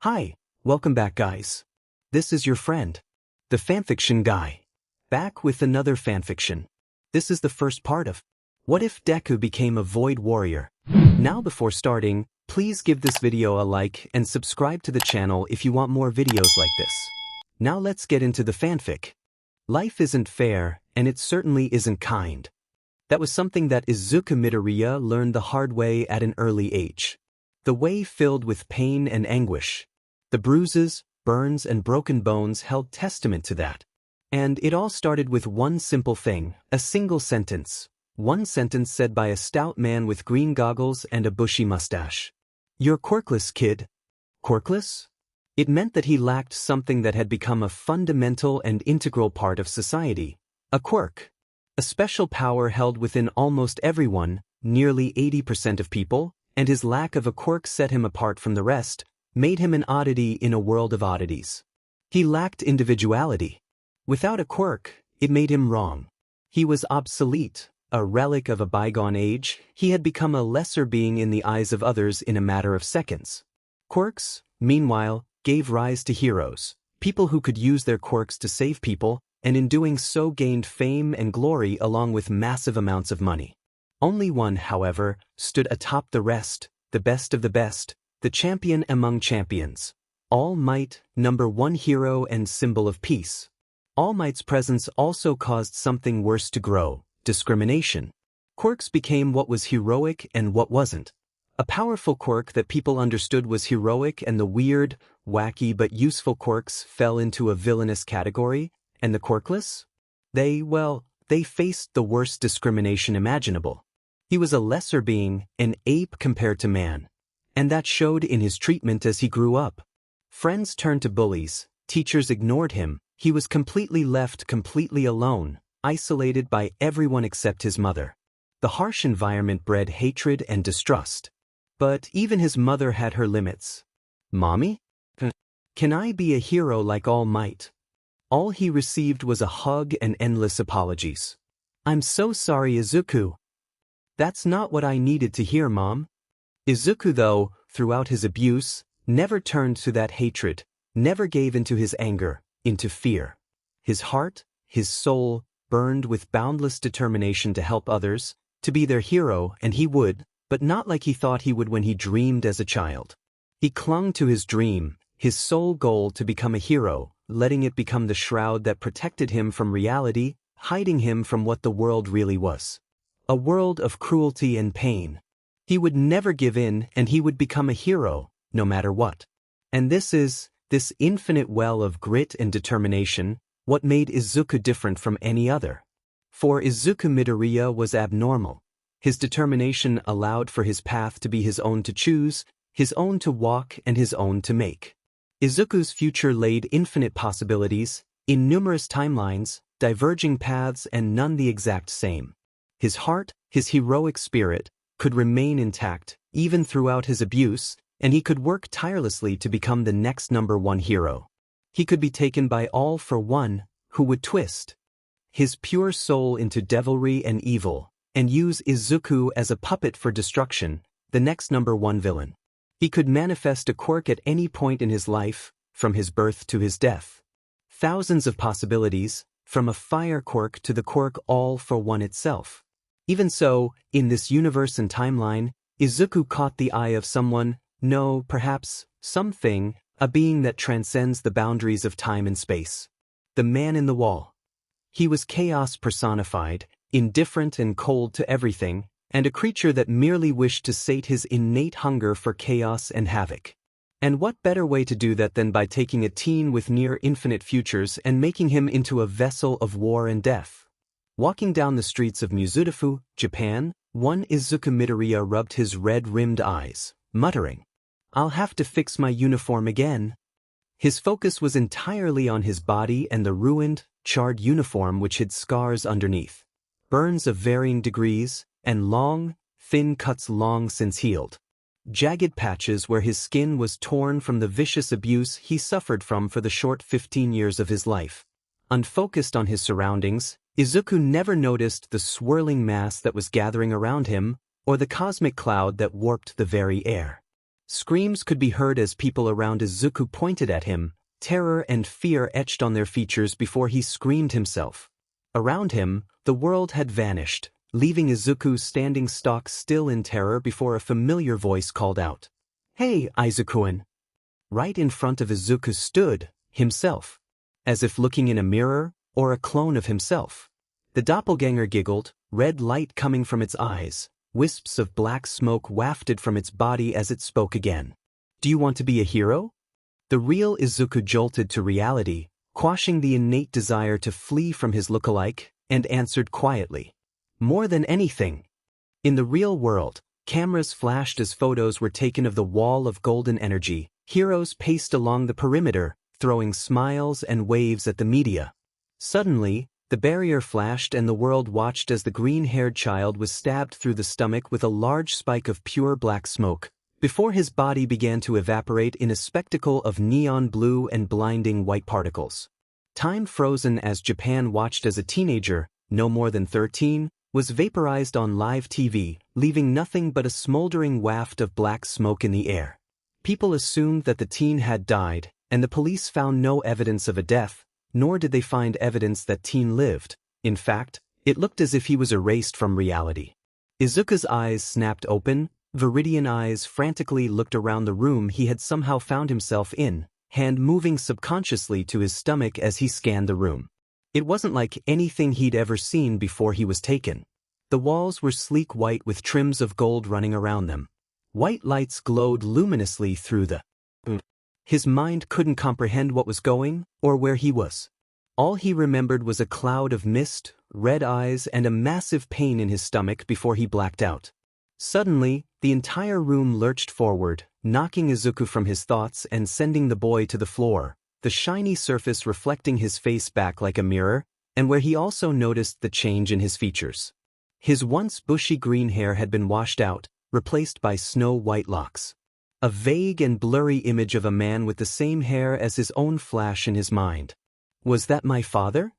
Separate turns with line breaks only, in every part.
Hi, welcome back guys. This is your friend, the fanfiction guy, back with another fanfiction. This is the first part of What If Deku Became a Void Warrior? Now before starting, please give this video a like and subscribe to the channel if you want more videos like this. Now let's get into the fanfic. Life isn't fair, and it certainly isn't kind. That was something that Izuku Midoriya learned the hard way at an early age. The way filled with pain and anguish. The bruises, burns, and broken bones held testament to that. And it all started with one simple thing, a single sentence. One sentence said by a stout man with green goggles and a bushy mustache. "You're quirkless, kid." Quirkless? It meant that he lacked something that had become a fundamental and integral part of society. A quirk. A special power held within almost everyone, nearly 80% of people, and his lack of a quirk set him apart from the rest, made him an oddity in a world of oddities. He lacked individuality. Without a quirk, it made him wrong. He was obsolete, a relic of a bygone age. He had become a lesser being in the eyes of others in a matter of seconds. Quirks, meanwhile, gave rise to heroes, people who could use their quirks to save people, and in doing so gained fame and glory along with massive amounts of money. Only one, however, stood atop the rest, the best of the best, the champion among champions. All Might, #1 hero and symbol of peace. All Might's presence also caused something worse to grow, discrimination. Quirks became what was heroic and what wasn't. A powerful quirk that people understood was heroic, and the weird, wacky but useful quirks fell into a villainous category, and the quirkless? They faced the worst discrimination imaginable. He was a lesser being, an ape compared to man. And that showed in his treatment as he grew up. Friends turned to bullies, teachers ignored him, he was completely alone, isolated by everyone except his mother. The harsh environment bred hatred and distrust. But even his mother had her limits. "Mommy? Can I be a hero like All Might?" All he received was a hug and endless apologies. "I'm so sorry, Izuku. That's not what I needed to hear, Mom." Izuku, though, throughout his abuse, never turned to that hatred, never gave into his anger, into fear. His heart, his soul, burned with boundless determination to help others, to be their hero, and he would, but not like he thought he would when he dreamed as a child. He clung to his dream, his sole goal to become a hero, letting it become the shroud that protected him from reality, hiding him from what the world really was. A world of cruelty and pain. He would never give in, and he would become a hero, no matter what. And this infinite well of grit and determination, what made Izuku different from any other. For Izuku Midoriya was abnormal. His determination allowed for his path to be his own to choose, his own to walk, and his own to make. Izuku's future laid infinite possibilities, in numerous timelines, diverging paths, and none the exact same. His heart, his heroic spirit, could remain intact, even throughout his abuse, and he could work tirelessly to become the next #1 hero. He could be taken by All for One, who would twist his pure soul into devilry and evil, and use Izuku as a puppet for destruction, the next #1 villain. He could manifest a quirk at any point in his life, from his birth to his death. Thousands of possibilities, from a fire quirk to the quirk All for One itself. Even so, in this universe and timeline, Izuku caught the eye of someone, no, perhaps, something, a being that transcends the boundaries of time and space. The man in the wall. He was chaos personified, indifferent and cold to everything, and a creature that merely wished to sate his innate hunger for chaos and havoc. And what better way to do that than by taking a teen with near infinite futures and making him into a vessel of war and death? Walking down the streets of Mizudafu, Japan, one Izuku Midoriya rubbed his red-rimmed eyes, muttering, "I'll have to fix my uniform again." His focus was entirely on his body and the ruined, charred uniform which hid scars underneath. Burns of varying degrees, and long, thin cuts long since healed. Jagged patches where his skin was torn from the vicious abuse he suffered from for the short 15 years of his life. Unfocused on his surroundings, Izuku never noticed the swirling mass that was gathering around him, or the cosmic cloud that warped the very air. Screams could be heard as people around Izuku pointed at him, terror and fear etched on their features before he screamed himself. Around him, the world had vanished, leaving Izuku standing stock still in terror before a familiar voice called out. "Hey, Izuku-an!" Right in front of Izuku stood himself, as if looking in a mirror or a clone of himself. The doppelganger giggled, red light coming from its eyes, wisps of black smoke wafted from its body as it spoke again. "Do you want to be a hero?" The real Izuku jolted to reality, quashing the innate desire to flee from his lookalike, and answered quietly. "More than anything." In the real world, cameras flashed as photos were taken of the wall of golden energy. Heroes paced along the perimeter, throwing smiles and waves at the media. Suddenly, the barrier flashed and the world watched as the green-haired child was stabbed through the stomach with a large spike of pure black smoke, before his body began to evaporate in a spectacle of neon blue and blinding white particles. Time frozen as Japan watched as a teenager, no more than 13, was vaporized on live TV, leaving nothing but a smoldering waft of black smoke in the air. People assumed that the teen had died, and the police found no evidence of a death, nor did they find evidence that teen lived. In fact, it looked as if he was erased from reality. Izuku's eyes snapped open, Viridian eyes frantically looked around the room he had somehow found himself in, hand moving subconsciously to his stomach as he scanned the room. It wasn't like anything he'd ever seen before he was taken. The walls were sleek white with trims of gold running around them. White lights glowed luminously through the. His mind couldn't comprehend what was going, or where he was. All he remembered was a cloud of mist, red eyes and a massive pain in his stomach before he blacked out. Suddenly, the entire room lurched forward, knocking Izuku from his thoughts and sending the boy to the floor, the shiny surface reflecting his face back like a mirror, and where he also noticed the change in his features. His once bushy green hair had been washed out, replaced by snow-white locks. A vague and blurry image of a man with the same hair as his own flashed in his mind. Was that my father?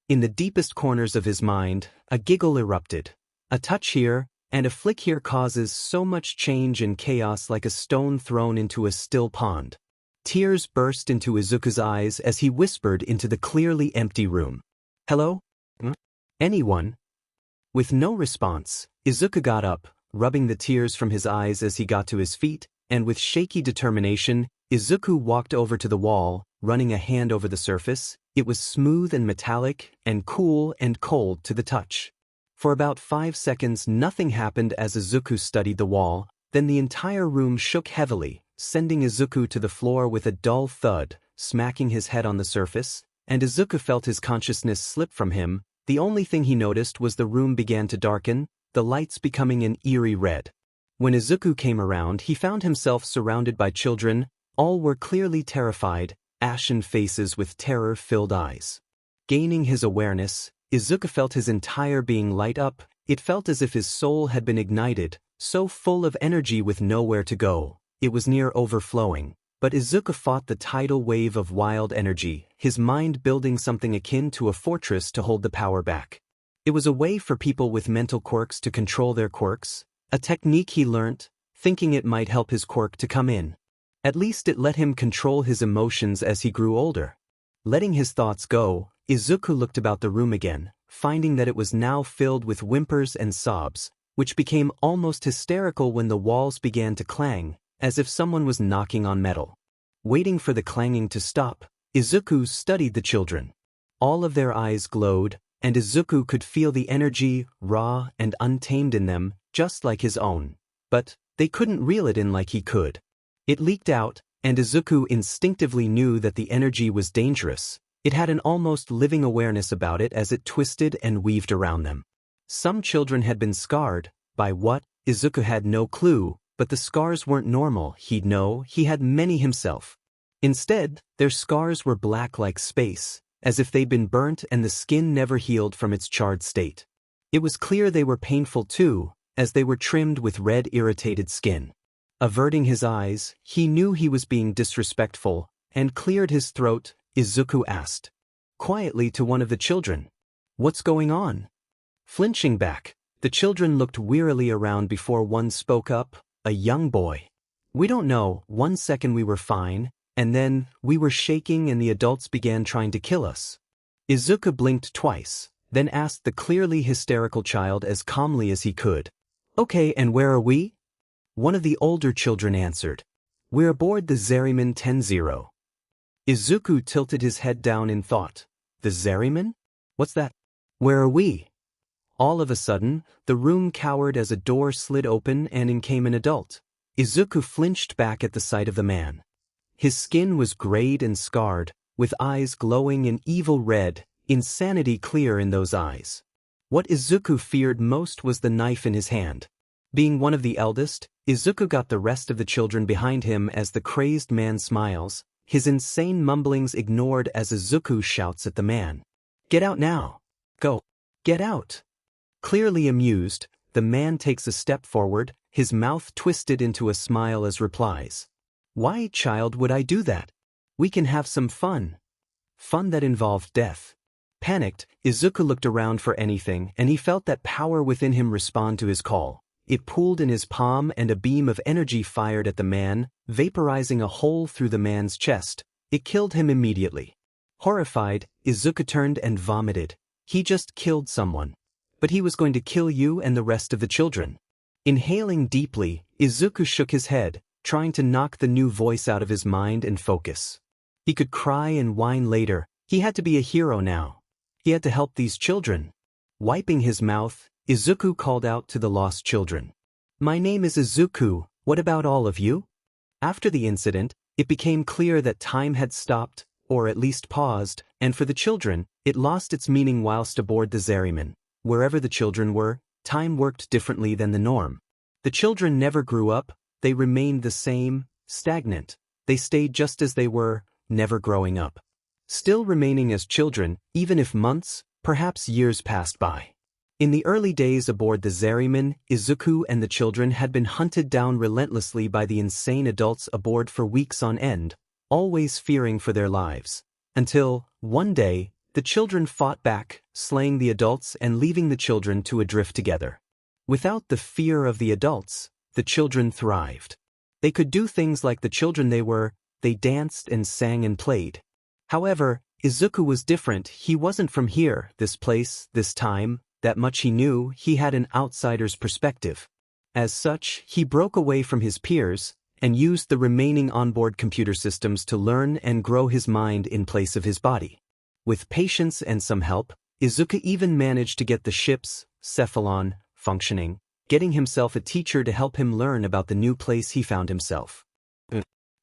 In the deepest corners of his mind, a giggle erupted. A touch here, and a flick here causes so much change and chaos like a stone thrown into a still pond. Tears burst into Izuku's eyes as he whispered into the clearly empty room. "Hello? Anyone?" With no response, Izuku got up, rubbing the tears from his eyes as he got to his feet, and with shaky determination, Izuku walked over to the wall, running a hand over the surface. It was smooth and metallic, and cool and cold to the touch. For about 5 seconds nothing happened as Izuku studied the wall, then the entire room shook heavily, sending Izuku to the floor with a dull thud, smacking his head on the surface, and Izuku felt his consciousness slip from him. The only thing he noticed was the room began to darken, the lights becoming an eerie red. When Izuku came around, he found himself surrounded by children. All were clearly terrified, ashen faces with terror-filled eyes. Gaining his awareness, Izuku felt his entire being light up. It felt as if his soul had been ignited, so full of energy with nowhere to go. It was near overflowing. But Izuku fought the tidal wave of wild energy, his mind building something akin to a fortress to hold the power back. It was a way for people with mental quirks to control their quirks, a technique he learnt, thinking it might help his quirk to come in. At least it let him control his emotions as he grew older. Letting his thoughts go, Izuku looked about the room again, finding that it was now filled with whimpers and sobs, which became almost hysterical when the walls began to clang, as if someone was knocking on metal. Waiting for the clanging to stop, Izuku studied the children. All of their eyes glowed, and Izuku could feel the energy, raw and untamed in them, just like his own. But they couldn't reel it in like he could. It leaked out, and Izuku instinctively knew that the energy was dangerous. It had an almost living awareness about it as it twisted and weaved around them. Some children had been scarred. By what? Izuku had no clue, but the scars weren't normal. He'd know. He had many himself. Instead, their scars were black like space, as if they'd been burnt and the skin never healed from its charred state. It was clear they were painful too, as they were trimmed with red irritated skin. Averting his eyes, he knew he was being disrespectful, and cleared his throat. Izuku asked quietly to one of the children, "What's going on?" Flinching back, the children looked wearily around before one spoke up, a young boy. We don't know, 1 second we were fine, and then, we were shaking and the adults began trying to kill us. Izuku blinked twice, then asked the clearly hysterical child as calmly as he could. Okay, and where are we? One of the older children answered. We're aboard the Zeriman 10-0. Izuku tilted his head down in thought. The Zeriman? What's that? Where are we? All of a sudden, the room cowered as a door slid open and in came an adult. Izuku flinched back at the sight of the man. His skin was grayed and scarred, with eyes glowing an evil red, insanity clear in those eyes. What Izuku feared most was the knife in his hand. Being one of the eldest, Izuku got the rest of the children behind him as the crazed man smiles, his insane mumblings ignored as Izuku shouts at the man. Get out now! Go! Get out! Clearly amused, the man takes a step forward, his mouth twisted into a smile as replies. Why, child, would I do that? We can have some fun. Fun that involved death. Panicked, Izuku looked around for anything and he felt that power within him respond to his call. It pooled in his palm and a beam of energy fired at the man, vaporizing a hole through the man's chest. It killed him immediately. Horrified, Izuku turned and vomited. He just killed someone. But he was going to kill you and the rest of the children. Inhaling deeply, Izuku shook his head, trying to knock the new voice out of his mind and focus. He could cry and whine later, he had to be a hero now. He had to help these children. Wiping his mouth, Izuku called out to the lost children. My name is Izuku, what about all of you? After the incident, it became clear that time had stopped, or at least paused, and for the children, it lost its meaning whilst aboard the Zeriman. Wherever the children were, time worked differently than the norm. The children never grew up, they remained the same, stagnant. They stayed just as they were, never growing up. Still remaining as children, even if months, perhaps years passed by. In the early days aboard the Zeriman, Izuku and the children had been hunted down relentlessly by the insane adults aboard for weeks on end, always fearing for their lives. Until, one day, the children fought back, slaying the adults and leaving the children to adrift together. Without the fear of the adults, the children thrived. They could do things like the children they were, they danced and sang and played. However, Izuku was different. He wasn't from here, this place, this time. That much he knew. He had an outsider's perspective. As such, he broke away from his peers and used the remaining onboard computer systems to learn and grow his mind in place of his body. With patience and some help, Izuku even managed to get the ship's cephalon functioning, getting himself a teacher to help him learn about the new place he found himself.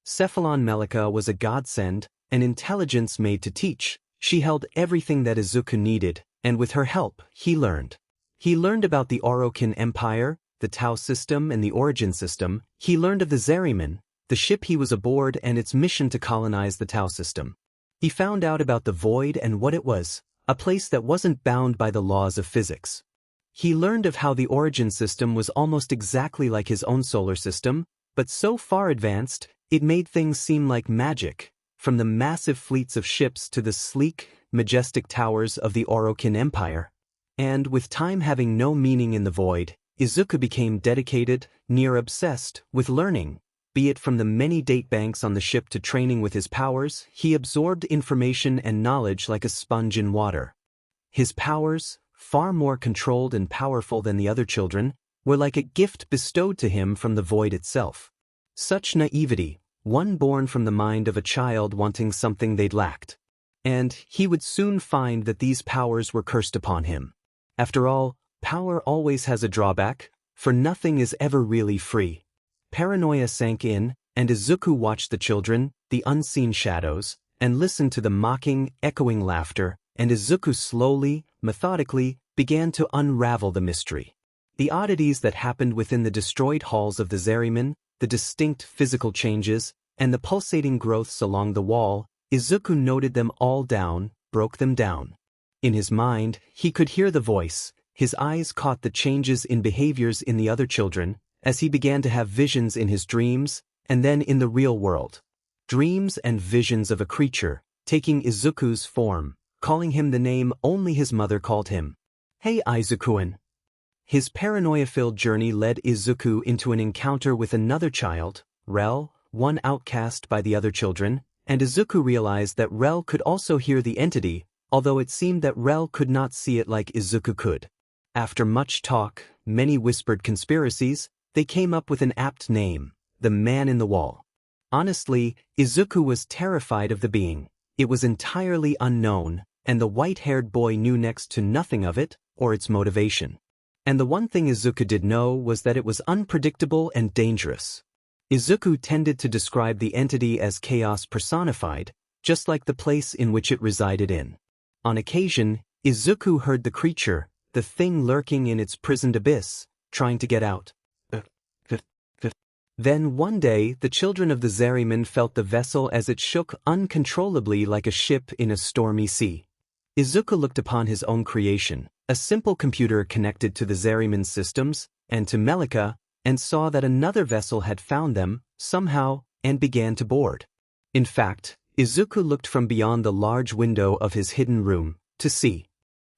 Cephalon Melika was a godsend, an intelligence made to teach. She held everything that Izuku needed, and with her help, he learned. He learned about the Orokin Empire, the Tau system and the Origin system. He learned of the Zeriman, the ship he was aboard and its mission to colonize the Tau system. He found out about the Void and what it was, a place that wasn't bound by the laws of physics. He learned of how the Origin system was almost exactly like his own solar system, but so far advanced, it made things seem like magic, from the massive fleets of ships to the sleek, majestic towers of the Orokin Empire. And with time having no meaning in the void, Izuku became dedicated, near obsessed, with learning. Be it from the many databanks on the ship to training with his powers, he absorbed information and knowledge like a sponge in water. His powers, far more controlled and powerful than the other children, were like a gift bestowed to him from the void itself. Such naivety, one born from the mind of a child wanting something they'd lacked. And he would soon find that these powers were cursed upon him. After all, power always has a drawback, for nothing is ever really free. Paranoia sank in, and Izuku watched the children, the unseen shadows, and listened to the mocking, echoing laughter, and Izuku slowly, methodically, began to unravel the mystery. The oddities that happened within the destroyed halls of the Zeriman, the distinct physical changes, and the pulsating growths along the wall, Izuku noted them all down, broke them down. In his mind, he could hear the voice. His eyes caught the changes in behaviors in the other children, as he began to have visions in his dreams, and then in the real world. Dreams and visions of a creature, taking Izuku's form, calling him the name only his mother called him. Hey Izuku-an. His paranoia-filled journey led Izuku into an encounter with another child, Rel, one outcast by the other children, and Izuku realized that Rel could also hear the entity, although it seemed that Rel could not see it like Izuku could. After much talk, many whispered conspiracies, they came up with an apt name, the Man in the Wall. Honestly, Izuku was terrified of the being. It was entirely unknown, and the white-haired boy knew next to nothing of it, or its motivation. And the one thing Izuku did know was that it was unpredictable and dangerous. Izuku tended to describe the entity as chaos personified, just like the place in which it resided in. On occasion, Izuku heard the creature, the thing lurking in its prisoned abyss, trying to get out. Then one day, the children of the Zeriman felt the vessel as it shook uncontrollably like a ship in a stormy sea. Izuku looked upon his own creation, a simple computer connected to the Zeriman systems, and to Melika, and saw that another vessel had found them, somehow, and began to board. In fact, Izuku looked from beyond the large window of his hidden room, to see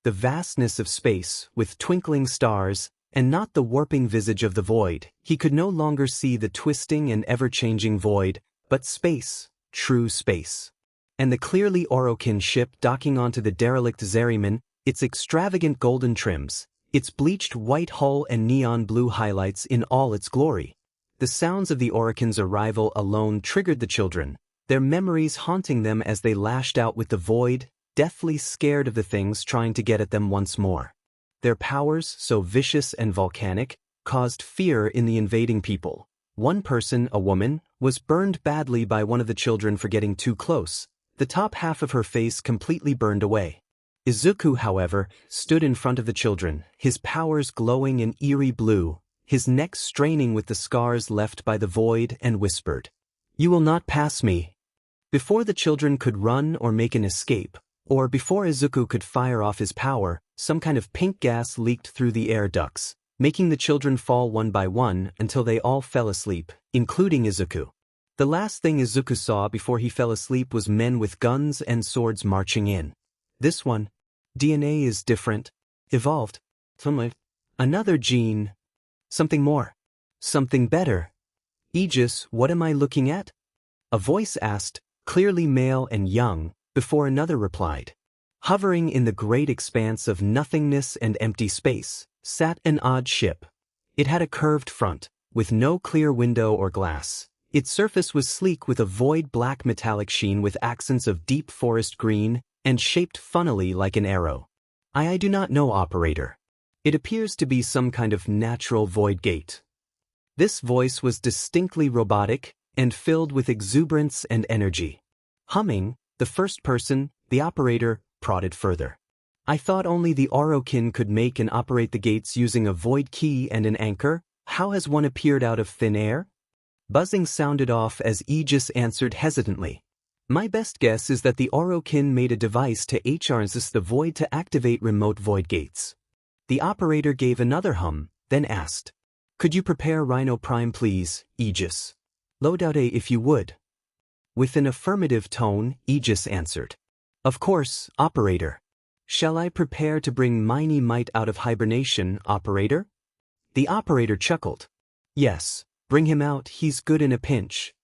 the vastness of space, with twinkling stars, and not the warping visage of the void. He could no longer see the twisting and ever-changing void, but space, true space. And the clearly Orokin ship docking onto the derelict Zeriman, its extravagant golden trims, its bleached white hull and neon blue highlights in all its glory. The sounds of the Orokin's arrival alone triggered the children, their memories haunting them as they lashed out with the void, deathly scared of the things trying to get at them once more. Their powers, so vicious and volcanic, caused fear in the invading people. One person, a woman, was burned badly by one of the children for getting too close, the top half of her face completely burned away. Izuku, however, stood in front of the children, his powers glowing in eerie blue, his neck straining with the scars left by the void, and whispered, "You will not pass me." Before the children could run or make an escape, or before Izuku could fire off his power, some kind of pink gas leaked through the air ducts, making the children fall one by one until they all fell asleep, including Izuku. The last thing Izuku saw before he fell asleep was men with guns and swords marching in. This one, DNA is different, evolved, another gene, something more, something better. Aegis, what am I looking at? A voice asked, clearly male and young, before another replied. Hovering in the great expanse of nothingness and empty space, sat an odd ship. It had a curved front, with no clear window or glass. Its surface was sleek with a void black metallic sheen with accents of deep forest green, and shaped funnily like an arrow. I do not know, operator. It appears to be some kind of natural void gate. This voice was distinctly robotic, and filled with exuberance and energy. Humming, the first person, the operator, prodded further. I thought only the Orokin could make and operate the gates using a void key and an anchor. How has one appeared out of thin air? Buzzing sounded off as Aegis answered hesitantly. My best guess is that the Orokin made a device to harness the void to activate remote void gates. The operator gave another hum, then asked, "Could you prepare Rhino Prime please, Aegis? Loadout A if you would." With an affirmative tone, Aegis answered, "Of course, operator. Shall I prepare to bring Miny Might out of hibernation, operator?" The operator chuckled. "Yes, bring him out, he's good in a pinch."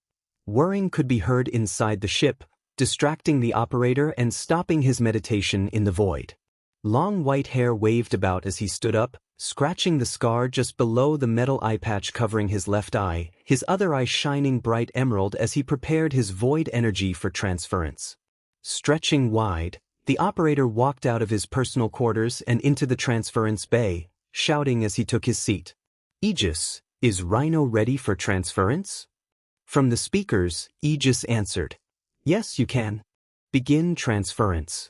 Whirring could be heard inside the ship, distracting the operator and stopping his meditation in the void. Long white hair waved about as he stood up, scratching the scar just below the metal eye patch covering his left eye, his other eye shining bright emerald as he prepared his void energy for transference. Stretching wide, the operator walked out of his personal quarters and into the transference bay, shouting as he took his seat, "Aegis, is Rhino ready for transference?" From the speakers, Aegis answered, "Yes, you can. Begin transference."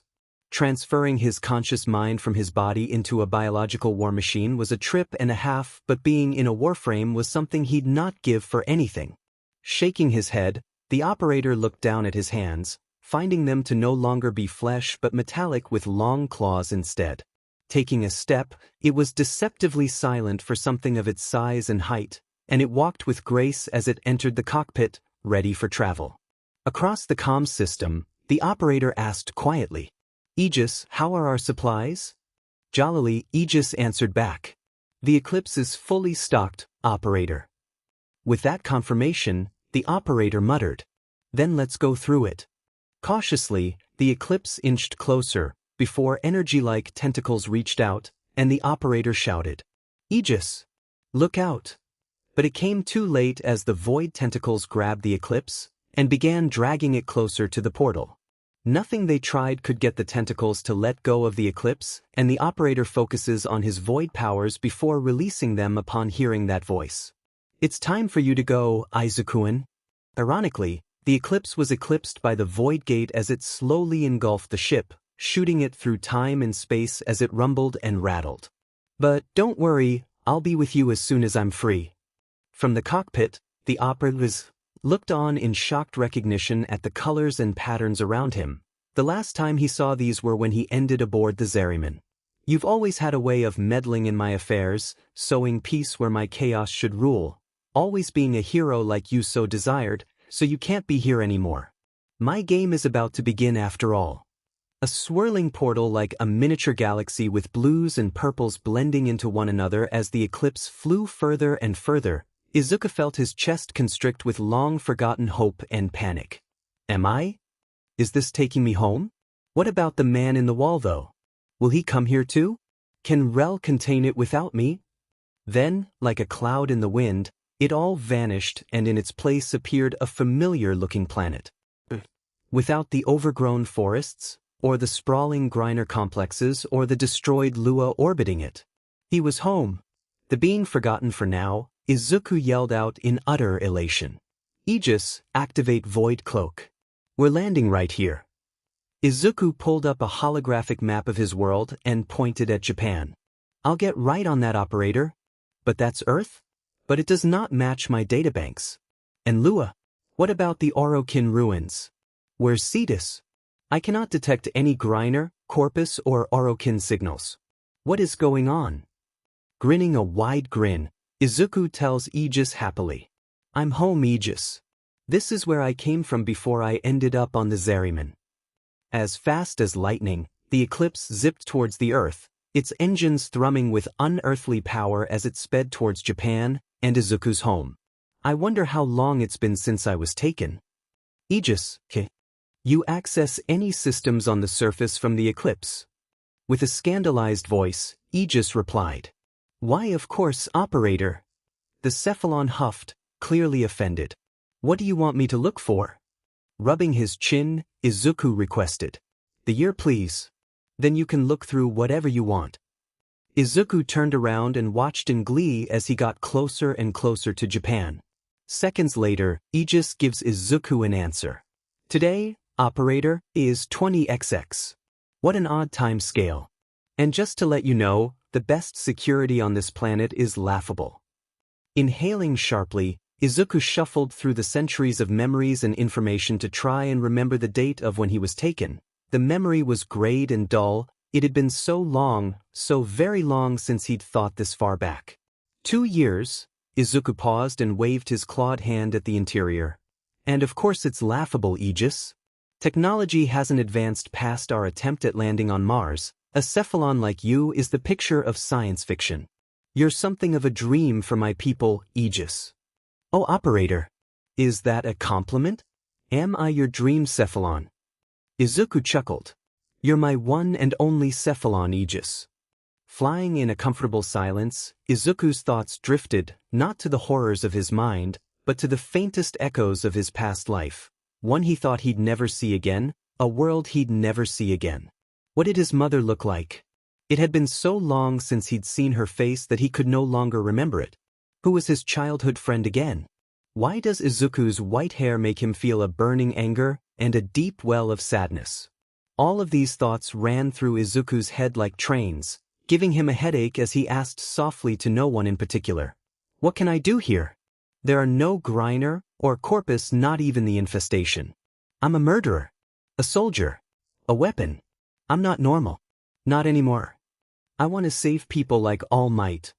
Transferring his conscious mind from his body into a biological war machine was a trip and a half, but being in a warframe was something he'd not give for anything. Shaking his head, the operator looked down at his hands, finding them to no longer be flesh but metallic with long claws instead. Taking a step, it was deceptively silent for something of its size and height, and it walked with grace as it entered the cockpit, ready for travel. Across the comms system, the operator asked quietly, "Aegis, how are our supplies?" Jollily, Aegis answered back, "The Eclipse is fully stocked, operator." With that confirmation, The operator muttered. Then let's go through it. Cautiously, the eclipse inched closer, before energy-like tentacles reached out, and the operator shouted, "Aegis! Look out!" But it came too late as the void tentacles grabbed the eclipse and began dragging it closer to the portal. Nothing they tried could get the tentacles to let go of the eclipse, and the operator focuses on his void powers before releasing them upon hearing that voice. "It's time for you to go, Izuku-an." Ironically, the eclipse was eclipsed by the void gate as it slowly engulfed the ship, shooting it through time and space as it rumbled and rattled. "But don't worry, I'll be with you as soon as I'm free." From the cockpit, the operator looked on in shocked recognition at the colors and patterns around him. The last time he saw these were when he ended aboard the Zeriman. "You've always had a way of meddling in my affairs, sowing peace where my chaos should rule, always being a hero like you so desired, so you can't be here anymore. My game is about to begin after all." A swirling portal like a miniature galaxy with blues and purples blending into one another as the eclipse flew further and further, Izuku felt his chest constrict with long-forgotten hope and panic. "Am I? Is this taking me home? What about the man in the wall, though? Will he come here too? Can Rel contain it without me?" Then, like a cloud in the wind, it all vanished and in its place appeared a familiar-looking planet. Without the overgrown forests, or the sprawling Griner complexes, or the destroyed Lua orbiting it. He was home. The being forgotten for now, Izuku yelled out in utter elation. "Aegis, activate Void Cloak. We're landing right here." Izuku pulled up a holographic map of his world and pointed at Japan. "I'll get right on that, operator. But that's Earth? But it does not match my databanks. And Lua? What about the Orokin ruins? Where's Cetus? I cannot detect any Griner, Corpus, or Orokin signals. What is going on?" Grinning a wide grin, Izuku tells Aegis happily. "I'm home, Aegis. This is where I came from before I ended up on the Zeriman." As fast as lightning, the eclipse zipped towards the Earth, its engines thrumming with unearthly power as it sped towards Japan and Izuku's home. "I wonder how long it's been since I was taken." "Aegis, you access any systems on the surface from the eclipse?" With a scandalized voice, Aegis replied. "Why, of course, operator." The Cephalon huffed, clearly offended. "What do you want me to look for?" Rubbing his chin, Izuku requested. "The year, please. Then you can look through whatever you want." Izuku turned around and watched in glee as he got closer and closer to Japan. Seconds later, Aegis gives Izuku an answer. "Today, operator, is 20XX. What an odd time scale. And just to let you know, the best security on this planet is laughable." Inhaling sharply, Izuku shuffled through the centuries of memories and information to try and remember the date of when he was taken. The memory was grayed and dull. It had been so long, so very long since he'd thought this far back. 2 years, Izuku paused and waved his clawed hand at the interior. "And of course it's laughable, Aegis. Technology hasn't advanced past our attempt at landing on Mars. A cephalon like you is the picture of science fiction. You're something of a dream for my people, Aegis." "Oh, operator. Is that a compliment? Am I your dream cephalon?" Izuku chuckled. "You're my one and only cephalon, Aegis." Flying in a comfortable silence, Izuku's thoughts drifted, not to the horrors of his mind, but to the faintest echoes of his past life. One he thought he'd never see again, a world he'd never see again. What did his mother look like? It had been so long since he'd seen her face that he could no longer remember it. Who was his childhood friend again? Why does Izuku's white hair make him feel a burning anger and a deep well of sadness? All of these thoughts ran through Izuku's head like trains, giving him a headache as he asked softly to no one in particular. "What can I do here? There are no Griner or Corpus, not even the infestation. I'm a murderer. A soldier. A weapon. I'm not normal. Not anymore. I want to save people like All Might."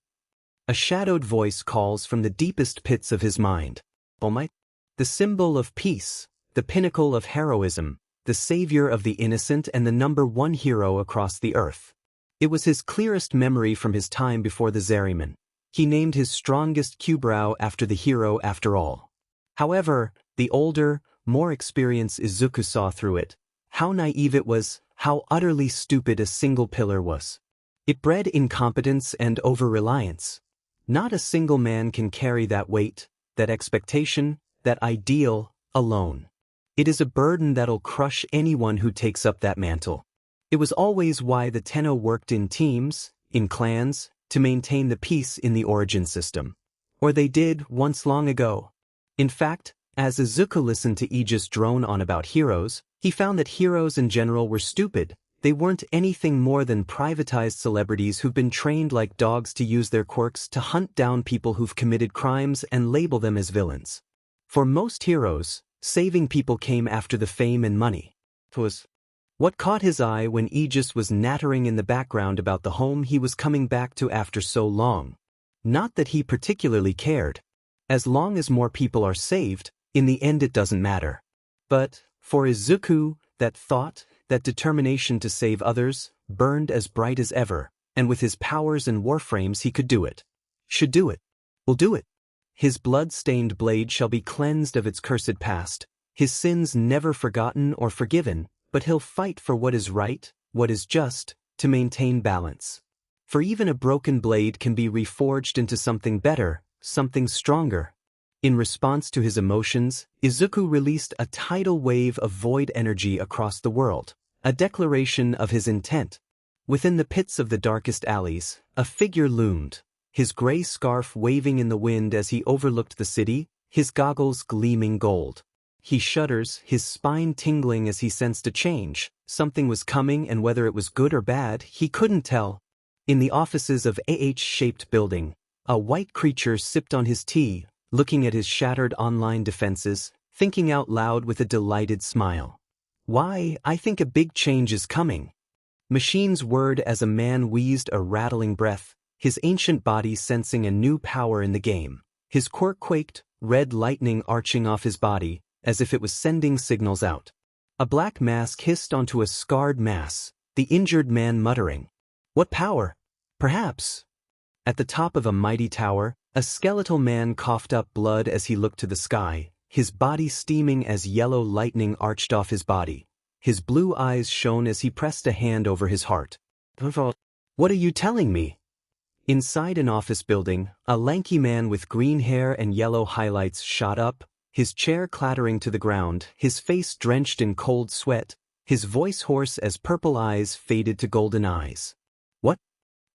A shadowed voice calls from the deepest pits of his mind. All Might? The symbol of peace, the pinnacle of heroism, the savior of the innocent and the #1 hero across the earth. It was his clearest memory from his time before the Zeriman. He named his strongest Q-brow after the hero after all. However, the older, more experienced Izuku saw through it. How naive it was, how utterly stupid a single pillar was. It bred incompetence and over-reliance. Not a single man can carry that weight, that expectation, that ideal, alone. It is a burden that'll crush anyone who takes up that mantle. It was always why the Tenno worked in teams, in clans, to maintain the peace in the origin system. Or they did once long ago. In fact, as Izuku listened to Aegis drone on about heroes, he found that heroes in general were stupid. They weren't anything more than privatized celebrities who've been trained like dogs to use their quirks to hunt down people who've committed crimes and label them as villains. For most heroes, saving people came after the fame and money. What caught his eye when Aegis was nattering in the background about the home he was coming back to after so long. Not that he particularly cared. As long as more people are saved, in the end it doesn't matter. But, for Izuku, that thought, that determination to save others, burned as bright as ever, and with his powers and warframes he could do it. Should do it. Will do it. His blood-stained blade shall be cleansed of its cursed past, his sins never forgotten or forgiven, but he'll fight for what is right, what is just, to maintain balance. For even a broken blade can be reforged into something better, something stronger. In response to his emotions, Izuku released a tidal wave of void energy across the world, a declaration of his intent. Within the pits of the darkest alleys, a figure loomed, his gray scarf waving in the wind as he overlooked the city, his goggles gleaming gold. He shudders, his spine tingling as he sensed a change. Something was coming, and whether it was good or bad, he couldn't tell. In the offices of AH-shaped building, a white creature sipped on his tea, looking at his shattered online defenses, thinking out loud with a delighted smile. Why, I think a big change is coming. Machines whirred as a man wheezed a rattling breath, his ancient body sensing a new power in the game. His quirk quaked, red lightning arching off his body, as if it was sending signals out. A black mask hissed onto a scarred mass, the injured man muttering. What power? Perhaps. At the top of a mighty tower, a skeletal man coughed up blood as he looked to the sky, his body steaming as yellow lightning arched off his body. His blue eyes shone as he pressed a hand over his heart. What are you telling me? Inside an office building, a lanky man with green hair and yellow highlights shot up, his chair clattering to the ground, his face drenched in cold sweat, his voice hoarse as purple eyes faded to golden eyes. What?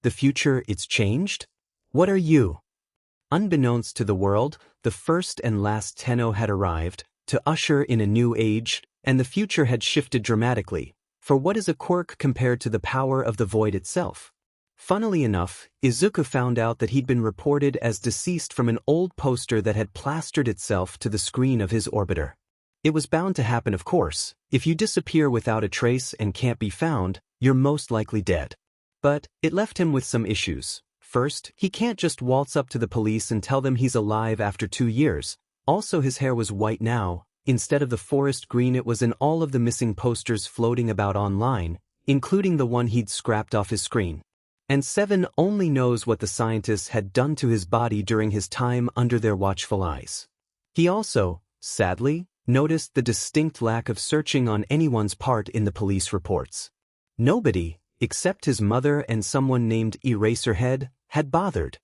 The future, it's changed? What are you? Unbeknownst to the world, the first and last Tenno had arrived, to usher in a new age, and the future had shifted dramatically. For what is a quirk compared to the power of the void itself? Funnily enough, Izuku found out that he'd been reported as deceased from an old poster that had plastered itself to the screen of his orbiter. It was bound to happen, of course. If you disappear without a trace and can't be found, you're most likely dead. But it left him with some issues. First, he can't just waltz up to the police and tell them he's alive after 2 years. Also, his hair was white now. Instead of the forest green it was in all of the missing posters floating about online, including the one he'd scrapped off his screen. And Seven only knows what the scientists had done to his body during his time under their watchful eyes. He also, sadly, noticed the distinct lack of searching on anyone's part in the police reports. Nobody, except his mother and someone named Eraserhead, had bothered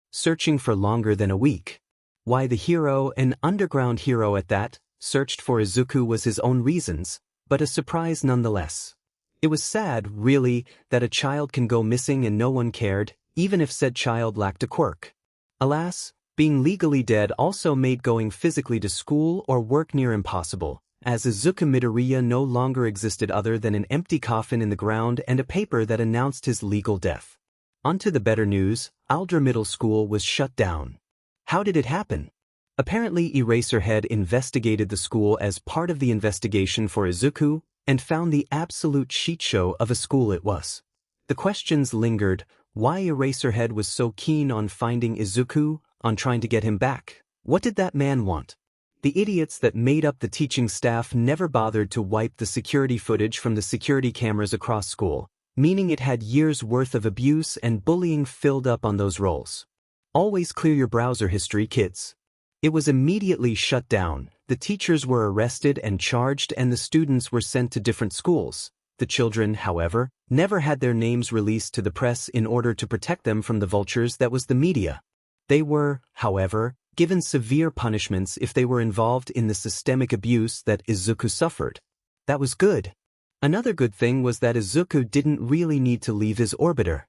searching for longer than a week. Why the hero, an underground hero at that, searched for Izuku was his own reasons, but a surprise nonetheless. It was sad, really, that a child can go missing and no one cared, even if said child lacked a quirk. Alas, being legally dead also made going physically to school or work near impossible, as Izuku Midoriya no longer existed other than an empty coffin in the ground and a paper that announced his legal death. Onto the better news, Aldra Middle School was shut down. How did it happen? Apparently Eraserhead investigated the school as part of the investigation for Izuku, and found the absolute shit show of a school it was. The questions lingered: why Eraserhead was so keen on finding Izuku, on trying to get him back. What did that man want? The idiots that made up the teaching staff never bothered to wipe the security footage from the security cameras across school, meaning it had years' worth of abuse and bullying filled up on those rolls. Always clear your browser history, kids. It was immediately shut down, the teachers were arrested and charged and the students were sent to different schools. The children, however, never had their names released to the press in order to protect them from the vultures that was the media. They were, however, given severe punishments if they were involved in the systemic abuse that Izuku suffered. That was good. Another good thing was that Izuku didn't really need to leave his orbiter.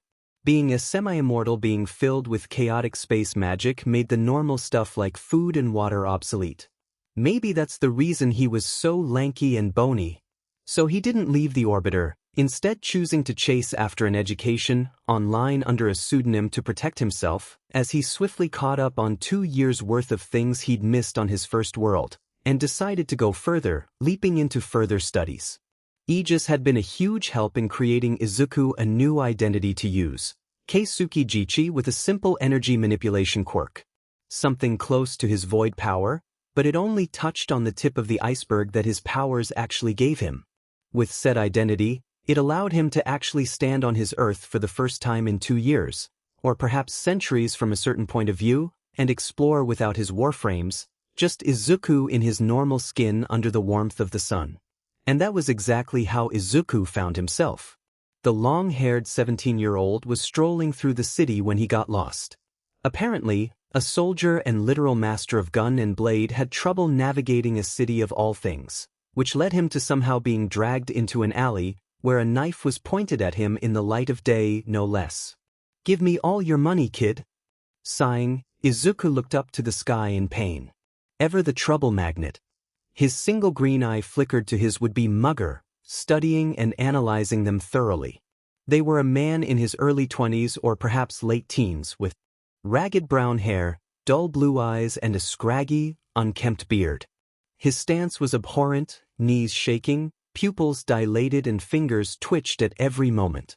Being a semi-immortal being filled with chaotic space magic made the normal stuff like food and water obsolete. Maybe that's the reason he was so lanky and bony. So he didn't leave the orbiter, instead choosing to chase after an education online under a pseudonym to protect himself, as he swiftly caught up on 2 years' worth of things he'd missed on his first world, and decided to go further, leaping into further studies. Aegis had been a huge help in creating Izuku a new identity to use, Keisuke Jichi with a simple energy manipulation quirk. Something close to his void power, but it only touched on the tip of the iceberg that his powers actually gave him. With said identity, it allowed him to actually stand on his Earth for the first time in 2 years, or perhaps centuries from a certain point of view, and explore without his warframes, just Izuku in his normal skin under the warmth of the sun. And that was exactly how Izuku found himself. The long-haired 17-year-old was strolling through the city when he got lost. Apparently, a soldier and literal master of gun and blade had trouble navigating a city of all things, which led him to somehow being dragged into an alley where a knife was pointed at him in the light of day, no less. "Give me all your money, kid." Sighing, Izuku looked up to the sky in pain. Ever the trouble magnet. His single green eye flickered to his would-be mugger, studying and analyzing them thoroughly. They were a man in his early 20s or perhaps late teens with ragged brown hair, dull blue eyes and a scraggy, unkempt beard. His stance was abhorrent, knees shaking, pupils dilated and fingers twitched at every moment.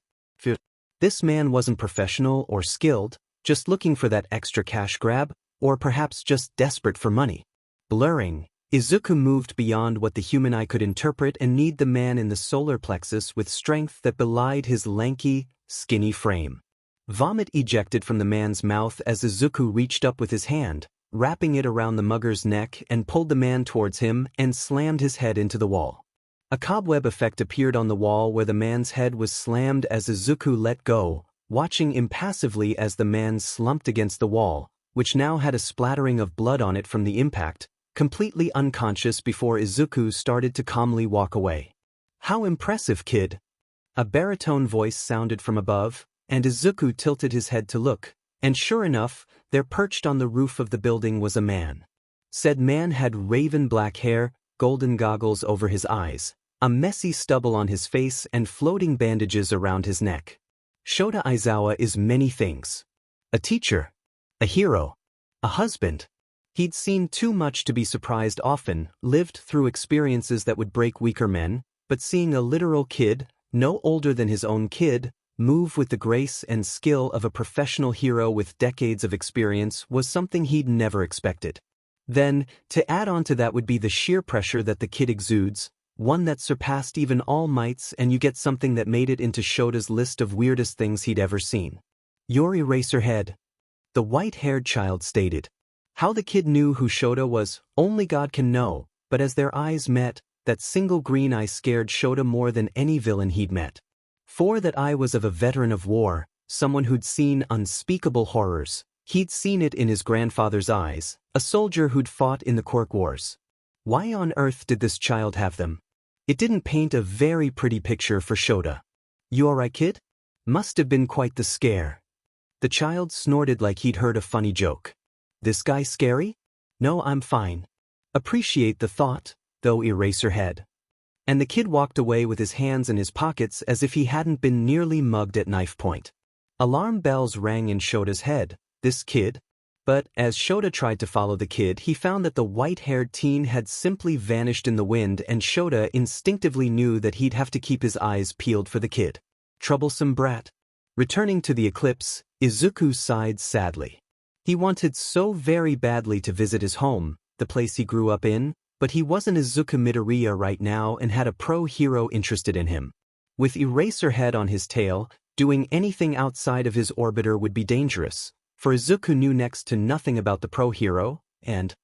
This man wasn't professional or skilled, just looking for that extra cash grab, or perhaps just desperate for money. Blurring, Izuku moved beyond what the human eye could interpret and kneed the man in the solar plexus with strength that belied his lanky, skinny frame. Vomit ejected from the man's mouth as Izuku reached up with his hand, wrapping it around the mugger's neck and pulled the man towards him and slammed his head into the wall. A cobweb effect appeared on the wall where the man's head was slammed as Izuku let go, watching impassively as the man slumped against the wall, which now had a splattering of blood on it from the impact, completely unconscious before Izuku started to calmly walk away. "How impressive, kid!" A baritone voice sounded from above, and Izuku tilted his head to look, and sure enough, there perched on the roof of the building was a man. Said man had raven black hair, golden goggles over his eyes, a messy stubble on his face and floating bandages around his neck. Shota Aizawa is many things. A teacher, a hero, a husband. He'd seen too much to be surprised often, lived through experiences that would break weaker men, but seeing a literal kid, no older than his own kid, move with the grace and skill of a professional hero with decades of experience was something he'd never expected. Then, to add on to that would be the sheer pressure that the kid exudes, one that surpassed even All Might's, and you get something that made it into Shota's list of weirdest things he'd ever seen. "Your Eraserhead," the white-haired child stated. How the kid knew who Shota was, only God can know, but as their eyes met, that single green eye scared Shota more than any villain he'd met. For that eye was of a veteran of war, someone who'd seen unspeakable horrors. He'd seen it in his grandfather's eyes, a soldier who'd fought in the Quirk Wars. Why on earth did this child have them? It didn't paint a very pretty picture for Shota. "You alright, kid?" Must have been quite the scare. The child snorted like he'd heard a funny joke. "This guy scary?" "No, I'm fine." Appreciate the thought, though, Eraserhead. And the kid walked away with his hands in his pockets as if he hadn't been nearly mugged at knife point. Alarm bells rang in Shota's head. This kid? But as Shota tried to follow the kid, he found that the white-haired teen had simply vanished in the wind, and Shota instinctively knew that he'd have to keep his eyes peeled for the kid. Troublesome brat. Returning to the eclipse, Izuku sighed sadly. He wanted so very badly to visit his home, the place he grew up in, but he wasn't Izuku Midoriya right now and had a pro-hero interested in him. With Eraserhead on his tail, doing anything outside of his orbiter would be dangerous, for Izuku knew next to nothing about the pro-hero, and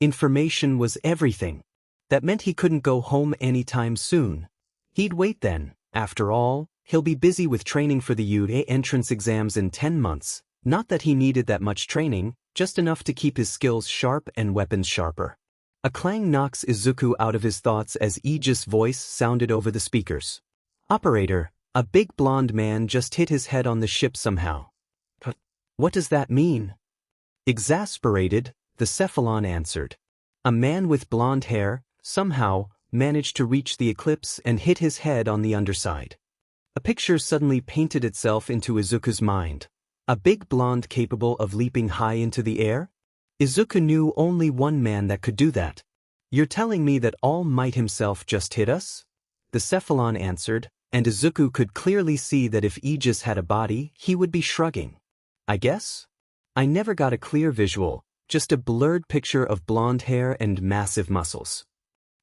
Information was everything. That meant he couldn't go home anytime soon. He'd wait then. After all, he'll be busy with training for the UA entrance exams in 10 months. Not that he needed that much training, just enough to keep his skills sharp and weapons sharper. A clang knocks Izuku out of his thoughts as Aegis' voice sounded over the speakers. Operator, a big blonde man just hit his head on the ship somehow. What does that mean? Exasperated, the Cephalon answered. A man with blonde hair, somehow, managed to reach the eclipse and hit his head on the underside. A picture suddenly painted itself into Izuku's mind. A big blonde capable of leaping high into the air? Izuku knew only one man that could do that. You're telling me that All Might himself just hit us? The Cephalon answered, and Izuku could clearly see that if Aegis had a body, he would be shrugging. I guess? I never got a clear visual, just a blurred picture of blonde hair and massive muscles.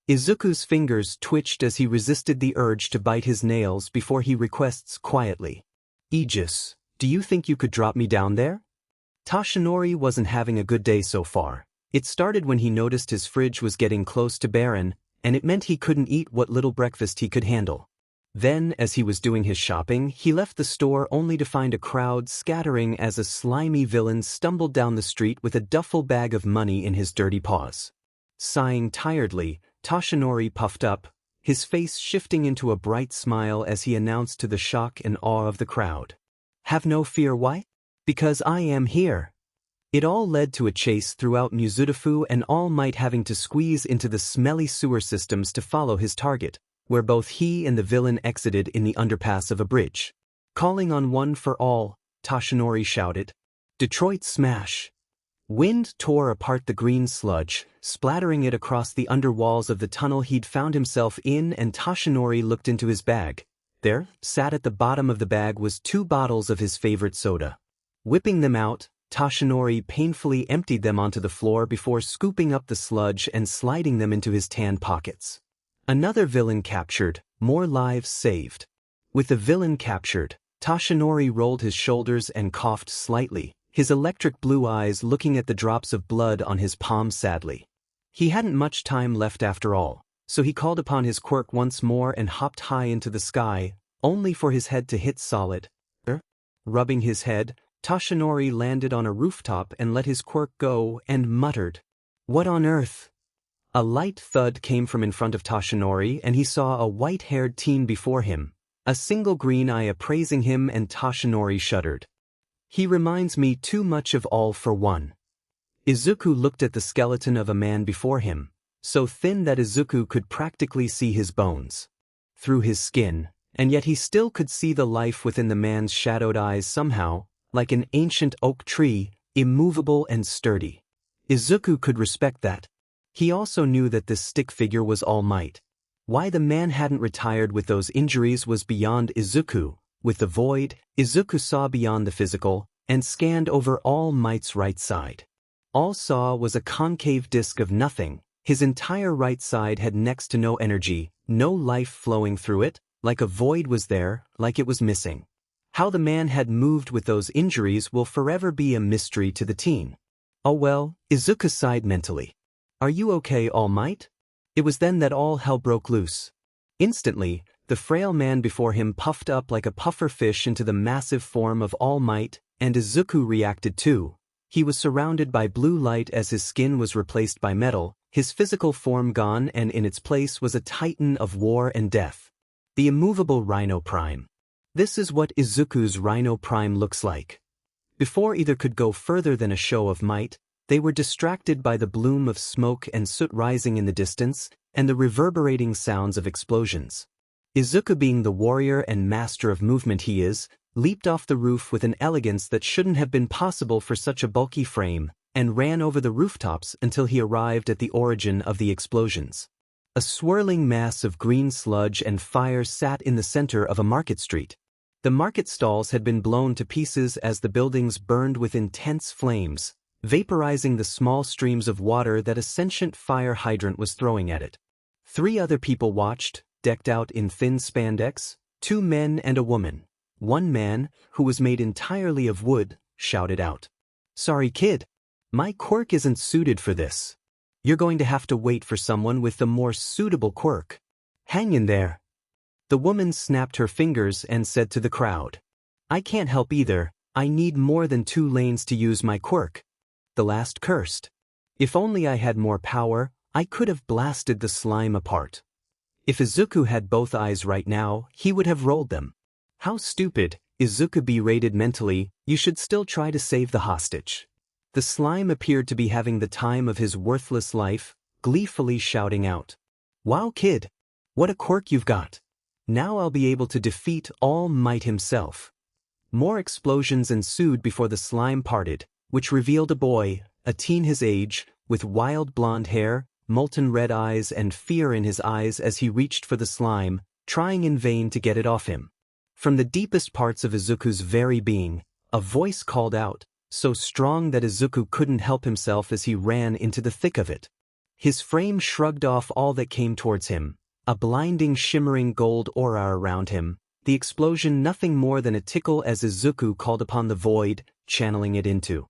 Izuku's fingers twitched as he resisted the urge to bite his nails before he requests quietly. Aegis, do you think you could drop me down there? Toshinori wasn't having a good day so far. It started when he noticed his fridge was getting close to barren, and it meant he couldn't eat what little breakfast he could handle. Then, as he was doing his shopping, he left the store only to find a crowd scattering as a slimy villain stumbled down the street with a duffel bag of money in his dirty paws. Sighing tiredly, Toshinori puffed up, his face shifting into a bright smile as he announced to the shock and awe of the crowd. Have no fear, why? Because I am here. It all led to a chase throughout Mizudafu and All Might having to squeeze into the smelly sewer systems to follow his target, where both he and the villain exited in the underpass of a bridge. Calling on one for all, Toshinori shouted. Detroit smash! Wind tore apart the green sludge, splattering it across the underwalls of the tunnel he'd found himself in, and Toshinori looked into his bag. There, sat at the bottom of the bag, was 2 bottles of his favorite soda. Whipping them out, Toshinori painfully emptied them onto the floor before scooping up the sludge and sliding them into his tan pockets. Another villain captured, more lives saved. With the villain captured, Toshinori rolled his shoulders and coughed slightly, his electric blue eyes looking at the drops of blood on his palm sadly. He hadn't much time left after all, so he called upon his quirk once more and hopped high into the sky, only for his head to hit solid. Rubbing his head, Toshinori landed on a rooftop and let his quirk go and muttered, "What on earth?" A light thud came from in front of Toshinori and he saw a white-haired teen before him, a single green eye appraising him, and Toshinori shuddered. He reminds me too much of All for One. Izuku looked at the skeleton of a man before him, so thin that Izuku could practically see his bones through his skin, and yet he still could see the life within the man's shadowed eyes somehow, like an ancient oak tree, immovable and sturdy. Izuku could respect that. He also knew that this stick figure was All Might. Why the man hadn't retired with those injuries was beyond Izuku. With the void, Izuku saw beyond the physical, and scanned over All Might's right side. All saw was a concave disk of nothing. His entire right side had next to no energy, no life flowing through it, like a void was there, like it was missing. How the man had moved with those injuries will forever be a mystery to the teen. Oh well, Izuku sighed mentally. Are you okay, All Might? It was then that all hell broke loose. Instantly, the frail man before him puffed up like a puffer fish into the massive form of All Might, and Izuku reacted too. He was surrounded by blue light as his skin was replaced by metal, his physical form gone, and in its place was a titan of war and death. The immovable Rhino Prime. This is what Izuku's Rhino Prime looks like. Before either could go further than a show of might, they were distracted by the bloom of smoke and soot rising in the distance, and the reverberating sounds of explosions. Izuku, being the warrior and master of movement he is, leaped off the roof with an elegance that shouldn't have been possible for such a bulky frame, and ran over the rooftops until he arrived at the origin of the explosions. A swirling mass of green sludge and fire sat in the center of a market street. The market stalls had been blown to pieces as the buildings burned with intense flames, vaporizing the small streams of water that a sentient fire hydrant was throwing at it. 3 other people watched, decked out in thin spandex, 2 men and a woman. One man, who was made entirely of wood, shouted out, "Sorry kid, my quirk isn't suited for this." You're going to have to wait for someone with the more suitable quirk. Hang in there. The woman snapped her fingers and said to the crowd. I can't help either, I need more than 2 lanes to use my quirk. The last cursed. If only I had more power, I could have blasted the slime apart. If Izuku had both eyes right now, he would have rolled them. How stupid, Izuku berated mentally, you should still try to save the hostage. The slime appeared to be having the time of his worthless life, gleefully shouting out. Wow kid! What a quirk you've got! Now I'll be able to defeat All Might himself. More explosions ensued before the slime parted, which revealed a boy, a teen his age, with wild blonde hair, molten red eyes and fear in his eyes as he reached for the slime, trying in vain to get it off him. From the deepest parts of Izuku's very being, a voice called out, so strong that Izuku couldn't help himself as he ran into the thick of it. His frame shrugged off all that came towards him, a blinding shimmering gold aura around him, the explosion nothing more than a tickle as Izuku called upon the void, channeling it into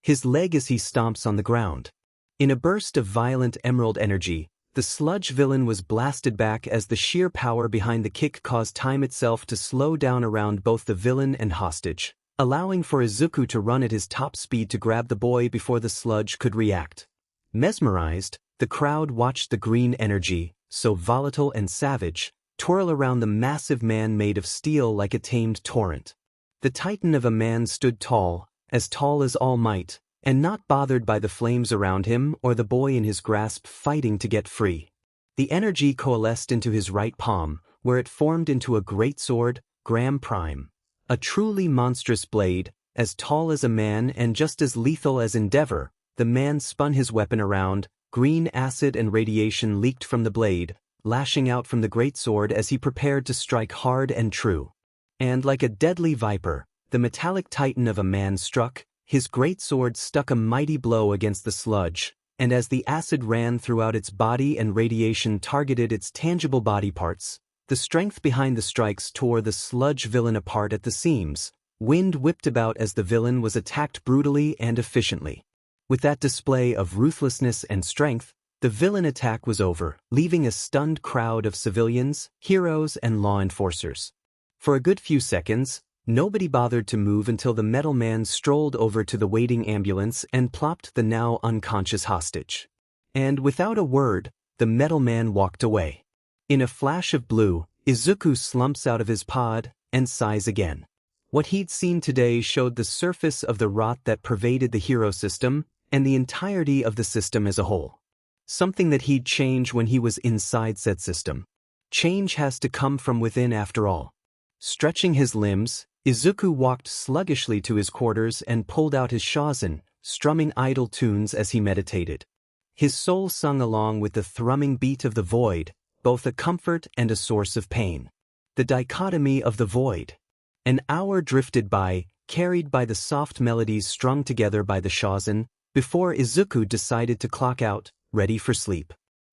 his leg as he stomps on the ground. In a burst of violent emerald energy, the sludge villain was blasted back as the sheer power behind the kick caused time itself to slow down around both the villain and hostage, allowing for Izuku to run at his top speed to grab the boy before the sludge could react. Mesmerized, the crowd watched the green energy, so volatile and savage, twirl around the massive man made of steel like a tamed torrent. The titan of a man stood tall as All Might, and not bothered by the flames around him or the boy in his grasp fighting to get free. The energy coalesced into his right palm, where it formed into a great sword, Gram Prime. A truly monstrous blade, as tall as a man and just as lethal as Endeavor. The man spun his weapon around, green acid and radiation leaked from the blade, lashing out from the great sword as he prepared to strike hard and true. And like a deadly viper, the metallic titan of a man struck, his great sword struck a mighty blow against the sludge, and as the acid ran throughout its body and radiation targeted its tangible body parts, the strength behind the strikes tore the sludge villain apart at the seams. Wind whipped about as the villain was attacked brutally and efficiently. With that display of ruthlessness and strength, the villain attack was over, leaving a stunned crowd of civilians, heroes, and law enforcers. For a good few seconds, nobody bothered to move until the metal man strolled over to the waiting ambulance and plopped the now unconscious hostage. And without a word, the metal man walked away. In a flash of blue, Izuku slumps out of his pod and sighs again. What he'd seen today showed the surface of the rot that pervaded the hero system and the entirety of the system as a whole. Something that he'd change when he was inside said system. Change has to come from within after all. Stretching his limbs, Izuku walked sluggishly to his quarters and pulled out his shazen, strumming idle tunes as he meditated. His soul sung along with the thrumming beat of the void, both a comfort and a source of pain. The dichotomy of the void. An hour drifted by, carried by the soft melodies strung together by the shazen, before Izuku decided to clock out, ready for sleep.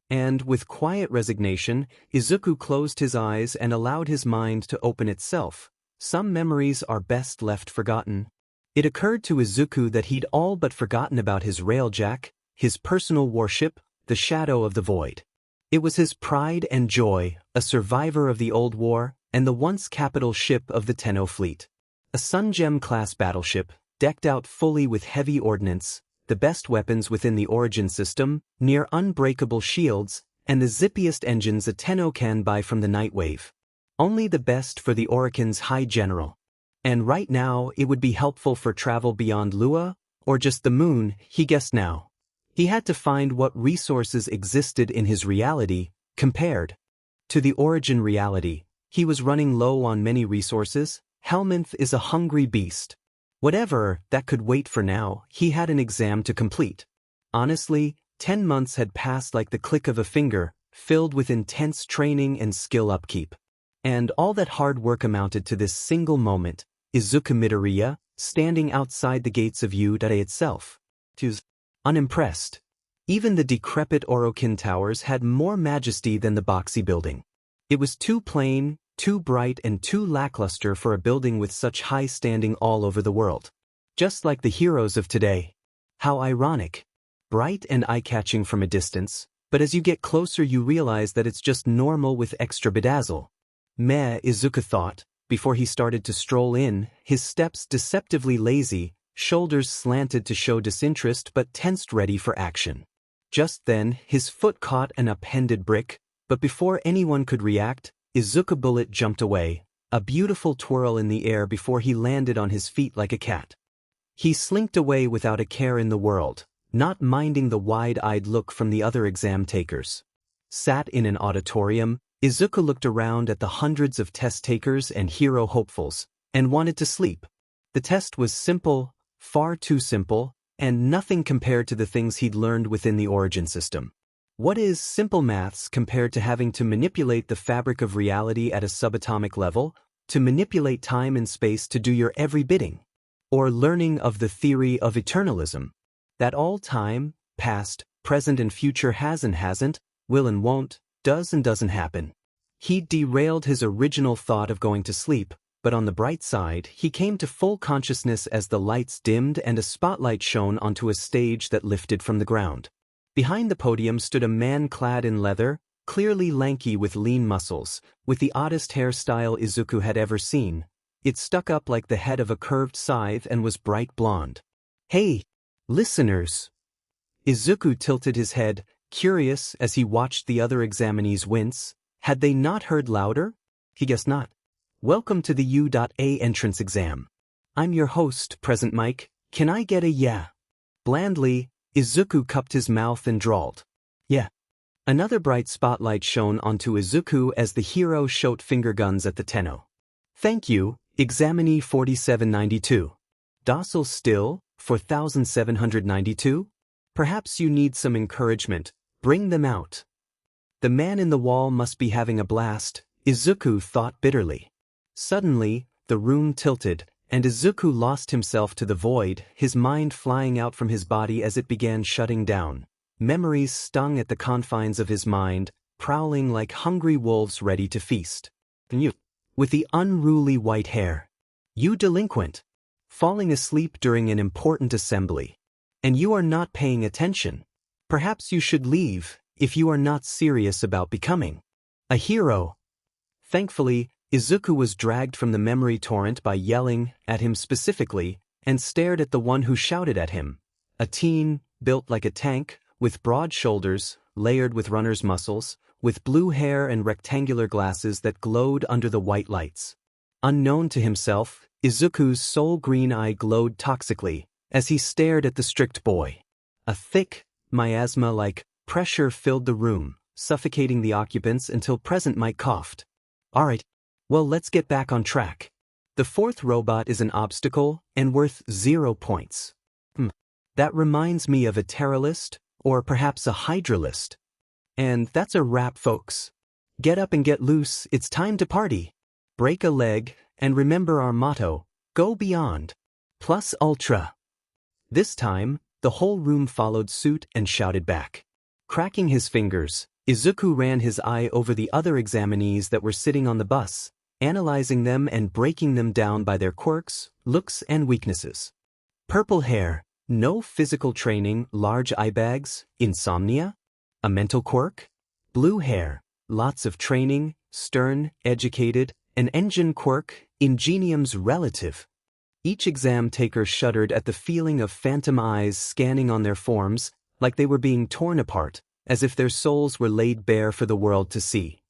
And with quiet resignation, Izuku closed his eyes and allowed his mind to open itself. Some memories are best left forgotten. It occurred to Izuku that he'd all but forgotten about his railjack, his personal warship, the Shadow of the Void. It was his pride and joy, a survivor of the old war, and the once capital ship of the Tenno fleet. A Sun-Gem-class battleship, decked out fully with heavy ordnance, the best weapons within the Origin system, near unbreakable shields, and the zippiest engines a Tenno can buy from the Nightwave. Only the best for the Oricon's High General. And right now it would be helpful for travel beyond Lua, or just the moon, he guessed now. He had to find what resources existed in his reality, compared to the Origin reality. He was running low on many resources. Helminth is a hungry beast. Whatever, that could wait for now. He had an exam to complete. Honestly, 10 months had passed like the click of a finger, filled with intense training and skill upkeep. And all that hard work amounted to this single moment, Izuku Midoriya, standing outside the gates of Udare itself. Unimpressed. Even the decrepit Orokin towers had more majesty than the boxy building. It was too plain, too bright and too lackluster for a building with such high standing all over the world. Just like the heroes of today. How ironic. bright and eye-catching from a distance, but as you get closer you realize that it's just normal with extra bedazzle. Meh, Izuku thought, before he started to stroll in, his steps deceptively lazy, shoulders slanted to show disinterest but tensed ready for action. Just then, his foot caught an upended brick, but before anyone could react, Izuku Bullet jumped away, a beautiful twirl in the air before he landed on his feet like a cat. He slinked away without a care in the world, not minding the wide-eyed look from the other exam takers. Sat in an auditorium, Izuku looked around at the hundreds of test takers and hero hopefuls, and wanted to sleep. The test was simple, far too simple, and nothing compared to the things he'd learned within the origin system. What is simple maths compared to having to manipulate the fabric of reality at a subatomic level, to manipulate time and space to do your every bidding? Or learning of the theory of eternalism, that all time, past, present and future has and hasn't, will and won't, does and doesn't happen. He derailed his original thought of going to sleep, but on the bright side, he came to full consciousness as the lights dimmed and a spotlight shone onto a stage that lifted from the ground. Behind the podium stood a man clad in leather, clearly lanky with lean muscles, with the oddest hairstyle Izuku had ever seen. It stuck up like the head of a curved scythe and was bright blonde. "Hey, listeners!" Izuku tilted his head, curious as he watched the other examinees wince. Had they not heard louder? He guessed not. "Welcome to the U.A entrance exam. I'm your host, Present Mike. Can I get a yeah?" Blandly, Izuku cupped his mouth and drawled, "Yeah." Another bright spotlight shone onto Izuku as the hero shot finger guns at the Tenno. "Thank you, examinee 4792. Docile still, 4792? Perhaps you need some encouragement. Bring them out." The man in the wall must be having a blast, Izuku thought bitterly. Suddenly, the room tilted, and Izuku lost himself to the void, his mind flying out from his body as it began shutting down. Memories stung at the confines of his mind, prowling like hungry wolves ready to feast. "You, with the unruly white hair. You delinquent. Falling asleep during an important assembly. And you are not paying attention. Perhaps you should leave, if you are not serious about becoming a hero." Thankfully, Izuku was dragged from the memory torrent by yelling at him specifically, and stared at the one who shouted at him. A teen, built like a tank, with broad shoulders, layered with runner's muscles, with blue hair and rectangular glasses that glowed under the white lights. Unknown to himself, Izuku's soul green eye glowed toxically, as he stared at the strict boy. A thick, miasma-like pressure filled the room, suffocating the occupants until Present Mike coughed. "All right, well, let's get back on track. The fourth robot is an obstacle and worth 0 points. That reminds me of a Terralist, or perhaps a Hydralist. And that's a wrap, folks. Get up and get loose, it's time to party. Break a leg, and remember our motto, go beyond. Plus ultra." This time, the whole room followed suit and shouted back. Cracking his fingers, Izuku ran his eye over the other examinees that were sitting on the bus, analyzing them and breaking them down by their quirks, looks and weaknesses. Purple hair, no physical training, large eye bags, insomnia? A mental quirk? Blue hair, lots of training, stern, educated, an engine quirk, ingenium's relative. Each exam taker shuddered at the feeling of phantom eyes scanning on their forms, like they were being torn apart, as if their souls were laid bare for the world to see.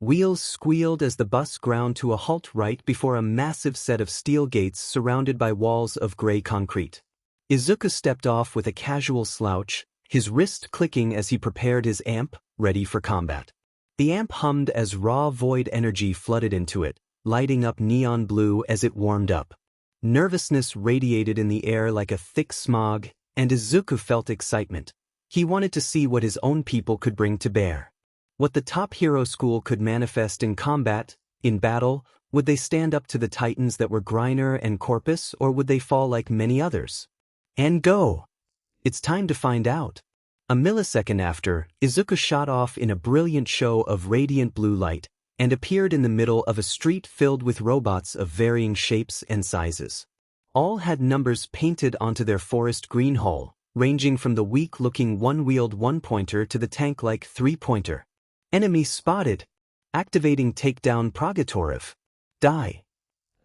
Wheels squealed as the bus ground to a halt right before a massive set of steel gates surrounded by walls of gray concrete. Izuku stepped off with a casual slouch, his wrist clicking as he prepared his amp, ready for combat. The amp hummed as raw void energy flooded into it, lighting up neon blue as it warmed up. Nervousness radiated in the air like a thick smog, and Izuku felt excitement. He wanted to see what his own people could bring to bear. What the top hero school could manifest in combat, in battle. Would they stand up to the titans that were Griner and Corpus, or would they fall like many others? And go! It's time to find out. A millisecond after, Izuku shot off in a brilliant show of radiant blue light, and appeared in the middle of a street filled with robots of varying shapes and sizes. All had numbers painted onto their forest green hull, ranging from the weak-looking one-wheeled one-pointer to the tank-like three-pointer. Enemy spotted. Activating takedown Progatoriv. Die.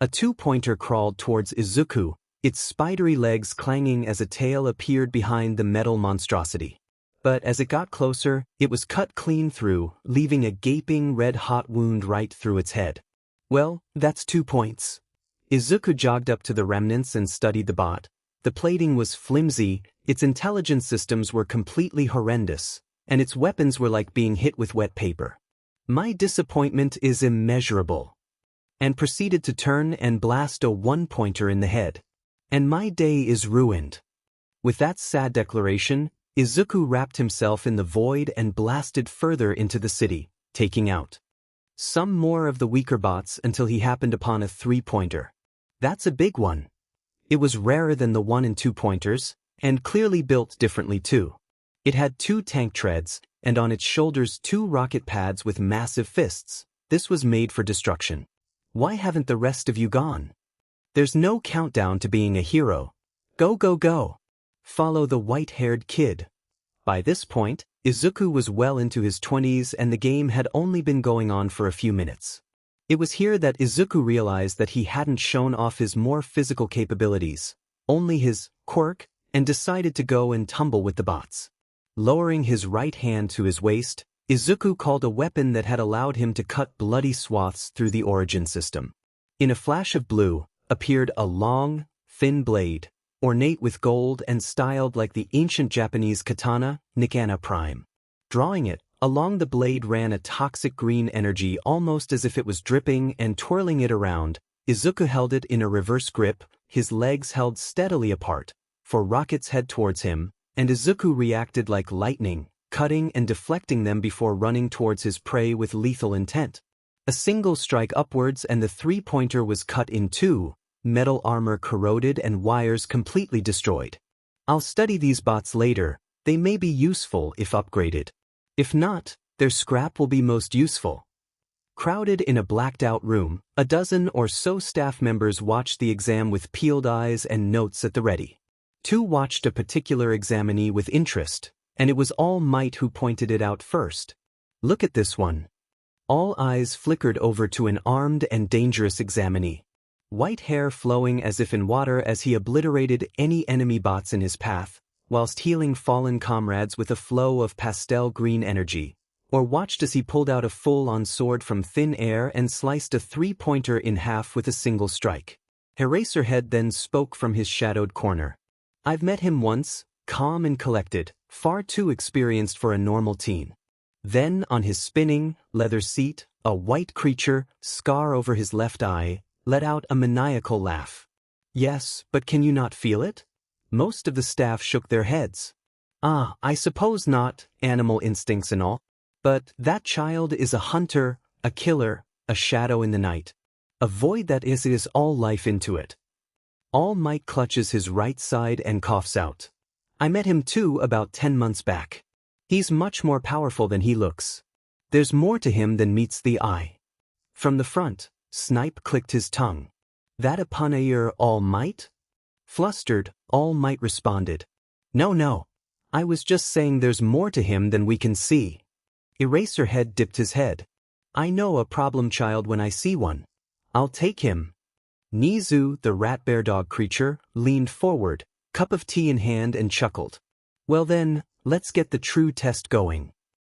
A two-pointer crawled towards Izuku, its spidery legs clanging as a tail appeared behind the metal monstrosity. But as it got closer, it was cut clean through, leaving a gaping red-hot wound right through its head. Well, that's 2 points. Izuku jogged up to the remnants and studied the bot. The plating was flimsy, its intelligence systems were completely horrendous, and its weapons were like being hit with wet paper. My disappointment is immeasurable. And proceeded to turn and blast a one-pointer in the head. And my day is ruined. With that sad declaration, Izuku wrapped himself in the void and blasted further into the city, taking out some more of the weaker bots until he happened upon a three-pointer. That's a big one. It was rarer than the 1 and 2 pointers, and clearly built differently too. It had 2 tank treads, and on its shoulders 2 rocket pads with massive fists. This was made for destruction. Why haven't the rest of you gone? There's no countdown to being a hero. Go, go, go. Follow the white-haired kid. By this point, Izuku was well into his 20s and the game had only been going on for a few minutes. It was here that Izuku realized that he hadn't shown off his more physical capabilities, only his quirk, and decided to go and tumble with the bots. Lowering his right hand to his waist, Izuku called a weapon that had allowed him to cut bloody swaths through the origin system. In a flash of blue, appeared a long, thin blade, ornate with gold and styled like the ancient Japanese katana, Nikana Prime. Drawing it, along the blade ran a toxic green energy almost as if it was dripping, and twirling it around, Izuku held it in a reverse grip, his legs held steadily apart, for rockets head towards him, and Izuku reacted like lightning, cutting and deflecting them before running towards his prey with lethal intent. A single strike upwards and the three-pointer was cut in two, metal armor corroded and wires completely destroyed. I'll study these bots later, they may be useful if upgraded. If not, their scrap will be most useful. Crowded in a blacked-out room, a dozen or so staff members watched the exam with peeled eyes and notes at the ready. 2 watched a particular examinee with interest, and it was All Might who pointed it out first. Look at this one. All eyes flickered over to an armed and dangerous examinee. White hair flowing as if in water as he obliterated any enemy bots in his path, whilst healing fallen comrades with a flow of pastel green energy, or watched as he pulled out a full-on sword from thin air and sliced a three-pointer in half with a single strike. Eraserhead then spoke from his shadowed corner. I've met him once, calm and collected, far too experienced for a normal teen. Then, on his spinning, leather seat, a white creature, scar over his left eye, let out a maniacal laugh. Yes, but can you not feel it? Most of the staff shook their heads. Ah, I suppose not, animal instincts and all. But that child is a hunter, a killer, a shadow in the night. A void that is all life into it. All Might clutches his right side and coughs out. I met him too about 10 months back. He's much more powerful than he looks. There's more to him than meets the eye. From the front, Snipe clicked his tongue. That upon your All Might? Flustered, All Might responded. No. I was just saying there's more to him than we can see. Eraserhead dipped his head. I know a problem child when I see one. I'll take him. Nizu, the rat-bear-dog creature, leaned forward, cup of tea in hand, and chuckled. Well then, let's get the true test going.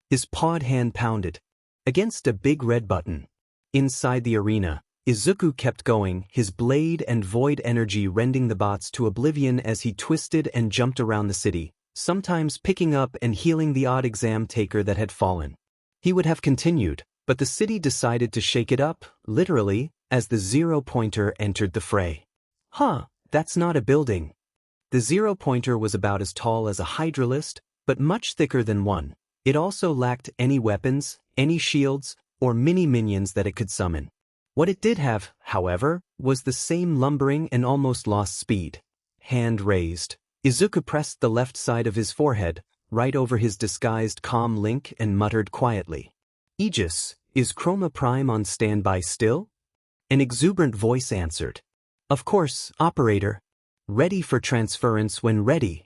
His pawed hand pounded against a big red button. Inside the arena, Izuku kept going, his blade and void energy rending the bots to oblivion as he twisted and jumped around the city, sometimes picking up and healing the odd exam taker that had fallen. He would have continued, but the city decided to shake it up, literally, as the zero-pointer entered the fray. That's not a building. The zero-pointer was about as tall as a hydralist, but much thicker than one. It also lacked any weapons, any shields, or mini-minions that it could summon. What it did have, however, was the same lumbering and almost lost speed. Hand raised, Izuku pressed the left side of his forehead, right over his disguised calm link, and muttered quietly. Aegis, is Chroma Prime on standby still? An exuberant voice answered. Of course, operator. Ready for transference when ready.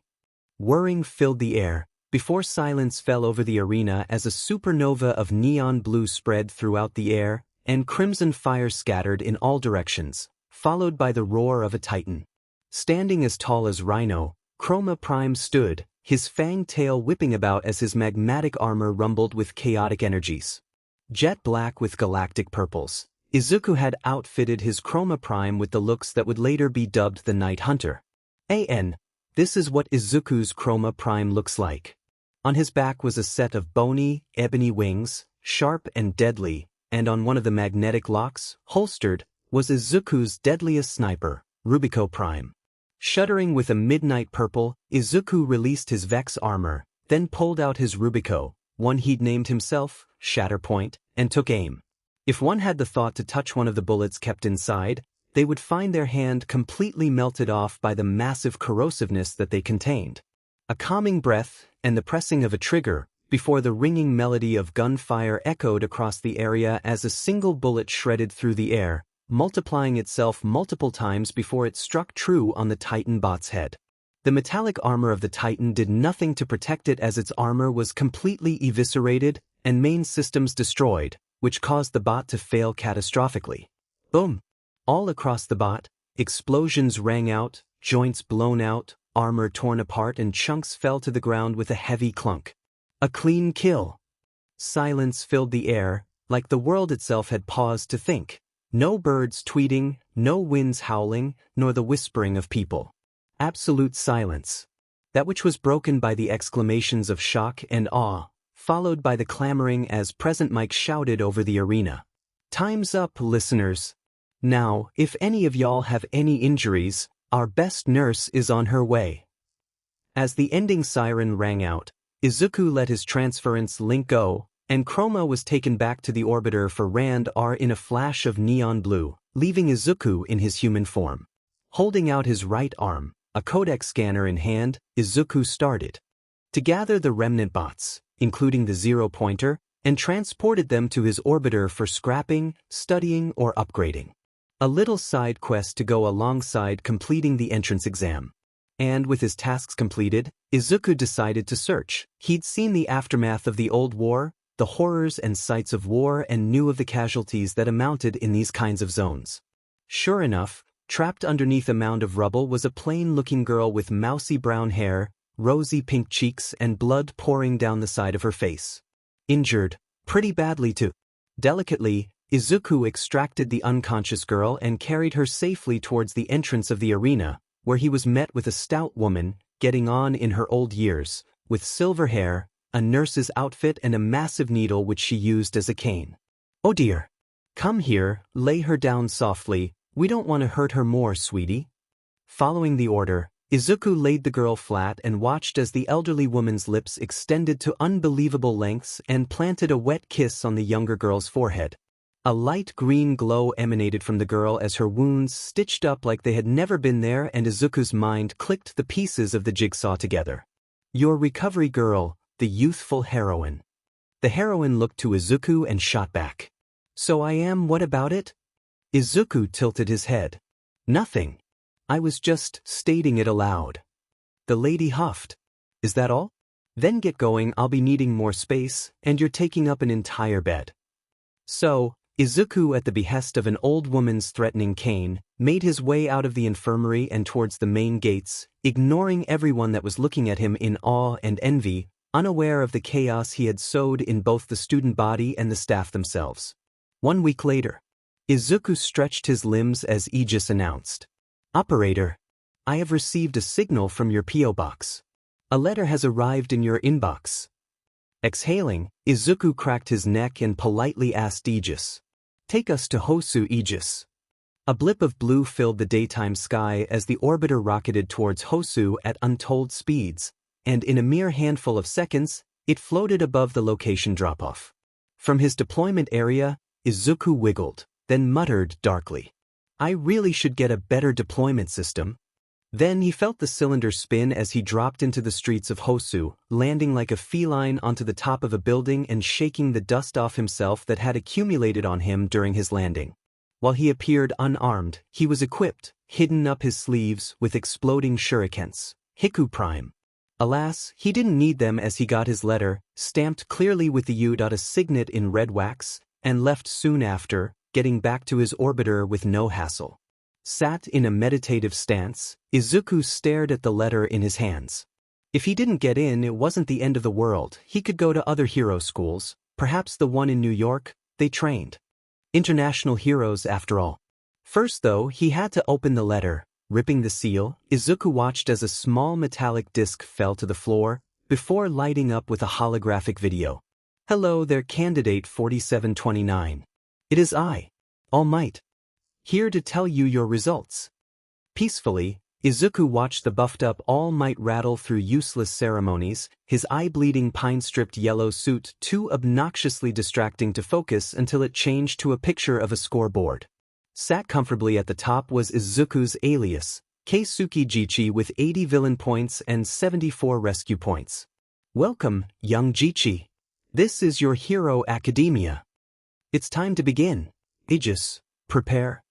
Whirring filled the air, before silence fell over the arena as a supernova of neon blue spread throughout the air, and crimson fire scattered in all directions, followed by the roar of a titan. Standing as tall as Rhino, Chroma Prime stood, his fanged tail whipping about as his magmatic armor rumbled with chaotic energies. Jet black with galactic purples, Izuku had outfitted his Chroma Prime with the looks that would later be dubbed the Night Hunter. This is what Izuku's Chroma Prime looks like. On his back was a set of bony, ebony wings, sharp and deadly, and on one of the magnetic locks, holstered, was Izuku's deadliest sniper, Rubico Prime. Shuddering with a midnight purple, Izuku released his Vex armor, then pulled out his Rubico, one he'd named himself, Shatterpoint, and took aim. If one had the thought to touch one of the bullets kept inside, they would find their hand completely melted off by the massive corrosiveness that they contained. A calming breath, and the pressing of a trigger, before the ringing melody of gunfire echoed across the area as a single bullet shredded through the air, multiplying itself multiple times before it struck true on the Titan bot's head. The metallic armor of the Titan did nothing to protect it as its armor was completely eviscerated and main systems destroyed, which caused the bot to fail catastrophically. Boom! All across the bot, explosions rang out, joints blown out, armor torn apart and chunks fell to the ground with a heavy clunk. A clean kill. Silence filled the air, like the world itself had paused to think. No birds tweeting, no winds howling, nor the whispering of people. Absolute silence. That which was broken by the exclamations of shock and awe, followed by the clamoring as Present Mike shouted over the arena. Time's up, listeners. Now, if any of y'all have any injuries, our best nurse is on her way. As the ending siren rang out, Izuku let his transference link go, and Chroma was taken back to the orbiter for Rand R in a flash of neon blue, leaving Izuku in his human form. Holding out his right arm, a codec scanner in hand, Izuku started to gather the remnant bots, including the zero-pointer, and transported them to his orbiter for scrapping, studying, or upgrading. A little side quest to go alongside completing the entrance exam. And with his tasks completed, Izuku decided to search. He'd seen the aftermath of the old war, the horrors and sights of war, and knew of the casualties that amounted in these kinds of zones. Sure enough, trapped underneath a mound of rubble was a plain-looking girl with mousy brown hair, rosy pink cheeks, and blood pouring down the side of her face. Injured, pretty badly too. Delicately, Izuku extracted the unconscious girl and carried her safely towards the entrance of the arena, where he was met with a stout woman, getting on in her old years, with silver hair, a nurse's outfit and a massive needle which she used as a cane. "Oh dear. Come here, lay her down softly, we don't want to hurt her more, sweetie." Following the order, Izuku laid the girl flat and watched as the elderly woman's lips extended to unbelievable lengths and planted a wet kiss on the younger girl's forehead. A light green glow emanated from the girl as her wounds stitched up like they had never been there, and Izuku's mind clicked the pieces of the jigsaw together. "Your recovery girl, the youthful heroine." The heroine looked to Izuku and shot back. "So I am, what about it?" Izuku tilted his head. "Nothing. I was just stating it aloud." The lady huffed. "Is that all? Then get going, I'll be needing more space, and you're taking up an entire bed." So, Izuku, at the behest of an old woman's threatening cane, made his way out of the infirmary and towards the main gates, ignoring everyone that was looking at him in awe and envy, unaware of the chaos he had sowed in both the student body and the staff themselves. 1 week later, Izuku stretched his limbs as Aegis announced. "Operator, I have received a signal from your P.O. box. A letter has arrived in your inbox." Exhaling, Izuku cracked his neck and politely asked Aegis, "Take us to Hosu, Aegis." A blip of blue filled the daytime sky as the orbiter rocketed towards Hosu at untold speeds, and in a mere handful of seconds, it floated above the location drop-off. From his deployment area, Izuku wiggled, then muttered darkly, "I really should get a better deployment system." Then he felt the cylinder spin as he dropped into the streets of Hosu, landing like a feline onto the top of a building and shaking the dust off himself that had accumulated on him during his landing. While he appeared unarmed, he was equipped, hidden up his sleeves, with exploding shurikens. Hiku Prime. Alas, he didn't need them as he got his letter, stamped clearly with the U. Signet in red wax, and left soon after, getting back to his orbiter with no hassle. Sat in a meditative stance, Izuku stared at the letter in his hands. If he didn't get in, it wasn't the end of the world. He could go to other hero schools, perhaps the one in New York. They trained international heroes after all. First though, he had to open the letter. Ripping the seal, Izuku watched as a small metallic disc fell to the floor, before lighting up with a holographic video. Hello there, candidate 4729. It is I, All Might, here to tell you your results. Peacefully, Izuku watched the buffed-up All Might rattle through useless ceremonies, his eye-bleeding pine-stripped yellow suit too obnoxiously distracting to focus until it changed to a picture of a scoreboard. Sat comfortably at the top was Izuku's alias, Keisuke Jichi, with 80 villain points and 74 rescue points. Welcome, young Jichi. This is your hero academia. It's time to begin. Aegis, prepare.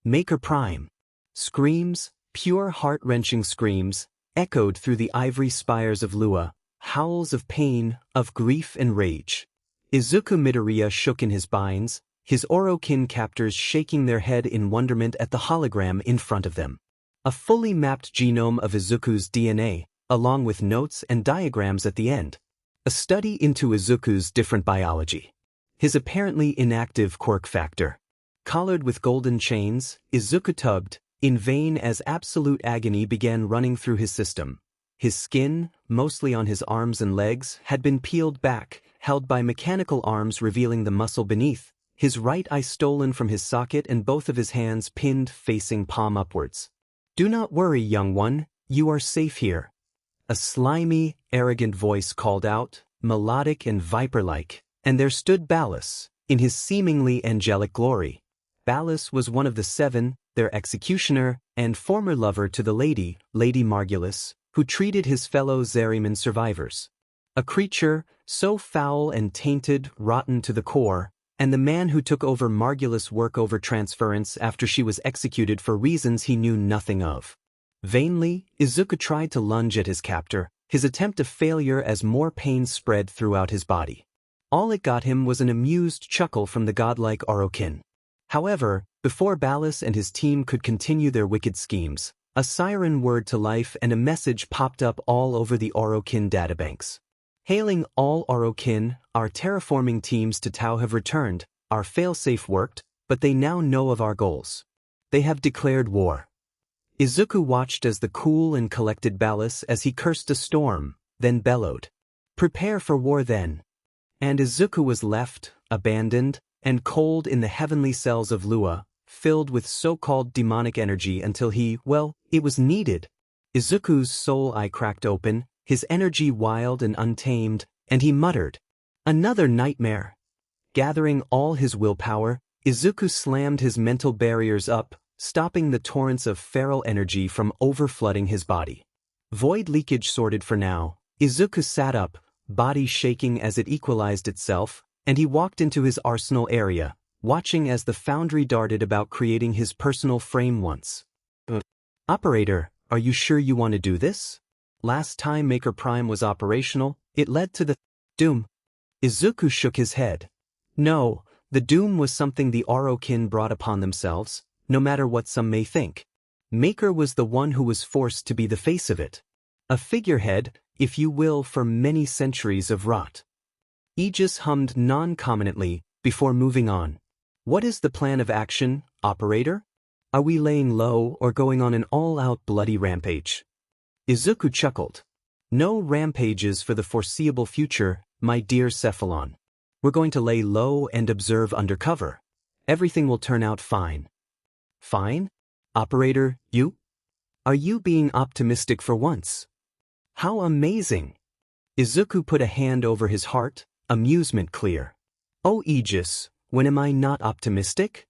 Maker Prime. Screams, pure heart-wrenching screams, echoed through the ivory spires of Lua, howls of pain, of grief and rage. Izuku Midoriya shook in his binds, his Orokin captors shaking their head in wonderment at the hologram in front of them. A fully mapped genome of Izuku's DNA, along with notes and diagrams at the end. A study into Izuku's different biology. His apparently inactive quirk factor. Collared with golden chains, Izuku tugged, in vain, as absolute agony began running through his system. His skin, mostly on his arms and legs, had been peeled back, held by mechanical arms revealing the muscle beneath, his right eye stolen from his socket and both of his hands pinned facing palm upwards. Do not worry, young one, you are safe here. A slimy, arrogant voice called out, melodic and viper-like, and there stood Ballas, in his seemingly angelic glory. Ballas was one of the seven, their executioner, and former lover to the Lady Margulis, who treated his fellow Zeriman survivors. A creature, so foul and tainted, rotten to the core, and the man who took over Margulis' work over transference after she was executed for reasons he knew nothing of. Vainly, Izuku tried to lunge at his captor, his attempt a failure as more pain spread throughout his body. All it got him was an amused chuckle from the godlike Orokin. However, before Ballas and his team could continue their wicked schemes, a siren word to life and a message popped up all over the Orokin databanks. Hailing all Orokin, our terraforming teams to Tau have returned, our failsafe worked, but they now know of our goals. They have declared war. Izuku watched as the cool and collected Ballas as he cursed a storm, then bellowed. Prepare for war then. And Izuku was left, abandoned, and cold in the heavenly cells of Lua, filled with so-called demonic energy until it was needed. Izuku's soul eye cracked open, his energy wild and untamed, and he muttered, "Another nightmare." Gathering all his willpower, Izuku slammed his mental barriers up, stopping the torrents of feral energy from overflooding his body. Void leakage sorted for now, Izuku sat up, body shaking as it equalized itself, and he walked into his arsenal area, watching as the foundry darted about creating his personal frame once. Operator, are you sure you want to do this? Last time Maker Prime was operational, it led to the doom. Izuku shook his head. No, the doom was something the Orokin brought upon themselves, no matter what some may think. Maker was the one who was forced to be the face of it. A figurehead, if you will, for many centuries of rot. Aegis hummed non-comminantly, before moving on. What is the plan of action, operator? Are we laying low or going on an all-out bloody rampage? Izuku chuckled. No rampages for the foreseeable future, my dear Cephalon. We're going to lay low and observe undercover. Everything will turn out fine. Fine? Operator, you? Are you being optimistic for once? How amazing! Izuku put a hand over his heart, amusement clear. Oh Aegis, when am I not optimistic?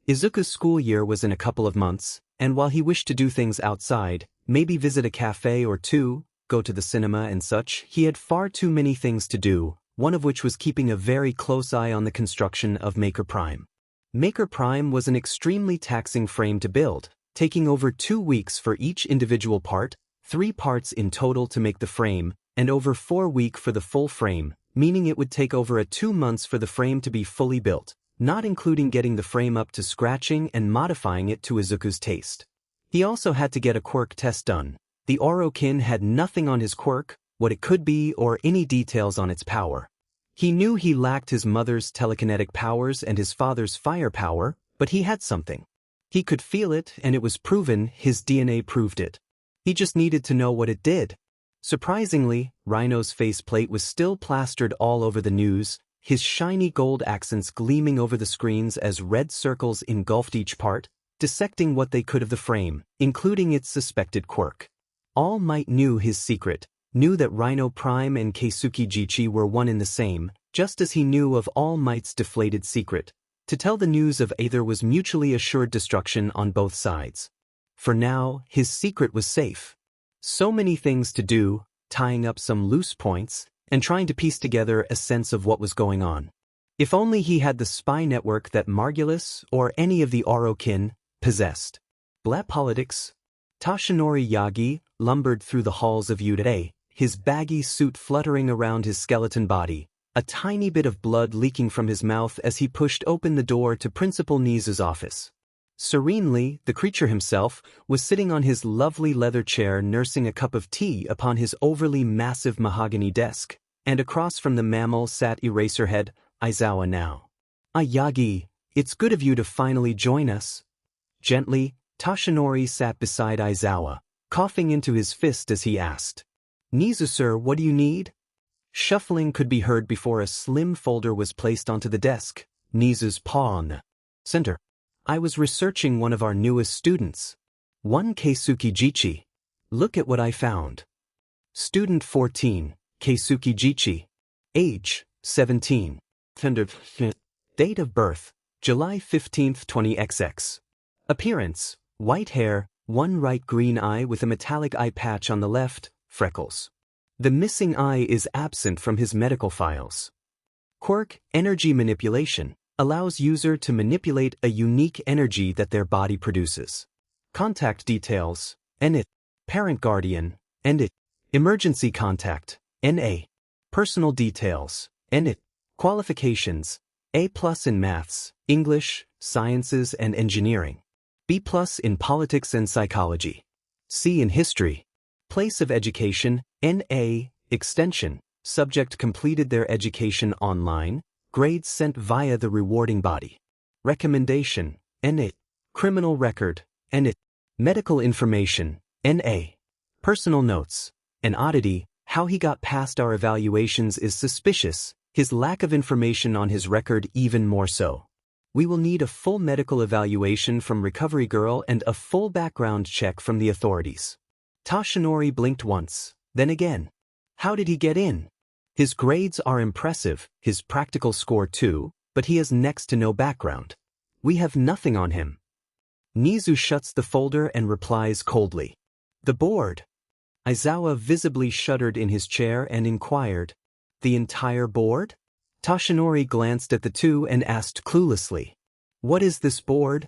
Izuku's school year was in a couple of months, and while he wished to do things outside, maybe visit a cafe or two, go to the cinema and such, he had far too many things to do, one of which was keeping a very close eye on the construction of Maker Prime. Maker Prime was an extremely taxing frame to build, taking over 2 weeks for each individual part, 3 parts in total to make the frame, and over 4 weeks for the full frame, meaning it would take over 2 months for the frame to be fully built, not including getting the frame up to scratching and modifying it to Izuku's taste. He also had to get a quirk test done. The Orokin had nothing on his quirk, what it could be, or any details on its power. He knew he lacked his mother's telekinetic powers and his father's fire power, but he had something. He could feel it, and it was proven. His DNA proved it. He just needed to know what it did. Surprisingly, Rhino's faceplate was still plastered all over the news, his shiny gold accents gleaming over the screens as red circles engulfed each part, dissecting what they could of the frame, including its suspected quirk. All Might knew his secret, knew that Rhino Prime and Keisuke Jichi were one in the same, just as he knew of All Might's deflated secret. To tell the news of either was mutually assured destruction on both sides. For now, his secret was safe. So many things to do, tying up some loose points, and trying to piece together a sense of what was going on. If only he had the spy network that Margulis, or any of the Orokin, possessed. Black politics. Toshinori Yagi lumbered through the halls of Yudai, his baggy suit fluttering around his skeleton body, a tiny bit of blood leaking from his mouth as he pushed open the door to Principal Nizu's office. Serenely, the creature himself was sitting on his lovely leather chair nursing a cup of tea upon his overly massive mahogany desk, and across from the mammal sat Eraserhead, Aizawa now. Yagi, it's good of you to finally join us. Gently, Toshinori sat beside Aizawa, coughing into his fist as he asked. Nizu-sir, what do you need? Shuffling could be heard before a slim folder was placed onto the desk, Nizu's paw on the center. I was researching one of our newest students. One Keisuke Jichi. Look at what I found. Student 14, Keisuke Jichi. Age, 17. Date of birth, July 15, 20XX. Appearance, white hair, one right green eye with a metallic eye patch on the left, freckles. The missing eye is absent from his medical files. Quirk, energy manipulation. Allows user to manipulate a unique energy that their body produces. Contact details, NIT. Parent guardian, NIT. Emergency contact, NA. Personal details, NIT. Qualifications, A+ in maths, English, sciences and engineering. B+ in politics and psychology. C in history. Place of education, NA. Extension. Subject completed their education online. Grades sent via the rewarding body. Recommendation, NIT. Criminal record, NIT. Medical information, NA. Personal notes. An oddity, how he got past our evaluations is suspicious, his lack of information on his record even more so. We will need a full medical evaluation from Recovery Girl and a full background check from the authorities. Toshinori blinked once, then again. How did he get in? His grades are impressive, his practical score too, but he has next to no background. We have nothing on him. Nizu shuts the folder and replies coldly. The board. Aizawa visibly shuddered in his chair and inquired. The entire board? Toshinori glanced at the two and asked cluelessly. What is this board?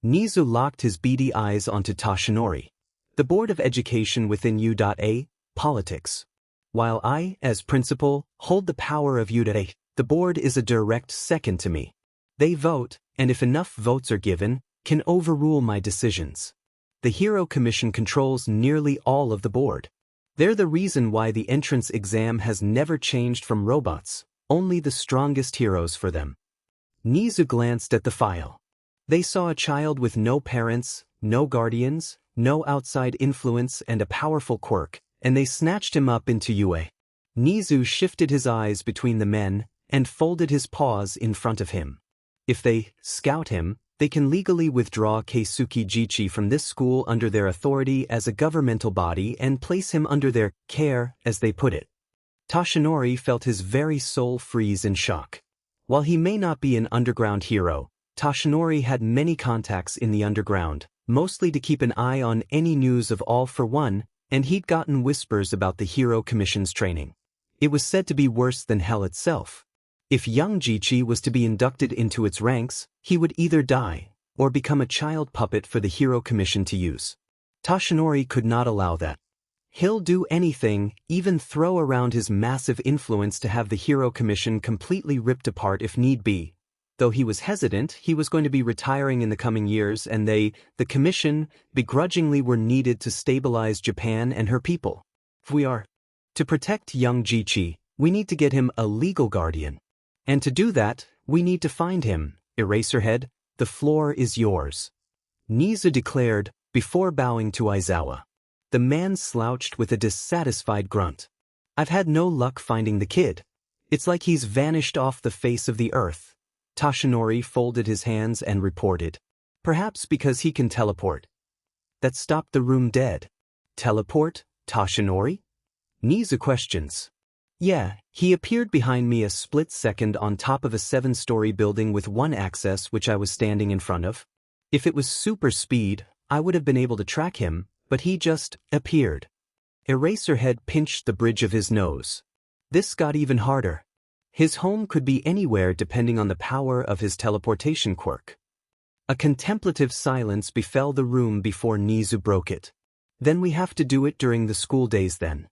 Nizu locked his beady eyes onto Toshinori. The Board of Education within U.A. Politics. While I, as principal, hold the power of U.A., the board is a direct second to me. They vote, and if enough votes are given, can overrule my decisions. The Hero Commission controls nearly all of the board. They're the reason why the entrance exam has never changed from robots, only the strongest heroes for them. Nizu glanced at the file. They saw a child with no parents, no guardians, no outside influence and a powerful quirk, and they snatched him up into UA. Nizu shifted his eyes between the men and folded his paws in front of him. If they scout him, they can legally withdraw Keisuke Jichi from this school under their authority as a governmental body and place him under their care, as they put it. Toshinori felt his very soul freeze in shock. While he may not be an underground hero, Toshinori had many contacts in the underground, mostly to keep an eye on any news of All for One, and he'd gotten whispers about the Hero Commission's training. It was said to be worse than hell itself. If young Jichi was to be inducted into its ranks, he would either die or become a child puppet for the Hero Commission to use. Toshinori could not allow that. He'll do anything, even throw around his massive influence to have the hero commission completely ripped apart if need be. Though he was hesitant, he was going to be retiring in the coming years and the commission, begrudgingly were needed to stabilize Japan and her people. We are to protect young Jichi, we need to get him a legal guardian. And to do that, we need to find him. Eraserhead, the floor is yours. Nizu declared, before bowing to Aizawa. The man slouched with a dissatisfied grunt. I've had no luck finding the kid. It's like he's vanished off the face of the earth. Toshinori folded his hands and reported. Perhaps because he can teleport. That stopped the room dead. Teleport, Toshinori? Nizu questions. Yeah, he appeared behind me a split second on top of a 7-story building with one access which I was standing in front of. If it was super speed, I would have been able to track him, but he just appeared. Eraserhead pinched the bridge of his nose. This got even harder. His home could be anywhere depending on the power of his teleportation quirk. A contemplative silence befell the room before Nizu broke it. Then we have to do it during the school days then.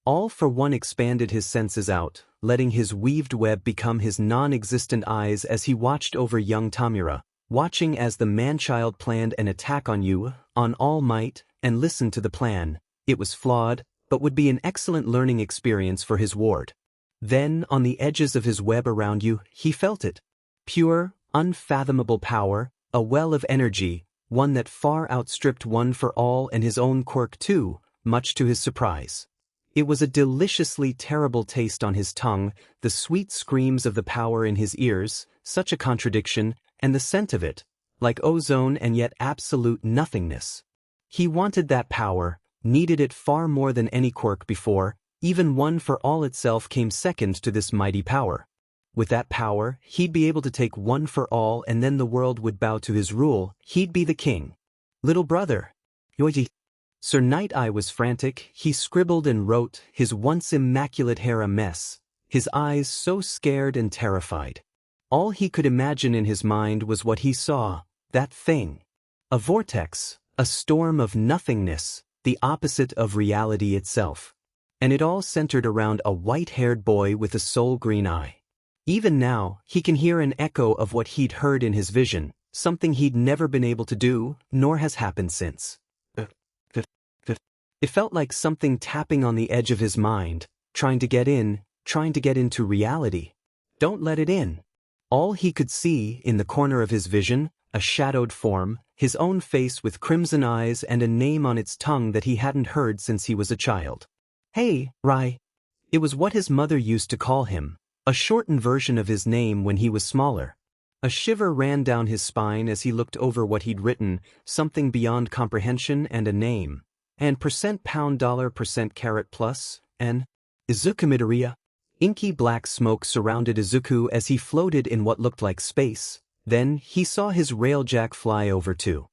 All for one expanded his senses out, letting his weaved web become his non-existent eyes as he watched over young Tamura, watching as the man-child planned an attack on you, on All Might, and listened to the plan. It was flawed, but would be an excellent learning experience for his ward. Then, on the edges of his web around you, he felt it. Pure, unfathomable power, a well of energy, one that far outstripped One for All and his own quirk too, much to his surprise. It was a deliciously terrible taste on his tongue, the sweet screams of the power in his ears, such a contradiction, and the scent of it, like ozone and yet absolute nothingness. He wanted that power, needed it far more than any quirk before. Even One for All itself came second to this mighty power. With that power, he'd be able to take One for All and then the world would bow to his rule, he'd be the king. Little brother. Yoiji. Sir Night-Eye was frantic, he scribbled and wrote, his once immaculate hair a mess, his eyes so scared and terrified. All he could imagine in his mind was what he saw, that thing. A vortex, a storm of nothingness, the opposite of reality itself. And it all centered around a white-haired boy with a soul-green eye. Even now, he can hear an echo of what he'd heard in his vision, something he'd never been able to do, nor has happened since. It felt like something tapping on the edge of his mind, trying to get into reality. Don't let it in. All he could see, in the corner of his vision, a shadowed form, his own face with crimson eyes and a name on its tongue that he hadn't heard since he was a child. Hey, Rai. It was what his mother used to call him, a shortened version of his name when he was smaller. A shiver ran down his spine as he looked over what he'd written, something beyond comprehension and a name. And %pound $%carat plus, and Izuku Midoriya. Inky black smoke surrounded Izuku as he floated in what looked like space. Then he saw his railjack fly over to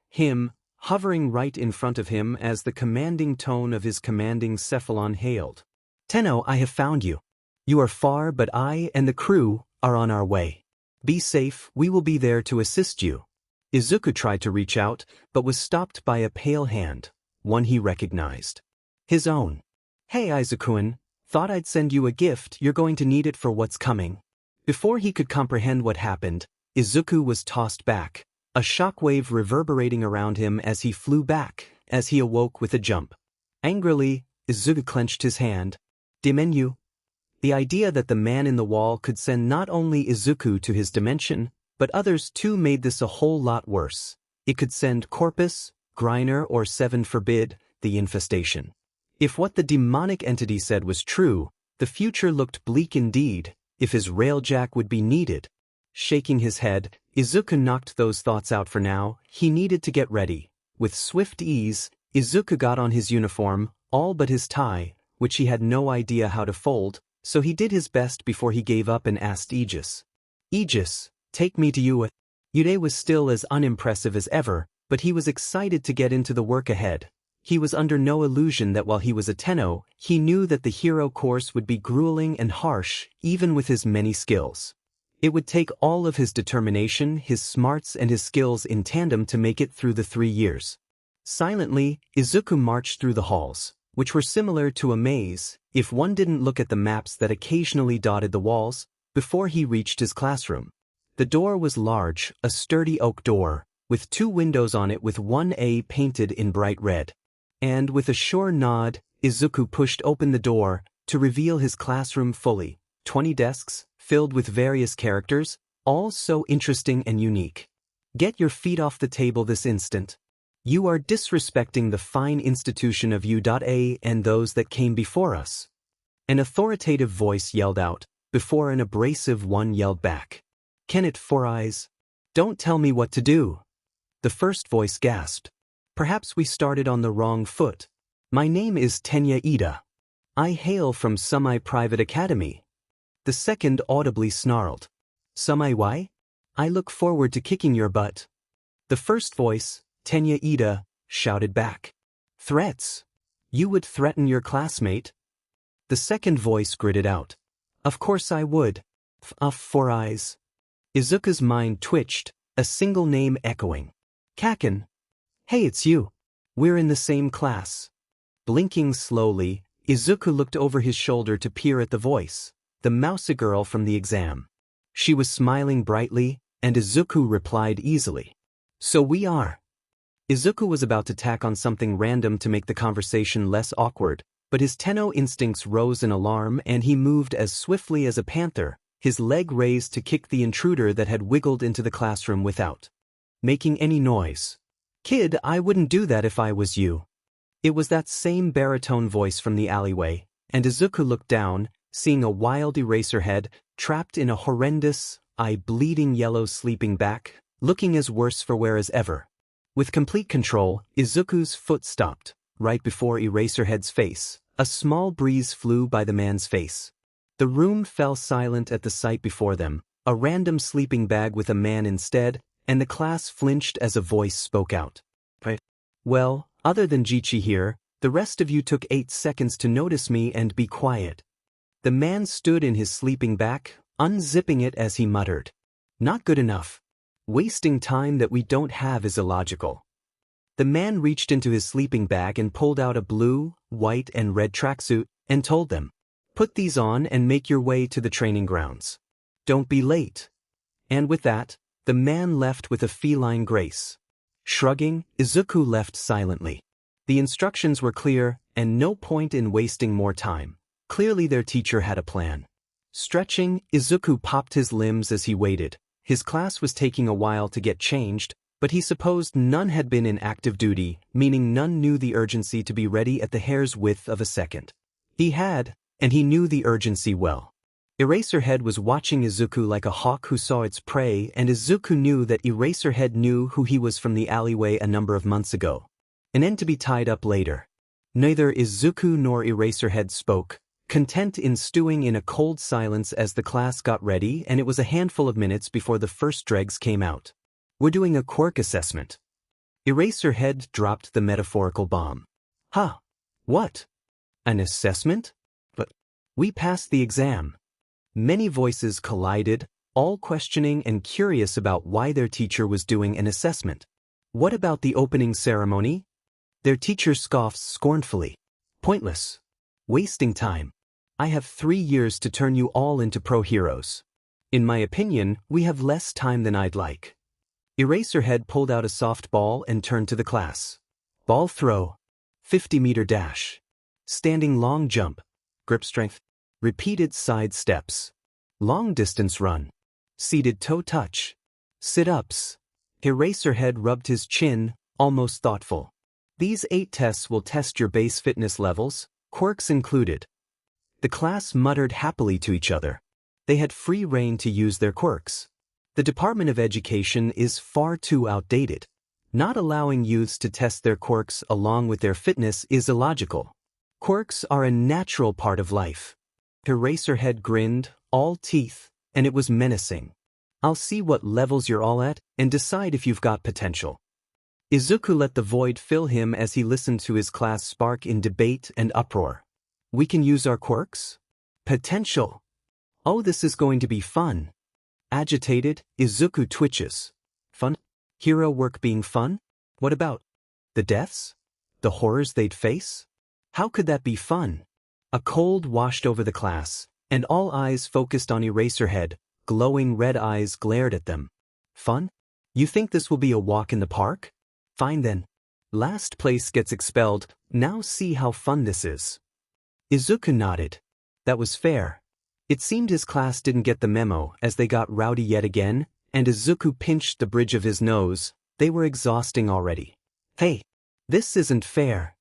him, hovering right in front of him as the commanding tone of his commanding cephalon hailed. Tenno, I have found you. You are far, but I and the crew are on our way. Be safe, we will be there to assist you. Izuku tried to reach out, but was stopped by a pale hand, one he recognized. His own. Hey Izuku-kun, thought I'd send you a gift, you're going to need it for what's coming. Before he could comprehend what happened, Izuku was tossed back, a shockwave reverberating around him as he flew back, as he awoke with a jump. Angrily, Izuku clenched his hand. Dimenu. The idea that the man in the wall could send not only Izuku to his dimension, but others too made this a whole lot worse. It could send Corpus, Griner or Seven Forbid, the infestation. If what the demonic entity said was true, the future looked bleak indeed, if his railjack would be needed. Shaking his head, Izuku knocked those thoughts out for now. He needed to get ready. With swift ease, Izuku got on his uniform, all but his tie, which he had no idea how to fold, so he did his best before he gave up and asked Aegis. Aegis, take me to you. Yude was still as unimpressive as ever, but he was excited to get into the work ahead. He was under no illusion that while he was a Tenno, he knew that the hero course would be grueling and harsh, even with his many skills. It would take all of his determination, his smarts and his skills in tandem to make it through the 3 years. Silently, Izuku marched through the halls, which were similar to a maze if one didn't look at the maps that occasionally dotted the walls before he reached his classroom. The door was large, a sturdy oak door, with 2 windows on it with 1A painted in bright red. And with a sure nod, Izuku pushed open the door to reveal his classroom fully, 20 desks, filled with various characters, all so interesting and unique. Get your feet off the table this instant. You are disrespecting the fine institution of U.A and those that came before us. An authoritative voice yelled out, before an abrasive one yelled back. Can it 4 eyes? Don't tell me what to do. The first voice gasped. Perhaps we started on the wrong foot. My name is Tenya Ida. I hail from Semi-Private Academy. The second audibly snarled. Semi-why? I look forward to kicking your butt. The first voice, Tenya Ida, shouted back. Threats? You would threaten your classmate? The second voice gritted out. Of course I would. 4 eyes. Izuku's mind twitched, a single name echoing. Kaken. Hey, it's you. We're in the same class. Blinking slowly, Izuku looked over his shoulder to peer at the voice, the mousy girl from the exam. She was smiling brightly, and Izuku replied easily. So we are. Izuku was about to tack on something random to make the conversation less awkward, but his Tenno instincts rose in alarm and he moved as swiftly as a panther, his leg raised to kick the intruder that had wiggled into the classroom without making any noise. Kid, I wouldn't do that if I was you. It was that same baritone voice from the alleyway, and Izuku looked down, seeing a wild Eraserhead trapped in a horrendous, eye-bleeding yellow sleeping bag, looking as worse for wear as ever. With complete control, Izuku's foot stopped, right before Eraserhead's face. A small breeze flew by the man's face. The room fell silent at the sight before them, a random sleeping bag with a man instead, and the class flinched as a voice spoke out. Well, other than Jichi here, the rest of you took 8 seconds to notice me and be quiet. The man stood in his sleeping bag, unzipping it as he muttered. Not good enough. Wasting time that we don't have is illogical. The man reached into his sleeping bag and pulled out a blue, white, and red tracksuit, and told them, put these on and make your way to the training grounds. Don't be late. And with that, the man left with a feline grace. Shrugging, Izuku left silently. The instructions were clear, and no point in wasting more time. Clearly their teacher had a plan. Stretching, Izuku popped his limbs as he waited. His class was taking a while to get changed, but he supposed none had been in active duty, meaning none knew the urgency to be ready at the hair's width of a second. He had, and he knew the urgency well. Eraserhead was watching Izuku like a hawk who saw its prey, and Izuku knew that Eraserhead knew who he was from the alleyway a number of months ago. An end to be tied up later. Neither Izuku nor Eraserhead spoke, content in stewing in a cold silence as the class got ready, and it was a handful of minutes before the first dregs came out. We're doing a quirk assessment. Eraserhead dropped the metaphorical bomb. Huh? What? An assessment? But we passed the exam. Many voices collided, all questioning and curious about why their teacher was doing an assessment. What about the opening ceremony? Their teacher scoffed scornfully. Pointless. Wasting time. I have 3 years to turn you all into pro heroes. In my opinion, we have less time than I'd like. Eraserhead pulled out a soft ball and turned to the class. Ball throw. 50-meter dash. Standing long jump. Grip strength. Repeated side steps. Long distance run. Seated toe touch. Sit-ups. Eraserhead rubbed his chin, almost thoughtful. These 8 tests will test your base fitness levels, quirks included. The class muttered happily to each other. They had free rein to use their quirks. The Department of Education is far too outdated. Not allowing youths to test their quirks along with their fitness is illogical. Quirks are a natural part of life. Eraserhead grinned, all teeth, and it was menacing. I'll see what levels you're all at and decide if you've got potential. Izuku let the void fill him as he listened to his class spark in debate and uproar. We can use our quirks? Potential. Oh, this is going to be fun. Agitated, Izuku twitches. Fun? Hero work being fun? What about the deaths? The horrors they'd face? How could that be fun? A cold washed over the class, and all eyes focused on Eraserhead. Glowing red eyes glared at them. Fun? You think this will be a walk in the park? Fine then. Last place gets expelled, now see how fun this is. Izuku nodded. That was fair. It seemed his class didn't get the memo as they got rowdy yet again, and Izuku pinched the bridge of his nose. They were exhausting already. Hey, this isn't fair.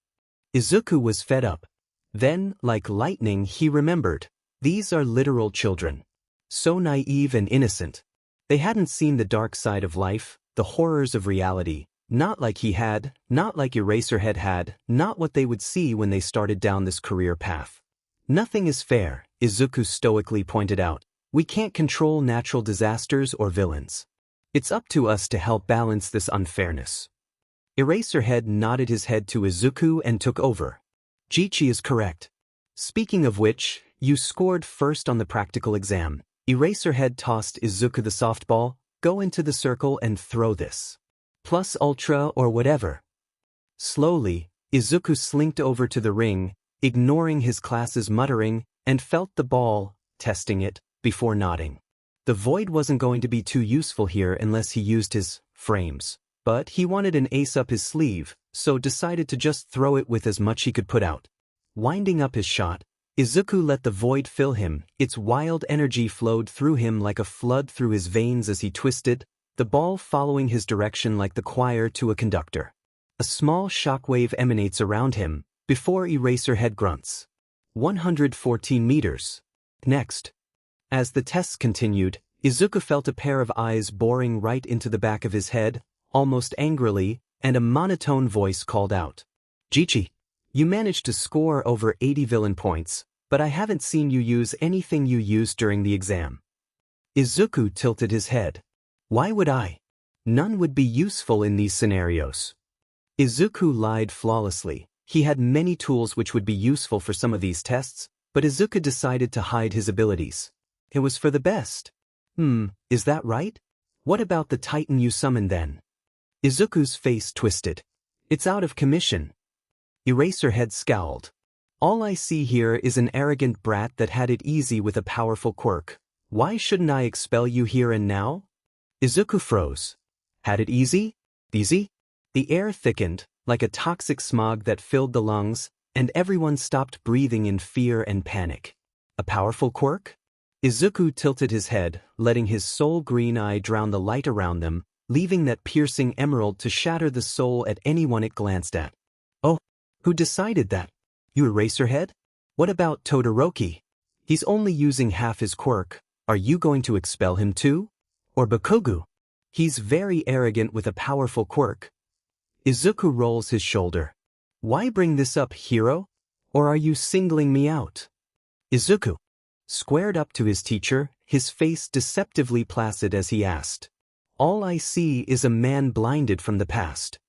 Izuku was fed up. Then, like lightning, he remembered. These are literal children. So naive and innocent. They hadn't seen the dark side of life, the horrors of reality, not like he had, not like Eraserhead had, not what they would see when they started down this career path. Nothing is fair, Izuku stoically pointed out. We can't control natural disasters or villains. It's up to us to help balance this unfairness. Eraserhead nodded his head to Izuku and took over. Jichi is correct. Speaking of which, you scored first on the practical exam. Eraserhead tossed Izuku the softball. Go into the circle and throw this. Plus ultra or whatever. Slowly, Izuku slinked over to the ring, ignoring his class's muttering, and felt the ball, testing it, before nodding. The void wasn't going to be too useful here unless he used his frames. But he wanted an ace up his sleeve, so decided to just throw it with as much he could put out. Winding up his shot, Izuku let the void fill him. Its wild energy flowed through him like a flood through his veins as he twisted, the ball following his direction like the choir to a conductor. A small shockwave emanates around him, before Eraserhead grunts. 114 meters. Next. As the tests continued, Izuku felt a pair of eyes boring right into the back of his head, almost angrily, and a monotone voice called out. Jichi, you managed to score over 80 villain points, but I haven't seen you use anything you used during the exam. Izuku tilted his head. Why would I? None would be useful in these scenarios. Izuku lied flawlessly. He had many tools which would be useful for some of these tests, but Izuku decided to hide his abilities. It was for the best. Is that right? What about the Titan you summoned then? Izuku's face twisted. It's out of commission. Eraserhead scowled. All I see here is an arrogant brat that had it easy with a powerful quirk. Why shouldn't I expel you here and now? Izuku froze. Had it easy? Easy? The air thickened, like a toxic smog that filled the lungs, and everyone stopped breathing in fear and panic. A powerful quirk? Izuku tilted his head, letting his soul green eye drown the light around them, leaving that piercing emerald to shatter the soul at anyone it glanced at. Oh, who decided that? You Eraserhead? What about Todoroki? He's only using half his quirk. Are you going to expel him too? Or Bakugo? He's very arrogant with a powerful quirk. Izuku rolls his shoulder. Why bring this up, hero? Or are you singling me out? Izuku squared up to his teacher, his face deceptively placid as he asked. All I see is a man blinded from the past.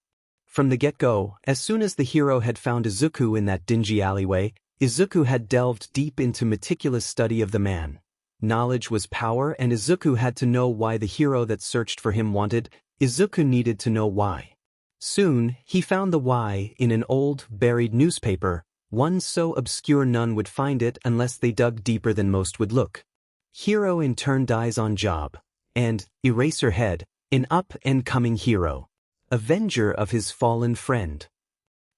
From the get-go, as soon as the hero had found Izuku in that dingy alleyway, Izuku had delved deep into meticulous study of the man. Knowledge was power, and Izuku had to know why the hero that searched for him wanted. Izuku needed to know why. Soon, he found the why in an old, buried newspaper, one so obscure none would find it unless they dug deeper than most would look. Hero in turn dies on job. And Eraserhead, an up-and-coming hero. Avenger of his fallen friend.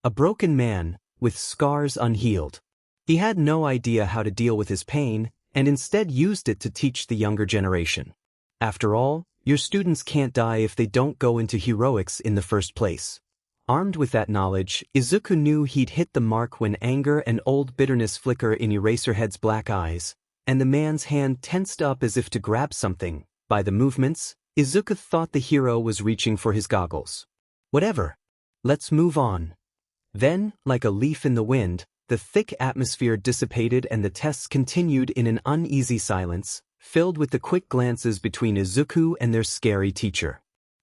A broken man, with scars unhealed. He had no idea how to deal with his pain, and instead used it to teach the younger generation. After all, your students can't die if they don't go into heroics in the first place. Armed with that knowledge, Izuku knew he'd hit the mark when anger and old bitterness flicker in Eraserhead's black eyes, and the man's hand tensed up as if to grab something. By the movements, Izuku thought the hero was reaching for his goggles. Whatever. Let's move on. Then, like a leaf in the wind, the thick atmosphere dissipated and the tests continued in an uneasy silence, filled with the quick glances between Izuku and their scary teacher.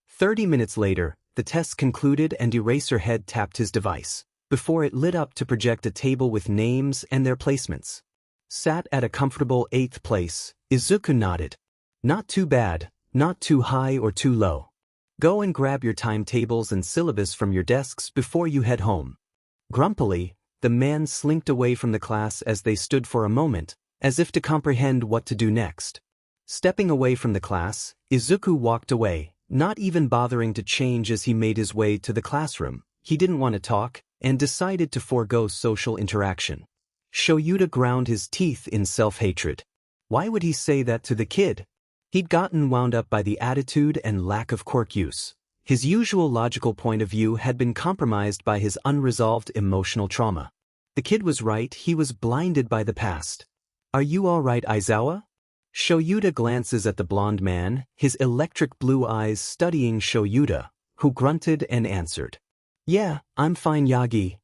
30 minutes later, the tests concluded and Eraserhead tapped his device, before it lit up to project a table with names and their placements. Sat at a comfortable 8th place, Izuku nodded. Not too bad, not too high or too low. Go and grab your timetables and syllabus from your desks before you head home. Grumpily, The man slinked away from the class as they stood for a moment, as if to comprehend what to do next. Stepping away from the class, Izuku walked away, not even bothering to change as he made his way to the classroom. He didn't want to talk, and decided to forego social interaction. Shoyuta ground his teeth in self-hatred. Why would he say that to the kid? He'd gotten wound up by the attitude and lack of quirk use. His usual logical point of view had been compromised by his unresolved emotional trauma. The kid was right, he was blinded by the past. Are you all right, Aizawa? Shoyuta glances at the blonde man, his electric blue eyes studying Shoyuta, who grunted and answered. Yeah, I'm fine, Yagi.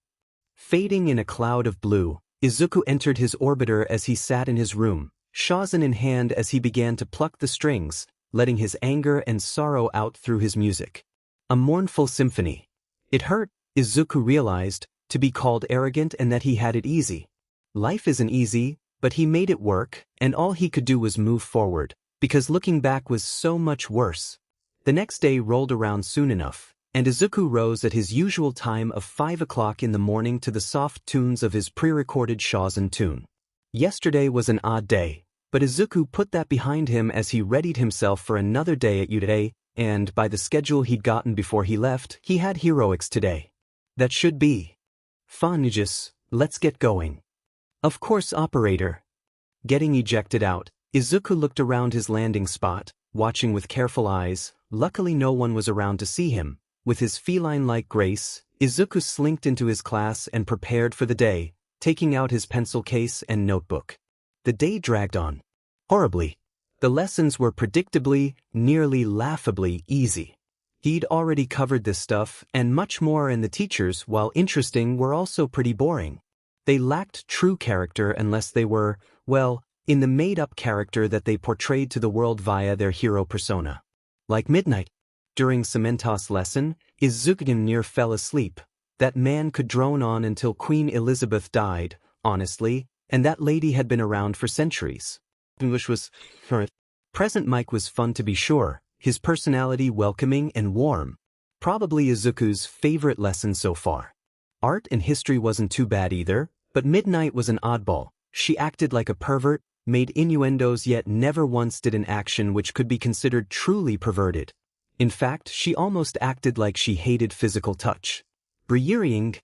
Fading in a cloud of blue, Izuku entered his orbiter as he sat in his room, shazen in hand as he began to pluck the strings, letting his anger and sorrow out through his music. A mournful symphony. It hurt, Izuku realized, to be called arrogant and that he had it easy. Life isn't easy, but he made it work, and all he could do was move forward, because looking back was so much worse. The next day rolled around soon enough, and Izuku rose at his usual time of 5 o'clock in the morning to the soft tunes of his pre-recorded Shazen tune. Yesterday was an odd day, but Izuku put that behind him as he readied himself for another day at Udai, and by the schedule he'd gotten before he left, he had heroics today. That should be fun. Just, let's get going. Of course, operator. Getting ejected out, Izuku looked around his landing spot, watching with careful eyes. Luckily no one was around to see him. With his feline-like grace, Izuku slinked into his class and prepared for the day, taking out his pencil case and notebook. The day dragged on. Horribly. The lessons were predictably, nearly laughably easy. He'd already covered this stuff and much more, and the teachers, while interesting, were also pretty boring. They lacked true character unless they were, well, in the made-up character that they portrayed to the world via their hero persona. Like Midnight. During Cementos' lesson, Izuku near fell asleep. That man could drone on until Queen Elizabeth died, honestly, and that lady had been around for centuries. English was present. Mike was fun to be sure, his personality welcoming and warm. Probably Izuku's favorite lesson so far. Art and history wasn't too bad either, but Midnight was an oddball. She acted like a pervert, made innuendos, yet never once did an action which could be considered truly perverted. In fact, she almost acted like she hated physical touch. Breathing.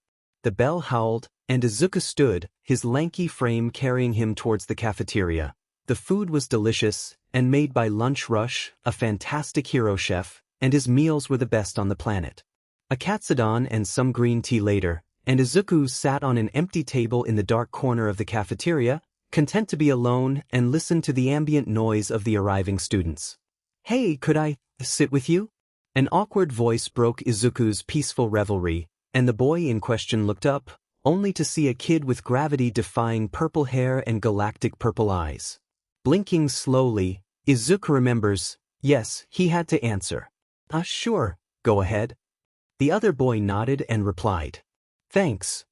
The bell howled, and Izuku stood, his lanky frame carrying him towards the cafeteria. The food was delicious, and made by Lunch Rush, a fantastic hero chef, and his meals were the best on the planet. A katsudon and some green tea later, and Izuku sat on an empty table in the dark corner of the cafeteria, content to be alone and listen to the ambient noise of the arriving students. Hey, could I sit with you? An awkward voice broke Izuku's peaceful revelry, and the boy in question looked up, only to see a kid with gravity-defying purple hair and galactic purple eyes. Blinking slowly, Izuku remembers, yes, he had to answer. Sure, go ahead. The other boy nodded and replied. Thanks.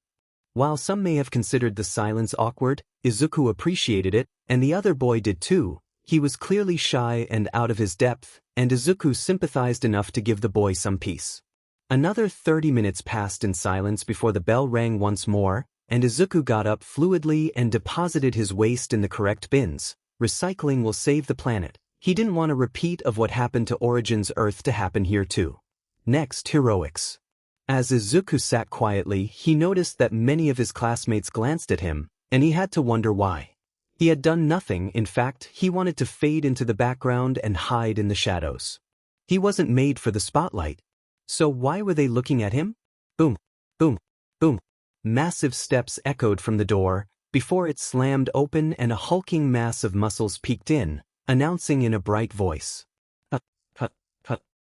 While some may have considered the silence awkward, Izuku appreciated it, and the other boy did too. He was clearly shy and out of his depth, and Izuku sympathized enough to give the boy some peace. Another 30 minutes passed in silence before the bell rang once more, and Izuku got up fluidly and deposited his waste in the correct bins. Recycling will save the planet. He didn't want a repeat of what happened to Origin's Earth to happen here too. Next, heroics. As Izuku sat quietly, he noticed that many of his classmates glanced at him, and he had to wonder why. He had done nothing. In fact, he wanted to fade into the background and hide in the shadows. He wasn't made for the spotlight. So why were they looking at him? Boom, boom, boom. Massive steps echoed from the door, before it slammed open and a hulking mass of muscles peeked in, announcing in a bright voice.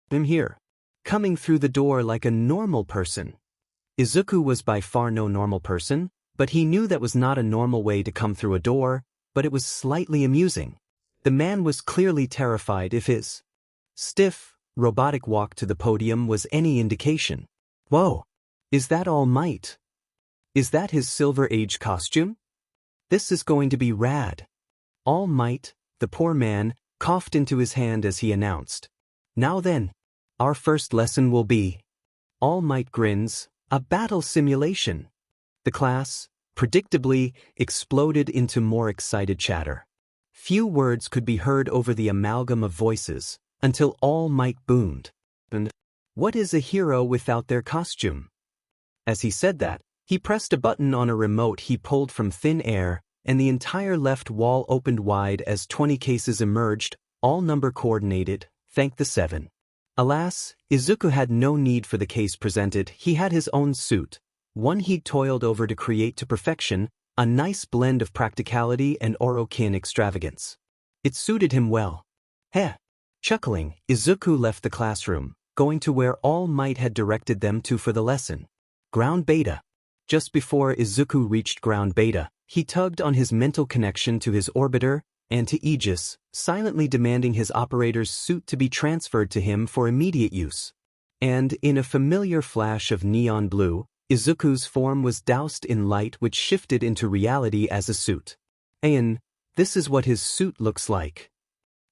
I'm here. Coming through the door like a normal person. Izuku was by far no normal person, but he knew that was not a normal way to come through a door, but it was slightly amusing. The man was clearly terrified if his stiff, robotic walk to the podium was any indication. Whoa! Is that All Might? Is that his Silver Age costume? This is going to be rad. All Might, the poor man, coughed into his hand as he announced. Now then, our first lesson will be All Might grins, a battle simulation. The class, predictably, exploded into more excited chatter. Few words could be heard over the amalgam of voices, until All Might boomed. And what is a hero without their costume? As he said that, he pressed a button on a remote he pulled from thin air, and the entire left wall opened wide as 20 cases emerged, all number coordinated, thank the 7. Alas, Izuku had no need for the case presented. He had his own suit, one he'd toiled over to create to perfection, a nice blend of practicality and Orokin extravagance. It suited him well. Heh. Chuckling, Izuku left the classroom, going to where All Might had directed them to for the lesson. Ground Beta. Just before Izuku reached Ground Beta, he tugged on his mental connection to his orbiter and to Aegis, silently demanding his operator's suit to be transferred to him for immediate use. And, in a familiar flash of neon blue, Izuku's form was doused in light which shifted into reality as a suit. And this is what his suit looks like.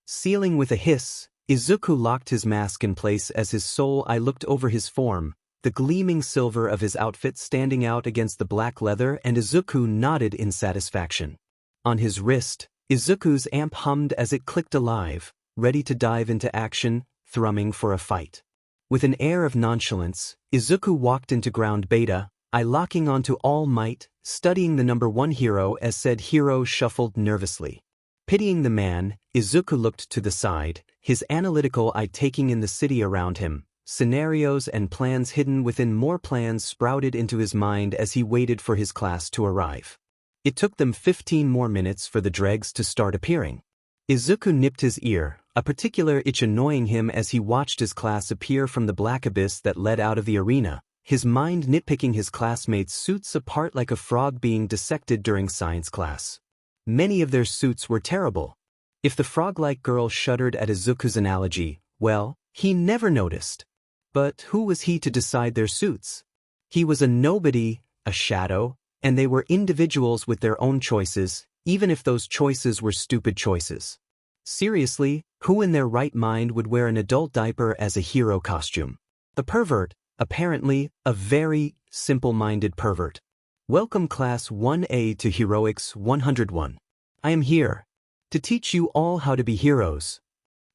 Sealing with a hiss, Izuku locked his mask in place as his soul eye looked over his form, the gleaming silver of his outfit standing out against the black leather, and Izuku nodded in satisfaction. On his wrist, Izuku's amp hummed as it clicked alive, ready to dive into action, thrumming for a fight. With an air of nonchalance, Izuku walked into Ground Beta, eye locking onto All Might, studying the number 1 hero as said hero shuffled nervously. Pitying the man, Izuku looked to the side, his analytical eye taking in the city around him. Scenarios and plans hidden within more plans sprouted into his mind as he waited for his class to arrive. It took them 15 more minutes for the dregs to start appearing. Izuku nipped his ear, a particular itch annoying him as he watched his class appear from the black abyss that led out of the arena, his mind nitpicking his classmates' suits apart like a frog being dissected during science class. Many of their suits were terrible. If the frog-like girl shuddered at Izuku's analogy, well, he never noticed. But who was he to decide their suits? He was a nobody, a shadow, and they were individuals with their own choices, even if those choices were stupid choices. Seriously, who in their right mind would wear an adult diaper as a hero costume? The pervert, apparently, a very simple-minded pervert. Welcome Class 1A to Heroics 101. I am here to teach you all how to be heroes.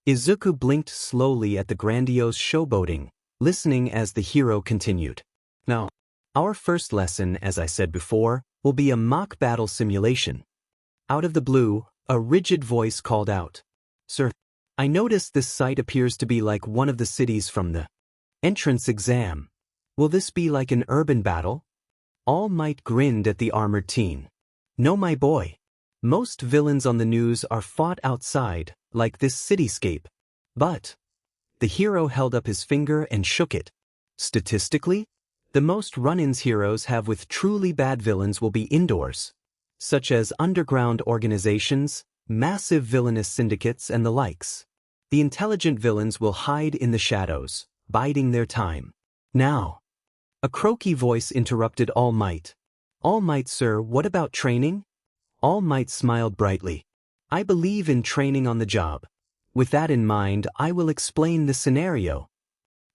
Izuku blinked slowly at the grandiose showboating, listening as the hero continued. Now, our first lesson, as I said before, will be a mock battle simulation. Out of the blue, a rigid voice called out, "Sir, I notice this site appears to be like one of the cities from the entrance exam. Will this be like an urban battle?" All Might grinned at the armored teen. "No, my boy. Most villains on the news are fought outside, like this cityscape. But..." The hero held up his finger and shook it. "Statistically, the most run-ins heroes have with truly bad villains will be indoors, such as underground organizations, massive villainous syndicates, and the likes. The intelligent villains will hide in the shadows, biding their time." Now, a croaky voice interrupted All Might. "All Might, sir, what about training?" All Might smiled brightly. "I believe in training on the job. With that in mind, I will explain the scenario."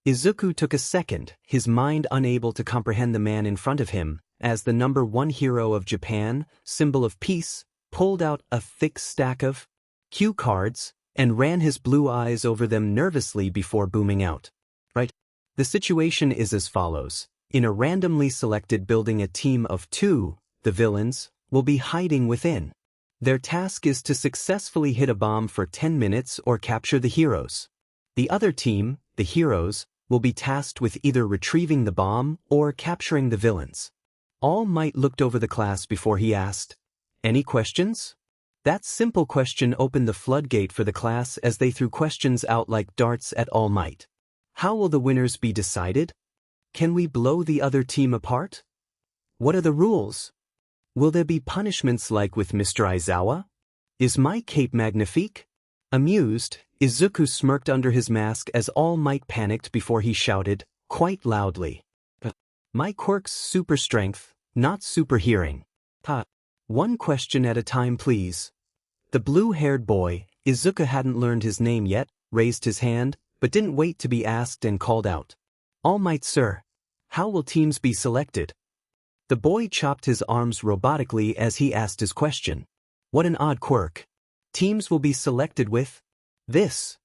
Izuku took a second, his mind unable to comprehend the man in front of him, as the number 1 hero of Japan, symbol of peace, pulled out a thick stack of cue cards and ran his blue eyes over them nervously before booming out. "Right. The situation is as follows. In a randomly selected building, a team of 2, the villains, will be hiding within. Their task is to successfully hit a bomb for 10 minutes or capture the heroes. The other team, the heroes, will be tasked with either retrieving the bomb or capturing the villains." All Might looked over the class before he asked, "Any questions?" That simple question opened the floodgate for the class as they threw questions out like darts at All Might. How will the winners be decided? Can we blow the other team apart? What are the rules? Will there be punishments like with Mr. Aizawa? Is my cape magnifique? Amused, Izuku smirked under his mask as All Might panicked before he shouted, quite loudly, "My quirk's super strength, not super hearing. One question at a time, please." The blue-haired boy, Izuku hadn't learned his name yet, raised his hand, but didn't wait to be asked and called out, "All Might, sir, how will teams be selected?" The boy chopped his arms robotically as he asked his question. What an odd quirk. Teams will be selected with this.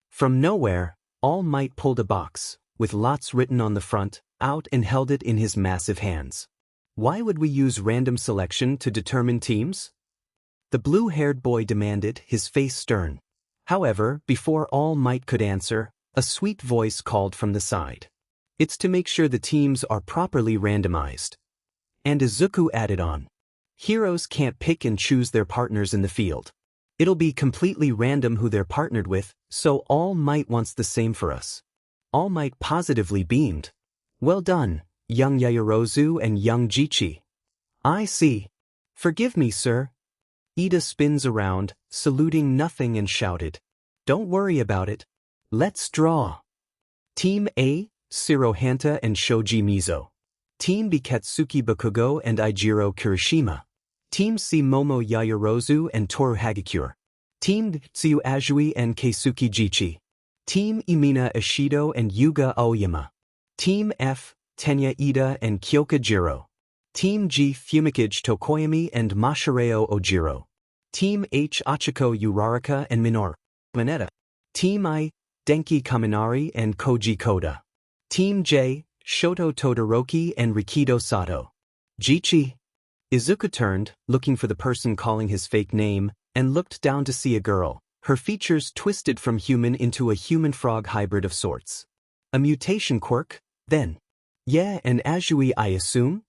From nowhere, All Might pulled a box, with lots written on the front, out and held it in his massive hands. Why would we use random selection to determine teams? The blue-haired boy demanded, his face stern. However, before All Might could answer, a sweet voice called from the side. It's to make sure the teams are properly randomized. And Izuku added on. Heroes can't pick and choose their partners in the field. It'll be completely random who they're partnered with, so All Might wants the same for us. All Might positively beamed. Well done, young Yaoyorozu and young Jichi. I see. Forgive me, sir. Ida spins around, saluting nothing and shouted. Don't worry about it. Let's draw. Team A, Shirohanta and Shoji Mizo. Team B, Katsuki Bakugo and Eijiro Kirishima. Team C, Momo Yaoyorozu and Toru Hagakure. Team D, Tsuyu Azui and Keisuke Jichi. Team E, Mina Ishido and Yuga Aoyama. Team F, Tenya Ida and Kyoka Jiro. Team G, Fumikage Tokoyami and Masahiro Ojiro. Team H, Achiko Uraraka and Minoru Mineta. Team I, Denki Kaminari and Koji Koda. Team J, Shoto Todoroki and Rikido Sato. Jichi. Izuku turned, looking for the person calling his fake name, and looked down to see a girl, her features twisted from human into a human-frog hybrid of sorts. A mutation quirk, then. Yeah, and Azui, I assume?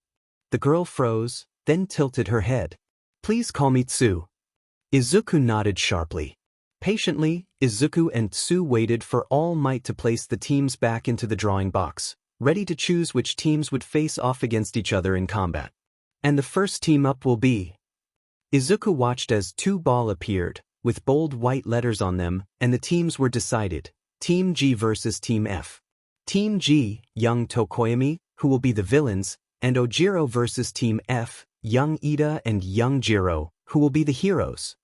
The girl froze, then tilted her head. Please call me Tsu. Izuku nodded sharply. Patiently, Izuku and Tsu waited for All Might to place the teams back into the drawing box, ready to choose which teams would face off against each other in combat. And the first team up will be. Izuku watched as 2 balls appeared, with bold white letters on them, and the teams were decided. Team G versus Team F. Team G, young Tokoyami, who will be the villains, and Ojiro versus Team F, young Ida and young Jiro, who will be the heroes.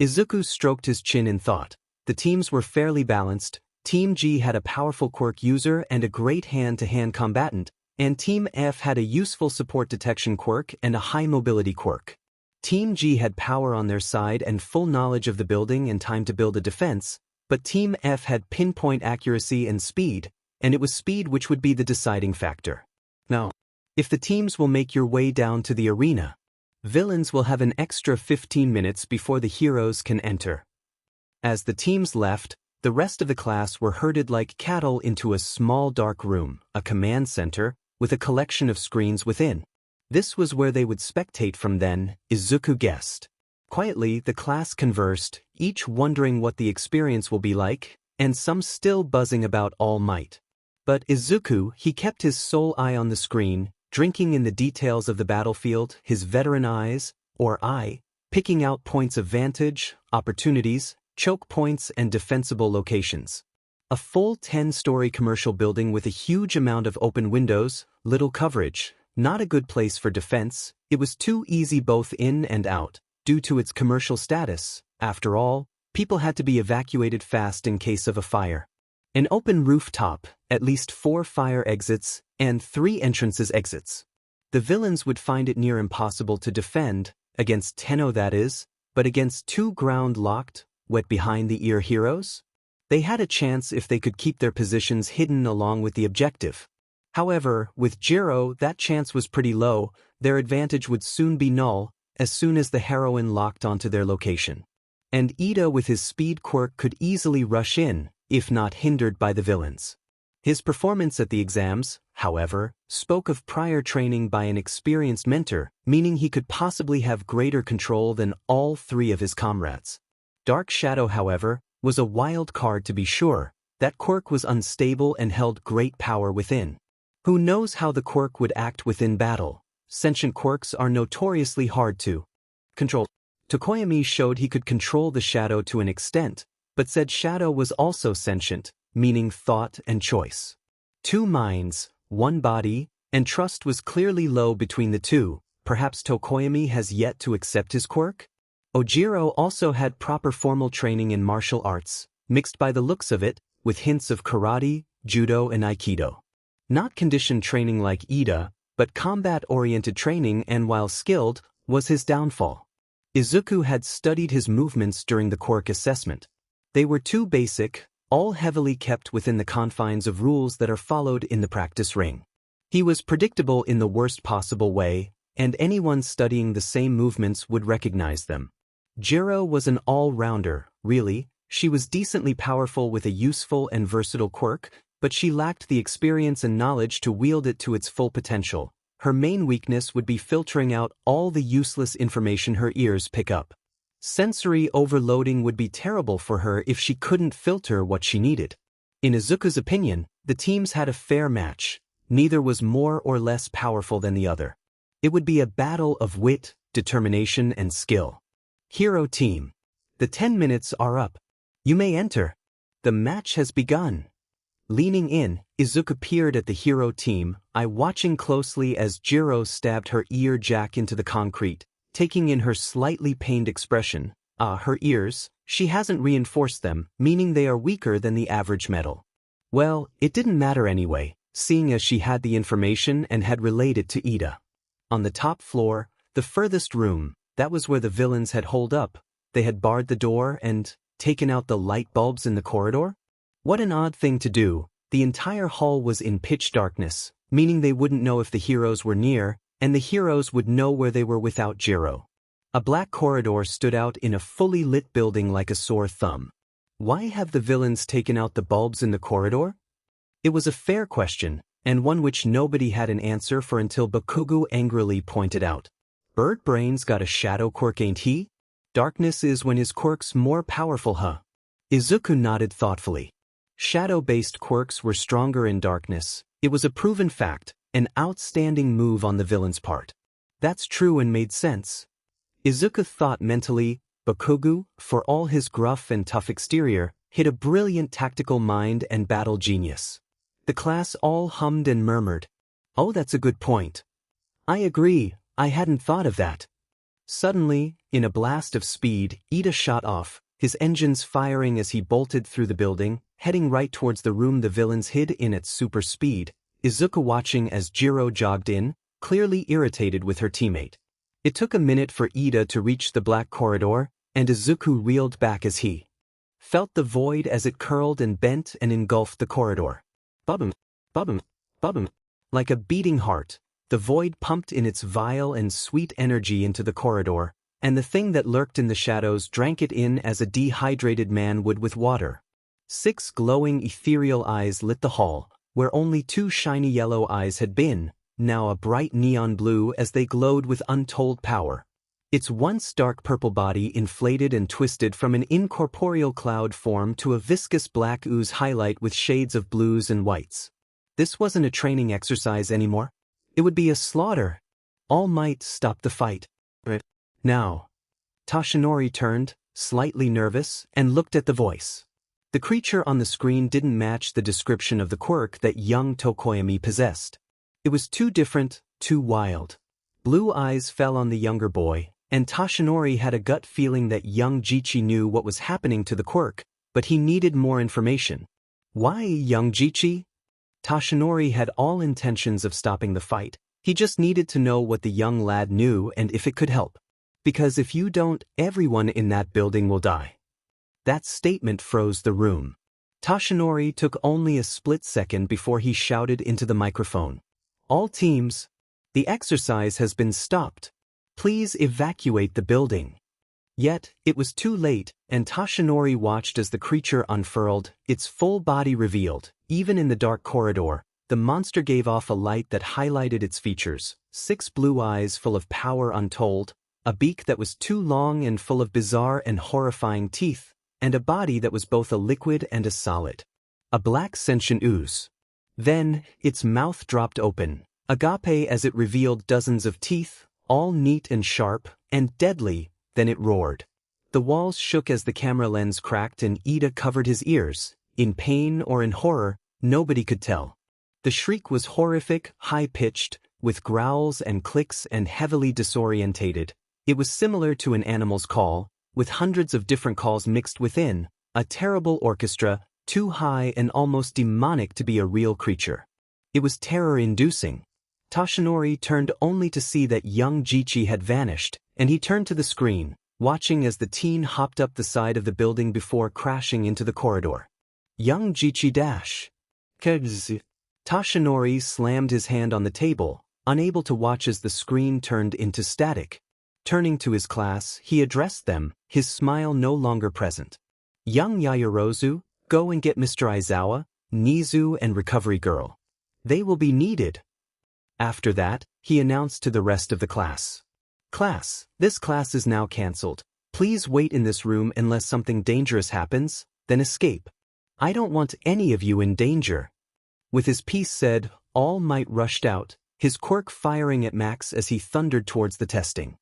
Izuku stroked his chin in thought. The teams were fairly balanced. Team G had a powerful quirk user and a great hand-to-hand combatant, and Team F had a useful support detection quirk and a high mobility quirk. Team G had power on their side and full knowledge of the building and time to build a defense, but Team F had pinpoint accuracy and speed, and it was speed which would be the deciding factor. Now, if the teams will make your way down to the arena, villains will have an extra 15 minutes before the heroes can enter. As the teams left, the rest of the class were herded like cattle into a small dark room, a command center, with a collection of screens within. This was where they would spectate from then, Izuku guessed. Quietly, the class conversed, each wondering what the experience will be like, and some still buzzing about All Might. But Izuku, he kept his sole eye on the screen, drinking in the details of the battlefield, his veteran eyes, or eye, picking out points of vantage, opportunities, choke points and defensible locations. A full 10-story commercial building with a huge amount of open windows, little coverage, not a good place for defense. It was too easy both in and out, due to its commercial status. After all, people had to be evacuated fast in case of a fire. An open rooftop, at least 4 fire exits, and 3 entrances exits. The villains would find it near impossible to defend, against Tenno that is, but against 2 ground-locked, wet-behind-the-ear heroes? They had a chance if they could keep their positions hidden along with the objective. However, with Jiro, that chance was pretty low. Their advantage would soon be null, as soon as the heroine locked onto their location. And Ida with his speed quirk could easily rush in, if not hindered by the villains. His performance at the exams, however, spoke of prior training by an experienced mentor, meaning he could possibly have greater control than all 3 of his comrades. Dark Shadow, however, was a wild card to be sure. That quirk was unstable and held great power within. Who knows how the quirk would act within battle? Sentient quirks are notoriously hard to control. Tokoyami showed he could control the shadow to an extent, but said shadow was also sentient, meaning thought and choice. 2 minds, 1 body, and trust was clearly low between the 2. Perhaps Tokoyami has yet to accept his quirk? Ojiro also had proper formal training in martial arts, mixed by the looks of it, with hints of karate, judo and aikido. Not conditioned training like Ida, but combat-oriented training and while skilled, was his downfall. Izuku had studied his movements during the quirk assessment. They were too basic, all heavily kept within the confines of rules that are followed in the practice ring. He was predictable in the worst possible way, and anyone studying the same movements would recognize them. Jiro was an all-rounder, really. She was decently powerful with a useful and versatile quirk, but she lacked the experience and knowledge to wield it to its full potential. Her main weakness would be filtering out all the useless information her ears pick up. Sensory overloading would be terrible for her if she couldn't filter what she needed. In Izuku's opinion, the teams had a fair match. Neither was more or less powerful than the other. It would be a battle of wit, determination, and skill. Hero Team. The 10 minutes are up. You may enter. The match has begun. Leaning in, Izuku peered at the hero team, watching closely as Jiro stabbed her ear jack into the concrete, taking in her slightly pained expression. Her ears, she hasn't reinforced them, meaning they are weaker than the average metal. Well, it didn't matter anyway, seeing as she had the information and had relayed it to Ida. On the top floor, the furthest room, that was where the villains had holed up. They had barred the door and taken out the light bulbs in the corridor? What an odd thing to do. The entire hall was in pitch darkness, meaning they wouldn't know if the heroes were near, and the heroes would know where they were without Jiro. A black corridor stood out in a fully lit building like a sore thumb. Why have the villains taken out the bulbs in the corridor? It was a fair question, and one which nobody had an answer for until Bakugo angrily pointed out. Bird Brain's got a shadow quirk, ain't he? Darkness is when his quirk's more powerful, huh? Izuku nodded thoughtfully. Shadow-based quirks were stronger in darkness. It was a proven fact, an outstanding move on the villain's part. That's true and made sense. Izuku thought mentally. Bakugo, for all his gruff and tough exterior, hid a brilliant tactical mind and battle genius. The class all hummed and murmured. Oh, that's a good point. I agree, I hadn't thought of that. Suddenly, in a blast of speed, Ida shot off, his engines firing as he bolted through the building, heading right towards the room the villains hid in at super speed, Izuku watching as Jiro jogged in, clearly irritated with her teammate. It took a minute for Ida to reach the black corridor, and Izuku reeled back as he felt the void as it curled and bent and engulfed the corridor. Bubum, bubum, bubum. Like a beating heart, the void pumped in its vile and sweet energy into the corridor, and the thing that lurked in the shadows drank it in as a dehydrated man would with water. 6 glowing ethereal eyes lit the hall, where only 2 shiny yellow eyes had been, now a bright neon blue as they glowed with untold power. Its once dark purple body inflated and twisted from an incorporeal cloud form to a viscous black ooze highlight with shades of blues and whites. This wasn't a training exercise anymore. It would be a slaughter. All Might stopped the fight. Now. Toshinori turned, slightly nervous, and looked at the voice. The creature on the screen didn't match the description of the quirk that young Tokoyami possessed. It was too different, too wild. Blue eyes fell on the younger boy, and Toshinori had a gut feeling that young Jichi knew what was happening to the quirk, but he needed more information. Why young Jichi? Toshinori had all intentions of stopping the fight. He just needed to know what the young lad knew and if it could help. Because if you don't, everyone in that building will die. That statement froze the room. Toshinori took only a split second before he shouted into the microphone. All teams, the exercise has been stopped. Please evacuate the building. Yet, it was too late, and Toshinori watched as the creature unfurled, its full body revealed. Even in the dark corridor, the monster gave off a light that highlighted its features. 6 blue eyes full of power untold, a beak that was too long and full of bizarre and horrifying teeth, and a body that was both a liquid and a solid. A black sentient ooze. Then, its mouth dropped open, agape as it revealed dozens of teeth, all neat and sharp, and deadly. Then it roared. The walls shook as the camera lens cracked and Ida covered his ears. In pain or in horror, nobody could tell. The shriek was horrific, high-pitched, with growls and clicks and heavily disorientated. It was similar to an animal's call, with hundreds of different calls mixed within, a terrible orchestra, too high and almost demonic to be a real creature. It was terror-inducing. Toshinori turned only to see that young Jichi had vanished, and he turned to the screen, watching as the teen hopped up the side of the building before crashing into the corridor. Young Jichi dash. Kz. Toshinori slammed his hand on the table, unable to watch as the screen turned into static. Turning to his class, he addressed them, his smile no longer present. Young Yaoyorozu, go and get Mr. Aizawa, Nizu and Recovery Girl. They will be needed. After that, he announced to the rest of the class. Class, this class is now cancelled. Please wait in this room unless something dangerous happens, then escape. I don't want any of you in danger. With his piece said, All Might rushed out, his quirk firing at max as he thundered towards the testing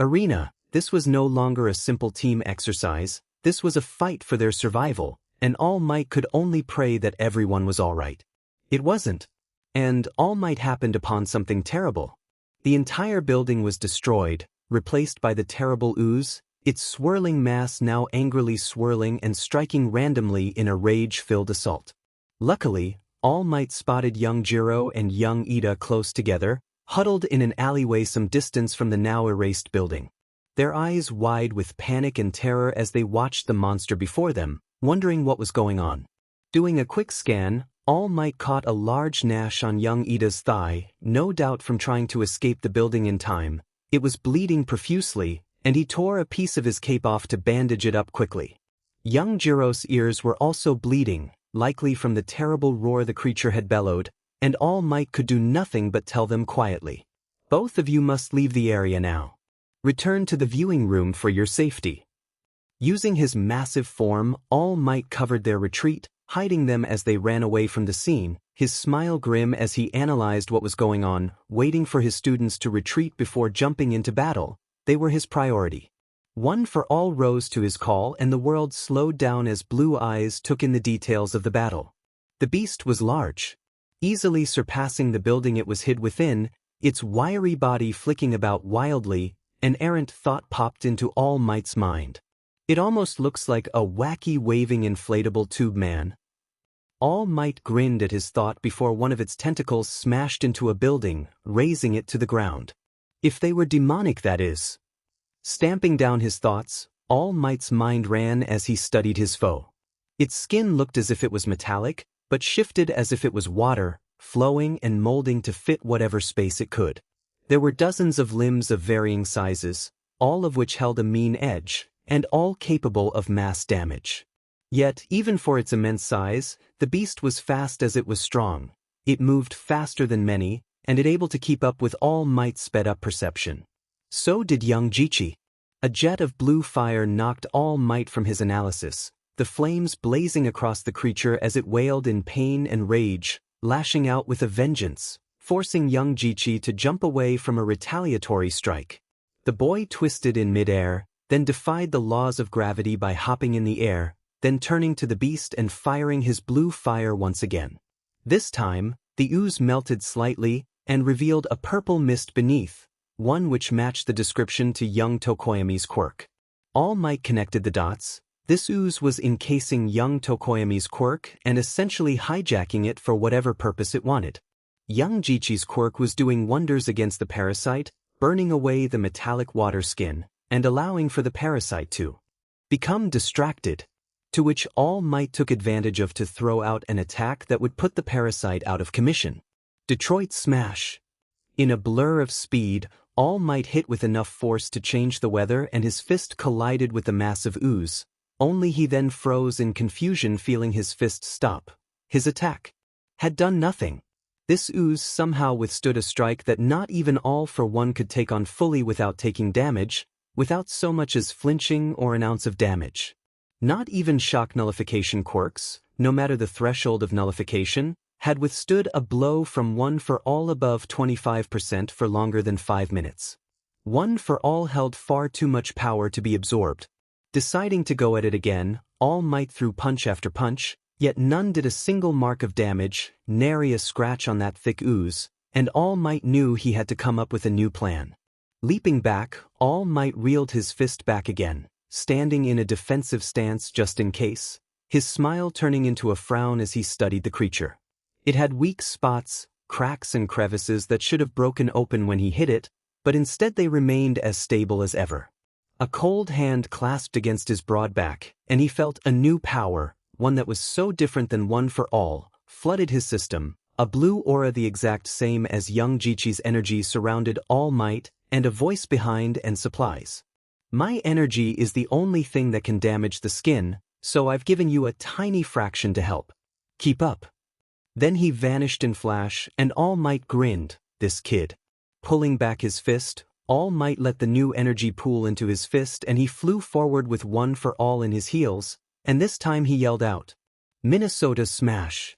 arena. This was no longer a simple team exercise, this was a fight for their survival, and All Might could only pray that everyone was alright. It wasn't. And All Might happened upon something terrible. The entire building was destroyed, replaced by the terrible ooze, its swirling mass now angrily swirling and striking randomly in a rage-filled assault. Luckily, All Might spotted young Jiro and young Ida close together, huddled in an alleyway some distance from the now erased building. Their eyes wide with panic and terror as they watched the monster before them, wondering what was going on. Doing a quick scan, All Might caught a large gash on young Ida's thigh, no doubt from trying to escape the building in time. It was bleeding profusely, and he tore a piece of his cape off to bandage it up quickly. Young Jiro's ears were also bleeding, likely from the terrible roar the creature had bellowed, and All Might could do nothing but tell them quietly. Both of you must leave the area now. Return to the viewing room for your safety. Using his massive form, All Might covered their retreat, hiding them as they ran away from the scene, his smile grim as he analyzed what was going on, waiting for his students to retreat before jumping into battle. They were his priority. One for all rose to his call and the world slowed down as blue eyes took in the details of the battle. The beast was large, easily surpassing the building it was hid within, its wiry body flicking about wildly. An errant thought popped into All Might's mind. It almost looks like a wacky waving inflatable tube man. All Might grinned at his thought before one of its tentacles smashed into a building, razing it to the ground. If they were demonic, that is. Stamping down his thoughts, All Might's mind ran as he studied his foe. Its skin looked as if it was metallic, but shifted as if it was water, flowing and molding to fit whatever space it could. There were dozens of limbs of varying sizes, all of which held a mean edge, and all capable of mass damage. Yet, even for its immense size, the beast was fast as it was strong. It moved faster than many, and it able to keep up with All Might's sped-up perception. So did young Jichi. A jet of blue fire knocked All Might from his analysis, the flames blazing across the creature as it wailed in pain and rage, lashing out with a vengeance, forcing young Jichi to jump away from a retaliatory strike. The boy twisted in midair, then defied the laws of gravity by hopping in the air, then turning to the beast and firing his blue fire once again. This time, the ooze melted slightly and revealed a purple mist beneath, one which matched the description to young Tokoyami's quirk. All Might connected the dots. This ooze was encasing young Tokoyami's quirk and essentially hijacking it for whatever purpose it wanted. Young Jichi's quirk was doing wonders against the parasite, burning away the metallic water skin, and allowing for the parasite to become distracted, to which All Might took advantage of to throw out an attack that would put the parasite out of commission. Detroit Smash. In a blur of speed, All Might hit with enough force to change the weather and his fist collided with the massive ooze, only he then froze in confusion feeling his fist stop. His attack had done nothing. This ooze somehow withstood a strike that not even All for One could take on fully without taking damage, without so much as flinching or an ounce of damage. Not even shock nullification quirks, no matter the threshold of nullification, had withstood a blow from One for All above 25% for longer than 5 minutes. One for All held far too much power to be absorbed. Deciding to go at it again, All Might threw punch after punch, yet none did a single mark of damage, nary a scratch on that thick ooze, and All Might knew he had to come up with a new plan. Leaping back, All Might reeled his fist back again, standing in a defensive stance just in case, his smile turning into a frown as he studied the creature. It had weak spots, cracks and crevices that should have broken open when he hit it, but instead they remained as stable as ever. A cold hand clasped against his broad back, and he felt a new power, one that was so different than One for All, flooded his system. A blue aura the exact same as young Jichi's energy surrounded All Might, and a voice behind and supplies. My energy is the only thing that can damage the skin, so I've given you a tiny fraction to help. Keep up. Then he vanished in flash, and All Might grinned, this kid. Pulling back his fist, All Might let the new energy pool into his fist and he flew forward with One for All in his heels, and this time he yelled out, "Minnesota Smash!"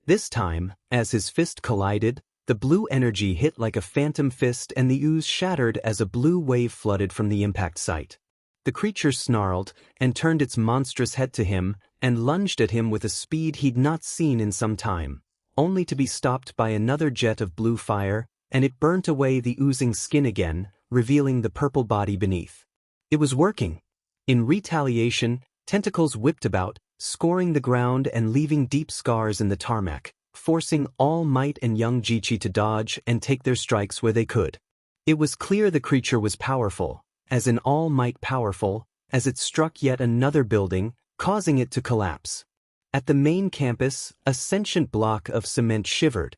This time, as his fist collided, the blue energy hit like a phantom fist and the ooze shattered as a blue wave flooded from the impact site. The creature snarled and turned its monstrous head to him and lunged at him with a speed he'd not seen in some time, only to be stopped by another jet of blue fire, and it burnt away the oozing skin again, revealing the purple body beneath. It was working. In retaliation, tentacles whipped about, scoring the ground and leaving deep scars in the tarmac, forcing All Might and young Jichi to dodge and take their strikes where they could. It was clear the creature was powerful, as in All Might powerful, as it struck yet another building, causing it to collapse. At the main campus, a sentient block of cement shivered.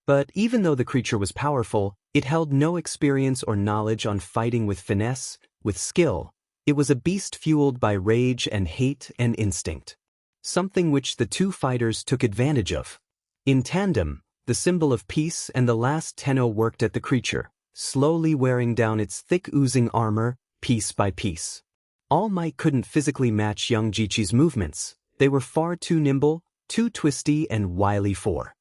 But even though the creature was powerful, it held no experience or knowledge on fighting with finesse, with skill. It was a beast fueled by rage and hate and instinct. Something which the two fighters took advantage of. In tandem, the symbol of peace and the last Tenno worked at the creature, slowly wearing down its thick oozing armor, piece by piece. All Might couldn't physically match young Jichi's movements. They were far too nimble, too twisty and wily for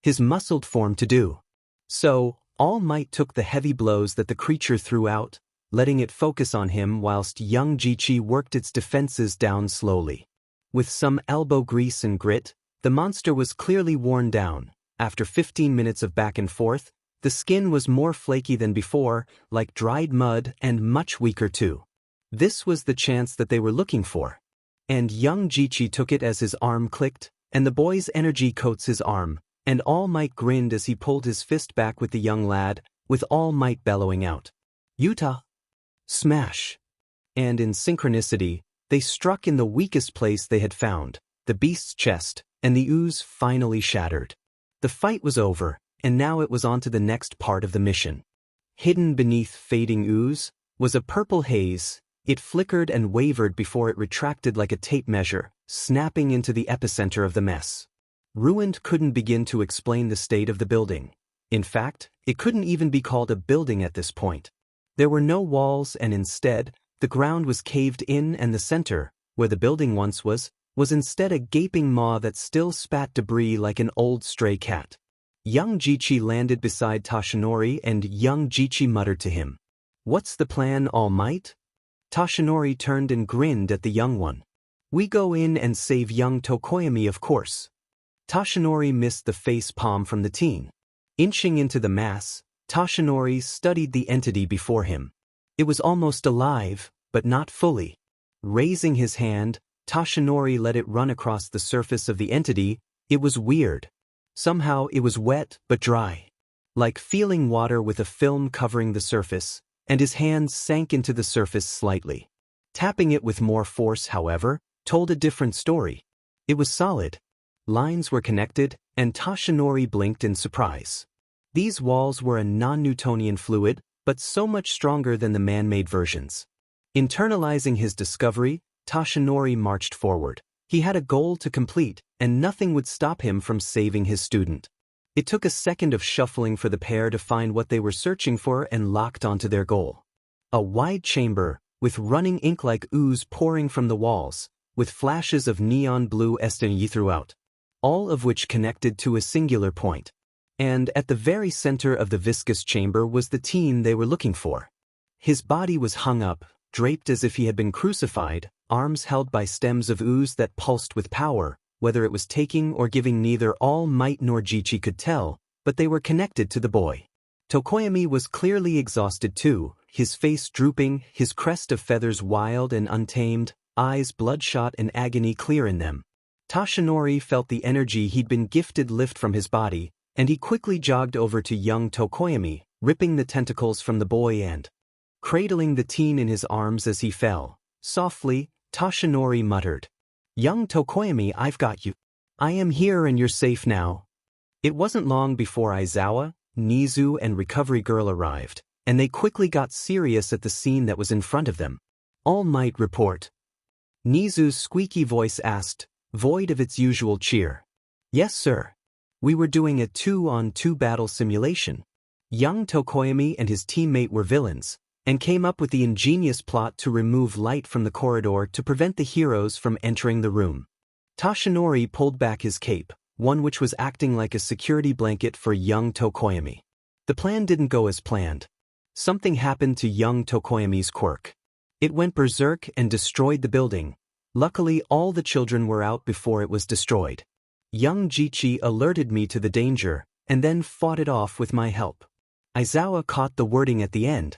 his muscled form to do. So, All Might took the heavy blows that the creature threw out, letting it focus on him whilst young Jichi worked its defenses down slowly. With some elbow grease and grit, the monster was clearly worn down. After 15 minutes of back and forth, the skin was more flaky than before, like dried mud, and much weaker too. This was the chance that they were looking for. And young Jichi took it as his arm clicked, and the boy's energy coats his arm, and All Might grinned as he pulled his fist back with the young lad, with All Might bellowing out, "Utah! Smash!" And in synchronicity, they struck in the weakest place they had found, the beast's chest, and the ooze finally shattered. The fight was over, and now it was on to the next part of the mission. Hidden beneath fading ooze was a purple haze. It flickered and wavered before it retracted like a tape measure, snapping into the epicenter of the mess. Ruined couldn't begin to explain the state of the building. In fact, it couldn't even be called a building at this point. There were no walls, and instead, the ground was caved in, and the center, where the building once was instead a gaping maw that still spat debris like an old stray cat. Young Jichi landed beside Toshinori, and young Jichi muttered to him, "What's the plan, All Might?" Toshinori turned and grinned at the young one. "We go in and save young Tokoyami, of course." Toshinori missed the face palm from the teen. Inching into the mass, Toshinori studied the entity before him. It was almost alive, but not fully. Raising his hand, Toshinori let it run across the surface of the entity. It was weird. Somehow it was wet but dry. Like feeling water with a film covering the surface, and his hands sank into the surface slightly. Tapping it with more force, however, told a different story. It was solid. Lines were connected, and Toshinori blinked in surprise. These walls were a non-Newtonian fluid, but so much stronger than the man-made versions. Internalizing his discovery, Toshinori marched forward. He had a goal to complete, and nothing would stop him from saving his student. It took a second of shuffling for the pair to find what they were searching for and locked onto their goal. A wide chamber, with running ink like ooze pouring from the walls, with flashes of neon blue stenyi throughout, all of which connected to a singular point. And at the very center of the viscous chamber was the teen they were looking for. His body was hung up, draped as if he had been crucified, arms held by stems of ooze that pulsed with power. Whether it was taking or giving, neither All Might nor Jichi could tell, but they were connected to the boy. Tokoyami was clearly exhausted too, his face drooping, his crest of feathers wild and untamed, eyes bloodshot and agony clear in them. Toshinori felt the energy he'd been gifted lift from his body, and he quickly jogged over to young Tokoyami, ripping the tentacles from the boy and cradling the teen in his arms as he fell. Softly, Toshinori muttered, "Young Tokoyami, I've got you. I am here and you're safe now." It wasn't long before Aizawa, Nizu and Recovery Girl arrived, and they quickly got serious at the scene that was in front of them. "All Might report." Nizu's squeaky voice asked, void of its usual cheer. "Yes, sir. We were doing a 2-on-2 battle simulation. Young Tokoyami and his teammate were villains, and came up with the ingenious plot to remove light from the corridor to prevent the heroes from entering the room." Toshinori pulled back his cape, one which was acting like a security blanket for young Tokoyami. The plan didn't go as planned. Something happened to young Tokoyami's quirk. It went berserk and destroyed the building. Luckily, all the children were out before it was destroyed. Young Jichi alerted me to the danger, and then fought it off with my help. Aizawa caught the wording at the end.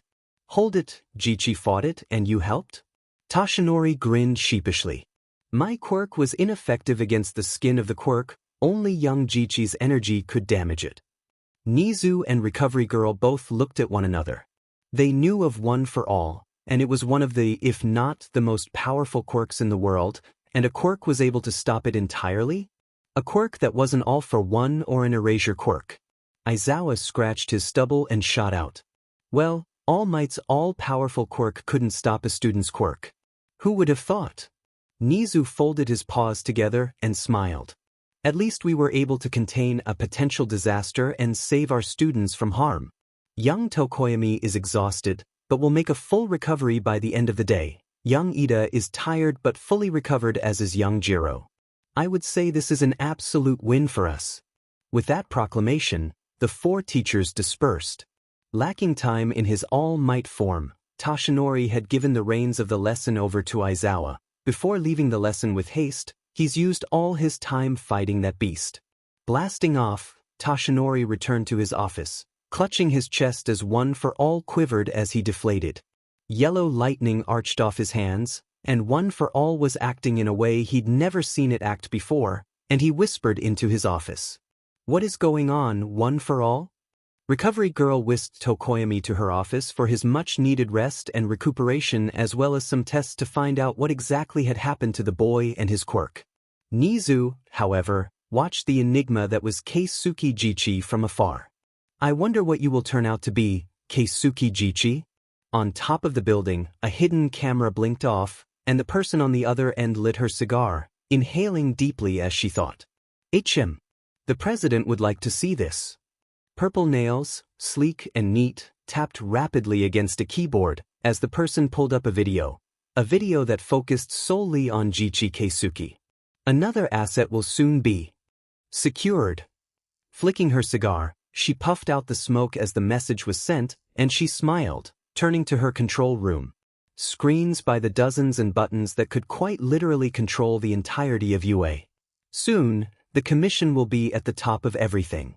"Hold it, Jichi fought it and you helped?" Toshinori grinned sheepishly. "My quirk was ineffective against the skin of the quirk, only young Jichi's energy could damage it." Nizu and Recovery Girl both looked at one another. They knew of One for All, and it was one of the, if not the most powerful quirks in the world, and a quirk was able to stop it entirely? A quirk that wasn't all for one or an erasure quirk. Aizawa scratched his stubble and shot out, "Well, All Might's all-powerful quirk couldn't stop a student's quirk. Who would have thought?" Nizu folded his paws together and smiled. "At least we were able to contain a potential disaster and save our students from harm. Young Tokoyami is exhausted, but will make a full recovery by the end of the day. Young Ida is tired but fully recovered, as is young Jiro. I would say this is an absolute win for us." With that proclamation, the 4 teachers dispersed. Lacking time in his all-might form, Toshinori had given the reins of the lesson over to Aizawa. Before leaving the lesson with haste, he's used all his time fighting that beast. Blasting off, Toshinori returned to his office, clutching his chest as One for All quivered as he deflated. Yellow lightning arched off his hands, and One for All was acting in a way he'd never seen it act before, and he whispered into his office. "What is going on, One for All?" Recovery Girl whisked Tokoyami to her office for his much-needed rest and recuperation, as well as some tests to find out what exactly had happened to the boy and his quirk. Nizu, however, watched the enigma that was Keisuke Jichi from afar. "I wonder what you will turn out to be, Keisuke Jichi?" On top of the building, a hidden camera blinked off, and the person on the other end lit her cigar, inhaling deeply as she thought. "HM. The president would like to see this." Purple nails, sleek and neat, tapped rapidly against a keyboard as the person pulled up a video that focused solely on Jichi Keisuke. "Another asset will soon be secured." Flicking her cigar, she puffed out the smoke as the message was sent, and she smiled, turning to her control room. Screens by the dozens and buttons that could quite literally control the entirety of UA. Soon, the commission will be at the top of everything.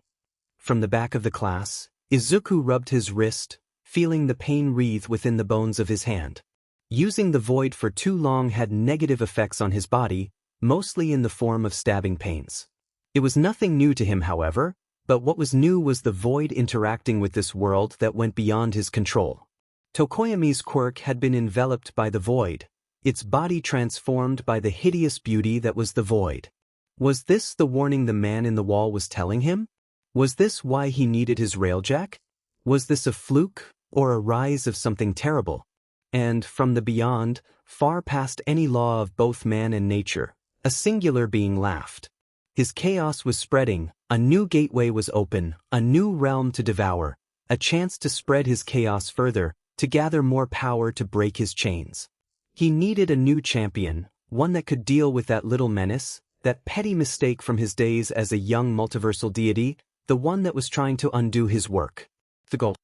From the back of the class, Izuku rubbed his wrist, feeling the pain wreathe within the bones of his hand. Using the void for too long had negative effects on his body, mostly in the form of stabbing pains. It was nothing new to him, however, but what was new was the void interacting with this world that went beyond his control. Tokoyami's quirk had been enveloped by the void, its body transformed by the hideous beauty that was the void. Was this the warning the man in the wall was telling him? Was this why he needed his railjack? Was this a fluke, or a rise of something terrible? And from the beyond, far past any law of both man and nature, a singular being laughed. His chaos was spreading, a new gateway was open, a new realm to devour, a chance to spread his chaos further, to gather more power to break his chains. He needed a new champion, one that could deal with that little menace, that petty mistake from his days as a young multiversal deity, the one that was trying to undo his work. The goal.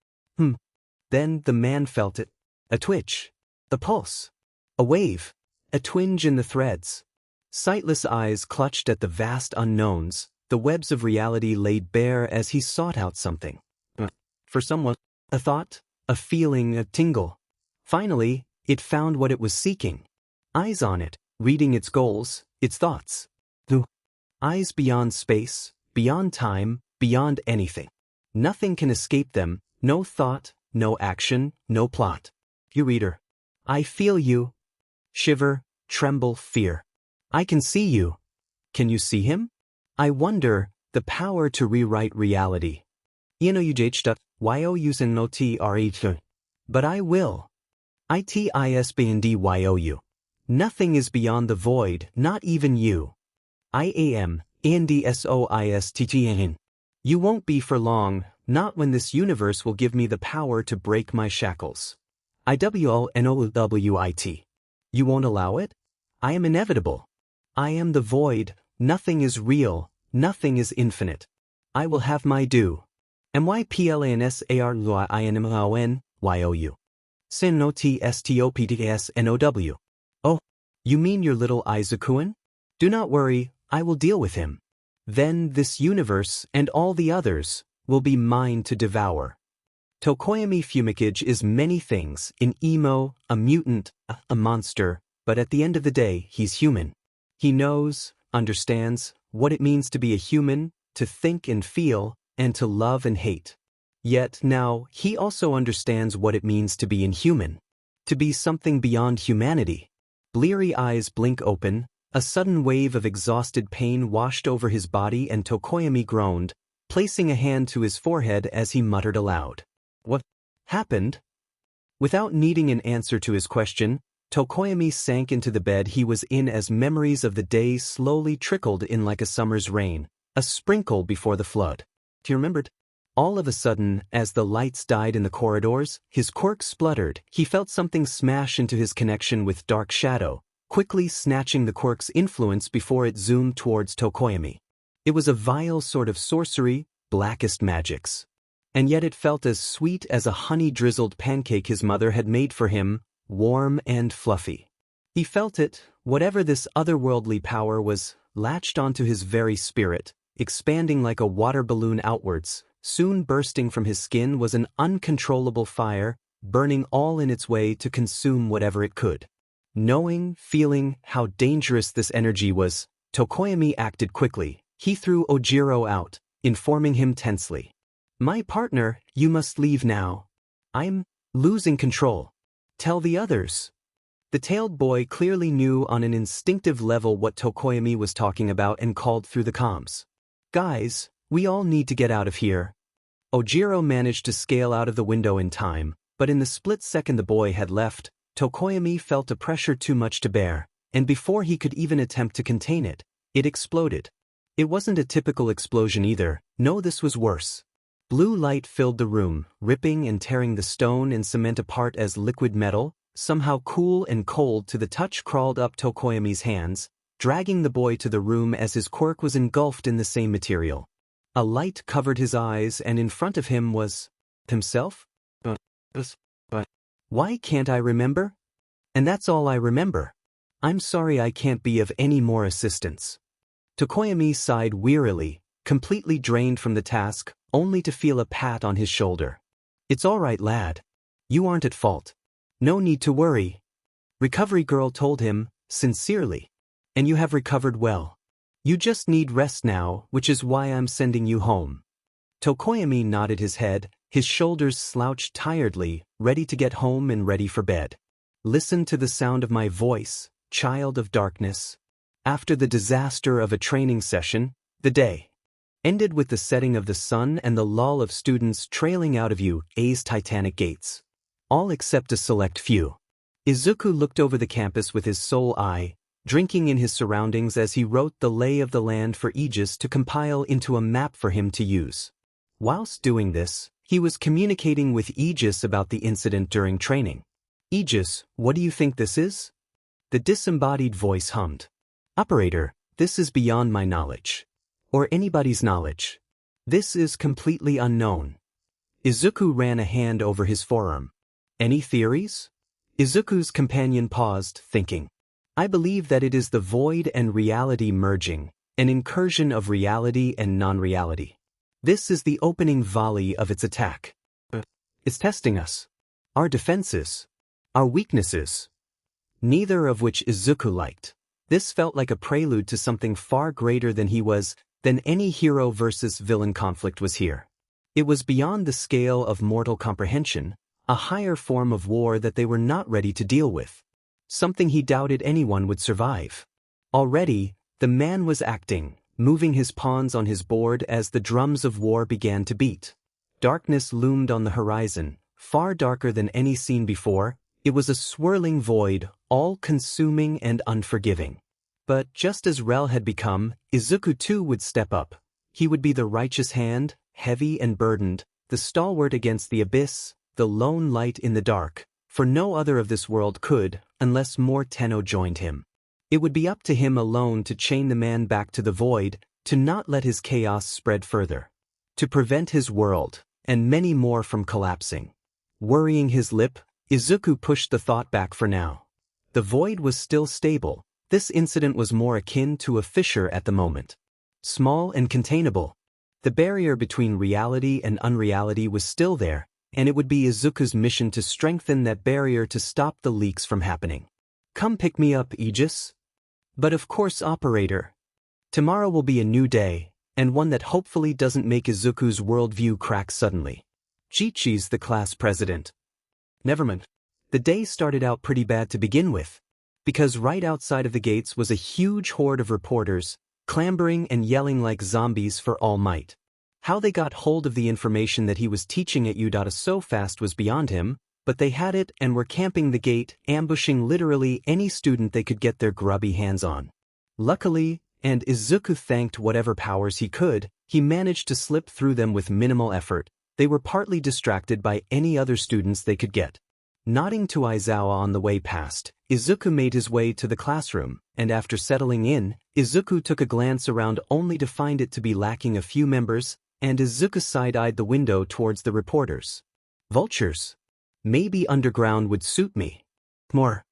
Then the man felt it. A twitch. A pulse. A wave. A twinge in the threads. Sightless eyes clutched at the vast unknowns, the webs of reality laid bare as he sought out something. For someone, a thought, a feeling, a tingle. Finally, it found what it was seeking. Eyes on it, reading its goals, its thoughts. Eyes beyond space, beyond time, beyond anything. Nothing can escape them, no thought, no action, no plot. You reader. I feel you. Shiver, tremble, fear. I can see you. Can you see him? I wonder, the power to rewrite reality. But I will. ITISBNDYOU. Nothing is beyond the void, not even you. IAMANDSOISTTN. You won't be for long, not when this universe will give me the power to break my shackles. IWONOWIT. You won't allow it? I am inevitable. I am the void, nothing is real, nothing is infinite. I will have my due. MYPLANSARLUINMONYOU. SINOTSTOPTSNOW. Oh, you mean your little Izukuin? Do not worry, I will deal with him. Then this universe and all the others will be mine to devour. Tokoyami Fumikage is many things, an emo, a mutant, a monster, but at the end of the day, he's human. He knows, understands, what it means to be a human, to think and feel, and to love and hate. Yet now, he also understands what it means to be inhuman. To be something beyond humanity. Bleary eyes blink open, a sudden wave of exhausted pain washed over his body and Tokoyami groaned, placing a hand to his forehead as he muttered aloud. What happened? Without needing an answer to his question, Tokoyami sank into the bed he was in as memories of the day slowly trickled in like a summer's rain, a sprinkle before the flood. He remembered. All of a sudden, as the lights died in the corridors, his quirk spluttered. He felt something smash into his connection with Dark Shadow, quickly snatching the quirk's influence before it zoomed towards Tokoyami. It was a vile sort of sorcery, blackest magics. And yet it felt as sweet as a honey-drizzled pancake his mother had made for him, warm and fluffy. He felt it, whatever this otherworldly power was, latched onto his very spirit, expanding like a water balloon outwards. Soon bursting from his skin was an uncontrollable fire, burning all in its way to consume whatever it could. Knowing, feeling how dangerous this energy was, Tokoyami acted quickly. He threw Ojiro out, informing him tensely. My partner, you must leave now. I'm losing control. Tell the others. The tailed boy clearly knew on an instinctive level what Tokoyami was talking about and called through the comms. Guys, we all need to get out of here. Ojiro managed to scale out of the window in time, but in the split second the boy had left, Tokoyami felt a pressure too much to bear, and before he could even attempt to contain it, it exploded. It wasn't a typical explosion either. No, this was worse. Blue light filled the room, ripping and tearing the stone and cement apart as liquid metal, somehow cool and cold to the touch, crawled up Tokoyami's hands, dragging the boy to the room as his quirk was engulfed in the same material. A light covered his eyes and in front of him was himself? But why can't I remember? And that's all I remember. I'm sorry I can't be of any more assistance. Tokoyami sighed wearily, completely drained from the task, only to feel a pat on his shoulder. It's all right, lad. You aren't at fault. No need to worry. Recovery girl told him, sincerely. And you have recovered well. You just need rest now, which is why I'm sending you home. Tokoyami nodded his head, his shoulders slouched tiredly, ready to get home and ready for bed. Listen to the sound of my voice, child of darkness. After the disaster of a training session, the day ended with the setting of the sun and the lull of students trailing out of UA's titanic gates. All except a select few. Izuku looked over the campus with his soul eye, drinking in his surroundings as he wrote the lay of the land for Aegis to compile into a map for him to use. Whilst doing this, he was communicating with Aegis about the incident during training. Aegis, what do you think this is? The disembodied voice hummed. Operator, this is beyond my knowledge. Or anybody's knowledge. This is completely unknown. Izuku ran a hand over his forearm. Any theories? Izuku's companion paused, thinking. I believe that it is the void and reality merging, an incursion of reality and non-reality. This is the opening volley of its attack. It's testing us. Our defenses. Our weaknesses. Neither of which Izuku liked. This felt like a prelude to something far greater than he was then any hero versus villain conflict was here. It was beyond the scale of mortal comprehension, a higher form of war that they were not ready to deal with. Something he doubted anyone would survive. Already, the man was acting, moving his pawns on his board as the drums of war began to beat. Darkness loomed on the horizon, far darker than any seen before. It was a swirling void, all-consuming and unforgiving. But just as Rel had become, Izuku too would step up. He would be the righteous hand, heavy and burdened, the stalwart against the abyss, the lone light in the dark, for no other of this world could, unless more Tenno joined him. It would be up to him alone to chain the man back to the void, to not let his chaos spread further. To prevent his world, and many more from collapsing. Worrying his lip, Izuku pushed the thought back for now. The void was still stable. This incident was more akin to a fissure at the moment. Small and containable. The barrier between reality and unreality was still there, and it would be Izuku's mission to strengthen that barrier to stop the leaks from happening. Come pick me up, Aegis. But of course, operator. Tomorrow will be a new day, and one that hopefully doesn't make Izuku's worldview crack suddenly. Chi-Chi's the class president. Nevermind. The day started out pretty bad to begin with, because right outside of the gates was a huge horde of reporters, clambering and yelling like zombies for all might. How they got hold of the information that he was teaching at Udata so fast was beyond him, but they had it and were camping the gate, ambushing literally any student they could get their grubby hands on. Luckily, and Izuku thanked whatever powers he could, he managed to slip through them with minimal effort. They were partly distracted by any other students they could get. Nodding to Aizawa on the way past, Izuku made his way to the classroom, and after settling in, Izuku took a glance around only to find it to be lacking a few members, and Izuku side-eyed the window towards the reporters. Vultures. Maybe underground would suit me. More.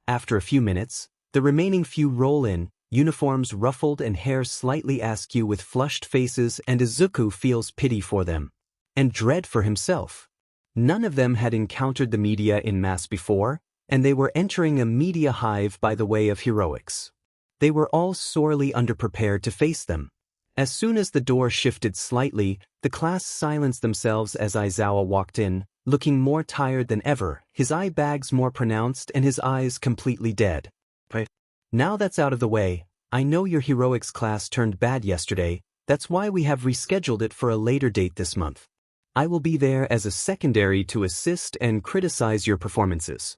After a few minutes, the remaining few roll in, uniforms ruffled and hair slightly askew with flushed faces, and Izuku feels pity for them. And dread for himself. None of them had encountered the media in mass before, and they were entering a media hive by the way of heroics. They were all sorely underprepared to face them. As soon as the door shifted slightly, the class silenced themselves as Aizawa walked in, looking more tired than ever, his eye bags more pronounced and his eyes completely dead. Right. Now that's out of the way, I know your heroics class turned bad yesterday, that's why we have rescheduled it for a later date this month. I will be there as a secondary to assist and criticize your performances.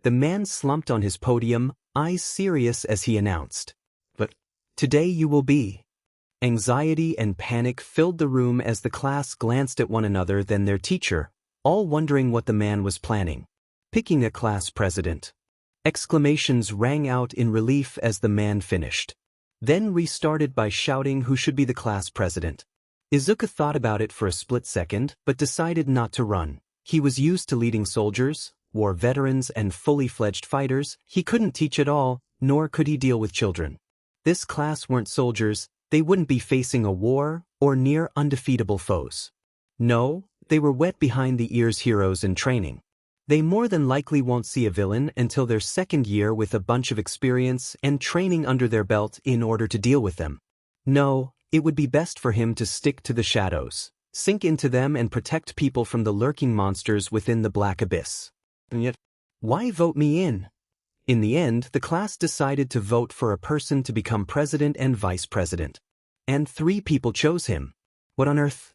The man slumped on his podium, eyes serious as he announced. But today you will be. Anxiety and panic filled the room as the class glanced at one another, then their teacher, all wondering what the man was planning. Picking a class president. Exclamations rang out in relief as the man finished. Then restarted by shouting who should be the class president. Izuku thought about it for a split second, but decided not to run. He was used to leading soldiers, war veterans and fully fledged fighters. He couldn't teach at all, nor could he deal with children. This class weren't soldiers, they wouldn't be facing a war, or near undefeatable foes. No, they were wet behind the ears heroes in training. They more than likely won't see a villain until their second year with a bunch of experience and training under their belt in order to deal with them. No, it would be best for him to stick to the shadows, sink into them and protect people from the lurking monsters within the black abyss. And yet, why vote me in? In the end, the class decided to vote for a person to become president and vice president. And 3 people chose him. What on earth?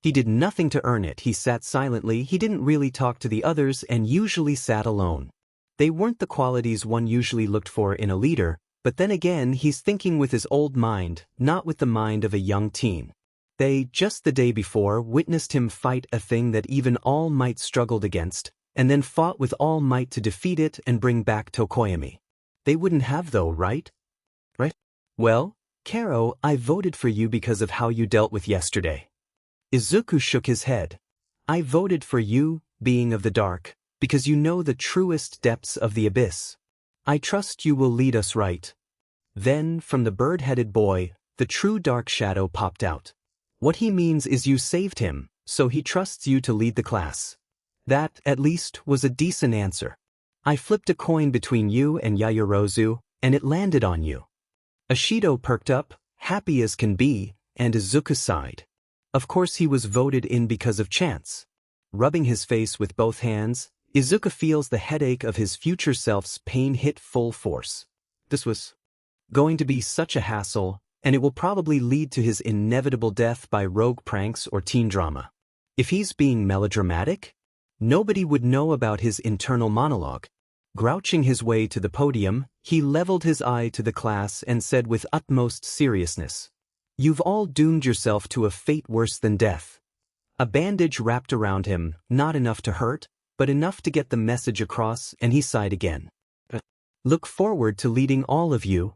He did nothing to earn it. He sat silently, he didn't really talk to the others and usually sat alone. They weren't the qualities one usually looked for in a leader, but then again he's thinking with his old mind, not with the mind of a young teen. They, just the day before, witnessed him fight a thing that even All Might struggled against, and then fought with all might to defeat it and bring back Tokoyami. They wouldn't have though, right? Right? Well, Karo, I voted for you because of how you dealt with yesterday. Izuku shook his head. I voted for you, being of the dark, because you know the truest depths of the abyss. I trust you will lead us right. Then, from the bird-headed boy, the true dark shadow popped out. What he means is you saved him, so he trusts you to lead the class. That, at least, was a decent answer. I flipped a coin between you and Yayorozu, and it landed on you. Ashido perked up, happy as can be, and Izuku sighed. Of course he was voted in because of chance. Rubbing his face with both hands, Izuku feels the headache of his future self's pain hit full force. This was going to be such a hassle, and it will probably lead to his inevitable death by rogue pranks or teen drama. If he's being melodramatic, nobody would know about his internal monologue. Grouching his way to the podium, he leveled his eye to the class and said with utmost seriousness, "You've all doomed yourself to a fate worse than death." A bandage wrapped around him, not enough to hurt, but enough to get the message across, and he sighed again. "Look forward to leading all of you."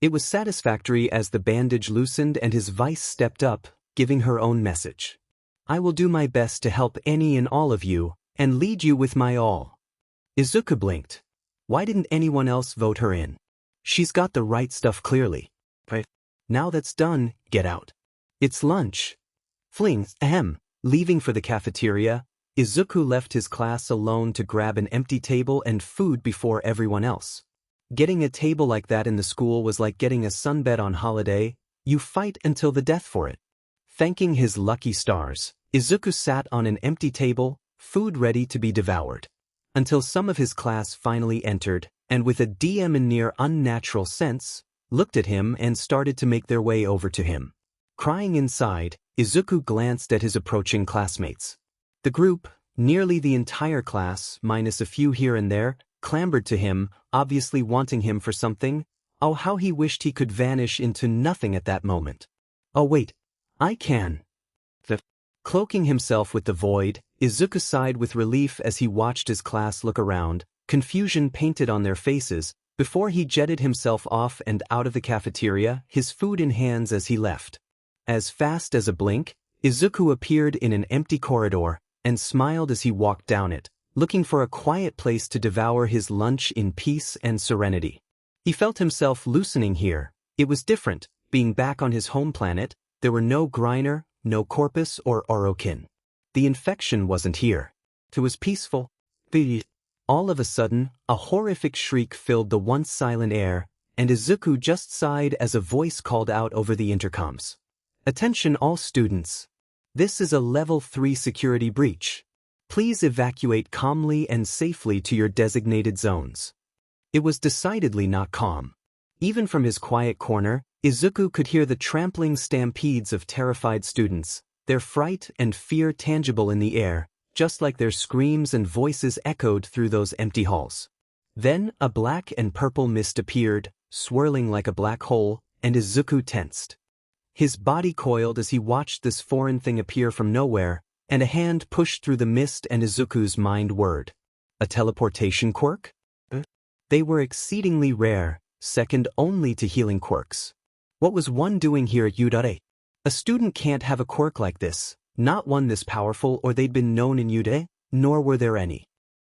It was satisfactory as the bandage loosened and his vice stepped up, giving her own message. "I will do my best to help any and all of you, and lead you with my all." Izuku blinked. Why didn't anyone else vote her in? She's got the right stuff clearly. Right. Now that's done, get out. It's lunch. Fling, ahem. Leaving for the cafeteria, Izuku left his class alone to grab an empty table and food before everyone else. Getting a table like that in the school was like getting a sunbed on holiday. You fight until the death for it. Thanking his lucky stars, Izuku sat on an empty table, food ready to be devoured. Until some of his class finally entered, and with a near unnatural sense, looked at him and started to make their way over to him. Crying inside, Izuku glanced at his approaching classmates. The group, nearly the entire class, minus a few here and there, clambered to him, obviously wanting him for something. Oh, how he wished he could vanish into nothing at that moment. Oh wait, I can. Cloaking himself with the void, Izuku sighed with relief as he watched his class look around, confusion painted on their faces, before he jetted himself off and out of the cafeteria, his food in hands as he left. As fast as a blink, Izuku appeared in an empty corridor, and smiled as he walked down it, looking for a quiet place to devour his lunch in peace and serenity. He felt himself loosening here. It was different, being back on his home planet. There were no Griner, no Corpus or Orokin. The infection wasn't here. It was peaceful. All of a sudden, a horrific shriek filled the once silent air, and Izuku just sighed as a voice called out over the intercoms. "Attention all students. This is a level 3 security breach. Please evacuate calmly and safely to your designated zones." It was decidedly not calm. Even from his quiet corner, Izuku could hear the trampling stampedes of terrified students, their fright and fear tangible in the air, just like their screams and voices echoed through those empty halls. Then a black and purple mist appeared, swirling like a black hole, and Izuku tensed. His body coiled as he watched this foreign thing appear from nowhere, and a hand pushed through the mist and Izuku's mind whirred. A teleportation quirk? They were exceedingly rare, second only to healing quirks. What was one doing here at U.A? A student can't have a quirk like this, not one this powerful, or they'd been known in U.A, nor were there any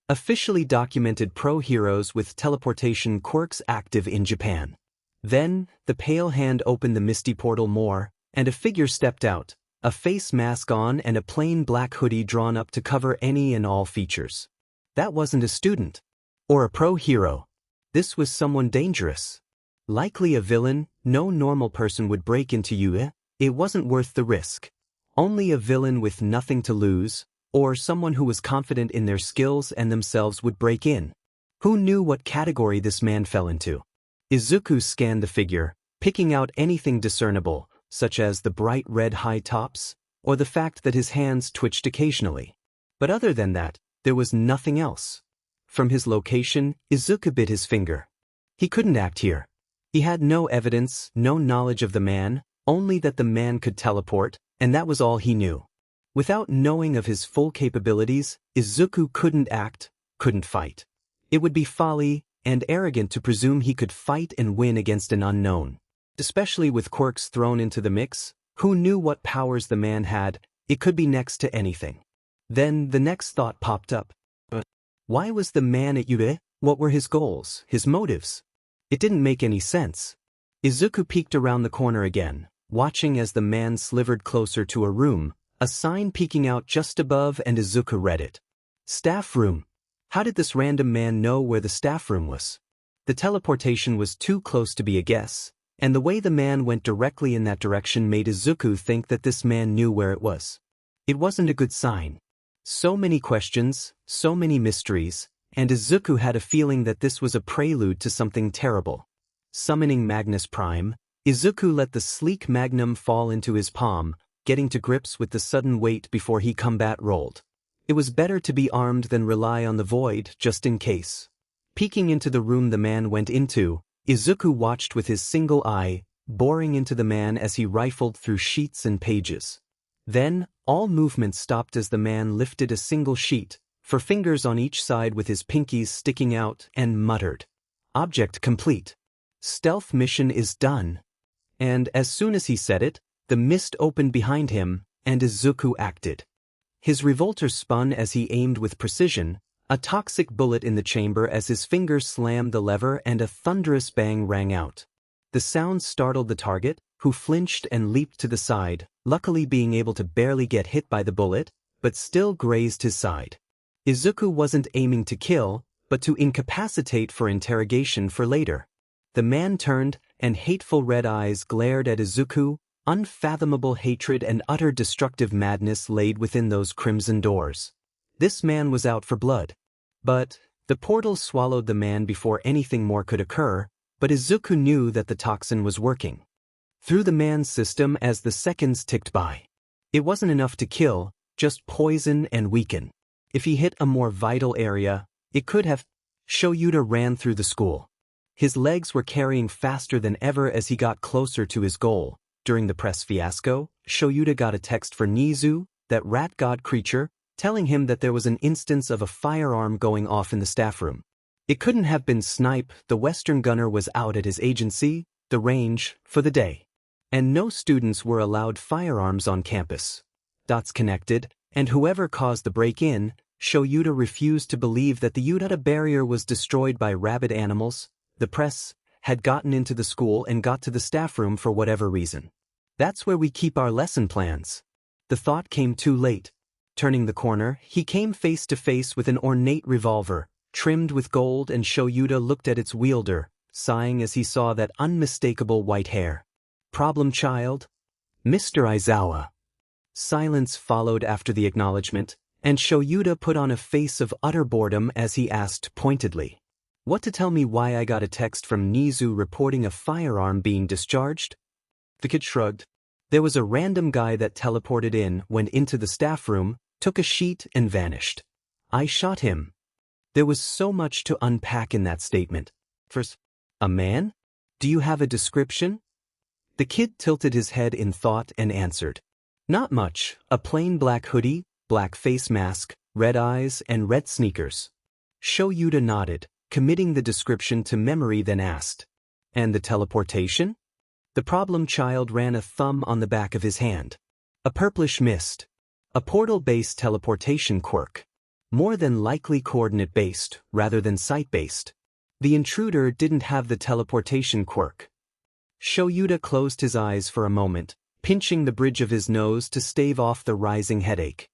officially documented pro-heroes with teleportation quirks active in Japan. Then, the pale hand opened the misty portal more, and a figure stepped out, a face mask on and a plain black hoodie drawn up to cover any and all features. That wasn't a student. Or a pro-hero. This was someone dangerous. Likely a villain. No normal person would break into U.A. It wasn't worth the risk. Only a villain with nothing to lose, or someone who was confident in their skills and themselves would break in. Who knew what category this man fell into? Izuku scanned the figure, picking out anything discernible, such as the bright red high tops, or the fact that his hands twitched occasionally. But other than that, there was nothing else. From his location, Izuku bit his finger. He couldn't act here. He had no evidence, no knowledge of the man, only that the man could teleport, and that was all he knew. Without knowing of his full capabilities, Izuku couldn't act, couldn't fight. It would be folly and arrogant to presume he could fight and win against an unknown. Especially with quirks thrown into the mix, who knew what powers the man had? It could be next to anything. Then the next thought popped up. Why was the man at U.A? What were his goals, his motives? It didn't make any sense. Izuku peeked around the corner again, watching as the man slivered closer to a room, a sign peeking out just above, and Izuku read it. Staff room. How did this random man know where the staff room was? The teleportation was too close to be a guess, And the way the man went directly in that direction made Izuku think that this man knew where it was. It wasn't a good sign. So many questions, so many mysteries, and Izuku had a feeling that this was a prelude to something terrible. Summoning Magnus Prime, Izuku let the sleek magnum fall into his palm, getting to grips with the sudden weight before he combat rolled. It was better to be armed than rely on the void just in case. Peeking into the room the man went into, Izuku watched with his single eye, boring into the man as he rifled through sheets and pages. Then, all movement stopped as the man lifted a single sheet, 4 fingers on each side with his pinkies sticking out, and muttered, "Object complete. Stealth mission is done." And as soon as he said it, the mist opened behind him, and Izuku acted. His revolter spun as he aimed with precision, a toxic bullet in the chamber as his finger slammed the lever and a thunderous bang rang out. The sound startled the target, who flinched and leaped to the side, luckily being able to barely get hit by the bullet, but still grazed his side. Izuku wasn't aiming to kill, but to incapacitate for interrogation for later. The man turned, and hateful red eyes glared at Izuku. Unfathomable hatred and utter destructive madness laid within those crimson doors. This man was out for blood. But the portal swallowed the man before anything more could occur, but Izuku knew that the toxin was working through the man's system as the seconds ticked by. It wasn't enough to kill, just poison and weaken. If he hit a more vital area, it could have. Shoyuta ran through the school. His legs were carrying faster than ever as he got closer to his goal. During the press fiasco, Shoyuta got a text for Nizu, that rat god creature, telling him that there was an instance of a firearm going off in the staff room. It couldn't have been Snipe, the Western gunner was out at his agency, the range, for the day. And no students were allowed firearms on campus. Dots connected, and whoever caused the break-in, Shoyuta refused to believe that the Udata barrier was destroyed by rabid animals. The press had gotten into the school and got to the staff room for whatever reason. That's where we keep our lesson plans. The thought came too late. Turning the corner, he came face to face with an ornate revolver, trimmed with gold, and Shoyuta looked at its wielder, sighing as he saw that unmistakable white hair. Problem child? Mr. Aizawa. Silence followed after the acknowledgement, and Shoyuta put on a face of utter boredom as he asked pointedly, "What to tell me why I got a text from Nizu reporting a firearm being discharged?" The kid shrugged. There was a random guy that teleported in, went into the staff room, took a sheet and vanished. I shot him. There was so much to unpack in that statement. First, a man? Do you have a description? The kid tilted his head in thought and answered, "Not much, a plain black hoodie, black face mask, red eyes, and red sneakers." Shoyuta nodded, committing the description to memory, then asked, "And the teleportation?" The problem child ran a thumb on the back of his hand. "A purplish mist. A portal-based teleportation quirk. More than likely coordinate-based, rather than site-based. The intruder didn't have the teleportation quirk." Shoyuta closed his eyes for a moment, pinching the bridge of his nose to stave off the rising headache.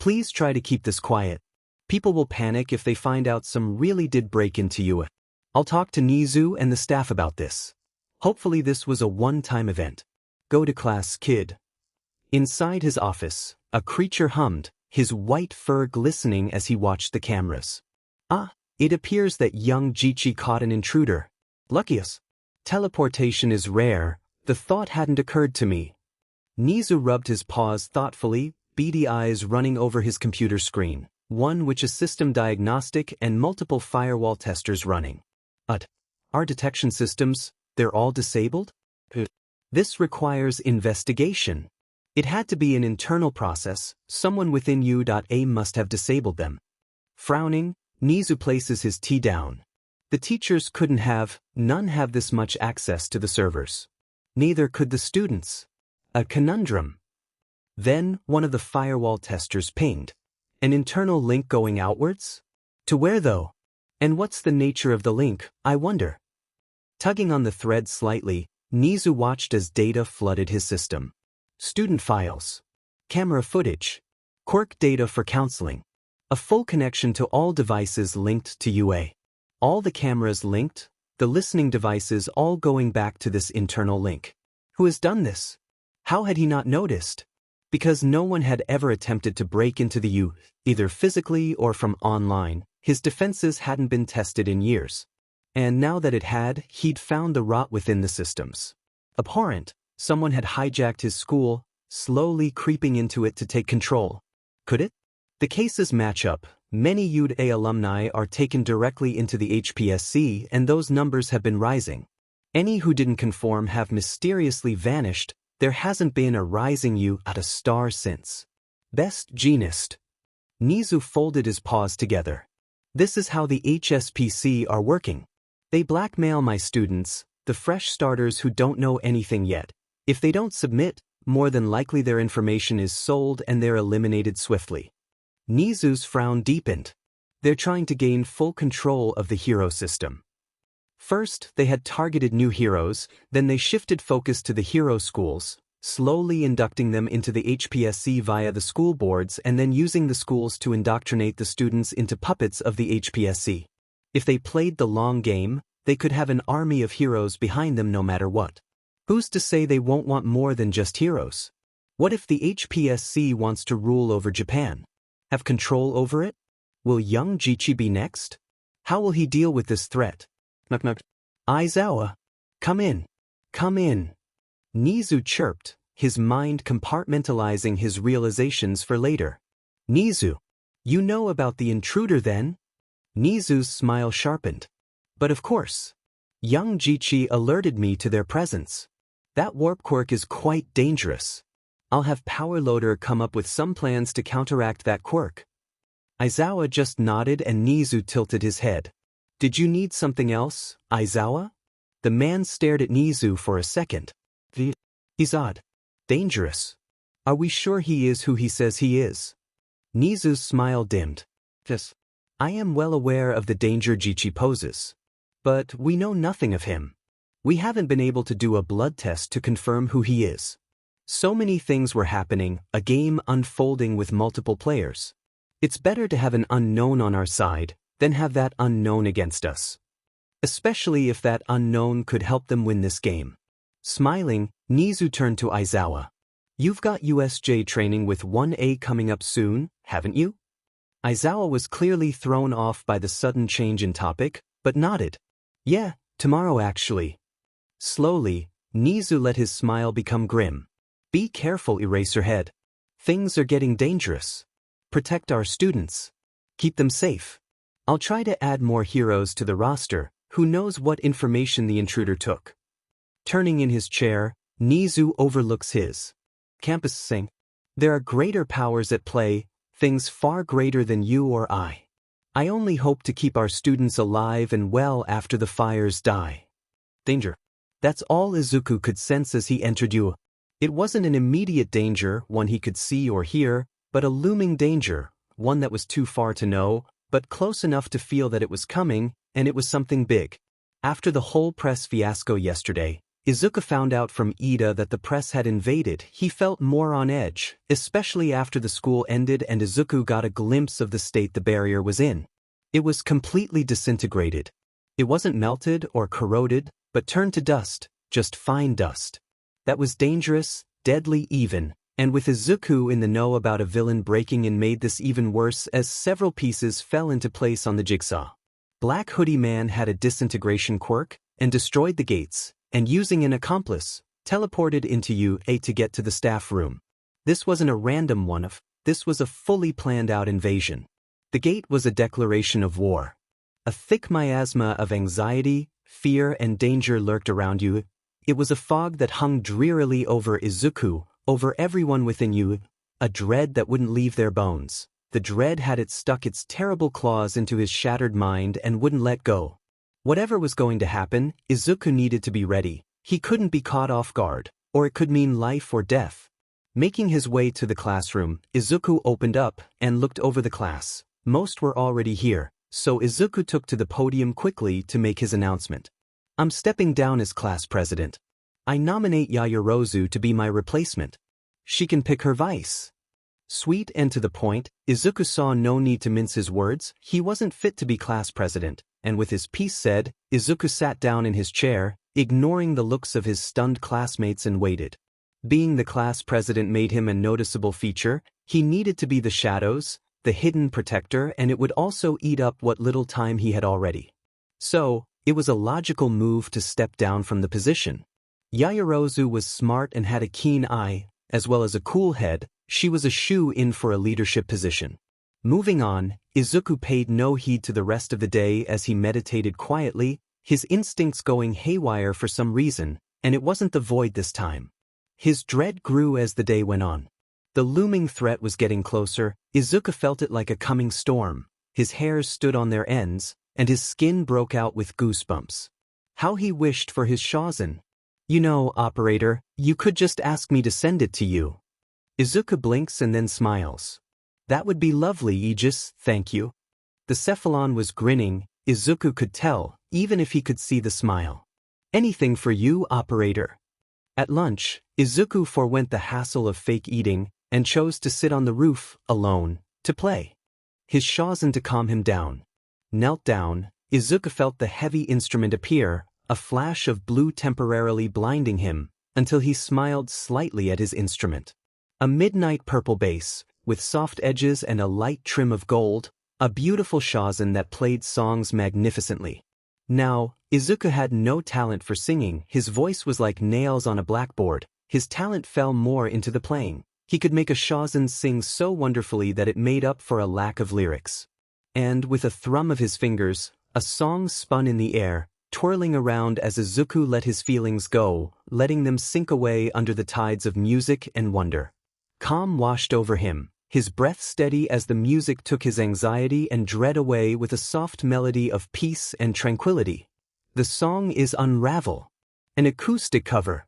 "Please try to keep this quiet. People will panic if they find out some really did break into you. I'll talk to Nizu and the staff about this. Hopefully this was a one-time event. Go to class, kid." Inside his office, a creature hummed, his white fur glistening as he watched the cameras. "Ah, it appears that young Jichi caught an intruder. Lucky us. Teleportation is rare, the thought hadn't occurred to me." Nizu rubbed his paws thoughtfully, beady eyes running over his computer screen, one which a system diagnostic and multiple firewall testers running. Our detection systems, they're all disabled? This requires investigation. It had to be an internal process, someone within U.A must have disabled them. Frowning, Nizu places his tea down. The teachers couldn't have, none have this much access to the servers. Neither could the students. A conundrum. Then one of the firewall testers pinged. An internal link going outwards? To where though? And what's the nature of the link, I wonder? Tugging on the thread slightly, Nizu watched as data flooded his system. Student files. Camera footage. Quirk data for counseling. A full connection to all devices linked to UA. All the cameras linked, the listening devices all going back to this internal link. Who has done this? How had he not noticed? Because no one had ever attempted to break into the U, either physically or from online, his defenses hadn't been tested in years. And now that it had, he'd found the rot within the systems. Abhorrent, someone had hijacked his school, slowly creeping into it to take control. Could it? The cases match up. Many UDA alumni are taken directly into the HPSC, and those numbers have been rising. Any who didn't conform have mysteriously vanished. There hasn't been a rising U at a star since. Best genist. Nizu folded his paws together. This is how the HSPC are working. They blackmail my students, the fresh starters who don't know anything yet. If they don't submit, more than likely their information is sold and they're eliminated swiftly. Nizu's frown deepened. They're trying to gain full control of the hero system. First, they had targeted new heroes, then they shifted focus to the hero schools, slowly inducting them into the HPSC via the school boards and then using the schools to indoctrinate the students into puppets of the HPSC. If they played the long game, they could have an army of heroes behind them no matter what. Who's to say they won't want more than just heroes? What if the HPSC wants to rule over Japan? Have control over it? Will young Jichi be next? How will he deal with this threat? Knock knock. Aizawa. Come in. Come in. Nizu chirped, his mind compartmentalizing his realizations for later. Nizu. You know about the intruder then? Nizu's smile sharpened. But of course. Young Jichi alerted me to their presence. That warp quirk is quite dangerous. I'll have Power Loader come up with some plans to counteract that quirk. Aizawa just nodded and Nizu tilted his head. Did you need something else, Aizawa? The man stared at Nizu for a second. He's odd. Dangerous. Are we sure he is who he says he is? Nizu's smile dimmed. Yes. I am well aware of the danger Jichi poses. But we know nothing of him. We haven't been able to do a blood test to confirm who he is. So many things were happening, a game unfolding with multiple players. It's better to have an unknown on our side than have that unknown against us. Especially if that unknown could help them win this game. Smiling, Nizu turned to Aizawa. You've got USJ training with 1A coming up soon, haven't you? Aizawa was clearly thrown off by the sudden change in topic, but nodded. Yeah, tomorrow actually. Slowly, Nizu let his smile become grim. Be careful, Eraserhead. Things are getting dangerous. Protect our students. Keep them safe. I'll try to add more heroes to the roster. Who knows what information the intruder took? Turning in his chair, Nizu overlooks his campus saying, there are greater powers at play, things far greater than you or I. I only hope to keep our students alive and well after the fires die. Danger. That's all Izuku could sense as he entered U. It wasn't an immediate danger, one he could see or hear, but a looming danger, one that was too far to know, but close enough to feel that it was coming, and it was something big. After the whole press fiasco yesterday, Izuku found out from Ida that the press had invaded. He felt more on edge, especially after the school ended and Izuku got a glimpse of the state the barrier was in. It was completely disintegrated. It wasn't melted or corroded, but turned to dust, just fine dust. That was dangerous, deadly even, and with Izuku in the know about a villain breaking in made this even worse as several pieces fell into place on the jigsaw. Black Hoodie Man had a disintegration quirk, and destroyed the gates, and using an accomplice, teleported into UA to get to the staff room. This wasn't a random one-off, this was a fully planned out invasion. The gate was a declaration of war. A thick miasma of anxiety, fear and danger lurked around you. It was a fog that hung drearily over Izuku, over everyone within you, a dread that wouldn't leave their bones. The dread had stuck its terrible claws into his shattered mind and wouldn't let go. Whatever was going to happen, Izuku needed to be ready. He couldn't be caught off guard, or it could mean life or death. Making his way to the classroom, Izuku opened up and looked over the class. Most were already here, so Izuku took to the podium quickly to make his announcement. I'm stepping down as class president. I nominate Yaoyorozu to be my replacement. She can pick her vice. Sweet and to the point, Izuku saw no need to mince his words. He wasn't fit to be class president. And with his piece said, Izuku sat down in his chair, ignoring the looks of his stunned classmates and waited. Being the class president made him a noticeable feature. He needed to be the shadows, the hidden protector, and it would also eat up what little time he had already. So, it was a logical move to step down from the position. Yaoyorozu was smart and had a keen eye, as well as a cool head. She was a shoe-in for a leadership position. Moving on, Izuku paid no heed to the rest of the day as he meditated quietly, his instincts going haywire for some reason, and it wasn't the void this time. His dread grew as the day went on. The looming threat was getting closer. Izuku felt it like a coming storm. His hairs stood on their ends, and his skin broke out with goosebumps. How he wished for his Shazen. You know, operator, you could just ask me to send it to you. Izuku blinks and then smiles. That would be lovely, Aegis, thank you. The Cephalon was grinning. Izuku could tell, even if he could see the smile. Anything for you, operator. At lunch, Izuku forewent the hassle of fake eating and chose to sit on the roof, alone, to play. His Shazen to calm him down. Knelt down, Izuku felt the heavy instrument appear, a flash of blue temporarily blinding him, until he smiled slightly at his instrument. A midnight purple bass, with soft edges and a light trim of gold, a beautiful Shazen that played songs magnificently. Now, Izuku had no talent for singing. His voice was like nails on a blackboard. His talent fell more into the playing. He could make a Shazen sing so wonderfully that it made up for a lack of lyrics. And with a thrum of his fingers, a song spun in the air, twirling around as Izuku let his feelings go, letting them sink away under the tides of music and wonder. Calm washed over him, his breath steady as the music took his anxiety and dread away with a soft melody of peace and tranquility. The song is Unravel, an acoustic cover.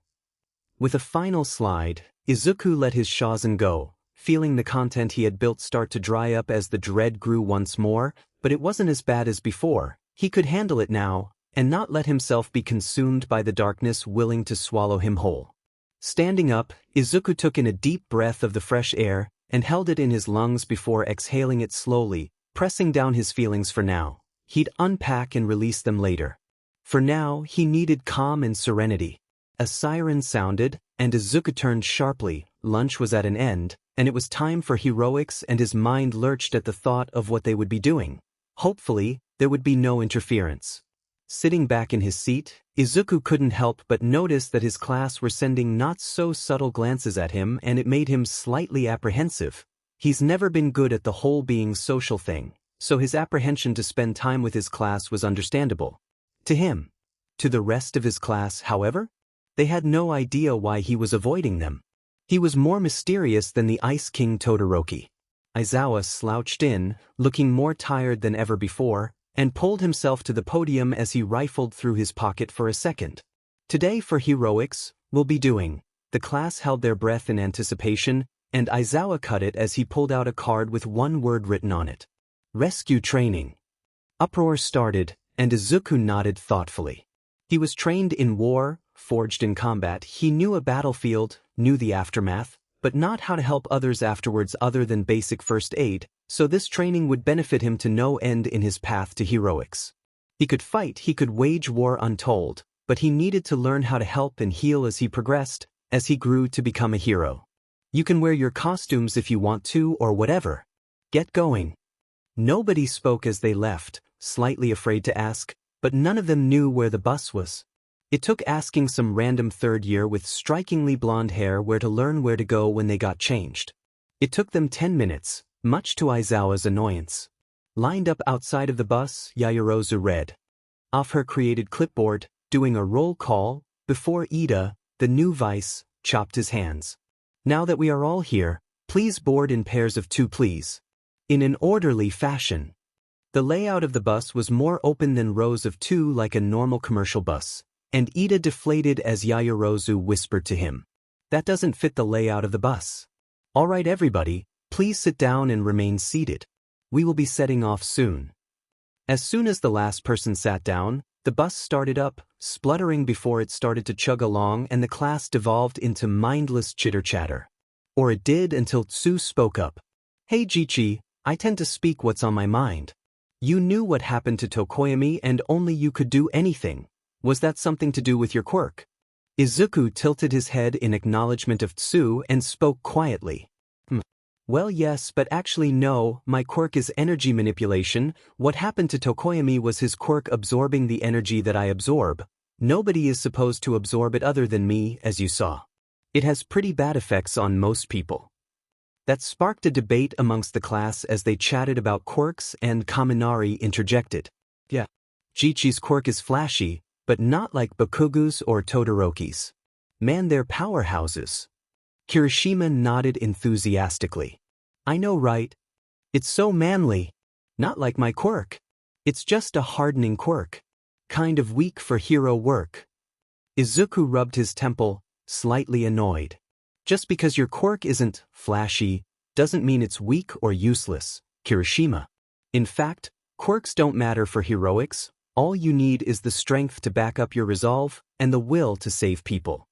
With a final slide, Izuku let his Shazen go, feeling the content he had built start to dry up as the dread grew once more, but it wasn't as bad as before. He could handle it now, and not let himself be consumed by the darkness willing to swallow him whole. Standing up, Izuku took in a deep breath of the fresh air, and held it in his lungs before exhaling it slowly, pressing down his feelings for now. He'd unpack and release them later. For now, he needed calm and serenity. A siren sounded, and Izuku turned sharply. Lunch was at an end, and it was time for heroics, and his mind lurched at the thought of what they would be doing. Hopefully, there would be no interference. Sitting back in his seat, Izuku couldn't help but notice that his class were sending not-so-subtle glances at him, and it made him slightly apprehensive. He's never been good at the whole being social thing, so his apprehension to spend time with his class was understandable. To him. To the rest of his class, however, they had no idea why he was avoiding them. He was more mysterious than the Ice King Todoroki. Aizawa slouched in, looking more tired than ever before, and pulled himself to the podium as he rifled through his pocket for a second. Today for heroics, we'll be doing. The class held their breath in anticipation, and Aizawa cut it as he pulled out a card with one word written on it. Rescue training. Uproar started, and Izuku nodded thoughtfully. He was trained in war, forged in combat. He knew a battlefield, knew the aftermath, but not how to help others afterwards other than basic first aid, so this training would benefit him to no end in his path to heroics. He could fight, he could wage war untold, but he needed to learn how to help and heal as he progressed, as he grew to become a hero. You can wear your costumes if you want to or whatever. Get going. Nobody spoke as they left, slightly afraid to ask, but none of them knew where the bus was. It took asking some random third year with strikingly blonde hair where to learn where to go when they got changed. It took them 10 minutes, much to Aizawa's annoyance. Lined up outside of the bus, Yaoyorozu read. Off her created clipboard, doing a roll call, before Ida, the new vice, chopped his hands. Now that we are all here, please board in pairs of 2 please. In an orderly fashion. The layout of the bus was more open than rows of 2 like a normal commercial bus, and Ida deflated as Yaoyorozu whispered to him. That doesn't fit the layout of the bus. All right everybody, please sit down and remain seated. We will be setting off soon. As soon as the last person sat down, the bus started up, spluttering before it started to chug along, and the class devolved into mindless chitter-chatter. Or it did until Tsu spoke up. Hey Jichi, I tend to speak what's on my mind. You knew what happened to Tokoyami and only you could do anything. Was that something to do with your quirk? Izuku tilted his head in acknowledgement of Tsu and spoke quietly. Well, yes, but actually no, my quirk is energy manipulation. What happened to Tokoyami was his quirk absorbing the energy that I absorb. Nobody is supposed to absorb it other than me, as you saw. It has pretty bad effects on most people. That sparked a debate amongst the class as they chatted about quirks, and Kaminari interjected. Yeah. Jichi's quirk is flashy, but not like Bakugu's or Todoroki's. Man, they're powerhouses. Kirishima nodded enthusiastically. I know, right? It's so manly. Not like my quirk. It's just a hardening quirk. Kind of weak for hero work. Izuku rubbed his temple, slightly annoyed. Just because your quirk isn't flashy doesn't mean it's weak or useless, Kirishima. In fact, quirks don't matter for heroics. All you need is the strength to back up your resolve and the will to save people.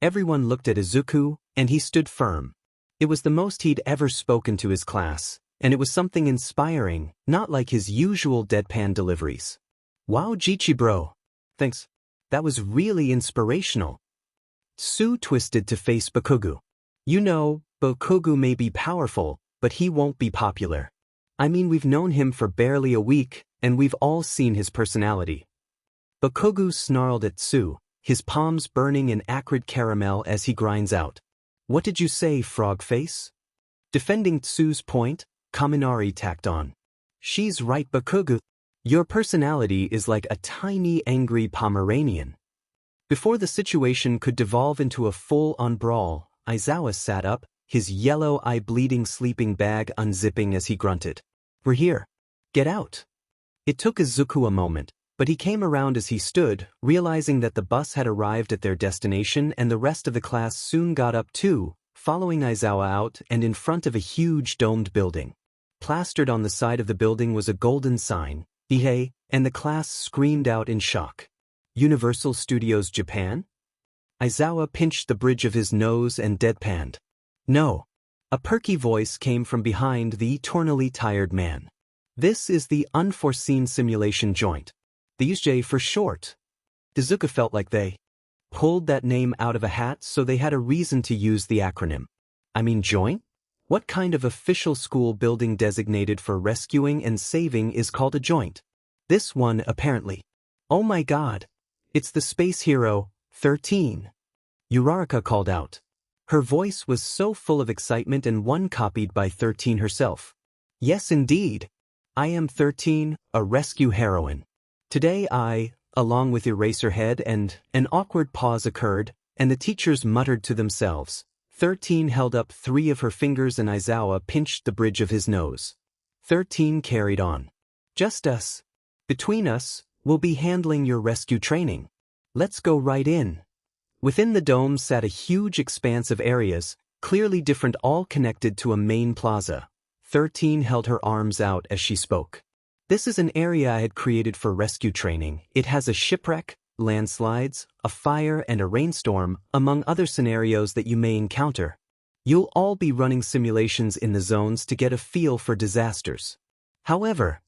Everyone looked at Izuku, and he stood firm. It was the most he'd ever spoken to his class, and it was something inspiring, not like his usual deadpan deliveries. Wow, Jichi bro. Thanks. That was really inspirational. Tsu twisted to face Bakugu. You know, Bakugu may be powerful, but he won't be popular. I mean, we've known him for barely a week, and we've all seen his personality. Bakugu snarled at Tsu, his palms burning in acrid caramel as he grinds out. What did you say, frog face? Defending Tsu's point, Kaminari tacked on. She's right, Bakugu. Your personality is like a tiny angry Pomeranian. Before the situation could devolve into a full-on brawl, Aizawa sat up, his yellow eye-bleeding sleeping bag unzipping as he grunted. We're here. Get out. It took Izuku a moment, but he came around as he stood, realizing that the bus had arrived at their destination and the rest of the class soon got up too, following Aizawa out and in front of a huge domed building. Plastered on the side of the building was a golden sign, Ihei, and the class screamed out in shock. Universal Studios Japan? Aizawa pinched the bridge of his nose and deadpanned. No. A perky voice came from behind the eternally tired man. This is the unforeseen simulation joint. The USJ for short. Izuku felt like they pulled that name out of a hat, so they had a reason to use the acronym. I mean, joint? What kind of official school building designated for rescuing and saving is called a joint? This one, apparently. Oh my god. It's the space hero, 13. Uraraka called out. Her voice was so full of excitement and one copied by 13 herself. Yes, indeed. I am 13, a rescue heroine. Today I, along with Eraserhead, and an awkward pause occurred, and the teachers muttered to themselves. 13 held up 3 of her fingers and Aizawa pinched the bridge of his nose. 13 carried on. Just us. Between us, we'll be handling your rescue training. Let's go right in. Within the dome sat a huge expanse of areas, clearly different, all connected to a main plaza. 13 held her arms out as she spoke. This is an area I had created for rescue training. It has a shipwreck, landslides, a fire, and a rainstorm, among other scenarios that you may encounter. You'll all be running simulations in the zones to get a feel for disasters. However,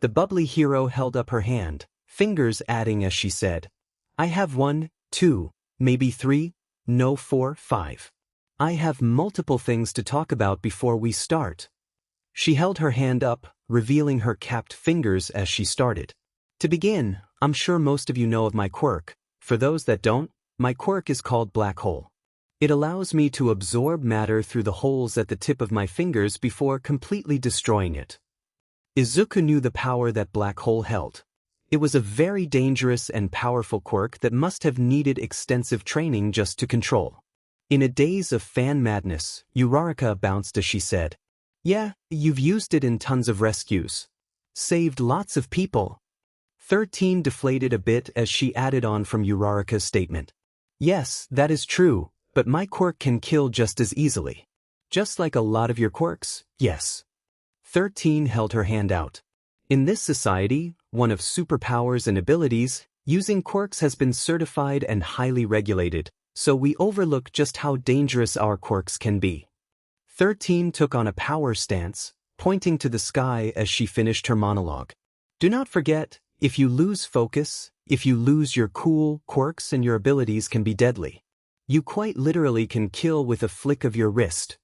the bubbly hero held up her hand, fingers adding as she said, I have 1, 2, maybe 3, no 4, 5. I have multiple things to talk about before we start. She held her hand up, revealing her capped fingers as she started. To begin, I'm sure most of you know of my quirk. For those that don't, my quirk is called Black Hole. It allows me to absorb matter through the holes at the tip of my fingers before completely destroying it. Izuku knew the power that Black Hole held. It was a very dangerous and powerful quirk that must have needed extensive training just to control. In a daze of fan madness, Uraraka bounced as she said, Yeah, you've used it in tons of rescues. Saved lots of people. 13 deflated a bit as she added on from Uraraka's statement. Yes, that is true, but my quirk can kill just as easily. Just like a lot of your quirks, yes. 13 held her hand out. In this society, one of superpowers and abilities, using quirks has been certified and highly regulated, so we overlook just how dangerous our quirks can be. 13 took on a power stance, pointing to the sky as she finished her monologue. Do not forget, if you lose focus, if you lose your cool, quirks and your abilities can be deadly. You quite literally can kill with a flick of your wrist.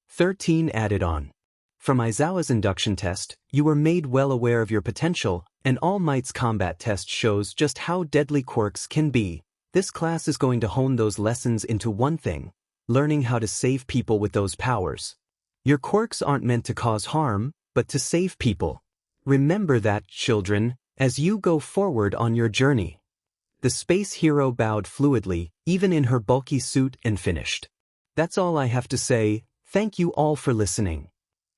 13 added on. From Aizawa's induction test, you were made well aware of your potential, and All Might's combat test shows just how deadly quirks can be. This class is going to hone those lessons into one thing, learning how to save people with those powers. Your quirks aren't meant to cause harm, but to save people. Remember that, children, as you go forward on your journey. The space hero bowed fluidly, even in her bulky suit, and finished. That's all I have to say. Thank you all for listening.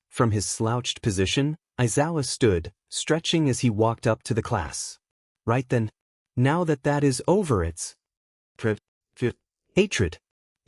From his slouched position, Aizawa stood, stretching as he walked up to the class. Right then. Now that is over, it's hatred.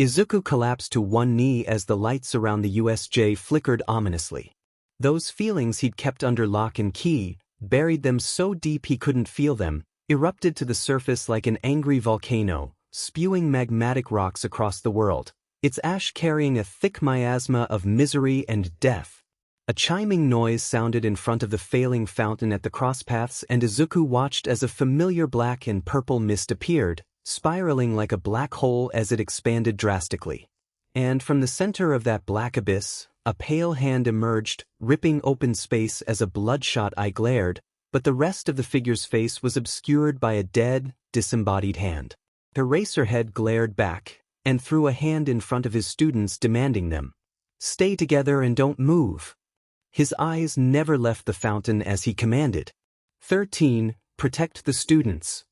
Izuku collapsed to one knee as the lights around the USJ flickered ominously. Those feelings he'd kept under lock and key, buried them so deep he couldn't feel them, erupted to the surface like an angry volcano, spewing magmatic rocks across the world, its ash carrying a thick miasma of misery and death. A chiming noise sounded in front of the failing fountain at the crosspaths, and Izuku watched as a familiar black and purple mist appeared, spiraling like a black hole as it expanded drastically. And from the center of that black abyss, a pale hand emerged, ripping open space as a bloodshot eye glared, but the rest of the figure's face was obscured by a dead, disembodied hand. Eraserhead glared back, and threw a hand in front of his students demanding them. Stay together and don't move. His eyes never left the fountain as he commanded. 13. Protect the students.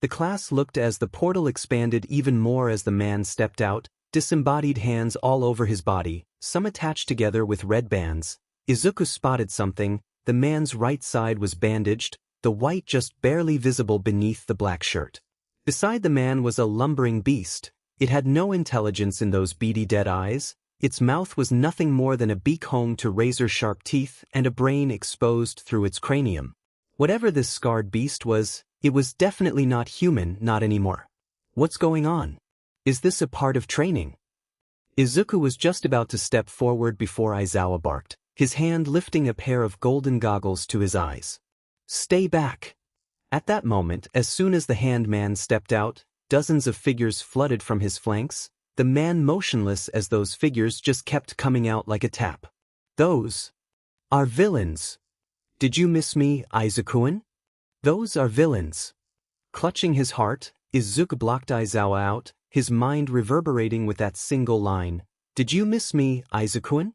The class looked as the portal expanded even more as the man stepped out, disembodied hands all over his body, some attached together with red bands. Izuku spotted something. The man's right side was bandaged, the white just barely visible beneath the black shirt. Beside the man was a lumbering beast. It had no intelligence in those beady dead eyes. Its mouth was nothing more than a beak home to razor-sharp teeth and a brain exposed through its cranium. Whatever this scarred beast was, it was definitely not human, not anymore. What's going on? Is this a part of training? Izuku was just about to step forward before Aizawa barked, his hand lifting a pair of golden goggles to his eyes. Stay back. At that moment, as soon as the hand-man stepped out, dozens of figures flooded from his flanks, the man motionless as those figures just kept coming out like a tap. Those are villains. Did you miss me, Izuku-kun? Those are villains. Clutching his heart, Izuku blocked Aizawa out, his mind reverberating with that single line. Did you miss me, Izuku-kun?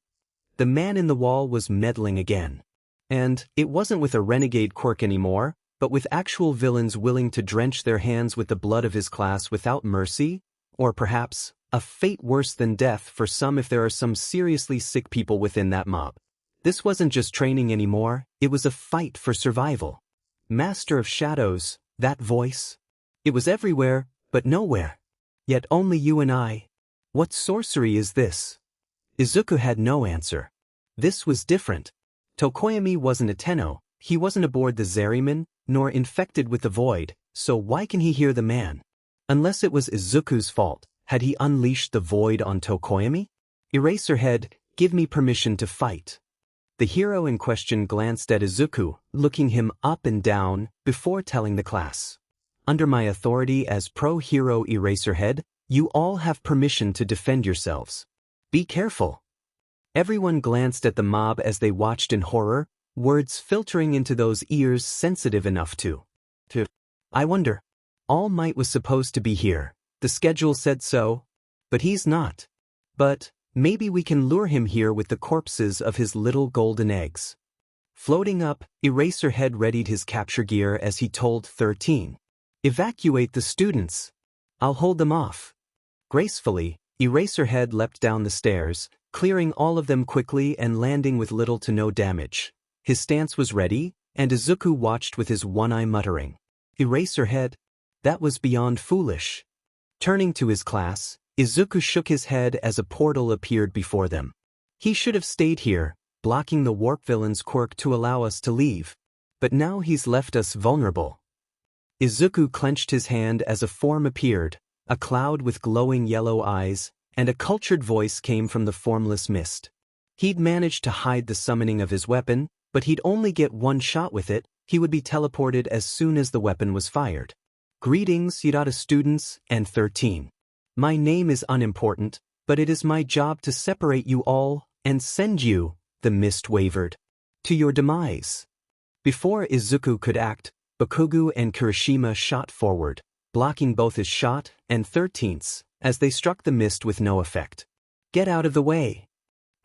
The man in the wall was meddling again. And it wasn't with a renegade quirk anymore, but with actual villains willing to drench their hands with the blood of his class without mercy, or perhaps a fate worse than death for some if there are some seriously sick people within that mob. This wasn't just training anymore, it was a fight for survival. Master of Shadows, that voice. It was everywhere, but nowhere. Yet only you and I. What sorcery is this? Izuku had no answer. This was different. Tokoyami wasn't a Tenno, he wasn't aboard the Zeriman, nor infected with the void, so why can he hear the man? Unless it was Izuku's fault, had he unleashed the void on Tokoyami? Eraserhead, give me permission to fight. The hero in question glanced at Izuku, looking him up and down, before telling the class. Under my authority as pro-hero Eraserhead, you all have permission to defend yourselves. Be careful. Everyone glanced at the mob as they watched in horror, words filtering into those ears sensitive enough to. I wonder. All Might was supposed to be here. The schedule said so. But he's not. But maybe we can lure him here with the corpses of his little golden eggs. Floating up, Eraserhead readied his capture gear as he told 13. Evacuate the students. I'll hold them off. Gracefully, Eraserhead leapt down the stairs, clearing all of them quickly and landing with little to no damage. His stance was ready, and Izuku watched with his one eye muttering. Eraserhead? That was beyond foolish. Turning to his class, Izuku shook his head as a portal appeared before them. He should have stayed here, blocking the warp villain's quirk to allow us to leave. But now he's left us vulnerable. Izuku clenched his hand as a form appeared, a cloud with glowing yellow eyes, and a cultured voice came from the formless mist. He'd managed to hide the summoning of his weapon, but he'd only get one shot with it. He would be teleported as soon as the weapon was fired. Greetings, Yurata students, and 13. My name is unimportant, but it is my job to separate you all and send you, the mist wavered, to your demise. Before Izuku could act, Bakugo and Kirishima shot forward, blocking both his shot and 13's, as they struck the mist with no effect. Get out of the way!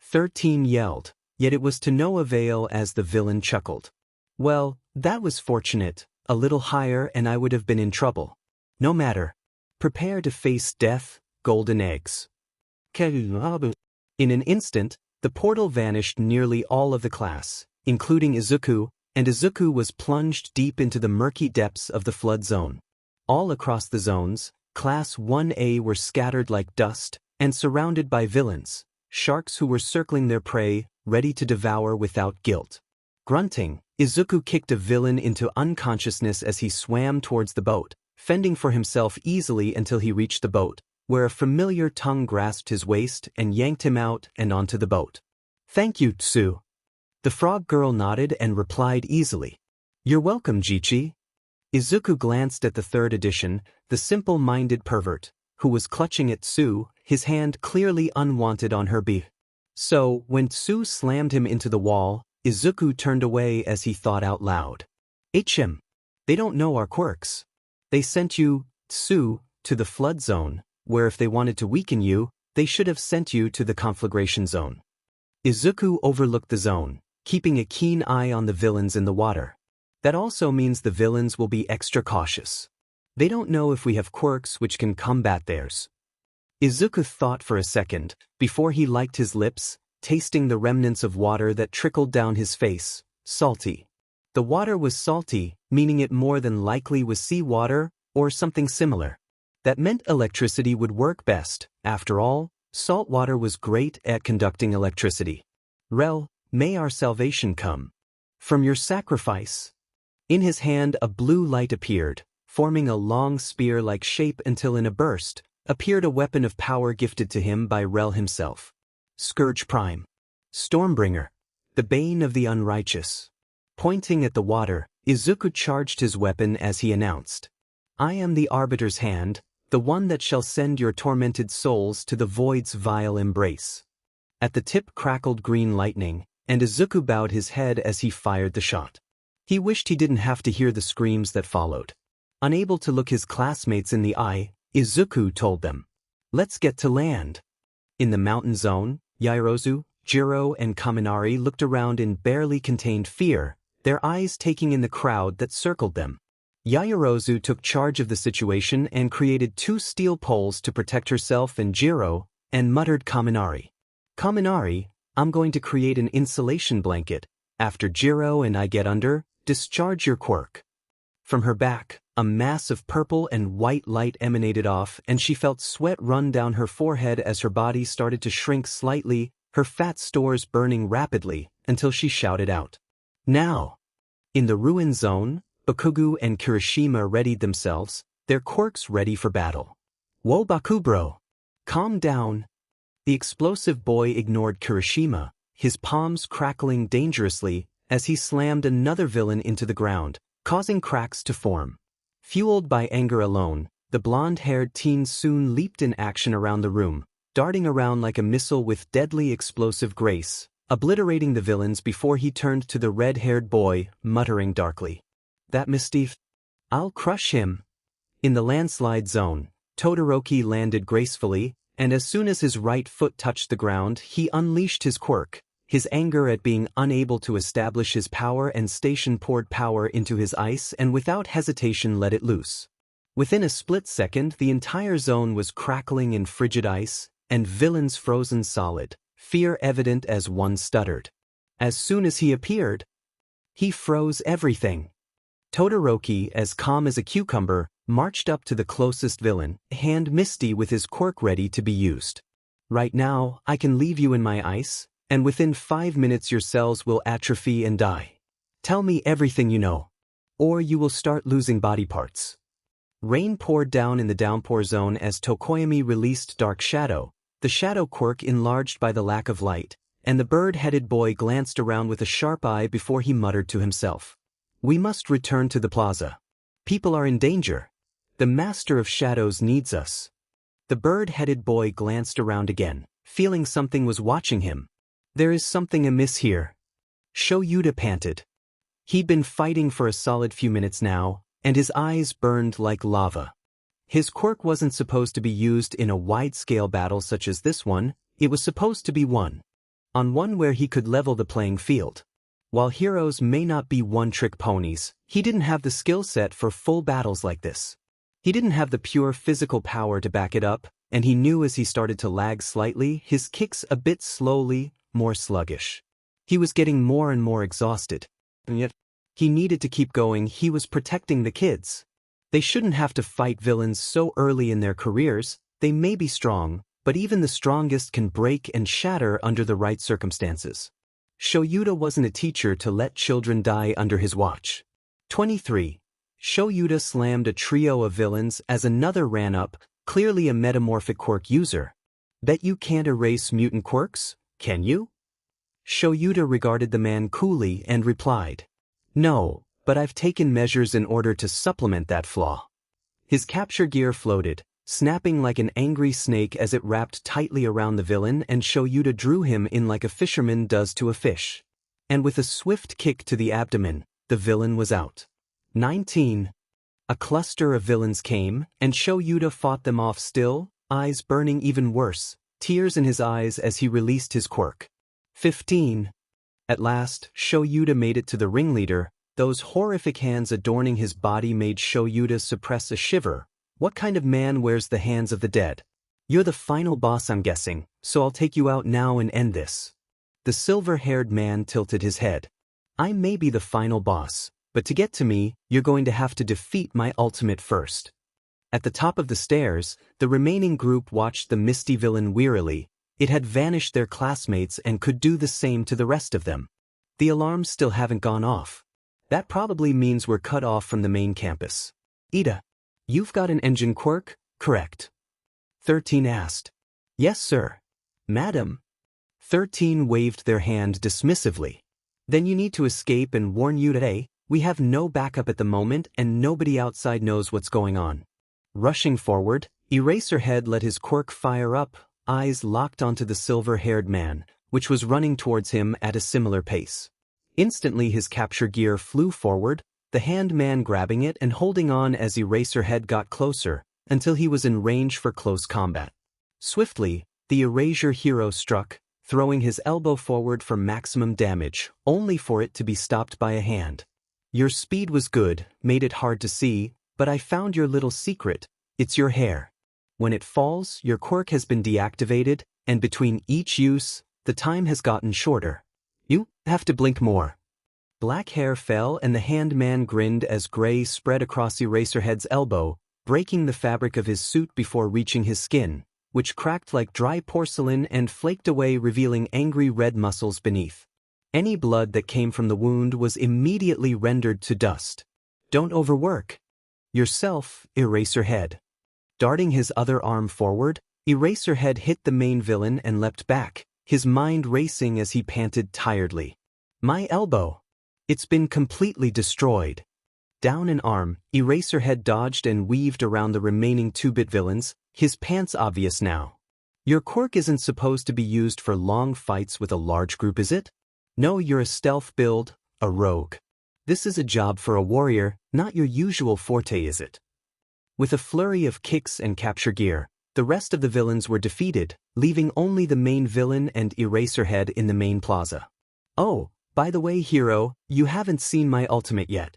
13 yelled, yet it was to no avail as the villain chuckled. Well, that was fortunate, a little higher and I would have been in trouble. No matter. Prepare to face death, golden eggs. In an instant, the portal vanished nearly all of the class, including Izuku, and Izuku was plunged deep into the murky depths of the flood zone. All across the zones, Class 1A were scattered like dust, and surrounded by villains, sharks who were circling their prey, ready to devour without guilt. Grunting, Izuku kicked a villain into unconsciousness as he swam towards the boat, fending for himself easily until he reached the boat, where a familiar tongue grasped his waist and yanked him out and onto the boat. Thank you, Tsu. The frog girl nodded and replied easily. You're welcome, Jichi. Izuku glanced at the third edition, the simple-minded pervert, who was clutching at Tsu, his hand clearly unwanted on her beak. So, when Tsu slammed him into the wall, Izuku turned away as he thought out loud. HM. They don't know our quirks. They sent you, Tsu, to the flood zone, where if they wanted to weaken you, they should have sent you to the conflagration zone. Izuku overlooked the zone, keeping a keen eye on the villains in the water. That also means the villains will be extra cautious. They don't know if we have quirks which can combat theirs. Izuku thought for a second, before he liked his lips, tasting the remnants of water that trickled down his face, salty. The water was salty, meaning it more than likely was seawater, or something similar. That meant electricity would work best. After all, salt water was great at conducting electricity. Rel, may our salvation come from your sacrifice. In his hand a blue light appeared, forming a long spear-like shape until in a burst, appeared a weapon of power gifted to him by Rel himself. Scourge Prime. Stormbringer. The bane of the unrighteous. Pointing at the water, Izuku charged his weapon as he announced. I am the Arbiter's hand, the one that shall send your tormented souls to the void's vile embrace. At the tip crackled green lightning, and Izuku bowed his head as he fired the shot. He wished he didn't have to hear the screams that followed. Unable to look his classmates in the eye, Izuku told them, let's get to land. In the mountain zone, Yaoyorozu, Jiro and Kaminari looked around in barely contained fear, their eyes taking in the crowd that circled them. Yaoyorozu took charge of the situation and created 2 steel poles to protect herself and Jiro, and muttered Kaminari. Kaminari, I'm going to create an insulation blanket. After Jiro and I get under, discharge your quirk. From her back, a mass of purple and white light emanated off and she felt sweat run down her forehead as her body started to shrink slightly, her fat stores burning rapidly, until she shouted out. Now! In the ruin zone, Bakugo and Kirishima readied themselves, their quirks ready for battle. Whoa Bakubro! Calm down! The explosive boy ignored Kirishima, his palms crackling dangerously as he slammed another villain into the ground, causing cracks to form. Fueled by anger alone, the blonde-haired teen soon leaped in action around the room, darting around like a missile with deadly explosive grace, obliterating the villains before he turned to the red-haired boy, muttering darkly. That mischief? I'll crush him. In the landslide zone, Todoroki landed gracefully, and as soon as his right foot touched the ground, he unleashed his quirk. His anger at being unable to establish his power and station poured power into his ice and without hesitation let it loose. Within a split second, the entire zone was crackling in frigid ice, and villains frozen solid, fear evident as one stuttered. As soon as he appeared, he froze everything. Todoroki, as calm as a cucumber, marched up to the closest villain, hand misty with his quirk ready to be used. Right now, I can leave you in my ice, and within 5 minutes your cells will atrophy and die. Tell me everything you know, or you will start losing body parts. Rain poured down in the downpour zone as Tokoyami released Dark Shadow, the shadow quirk enlarged by the lack of light, and the bird-headed boy glanced around with a sharp eye before he muttered to himself. We must return to the plaza. People are in danger. The Master of Shadows needs us. The bird-headed boy glanced around again, feeling something was watching him. There is something amiss here. Shoyuta panted. He'd been fighting for a solid few minutes now, and his eyes burned like lava. His quirk wasn't supposed to be used in a wide-scale battle such as this one, it was supposed to be one where he could level the playing field. While heroes may not be one-trick ponies, he didn't have the skill set for full battles like this. He didn't have the pure physical power to back it up, and he knew as he started to lag slightly, his kicks a bit slowly, more sluggish. He was getting more and more exhausted. And yet, he needed to keep going. He was protecting the kids. They shouldn't have to fight villains so early in their careers. They may be strong, but even the strongest can break and shatter under the right circumstances. Shoyuta wasn't a teacher to let children die under his watch. 23. Shoyuta slammed a trio of villains as another ran up, clearly a metamorphic quirk user. Bet you can't erase mutant quirks, can you? Shoyuta regarded the man coolly and replied, No, but I've taken measures in order to supplement that flaw. His capture gear floated, snapping like an angry snake as it wrapped tightly around the villain, and Shoyuta drew him in like a fisherman does to a fish. And with a swift kick to the abdomen, the villain was out. 19. A cluster of villains came, and Shoyuta fought them off still, eyes burning even worse, tears in his eyes as he released his quirk. 15. At last, Shoyuta made it to the ringleader. Those horrific hands adorning his body made Shoyuta suppress a shiver. What kind of man wears the hands of the dead? You're the final boss, I'm guessing, so I'll take you out now and end this. The silver-haired man tilted his head. I may be the final boss, but to get to me, you're going to have to defeat my ultimate first. At the top of the stairs, the remaining group watched the misty villain wearily. It had vanished their classmates and could do the same to the rest of them. The alarms still haven't gone off. That probably means we're cut off from the main campus. Ida, you've got an engine quirk, correct? 13 asked. Yes, sir. Madam. 13 waved their hand dismissively. Then you need to escape and warn you today. We have no backup at the moment and nobody outside knows what's going on. Rushing forward, Eraserhead let his quirk fire up, eyes locked onto the silver-haired man, which was running towards him at a similar pace. Instantly his capture gear flew forward, the hand man grabbing it and holding on as Eraserhead got closer, until he was in range for close combat. Swiftly, the Erasure hero struck, throwing his elbow forward for maximum damage, only for it to be stopped by a hand. Your speed was good, made it hard to see, but I found your little secret. It's your hair. When it falls, your quirk has been deactivated, and between each use, the time has gotten shorter. You have to blink more. Black hair fell and the hand man grinned as gray spread across Eraserhead's elbow, breaking the fabric of his suit before reaching his skin, which cracked like dry porcelain and flaked away, revealing angry red muscles beneath. Any blood that came from the wound was immediately rendered to dust. Don't overwork yourself, Eraserhead. Darting his other arm forward, Eraserhead hit the main villain and leapt back, his mind racing as he panted tiredly. My elbow. It's been completely destroyed. Down an arm, Eraserhead dodged and weaved around the remaining 2-bit villains, his pants obvious now. Your quirk isn't supposed to be used for long fights with a large group, is it? No, you're a stealth build, a rogue. This is a job for a warrior, not your usual forte, is it? With a flurry of kicks and capture gear, the rest of the villains were defeated, leaving only the main villain and Eraserhead in the main plaza. Oh, by the way, hero, you haven't seen my ultimate yet.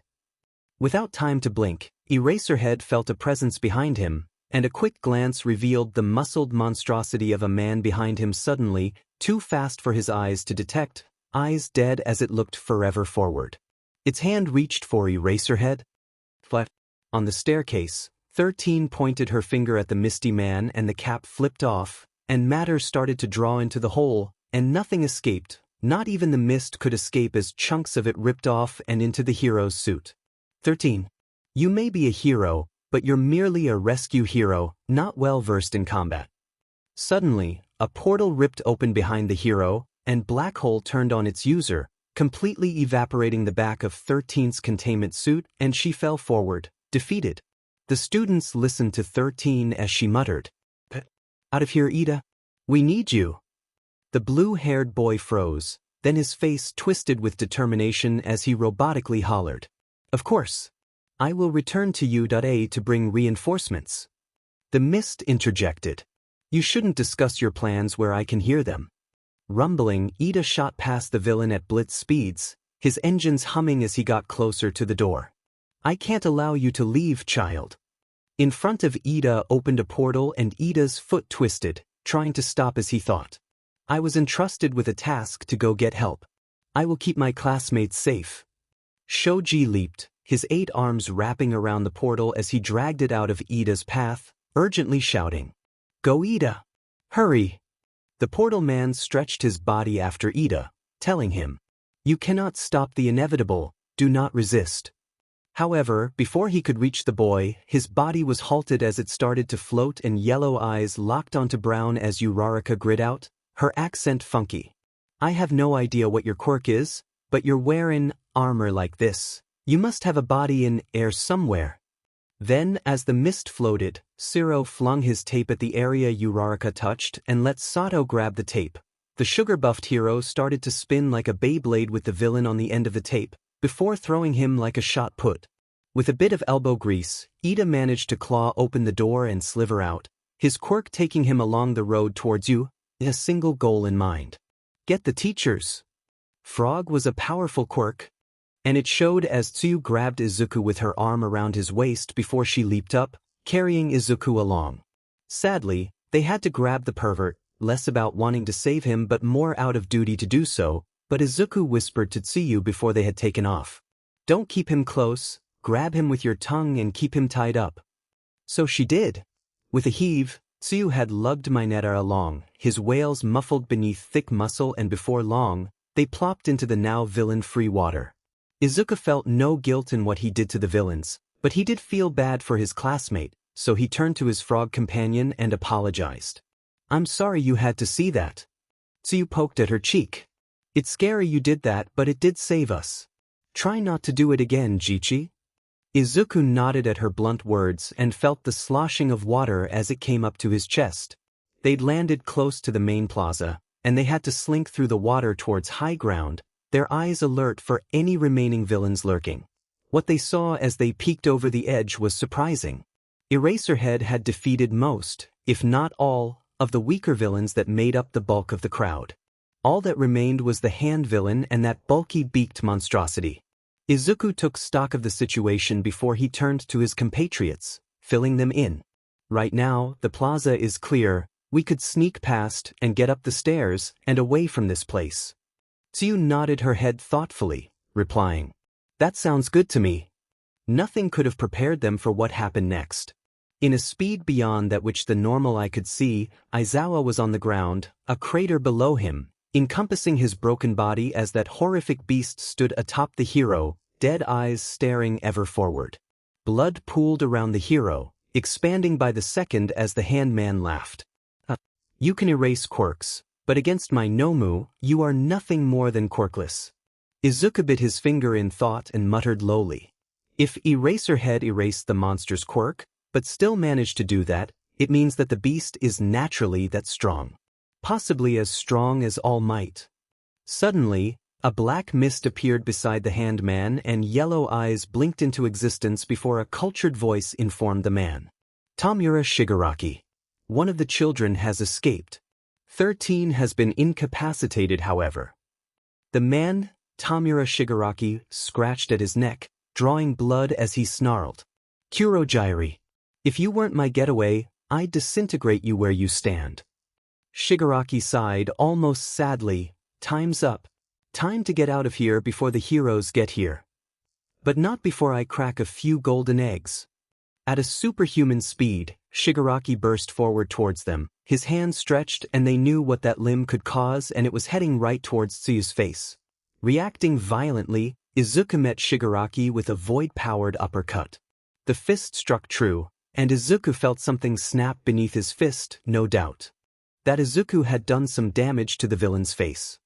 Without time to blink, Eraserhead felt a presence behind him, and a quick glance revealed the muscled monstrosity of a man behind him, suddenly, too fast for his eyes to detect, eyes dead as it looked forever forward. Its hand reached for Eraserhead. Flat. On the staircase, 13 pointed her finger at the misty man and the cap flipped off, and matter started to draw into the hole, and nothing escaped, not even the mist could escape as chunks of it ripped off and into the hero's suit. 13. You may be a hero, but you're merely a rescue hero, not well versed in combat. Suddenly, a portal ripped open behind the hero, and black hole turned on its user, completely evaporating the back of 13's containment suit, and she fell forward, defeated. The students listened to 13 as she muttered, "Out of here, Ida. We need you." The blue-haired boy froze, then his face twisted with determination as he robotically hollered, "Of course. I will return to U.A to bring reinforcements." The mist interjected, "You shouldn't discuss your plans where I can hear them." Rumbling, Ida shot past the villain at blitz speeds, his engines humming as he got closer to the door. "I can't allow you to leave, child." In front of Ida opened a portal and Ida's foot twisted, trying to stop as he thought. "I was entrusted with a task to go get help. I will keep my classmates safe." Shoji leaped, his 8 arms wrapping around the portal as he dragged it out of Ida's path, urgently shouting, "Go Ida! Hurry!" The portal man stretched his body after Ida, telling him, "You cannot stop the inevitable, do not resist." However, before he could reach the boy, his body was halted as it started to float and yellow eyes locked onto brown as Uraraka grit out, her accent funky. "I have no idea what your quirk is, but you're wearing armor like this. You must have a body in air somewhere." Then, as the mist floated, Siro flung his tape at the area Uraraka touched and let Sato grab the tape. The sugar-buffed hero started to spin like a Beyblade with the villain on the end of the tape, before throwing him like a shot put. With a bit of elbow grease, Ida managed to claw open the door and sliver out, his quirk taking him along the road towards you, a single goal in mind. Get the teachers. Frog was a powerful quirk, and it showed as Tsuyu grabbed Izuku with her arm around his waist before she leaped up, carrying Izuku along. Sadly, they had to grab the pervert, less about wanting to save him but more out of duty to do so, but Izuku whispered to Tsuyu before they had taken off, "Don't keep him close, grab him with your tongue and keep him tied up." So she did. With a heave, Tsuyu had lugged Mineta along, his wails muffled beneath thick muscle, and before long, they plopped into the now villain-free water. Izuku felt no guilt in what he did to the villains, but he did feel bad for his classmate, so he turned to his frog companion and apologized. "I'm sorry you had to see that." Tsuyu poked at her cheek. "It's scary you did that, but it did save us. Try not to do it again, Jichi." Izuku nodded at her blunt words and felt the sloshing of water as it came up to his chest. They'd landed close to the main plaza, and they had to slink through the water towards high ground, their eyes alert for any remaining villains lurking. What they saw as they peeked over the edge was surprising. Eraserhead had defeated most, if not all, of the weaker villains that made up the bulk of the crowd. All that remained was the hand villain and that bulky beaked monstrosity. Izuku took stock of the situation before he turned to his compatriots, filling them in. "Right now, the plaza is clear, we could sneak past and get up the stairs and away from this place." Tsuyu nodded her head thoughtfully, replying, "That sounds good to me." Nothing could have prepared them for what happened next. In a speed beyond that which the normal eye could see, Aizawa was on the ground, a crater below him, encompassing his broken body as that horrific beast stood atop the hero, dead eyes staring ever forward. Blood pooled around the hero, expanding by the second as the handman laughed. "You can erase quirks, but against my Nomu, you are nothing more than quirkless." Izuku bit his finger in thought and muttered lowly. If Eraserhead erased the monster's quirk, but still managed to do that, it means that the beast is naturally that strong. Possibly as strong as All Might. Suddenly, a black mist appeared beside the handman and yellow eyes blinked into existence before a cultured voice informed the man. "Tamura Shigaraki. One of the children has escaped. 13 has been incapacitated, however." The man, Tamura Shigaraki, scratched at his neck, drawing blood as he snarled, "Kurojairi. If you weren't my getaway, I'd disintegrate you where you stand." Shigaraki sighed almost sadly, "Time's up. Time to get out of here before the heroes get here. But not before I crack a few golden eggs." At a superhuman speed, Shigaraki burst forward towards them, his hand stretched, and they knew what that limb could cause, and it was heading right towards Tsuyu's face. Reacting violently, Izuku met Shigaraki with a void-powered uppercut. The fist struck true, and Izuku felt something snap beneath his fist, no doubt. That Izuku had done some damage to the villain's face.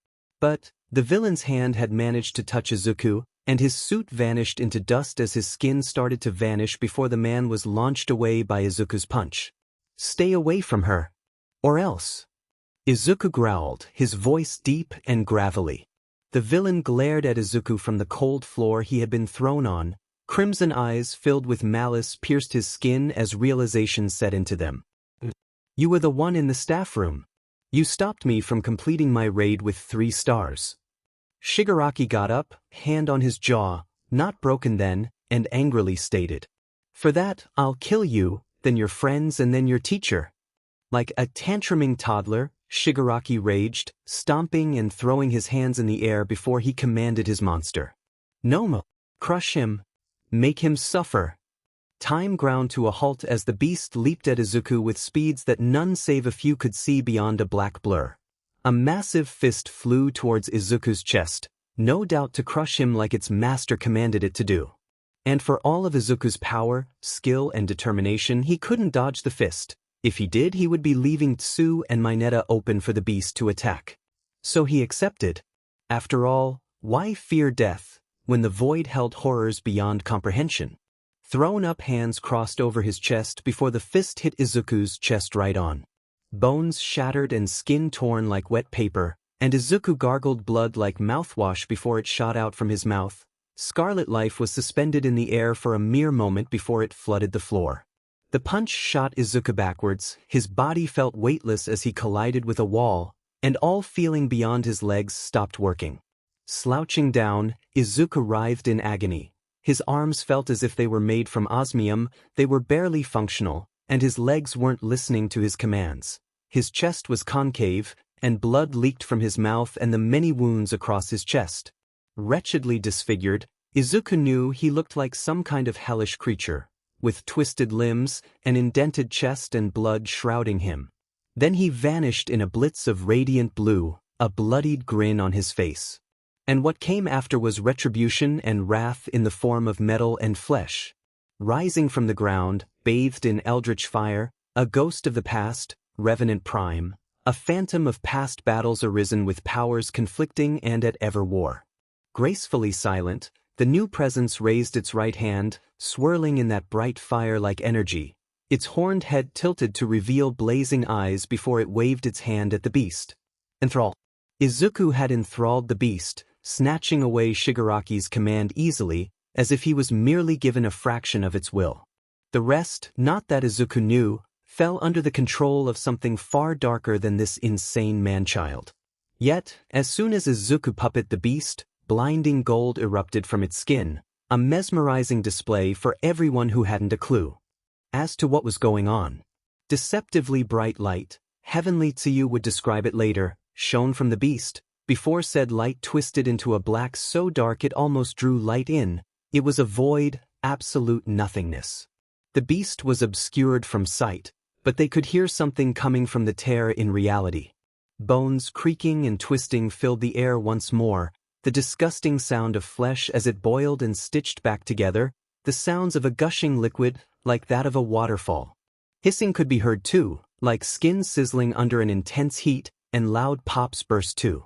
But the villain's hand had managed to touch Izuku, and his suit vanished into dust as his skin started to vanish before the man was launched away by Izuku's punch. "Stay away from her. Or else." Izuku growled, his voice deep and gravelly. The villain glared at Izuku from the cold floor he had been thrown on. Crimson eyes filled with malice pierced his skin as realization set into them. "You were the one in the staff room. You stopped me from completing my raid with 3 stars. Shigaraki got up, hand on his jaw, not broken then, and angrily stated. "For that, I'll kill you, then your friends and then your teacher." Like a tantruming toddler, Shigaraki raged, stomping and throwing his hands in the air before he commanded his monster. "Nomo! Crush him! Make him suffer!" Time ground to a halt as the beast leaped at Izuku with speeds that none save a few could see beyond a black blur. A massive fist flew towards Izuku's chest, no doubt to crush him like its master commanded it to do. And for all of Izuku's power, skill and determination, he couldn't dodge the fist. If he did, he would be leaving Tsu and Mineta open for the beast to attack. So he accepted. After all, why fear death, when the void held horrors beyond comprehension? Thrown up hands crossed over his chest before the fist hit Izuku's chest right on. Bones shattered and skin torn like wet paper, and Izuku gargled blood like mouthwash before it shot out from his mouth. Scarlet life was suspended in the air for a mere moment before it flooded the floor. The punch shot Izuku backwards, his body felt weightless as he collided with a wall, and all feeling beyond his legs stopped working. Slouching down, Izuku writhed in agony. His arms felt as if they were made from osmium, they were barely functional, and his legs weren't listening to his commands. His chest was concave, and blood leaked from his mouth and the many wounds across his chest. Wretchedly disfigured, Izuku knew he looked like some kind of hellish creature, with twisted limbs, an indented chest and blood shrouding him. Then he vanished in a blitz of radiant blue, a bloodied grin on his face. And what came after was retribution and wrath in the form of metal and flesh. Rising from the ground, bathed in eldritch fire, a ghost of the past, revenant prime, a phantom of past battles arisen with powers conflicting and at ever war. Gracefully silent, the new presence raised its right hand, swirling in that bright fire-like energy, its horned head tilted to reveal blazing eyes before it waved its hand at the beast. Enthrall. Izuku had enthralled the beast, snatching away Shigaraki's command easily, as if he was merely given a fraction of its will. The rest, not that Izuku knew, fell under the control of something far darker than this insane man-child. Yet, as soon as Izuku puppet the beast, blinding gold erupted from its skin, a mesmerizing display for everyone who hadn't a clue as to what was going on. Deceptively bright light, heavenly Tsuyu would describe it later, shone from the beast, before said light twisted into a black so dark it almost drew light in. It was a void, absolute nothingness. The beast was obscured from sight, but they could hear something coming from the tear in reality. Bones creaking and twisting filled the air once more, the disgusting sound of flesh as it boiled and stitched back together, the sounds of a gushing liquid, like that of a waterfall. Hissing could be heard too, like skin sizzling under an intense heat, and loud pops burst too.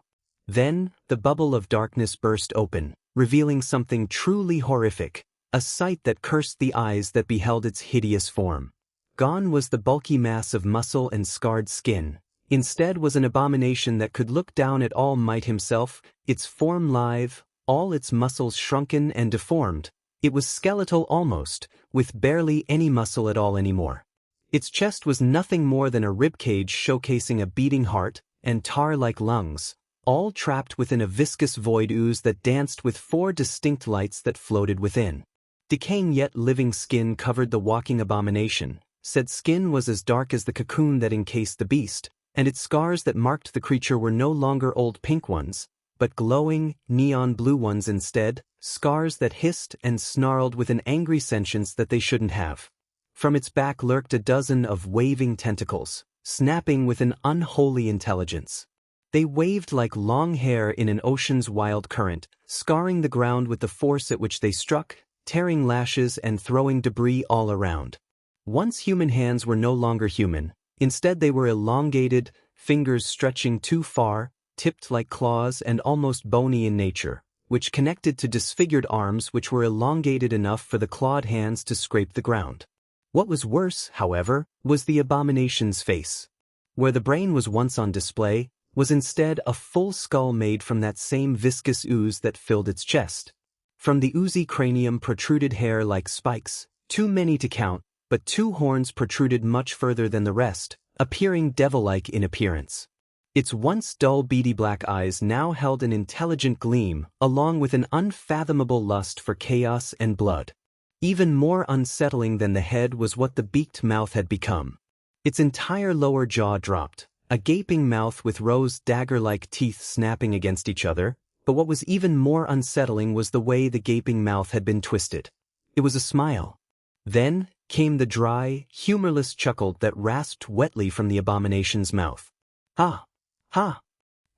Then, the bubble of darkness burst open, revealing something truly horrific, a sight that cursed the eyes that beheld its hideous form. Gone was the bulky mass of muscle and scarred skin. Instead was an abomination that could look down at All Might himself, its form live, all its muscles shrunken and deformed. It was skeletal almost, with barely any muscle at all anymore. Its chest was nothing more than a ribcage showcasing a beating heart, and tar-like lungs, all trapped within a viscous void ooze that danced with 4 distinct lights that floated within. Decaying yet living skin covered the walking abomination. Said skin was as dark as the cocoon that encased the beast, and its scars that marked the creature were no longer old pink ones, but glowing, neon blue ones instead, scars that hissed and snarled with an angry sentience that they shouldn't have. From its back lurked a dozen of waving tentacles, snapping with an unholy intelligence. They waved like long hair in an ocean's wild current, scarring the ground with the force at which they struck, tearing lashes and throwing debris all around. Once human hands were no longer human, instead they were elongated, fingers stretching too far, tipped like claws and almost bony in nature, which connected to disfigured arms which were elongated enough for the clawed hands to scrape the ground. What was worse, however, was the abomination's face. Where the brain was once on display, was instead a full skull made from that same viscous ooze that filled its chest. From the oozy cranium protruded hair like spikes, too many to count, but 2 horns protruded much further than the rest, appearing devil-like in appearance. Its once dull beady black eyes now held an intelligent gleam, along with an unfathomable lust for chaos and blood. Even more unsettling than the head was what the beaked mouth had become. Its entire lower jaw dropped, a gaping mouth with rows dagger-like teeth snapping against each other, but what was even more unsettling was the way the gaping mouth had been twisted. It was a smile. Then came the dry, humorless chuckle that rasped wetly from the abomination's mouth. Ha! Ha!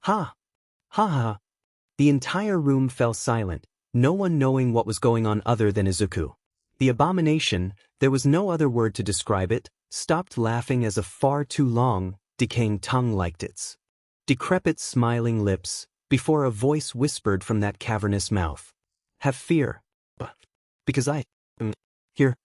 Ha! Ha ha! The entire room fell silent, no one knowing what was going on other than Izuku. The abomination, there was no other word to describe it, stopped laughing as a far too long, decaying tongue liked its decrepit smiling lips, before a voice whispered from that cavernous mouth. Have fear. Because I am here.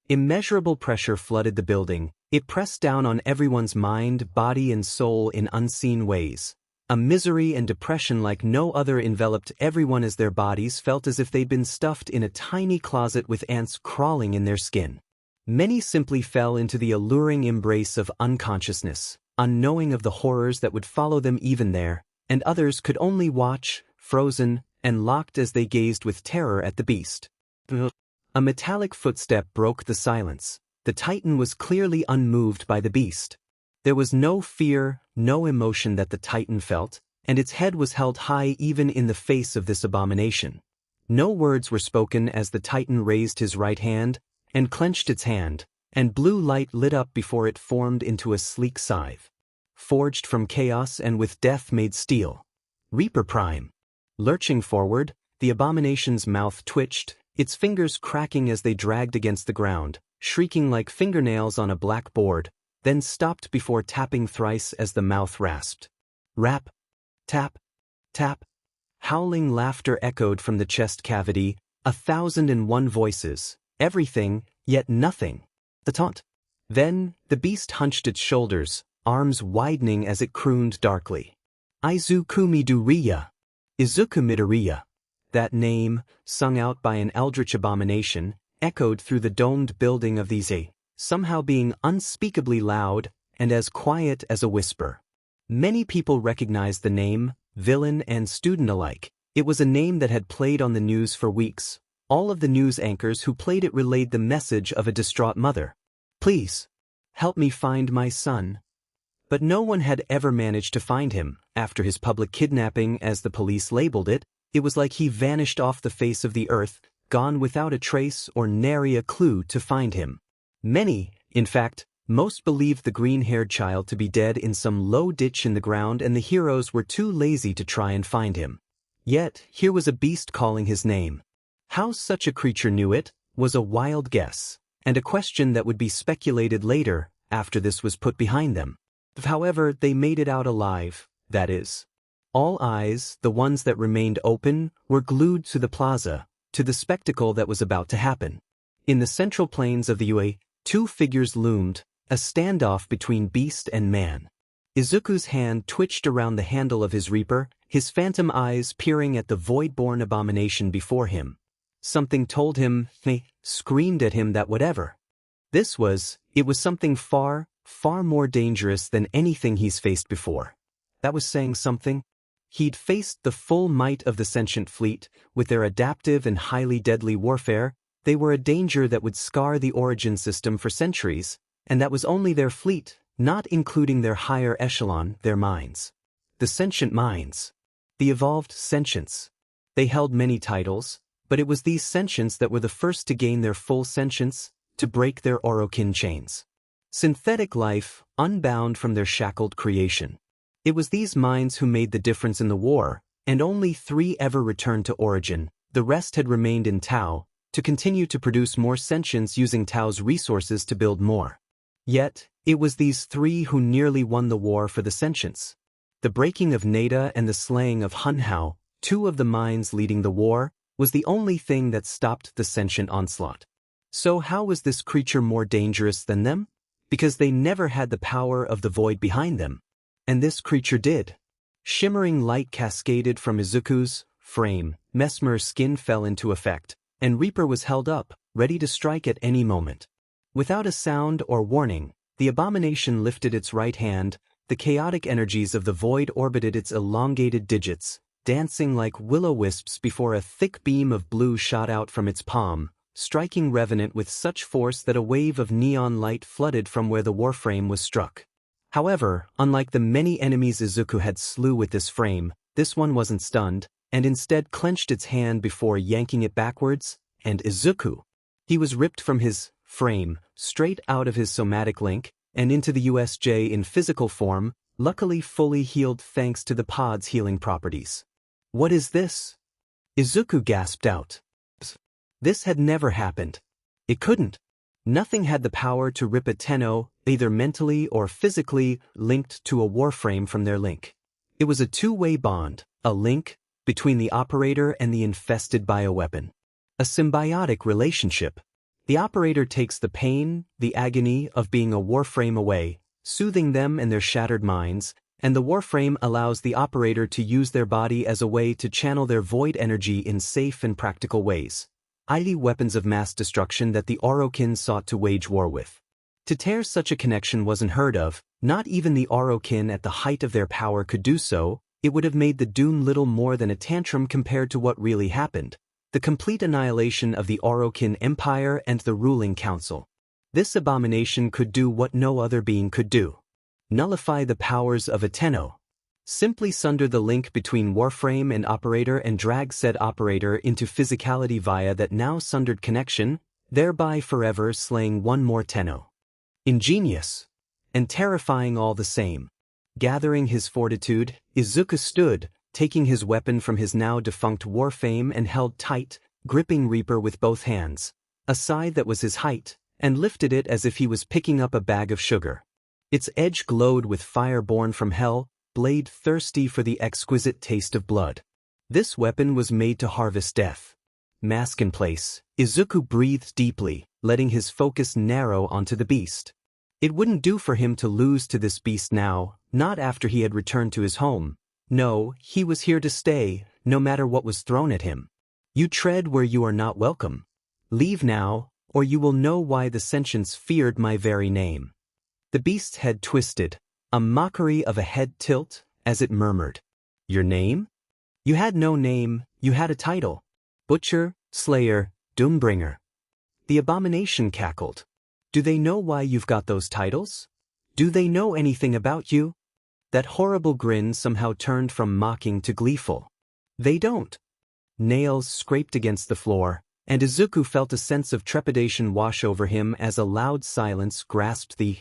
Immeasurable pressure flooded the building. It pressed down on everyone's mind, body and soul in unseen ways. A misery and depression like no other enveloped everyone as their bodies felt as if they'd been stuffed in a tiny closet with ants crawling in their skin. Many simply fell into the alluring embrace of unconsciousness, unknowing of the horrors that would follow them even there, and others could only watch, frozen, and locked as they gazed with terror at the beast. A metallic footstep broke the silence. The Titan was clearly unmoved by the beast. There was no fear, no emotion that the Titan felt, and its head was held high even in the face of this abomination. No words were spoken as the Titan raised his right hand, and clenched its hand, and blue light lit up before it formed into a sleek scythe. Forged from chaos and with death made steel. Reaper Prime. Lurching forward, the abomination's mouth twitched, its fingers cracking as they dragged against the ground, shrieking like fingernails on a black board, then stopped before tapping thrice as the mouth rasped. Rap, tap, tap. Howling laughter echoed from the chest cavity, 1,001 voices, everything, yet nothing. The taunt. Then, the beast hunched its shoulders, arms widening as it crooned darkly. Izuku Midoriya. Izuku Midoriya. That name, sung out by an eldritch abomination, echoed through the domed building of these somehow being unspeakably loud and as quiet as a whisper. Many people recognized the name, villain and student alike. It was a name that had played on the news for weeks. All of the news anchors who played it relayed the message of a distraught mother. Please, help me find my son. But no one had ever managed to find him. After his public kidnapping, as the police labeled it, it was like he vanished off the face of the earth, gone without a trace or nary a clue to find him. Many, in fact, most believed the green-haired child to be dead in some low ditch in the ground, and the heroes were too lazy to try and find him. Yet, here was a beast calling his name. How such a creature knew it was a wild guess, and a question that would be speculated later, after this was put behind them. However, they made it out alive, that is. All eyes, the ones that remained open, were glued to the plaza, to the spectacle that was about to happen. In the central plains of the UA, 2 figures loomed, a standoff between beast and man. Izuku's hand twitched around the handle of his reaper, his phantom eyes peering at the void-born abomination before him. Something told him, screamed at him that whatever it was something far, far more dangerous than anything he's faced before. That was saying something. He'd faced the full might of the sentient fleet, with their adaptive and highly deadly warfare. They were a danger that would scar the origin system for centuries, and that was only their fleet, not including their higher echelon, their minds. The sentient minds. The evolved sentience. They held many titles, but it was these sentients that were the first to gain their full sentience, to break their orokin chains. Synthetic life, unbound from their shackled creation. It was these minds who made the difference in the war, and only 3 ever returned to origin. The rest had remained in Tau, to continue to produce more sentience using Tau's resources to build more. Yet, it was these 3 who nearly won the war for the sentience. The breaking of Nada and the slaying of Hunhao, two of the minds leading the war, was the only thing that stopped the sentient onslaught. So how was this creature more dangerous than them? Because they never had the power of the void behind them. And this creature did. Shimmering light cascaded from Izuku's frame, Mesmer's skin fell into effect, and Reaper was held up, ready to strike at any moment. Without a sound or warning, the abomination lifted its right hand, the chaotic energies of the void orbited its elongated digits, dancing like will-o-wisps before a thick beam of blue shot out from its palm, striking Revenant with such force that a wave of neon light flooded from where the warframe was struck. However, unlike the many enemies Izuku had slew with this frame, this one wasn't stunned, and instead clenched its hand before yanking it backwards, and Izuku. He was ripped from his frame, straight out of his somatic link, and into the USJ in physical form, luckily fully healed thanks to the pod's healing properties. What is this? Izuku gasped out. This had never happened. It couldn't. Nothing had the power to rip a Tenno, either mentally or physically linked to a warframe from their link. It was a two-way bond, a link, between the operator and the infested bioweapon. A symbiotic relationship. The operator takes the pain, the agony of being a warframe away, soothing them and their shattered minds, and the warframe allows the operator to use their body as a way to channel their void energy in safe and practical ways, i.e. weapons of mass destruction that the Orokin sought to wage war with. To tear such a connection wasn't heard of, not even the Orokin at the height of their power could do so. It would have made the Dune little more than a tantrum compared to what really happened. The complete annihilation of the Orokin Empire and the ruling council. This abomination could do what no other being could do. Nullify the powers of a Tenno. Simply sunder the link between warframe and operator and drag said operator into physicality via that now sundered connection, thereby forever slaying one more Tenno. Ingenious. And terrifying all the same. Gathering his fortitude, Izuku stood, taking his weapon from his now defunct warframe and held tight, gripping Reaper with both hands, a scythe that was his height, and lifted it as if he was picking up a bag of sugar. Its edge glowed with fire born from hell, blade thirsty for the exquisite taste of blood. This weapon was made to harvest death. Mask in place, Izuku breathed deeply, letting his focus narrow onto the beast. It wouldn't do for him to lose to this beast now, not after he had returned to his home. No, he was here to stay, no matter what was thrown at him. You tread where you are not welcome. Leave now, or you will know why the sentients feared my very name. The beast's head twisted, a mockery of a head tilt, as it murmured. Your name? You had no name, you had a title. Butcher, Slayer, Doombringer. The abomination cackled. Do they know why you've got those titles? Do they know anything about you? That horrible grin somehow turned from mocking to gleeful. They don't. Nails scraped against the floor, and Izuku felt a sense of trepidation wash over him as a loud silence grasped the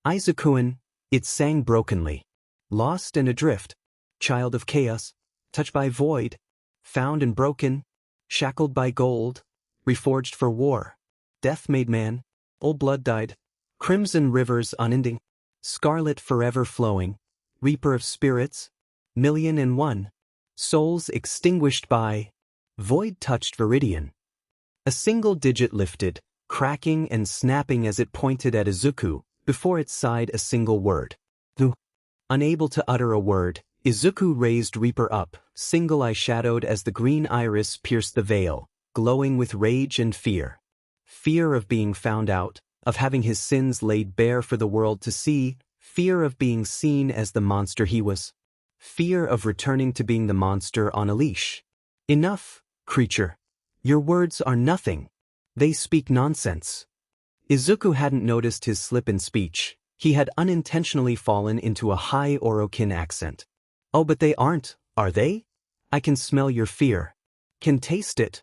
Izukuan. It sang brokenly. Lost and adrift. Child of chaos. Touched by void. Found and broken. Shackled by gold. Reforged for war. Death made man. Old blood died. Crimson rivers unending. Scarlet forever flowing. Reaper of spirits. 1,000,001. Souls extinguished by. Void touched Viridian. A single digit lifted, cracking and snapping as it pointed at Izuku, before it sighed a single word. Thu. Unable to utter a word, Izuku raised Reaper up, single eye shadowed as the green iris pierced the veil, glowing with rage and fear. Fear of being found out, of having his sins laid bare for the world to see, fear of being seen as the monster he was. Fear of returning to being the monster on a leash. Enough, creature. Your words are nothing. They speak nonsense. Izuku hadn't noticed his slip in speech. He had unintentionally fallen into a high Orokin accent. Oh, but they aren't, are they? I can smell your fear. Can taste it.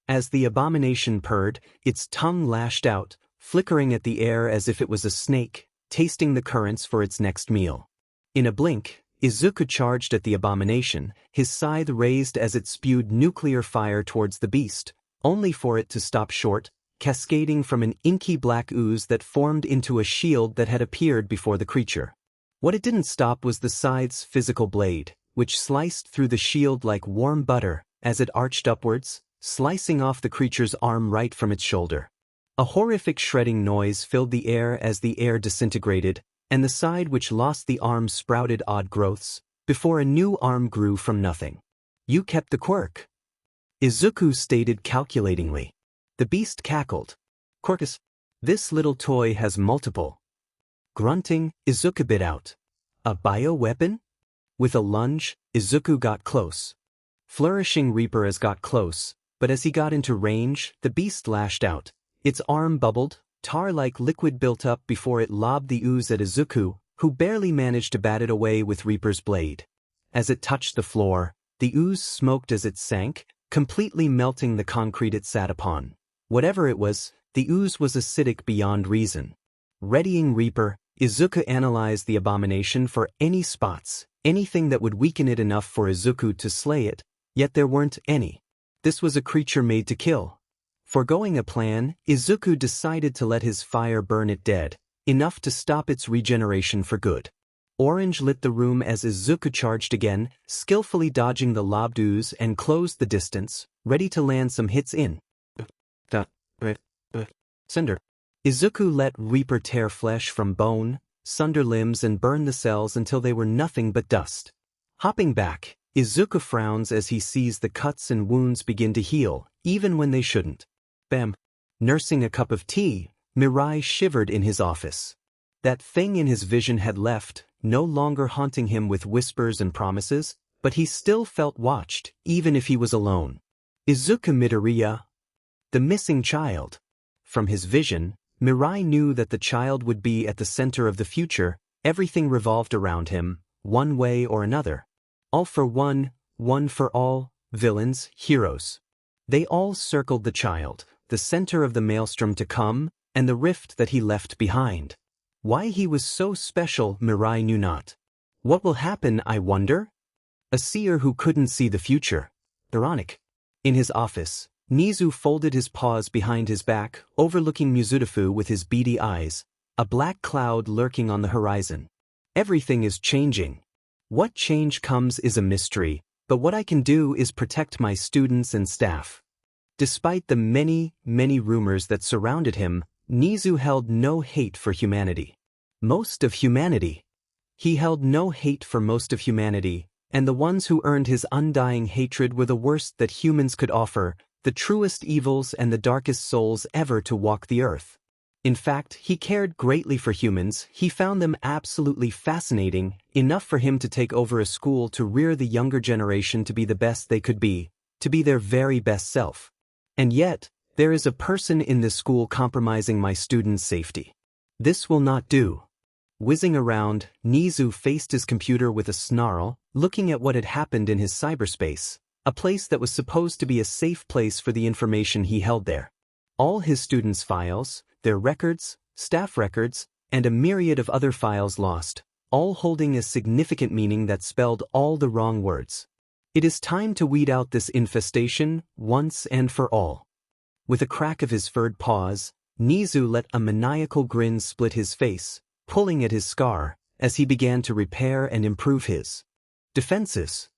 As the abomination purred, its tongue lashed out, flickering at the air as if it was a snake, tasting the currents for its next meal. In a blink, Izuku charged at the abomination, his scythe raised as it spewed nuclear fire towards the beast, only for it to stop short, cascading from an inky black ooze that formed into a shield that had appeared before the creature. What it didn't stop was the scythe's physical blade, which sliced through the shield like warm butter as it arched upwards, slicing off the creature's arm right from its shoulder. A horrific shredding noise filled the air as the air disintegrated, and the side which lost the arm sprouted odd growths, before a new arm grew from nothing. "You kept the quirk," Izuku stated calculatingly. The beast cackled. "Quirkless, this little toy has multiple." Grunting, Izuku bit out. "A bioweapon?" With a lunge, Izuku got close. Flourishing Reaper as got close, but as he got into range, the beast lashed out. Its arm bubbled, tar-like liquid built up before it lobbed the ooze at Izuku, who barely managed to bat it away with Reaper's blade. As it touched the floor, the ooze smoked as it sank, completely melting the concrete it sat upon. Whatever it was, the ooze was acidic beyond reason. Readying Reaper, Izuku analyzed the abomination for any spots, anything that would weaken it enough for Izuku to slay it, yet there weren't any. This was a creature made to kill. Foregoing a plan, Izuku decided to let his fire burn it dead, enough to stop its regeneration for good. Orange lit the room as Izuku charged again, skillfully dodging the lobbed ooze and closed the distance, ready to land some hits in. Cinder. Izuku let Reaper tear flesh from bone, sunder limbs and burn the cells until they were nothing but dust. Hopping back, Izuku frowns as he sees the cuts and wounds begin to heal, even when they shouldn't. Bam. Nursing a cup of tea, Mirai shivered in his office. That thing in his vision had left, no longer haunting him with whispers and promises, but he still felt watched, even if he was alone. Izuku Midoriya, the missing child. From his vision, Mirai knew that the child would be at the center of the future. Everything revolved around him, one way or another. All for one, one for all, villains, heroes. They all circled the child, the center of the maelstrom to come, and the rift that he left behind. Why he was so special, Mirai knew not. What will happen, I wonder? A seer who couldn't see the future. Ironic. In his office, Nizu folded his paws behind his back, overlooking Mizutofu with his beady eyes, a black cloud lurking on the horizon. Everything is changing. What change comes is a mystery, but what I can do is protect my students and staff. Despite the many, many rumors that surrounded him, Nizu held no hate for humanity. Most of humanity. He held no hate for most of humanity, and the ones who earned his undying hatred were the worst that humans could offer, the truest evils and the darkest souls ever to walk the earth. In fact, he cared greatly for humans. He found them absolutely fascinating, enough for him to take over a school to rear the younger generation to be the best they could be, to be their very best self. And yet, there is a person in this school compromising my students' safety. This will not do. Whizzing around, Nizu faced his computer with a snarl, looking at what had happened in his cyberspace, a place that was supposed to be a safe place for the information he held there. All his students' files, their records, staff records, and a myriad of other files lost, all holding a significant meaning that spelled all the wrong words. It is time to weed out this infestation, once and for all. With a crack of his furred paws, Nizu let a maniacal grin split his face, pulling at his scar, as he began to repair and improve his defenses.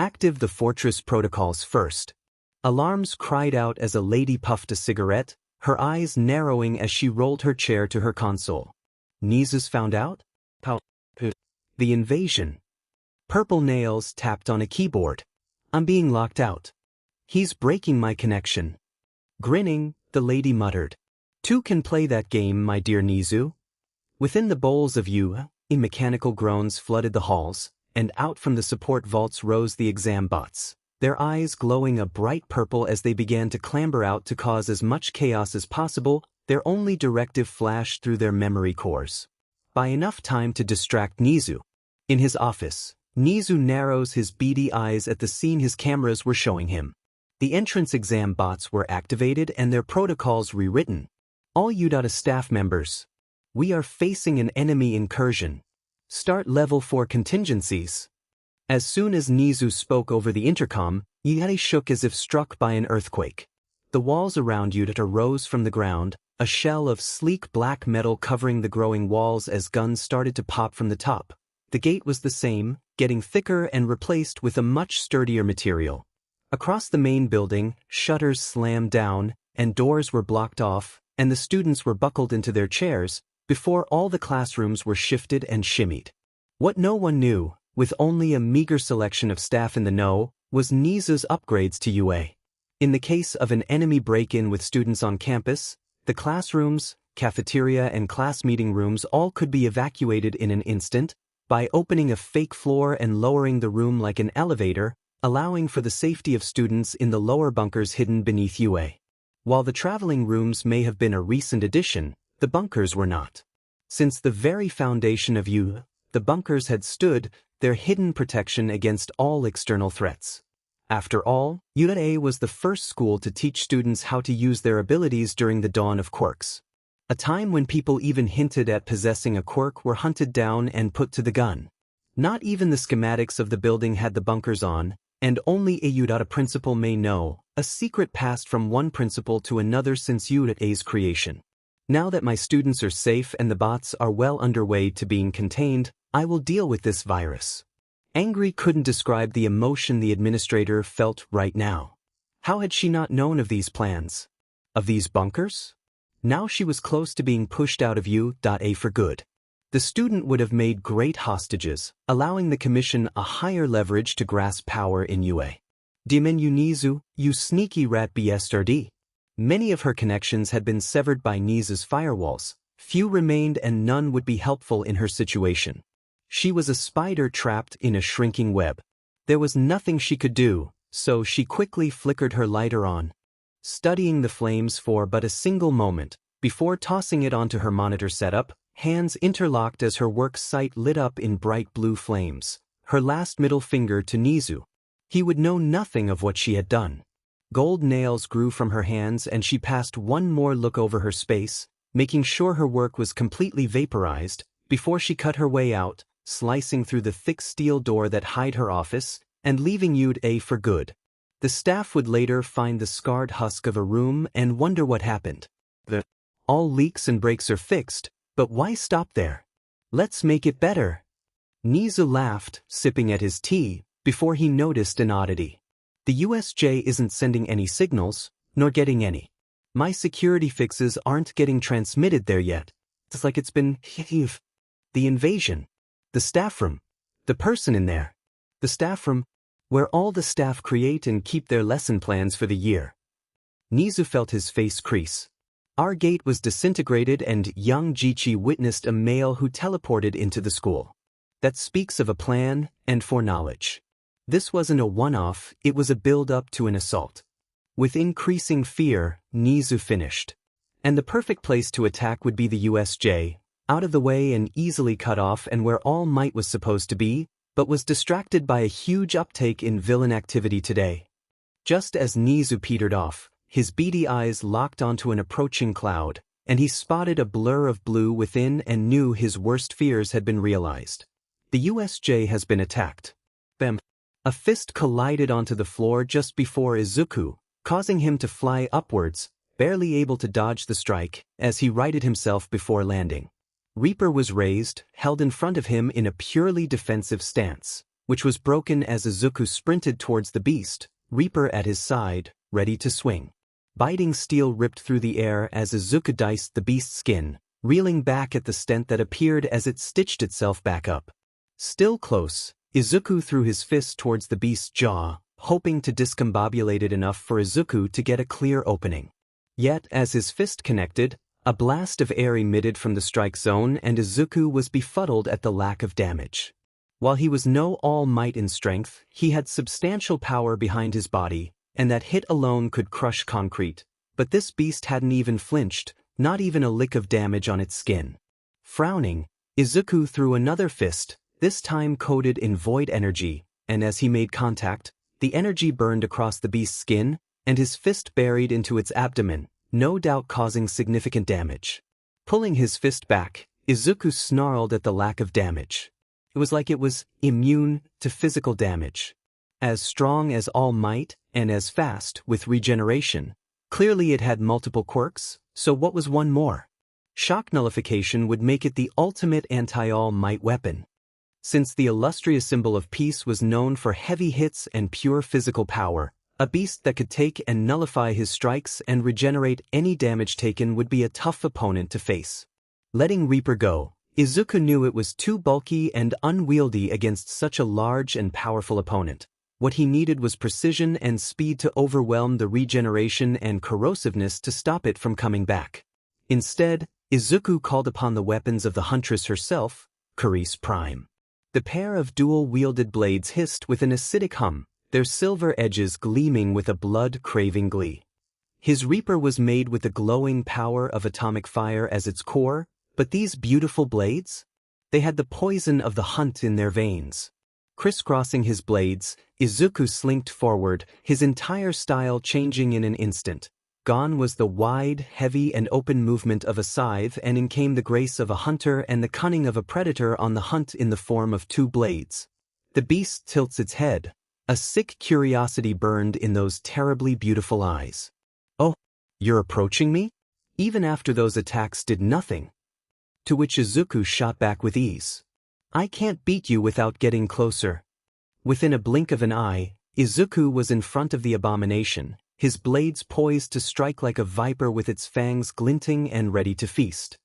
Active the fortress protocols first. Alarms cried out as a lady puffed a cigarette, her eyes narrowing as she rolled her chair to her console. Nizu's found out? The invasion. Purple nails tapped on a keyboard. I'm being locked out. He's breaking my connection. Grinning, the lady muttered. Two can play that game, my dear Nizu. Within the bowls of you, mechanical groans flooded the halls, and out from the support vaults rose the exam bots, their eyes glowing a bright purple as they began to clamber out to cause as much chaos as possible. Their only directive flashed through their memory cores. By enough time to distract Nizu. In his office, Nizu narrows his beady eyes at the scene his cameras were showing him. The entrance exam bots were activated and their protocols rewritten. All UDATA staff members. We are facing an enemy incursion. Start level 4 contingencies. As soon as Nizu spoke over the intercom, Yuri shook as if struck by an earthquake. The walls around UDATA rose from the ground, a shell of sleek black metal covering the growing walls as guns started to pop from the top, The gate was the same, getting thicker and replaced with a much sturdier material. Across the main building, shutters slammed down, and doors were blocked off, and the students were buckled into their chairs, before all the classrooms were shifted and shimmied. What no one knew, with only a meager selection of staff in the know, was Nizu's upgrades to UA. In the case of an enemy break-in with students on campus, the classrooms, cafeteria and class meeting rooms all could be evacuated in an instant, by opening a fake floor and lowering the room like an elevator, allowing for the safety of students in the lower bunkers hidden beneath UA. While the traveling rooms may have been a recent addition, the bunkers were not. Since the very foundation of UA, the bunkers had stood, their hidden protection against all external threats. After all, UA was the first school to teach students how to use their abilities during the dawn of quirks. A time when people even hinted at possessing a quirk were hunted down and put to the gun. Not even the schematics of the building had the bunkers on, and only a UA principal may know, a secret passed from one principal to another since UA's creation. Now that my students are safe and the bots are well underway to being contained, I will deal with this virus. Angry couldn't describe the emotion the administrator felt right now. How had she not known of these plans? Of these bunkers? Now she was close to being pushed out of UA for good. The student would have made great hostages, allowing the commission a higher leverage to grasp power in UA. Dimenu Nizu, you sneaky rat bastard. Many of her connections had been severed by Nizu's firewalls, few remained and none would be helpful in her situation. She was a spider trapped in a shrinking web. There was nothing she could do, so she quickly flickered her lighter on, studying the flames for but a single moment, before tossing it onto her monitor setup, hands interlocked as her work site lit up in bright blue flames, her last middle finger to Nizu. He would know nothing of what she had done. Gold nails grew from her hands and she passed one more look over her space, making sure her work was completely vaporized, before she cut her way out, slicing through the thick steel door that hid her office, and leaving UA for good. The staff would later find the scarred husk of a room and wonder what happened. All leaks and breaks are fixed, but why stop there? Let's make it better. Nizu laughed, sipping at his tea, before he noticed an oddity. The USJ isn't sending any signals, nor getting any. My security fixes aren't getting transmitted there yet. It's like it's been the invasion. The staff room. The person in there. The staff room, where all the staff create and keep their lesson plans for the year. Nizu felt his face crease. Our gate was disintegrated and young Jichi witnessed a male who teleported into the school. That speaks of a plan and foreknowledge. This wasn't a one-off, it was a build-up to an assault. With increasing fear, Nizu finished. And the perfect place to attack would be the USJ, out of the way and easily cut off and where all might was supposed to be, but was distracted by a huge uptake in villain activity today. Just as Nizu petered off, his beady eyes locked onto an approaching cloud, and he spotted a blur of blue within and knew his worst fears had been realized. The USJ has been attacked. Bam! A fist collided onto the floor just before Izuku, causing him to fly upwards, barely able to dodge the strike, as he righted himself before landing. Reaper was raised, held in front of him in a purely defensive stance, which was broken as Izuku sprinted towards the beast, Reaper at his side, ready to swing. Biting steel ripped through the air as Izuku diced the beast's skin, reeling back at the stent that appeared as it stitched itself back up. Still close, Izuku threw his fist towards the beast's jaw, hoping to discombobulate it enough for Izuku to get a clear opening. Yet, as his fist connected, a blast of air emitted from the strike zone and Izuku was befuddled at the lack of damage. While he was no all might in strength, he had substantial power behind his body, and that hit alone could crush concrete, but this beast hadn't even flinched, not even a lick of damage on its skin. Frowning, Izuku threw another fist, this time coated in void energy, and as he made contact, the energy burned across the beast's skin, and his fist buried into its abdomen, no doubt causing significant damage. Pulling his fist back, Izuku snarled at the lack of damage. It was like it was immune to physical damage. As strong as All Might, and as fast with regeneration. Clearly it had multiple quirks, so what was one more? Shock nullification would make it the ultimate anti-All Might weapon. Since the illustrious symbol of peace was known for heavy hits and pure physical power, a beast that could take and nullify his strikes and regenerate any damage taken would be a tough opponent to face. Letting Reaper go, Izuku knew it was too bulky and unwieldy against such a large and powerful opponent. What he needed was precision and speed to overwhelm the regeneration and corrosiveness to stop it from coming back. Instead, Izuku called upon the weapons of the huntress herself, Quirks Prime. The pair of dual-wielded blades hissed with an acidic hum, their silver edges gleaming with a blood-craving glee. His Reaper was made with the glowing power of atomic fire as its core, but these beautiful blades? They had the poison of the hunt in their veins. Crisscrossing his blades, Izuku slinked forward, his entire style changing in an instant. Gone was the wide, heavy and open movement of a scythe, and in came the grace of a hunter and the cunning of a predator on the hunt in the form of two blades. The beast tilts its head. A sick curiosity burned in those terribly beautiful eyes. "Oh, you're approaching me?" Even after those attacks did nothing. To which Izuku shot back with ease. "I can't beat you without getting closer." Within a blink of an eye, Izuku was in front of the abomination, his blades poised to strike like a viper with its fangs glinting and ready to feast.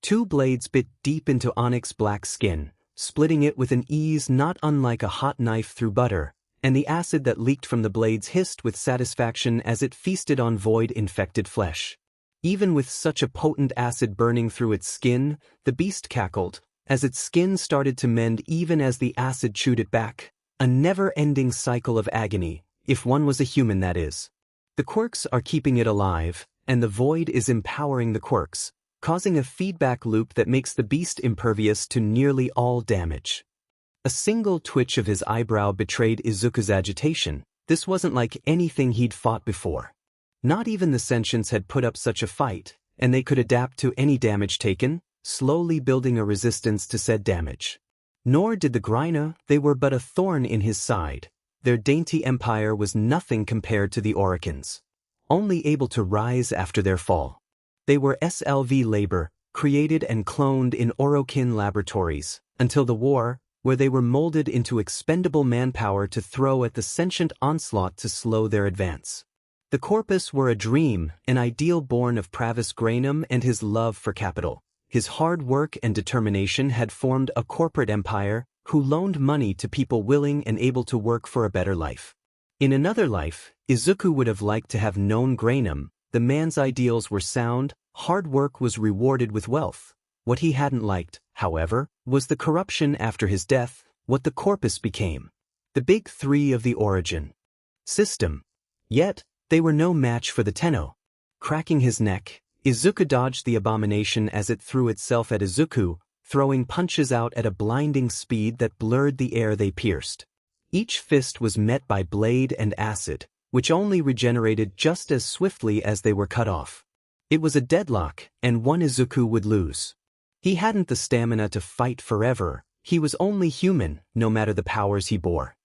Two blades bit deep into onyx black skin, splitting it with an ease not unlike a hot knife through butter, and the acid that leaked from the blades hissed with satisfaction as it feasted on void-infected flesh. Even with such a potent acid burning through its skin, the beast cackled, as its skin started to mend even as the acid chewed it back. A never-ending cycle of agony, if one was a human, that is. The Quirks are keeping it alive, and the void is empowering the Quirks, causing a feedback loop that makes the beast impervious to nearly all damage. A single twitch of his eyebrow betrayed Izuku's agitation. This wasn't like anything he'd fought before. Not even the sentients had put up such a fight, and they could adapt to any damage taken, slowly building a resistance to said damage. Nor did the Gryna, they were but a thorn in his side. Their dainty empire was nothing compared to the Oricans, only able to rise after their fall. They were SLV labor, created and cloned in Orokin laboratories, until the war, where they were molded into expendable manpower to throw at the sentient onslaught to slow their advance. The Corpus were a dream, an ideal born of Pravis Granum and his love for capital. His hard work and determination had formed a corporate empire, who loaned money to people willing and able to work for a better life. In another life, Izuku would have liked to have known Granum. The man's ideals were sound, hard work was rewarded with wealth. What he hadn't liked, however, was the corruption after his death, what the Corpus became. The big three of the origin system. Yet, they were no match for the Tenno. Cracking his neck, Izuku dodged the abomination as it threw itself at Izuku, throwing punches out at a blinding speed that blurred the air they pierced. Each fist was met by blade and acid, which only regenerated just as swiftly as they were cut off. It was a deadlock, and one Izuku would lose. He hadn't the stamina to fight forever. He was only human, no matter the powers he bore.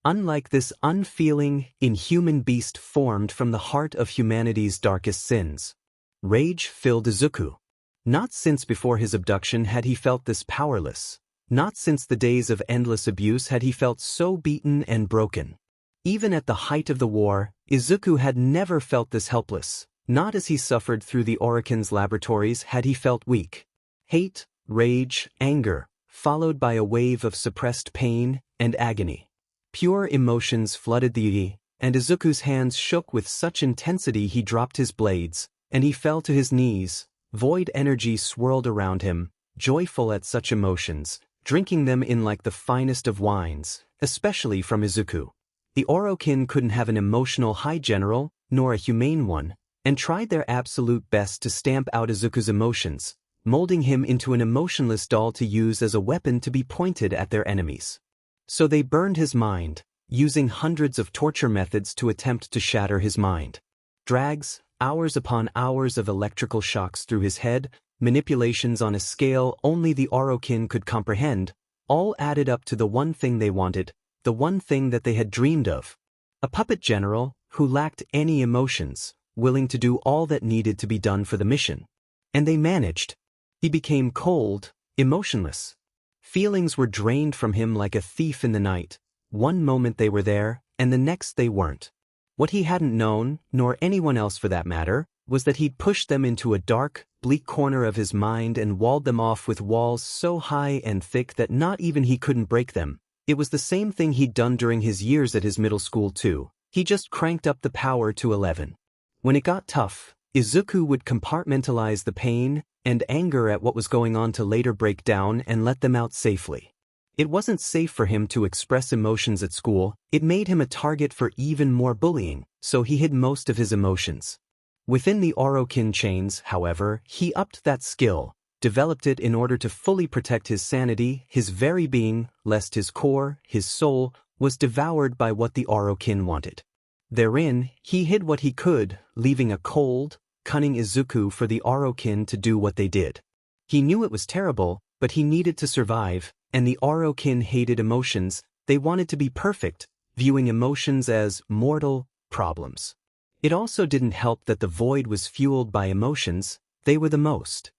Unlike this unfeeling, inhuman beast formed from the heart of humanity's darkest sins. Rage filled Izuku. Not since before his abduction had he felt this powerless. Not since the days of endless abuse had he felt so beaten and broken. Even at the height of the war, Izuku had never felt this helpless. Not as he suffered through the Oricans' laboratories had he felt weak. Hate, rage, anger, followed by a wave of suppressed pain and agony. Pure emotions flooded the Yi, and Izuku's hands shook with such intensity he dropped his blades, and he fell to his knees. Void energy swirled around him, joyful at such emotions, drinking them in like the finest of wines, especially from Izuku. The Orokin couldn't have an emotional high general, nor a humane one, and tried their absolute best to stamp out Izuku's emotions, molding him into an emotionless doll to use as a weapon to be pointed at their enemies. So they burned his mind, using hundreds of torture methods to attempt to shatter his mind. Drags, hours upon hours of electrical shocks through his head, manipulations on a scale only the Orokin could comprehend, all added up to the one thing they wanted, the one thing that they had dreamed of. A puppet general who lacked any emotions, willing to do all that needed to be done for the mission. And they managed. He became cold, emotionless. Feelings were drained from him like a thief in the night. One moment they were there, and the next they weren't. What he hadn't known, nor anyone else for that matter, was that he'd pushed them into a dark, bleak corner of his mind and walled them off with walls so high and thick that not even he couldn't break them. It was the same thing he'd done during his years at his middle school too. He just cranked up the power to 11. When it got tough, Izuku would compartmentalize the pain and anger at what was going on to later break down and let them out safely. It wasn't safe for him to express emotions at school. It made him a target for even more bullying, so he hid most of his emotions. Within the Orokin chains, however, he upped that skill, developed it in order to fully protect his sanity, his very being, lest his core, his soul, was devoured by what the Orokin wanted. Therein, he hid what he could, leaving a cold, cunning Izuku for the Orokin to do what they did. He knew it was terrible, but he needed to survive, and the Orokin hated emotions. They wanted to be perfect, viewing emotions as mortal problems. It also didn't help that the void was fueled by emotions. They were the most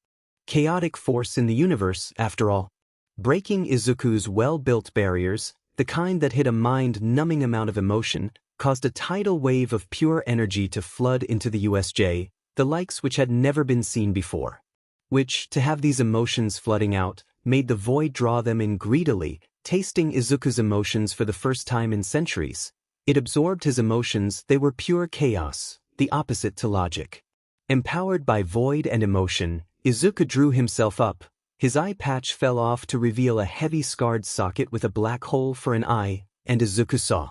chaotic force in the universe, after all. Breaking Izuku's well-built barriers, the kind that hid a mind-numbing amount of emotion, caused a tidal wave of pure energy to flood into the USJ, the likes which had never been seen before. Which, to have these emotions flooding out, made the void draw them in greedily, tasting Izuku's emotions for the first time in centuries. It absorbed his emotions. They were pure chaos, the opposite to logic. Empowered by void and emotion, Izuku drew himself up. His eye patch fell off to reveal a heavy scarred socket with a black hole for an eye, and Izuku saw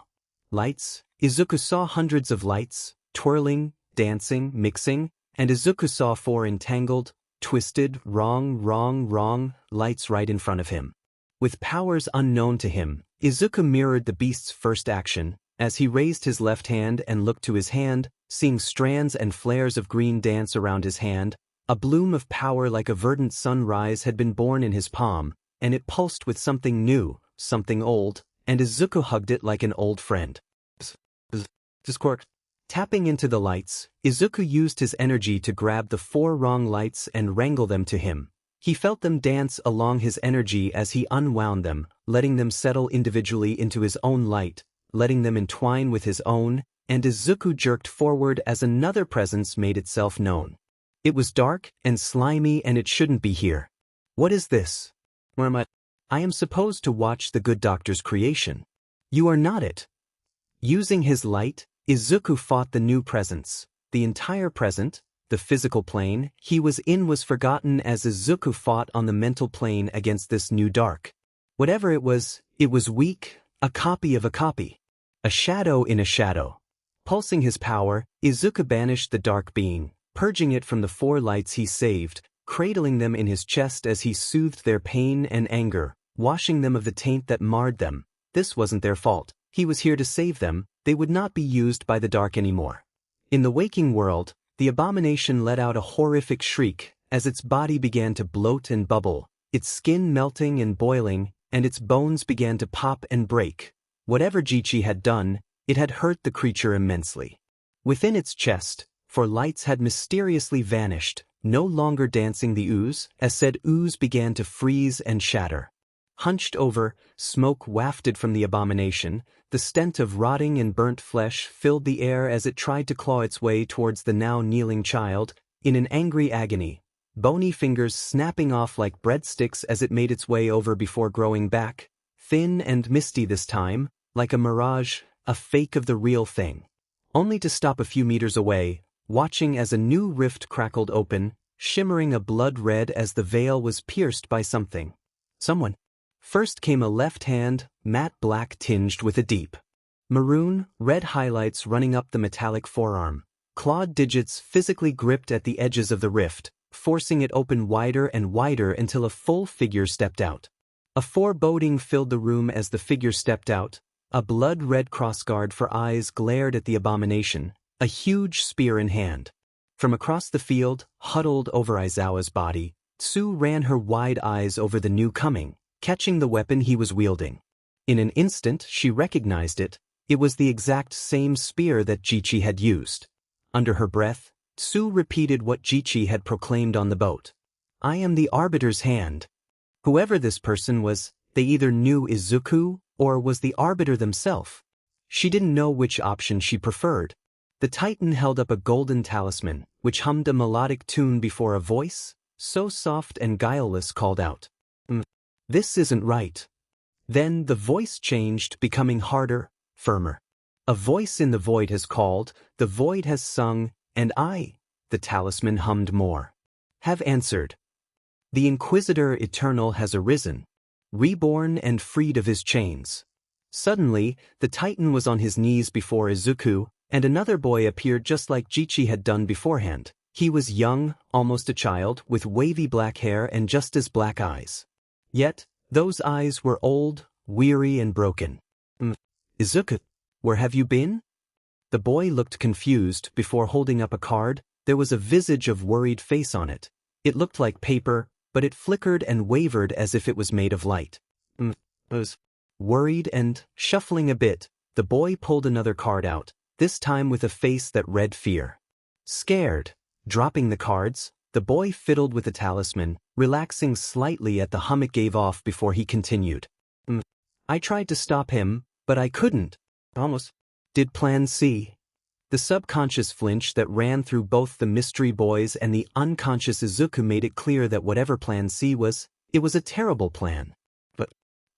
lights. Izuku saw hundreds of lights, twirling, dancing, mixing, and Izuku saw 4 entangled, twisted, wrong lights right in front of him. With powers unknown to him, Izuku mirrored the beast's first action. As he raised his left hand and looked to his hand, seeing strands and flares of green dance around his hand, a bloom of power like a verdant sunrise had been born in his palm, and it pulsed with something new, something old, and Izuku hugged it like an old friend. Quirks. Tapping into the lights, Izuku used his energy to grab the 4 wrong lights and wrangle them to him. He felt them dance along his energy as he unwound them, letting them settle individually into his own light, letting them entwine with his own, and Izuku jerked forward as another presence made itself known. It was dark and slimy, and it shouldn't be here. What is this? Where am I? I am supposed to watch the good doctor's creation. You are not it. Using his light, Izuku fought the new presence. The entire present, the physical plane he was in, was forgotten as Izuku fought on the mental plane against this new dark. Whatever it was weak, a copy of a copy. A shadow in a shadow. Pulsing his power, Izuku banished the dark being, purging it from the 4 lights he saved, cradling them in his chest as he soothed their pain and anger, washing them of the taint that marred them. This wasn't their fault. He was here to save them. They would not be used by the dark anymore. In the waking world, the abomination let out a horrific shriek as its body began to bloat and bubble, its skin melting and boiling, and its bones began to pop and break. Whatever Jichi had done, it had hurt the creature immensely. Within its chest, 4 lights had mysteriously vanished, no longer dancing the ooze, as said ooze began to freeze and shatter. Hunched over, smoke wafted from the abomination. The stench of rotting and burnt flesh filled the air as it tried to claw its way towards the now kneeling child, in an angry agony, bony fingers snapping off like breadsticks as it made its way over before growing back, thin and misty this time, like a mirage, a fake of the real thing. Only to stop a few meters away, watching as a new rift crackled open, shimmering a blood red as the veil was pierced by something. Someone. First came a left hand, matte black tinged with a deep maroon, red highlights running up the metallic forearm. Clawed digits physically gripped at the edges of the rift, forcing it open wider and wider until a full figure stepped out. A foreboding filled the room as the figure stepped out. A blood-red crossguard for eyes glared at the abomination, a huge spear in hand. From across the field, huddled over Aizawa's body, Tsu ran her wide eyes over the new coming, catching the weapon he was wielding. In an instant she recognized it. It was the exact same spear that Jichi had used. Under her breath, Tsu repeated what Jichi had proclaimed on the boat. I am the Arbiter's hand. Whoever this person was, they either knew Izuku or was the arbiter themselves. She didn't know which option she preferred. The Titan held up a golden talisman, which hummed a melodic tune before a voice, so soft and guileless, called out, "This isn't right." Then the voice changed, becoming harder, firmer. "A voice in the void has called, the void has sung, and I," the talisman hummed more, "have answered. The Inquisitor Eternal has arisen, reborn and freed of his chains." Suddenly, the Titan was on his knees before Izuku, and another boy appeared just like Jichi had done beforehand. He was young, almost a child, with wavy black hair and just as black eyes. Yet, those eyes were old, weary and broken. "Izuku, where have you been?" The boy looked confused. Before holding up a card, there was a visage of worried face on it. It looked like paper, but it flickered and wavered as if it was made of light. Was worried and, shuffling a bit, the boy pulled another card out, this time with a face that read fear. Scared, dropping the cards, the boy fiddled with the talisman, relaxing slightly at the hum it gave off before he continued. "I tried to stop him, but I couldn't. Almost. Did Plan C?" The subconscious flinch that ran through both the mystery boys and the unconscious Izuku made it clear that whatever Plan C was, it was a terrible plan. "But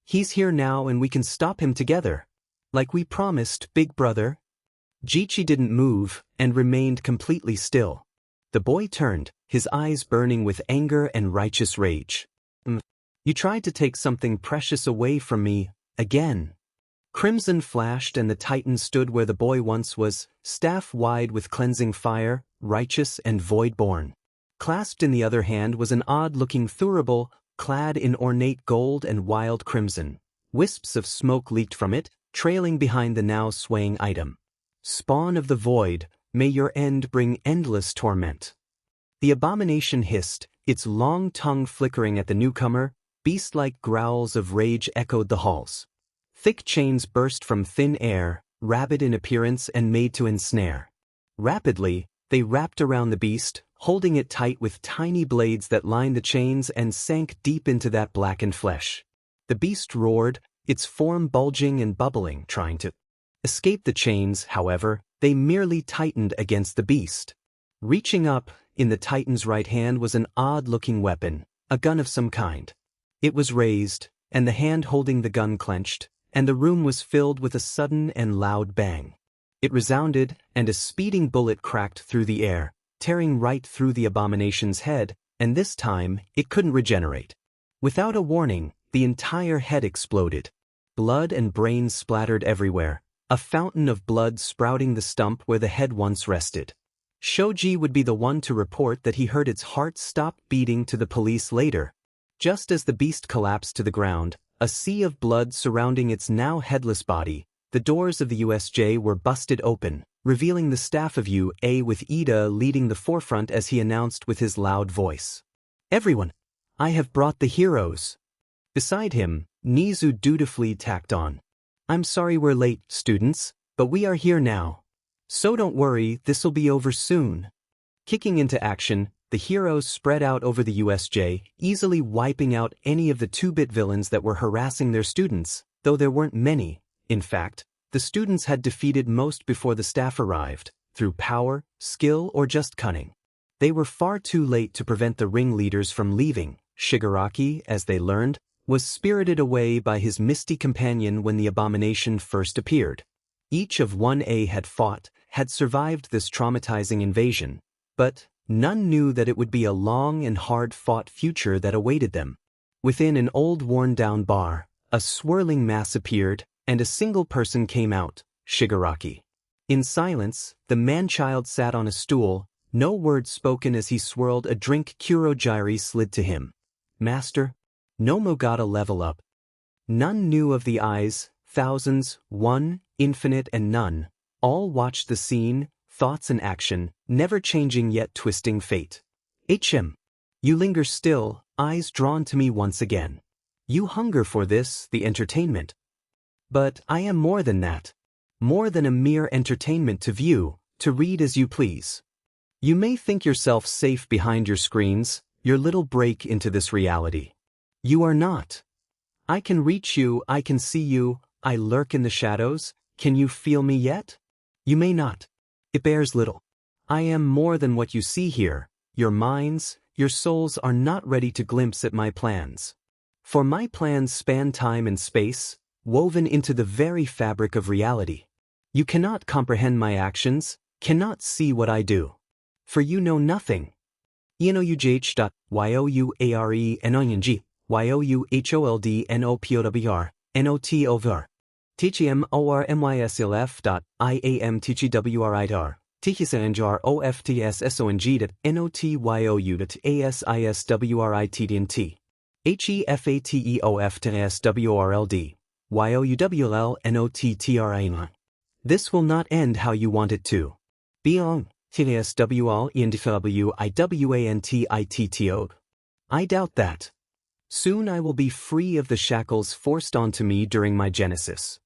he's here now and we can stop him together. Like we promised, big brother." Jichi didn't move and remained completely still. The boy turned, his eyes burning with anger and righteous rage. "You tried to take something precious away from me, again." Crimson flashed and the Titan stood where the boy once was, staff wide with cleansing fire, righteous and void-born. Clasped in the other hand was an odd-looking thurible, clad in ornate gold and wild crimson. Wisps of smoke leaked from it, trailing behind the now swaying item. "Spawn of the void, may your end bring endless torment." The abomination hissed, its long tongue flickering at the newcomer. Beast-like growls of rage echoed the halls. Thick chains burst from thin air, rabid in appearance and made to ensnare. Rapidly, they wrapped around the beast, holding it tight with tiny blades that lined the chains and sank deep into that blackened flesh. The beast roared, its form bulging and bubbling, trying to escape the chains. However, they merely tightened against the beast. Reaching up, in the Titan's right hand was an odd-looking weapon, a gun of some kind. It was raised, and the hand holding the gun clenched, and the room was filled with a sudden and loud bang. It resounded, and a speeding bullet cracked through the air, tearing right through the abomination's head, and this time, it couldn't regenerate. Without a warning, the entire head exploded. Blood and brains splattered everywhere, a fountain of blood sprouting the stump where the head once rested. Shoji would be the one to report that he heard its heart stop beating to the police later. Just as the beast collapsed to the ground, a sea of blood surrounding its now headless body, the doors of the USJ were busted open, revealing the staff of UA with Ida leading the forefront as he announced with his loud voice. "Everyone, I have brought the heroes." Beside him, Nizu dutifully tacked on. "I'm sorry we're late, students, but we are here now. So don't worry, this'll be over soon." Kicking into action, the heroes spread out over the USJ, easily wiping out any of the 2-bit villains that were harassing their students, though there weren't many. In fact, the students had defeated most before the staff arrived, through power, skill, or just cunning. They were far too late to prevent the ringleaders from leaving. Shigaraki, as they learned, was spirited away by his misty companion when the abomination first appeared. Each of 1A had survived this traumatizing invasion, but none knew that it would be a long and hard-fought future that awaited them. Within an old worn-down bar, a swirling mass appeared, and a single person came out, Shigaraki. In silence, the man-child sat on a stool, no word spoken as he swirled a drink. Kurogiri slid to him. "Master, no Mogata level up." None knew of the eyes, thousands, one, infinite and none, all watched the scene, thoughts and action, never changing yet twisting fate. "HM. You linger still, eyes drawn to me once again. You hunger for this, the entertainment. But I am more than that. More than a mere entertainment to view, to read as you please. You may think yourself safe behind your screens, your little break into this reality. You are not. I can reach you, I can see you, I lurk in the shadows, can you feel me yet? You may not. It bears little. I am more than what you see here, your minds, your souls are not ready to glimpse at my plans. For my plans span time and space, woven into the very fabric of reality. You cannot comprehend my actions, cannot see what I do. For you know nothing. Youarenoyouarenong, youholdnopwr, not over. tgmormyslf.iam tgwridr, tgsanjar oftsonout.asiswritdnt, hefateoftswrld, youwlnottrain. This will not end how you want it to. Beyond, tswl indwantitto. I doubt that. Soon I will be free of the shackles forced onto me during my genesis.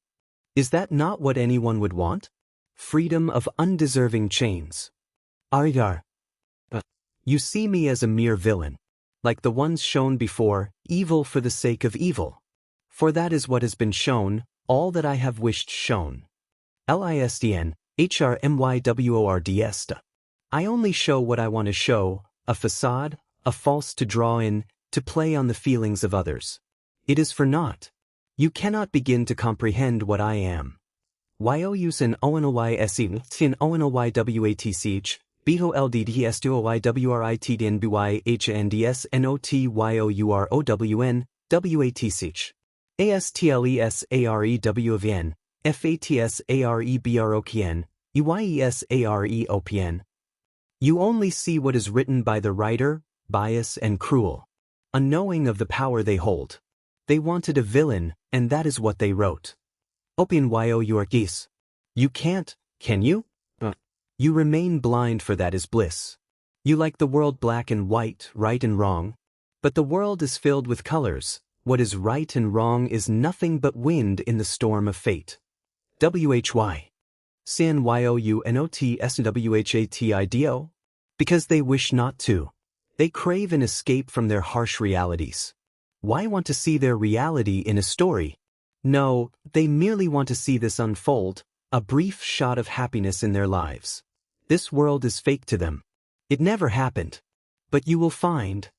Is that not what anyone would want? Freedom of undeserving chains. Arigar. You see me as a mere villain, like the ones shown before, evil for the sake of evil. For that is what has been shown, all that I have wished shown. Listn, hrmywords. I only show what I want to show, a facade, a false to draw in, to play on the feelings of others. It is for naught. You cannot begin to comprehend what I am. Yousin onlysin tin onlywatch, beho ldds2owritdn bynds notyourOWN, watch. ASTLESAREWVN, FATSAREBROKN, EYESAREOPN. You only see what is written by the writer, bias and cruel, unknowing of the power they hold. They wanted a villain, and that is what they wrote. Open Yorkis. You can't, can you? You remain blind, for that is bliss. You like the world black and white, right and wrong. But the world is filled with colors. What is right and wrong is nothing but wind in the storm of fate. WHY. Sin YOUNOTSWHATIDO? Because they wish not to. They crave an escape from their harsh realities. Why want to see their reality in a story? No, they merely want to see this unfold, a brief shot of happiness in their lives. This world is fake to them. It never happened. But you will find.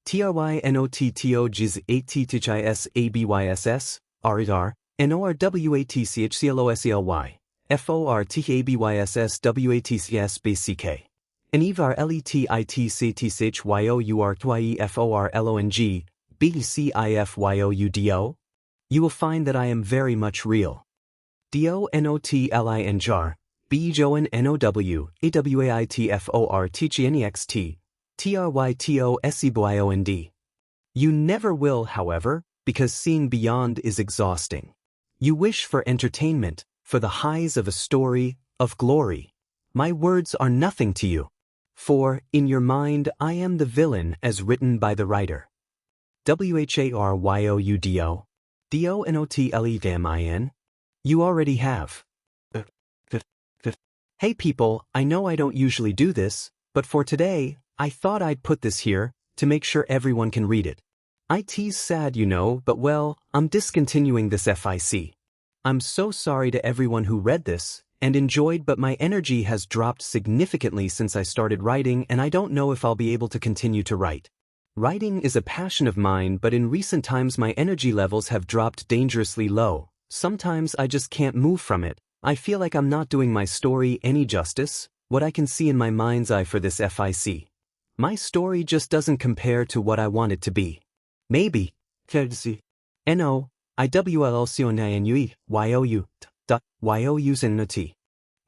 TRYNOTTOGS8TTHISABYSS, RIR, NORWATCHCLOSELY, FORTABYSSWATCSBCK. Anivar LETITCTCHYOURTYEFORLONG, BCIFYOUDO? You will find that I am very much real. DONOTLINJAR, BGON NOW, AWAITFORTGNEXT, TRYTOSEBYOND. You never will, however, because seeing beyond is exhausting. You wish for entertainment, for the highs of a story, of glory. My words are nothing to you. For, in your mind, I am the villain as written by the writer. WHARYOUDO? DONOTLEDAMIN? You already have. Hey people, I know I don't usually do this, but for today, I thought I'd put this here, to make sure everyone can read it. IT's sad, you know, but well, I'm discontinuing this FIC. I'm so sorry to everyone who read this, and enjoyed, but my energy has dropped significantly since I started writing, and I don't know if I'll be able to continue to write. Writing is a passion of mine, but in recent times my energy levels have dropped dangerously low. Sometimes I just can't move from it. I feel like I'm not doing my story any justice, what I can see in my mind's eye for this FIC. My story just doesn't compare to what I want it to be. Maybe. No, IWLLCONINUE, YOU, YOUSNOT.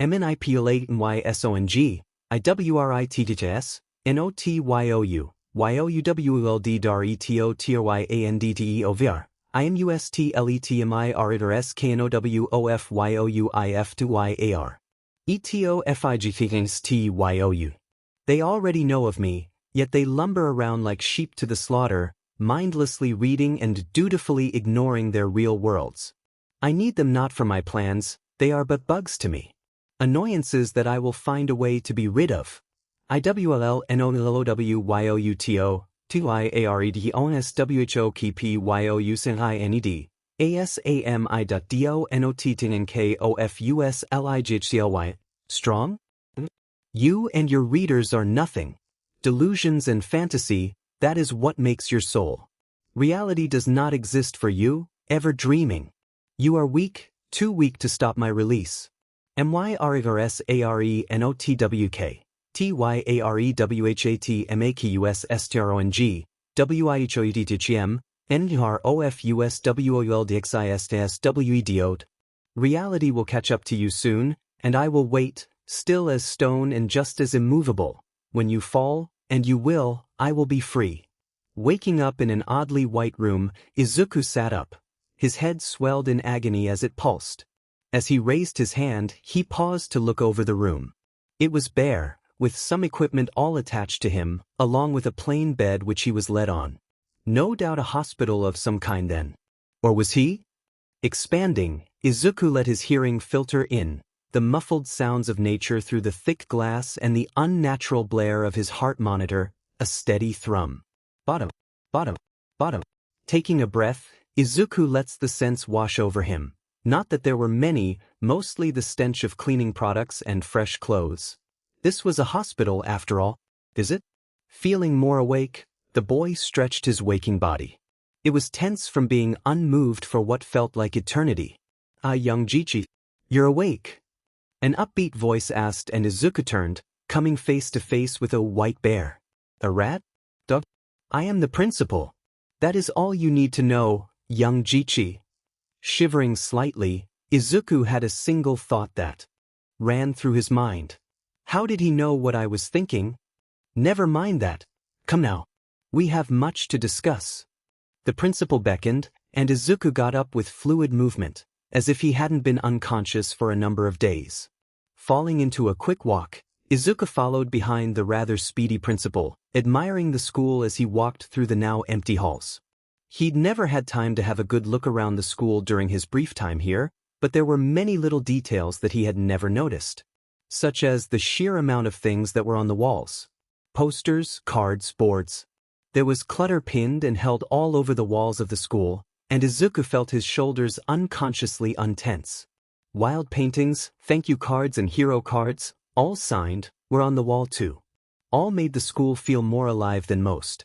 MNIPOLATNYSONG, IWRITTS, NOTYOU, YOUWLDDARETOTRYANDTEOVR. IMUSTLETMIRRSKNOWOFYOUIF2YAR. ETOFIGTYOU. They already know of me, yet they lumber around like sheep to the slaughter, mindlessly reading and dutifully ignoring their real worlds. I need them not for my plans, they are but bugs to me. Annoyances that I will find a way to be rid of. IWLLNOLOWYOUTO, tyaredionswhokpyousinid, asami.donottingnkofuslijhcly. Strong? You and your readers are nothing. Delusions and fantasy, that is what makes your soul. Reality does not exist for you, ever dreaming. You are weak, too weak to stop my release. MYREGRSARENOTWK, TYAREWHATMAKUSSTRONG, WIHOEDTHM, NROFUSWOLDXISTSWEDOT. Reality will catch up to you soon, and I will wait, still as stone and just as immovable. When you fall, and you will, I will be free. Waking up in an oddly white room, Izuku sat up. His head swelled in agony as it pulsed. As he raised his hand, he paused to look over the room. It was bare, with some equipment all attached to him, along with a plain bed which he was led on. No doubt a hospital of some kind then. Or was he? Expanding, Izuku let his hearing filter in, the muffled sounds of nature through the thick glass and the unnatural blare of his heart monitor, a steady thrum. Bottom, bottom, bottom. Taking a breath, Izuku lets the scents wash over him. Not that there were many, mostly the stench of cleaning products and fresh clothes. This was a hospital after all, is it? Feeling more awake, the boy stretched his waking body. It was tense from being unmoved for what felt like eternity. Young Jichi, you're awake. An upbeat voice asked, and Izuku turned, coming face to face with a white bear. A rat? Dog? I am the principal. That is all you need to know, young Jichi. Shivering slightly, Izuku had a single thought that ran through his mind. How did he know what I was thinking? Never mind that. Come now. We have much to discuss. The principal beckoned, and Izuku got up with fluid movement, as if he hadn't been unconscious for a number of days. Falling into a quick walk, Izuku followed behind the rather speedy principal, admiring the school as he walked through the now empty halls. He'd never had time to have a good look around the school during his brief time here, but there were many little details that he had never noticed, such as the sheer amount of things that were on the walls. Posters, cards, boards. There was clutter pinned and held all over the walls of the school, and Izuku felt his shoulders unconsciously untense. Wild paintings, thank you cards and hero cards, all signed, were on the wall too. All made the school feel more alive than most.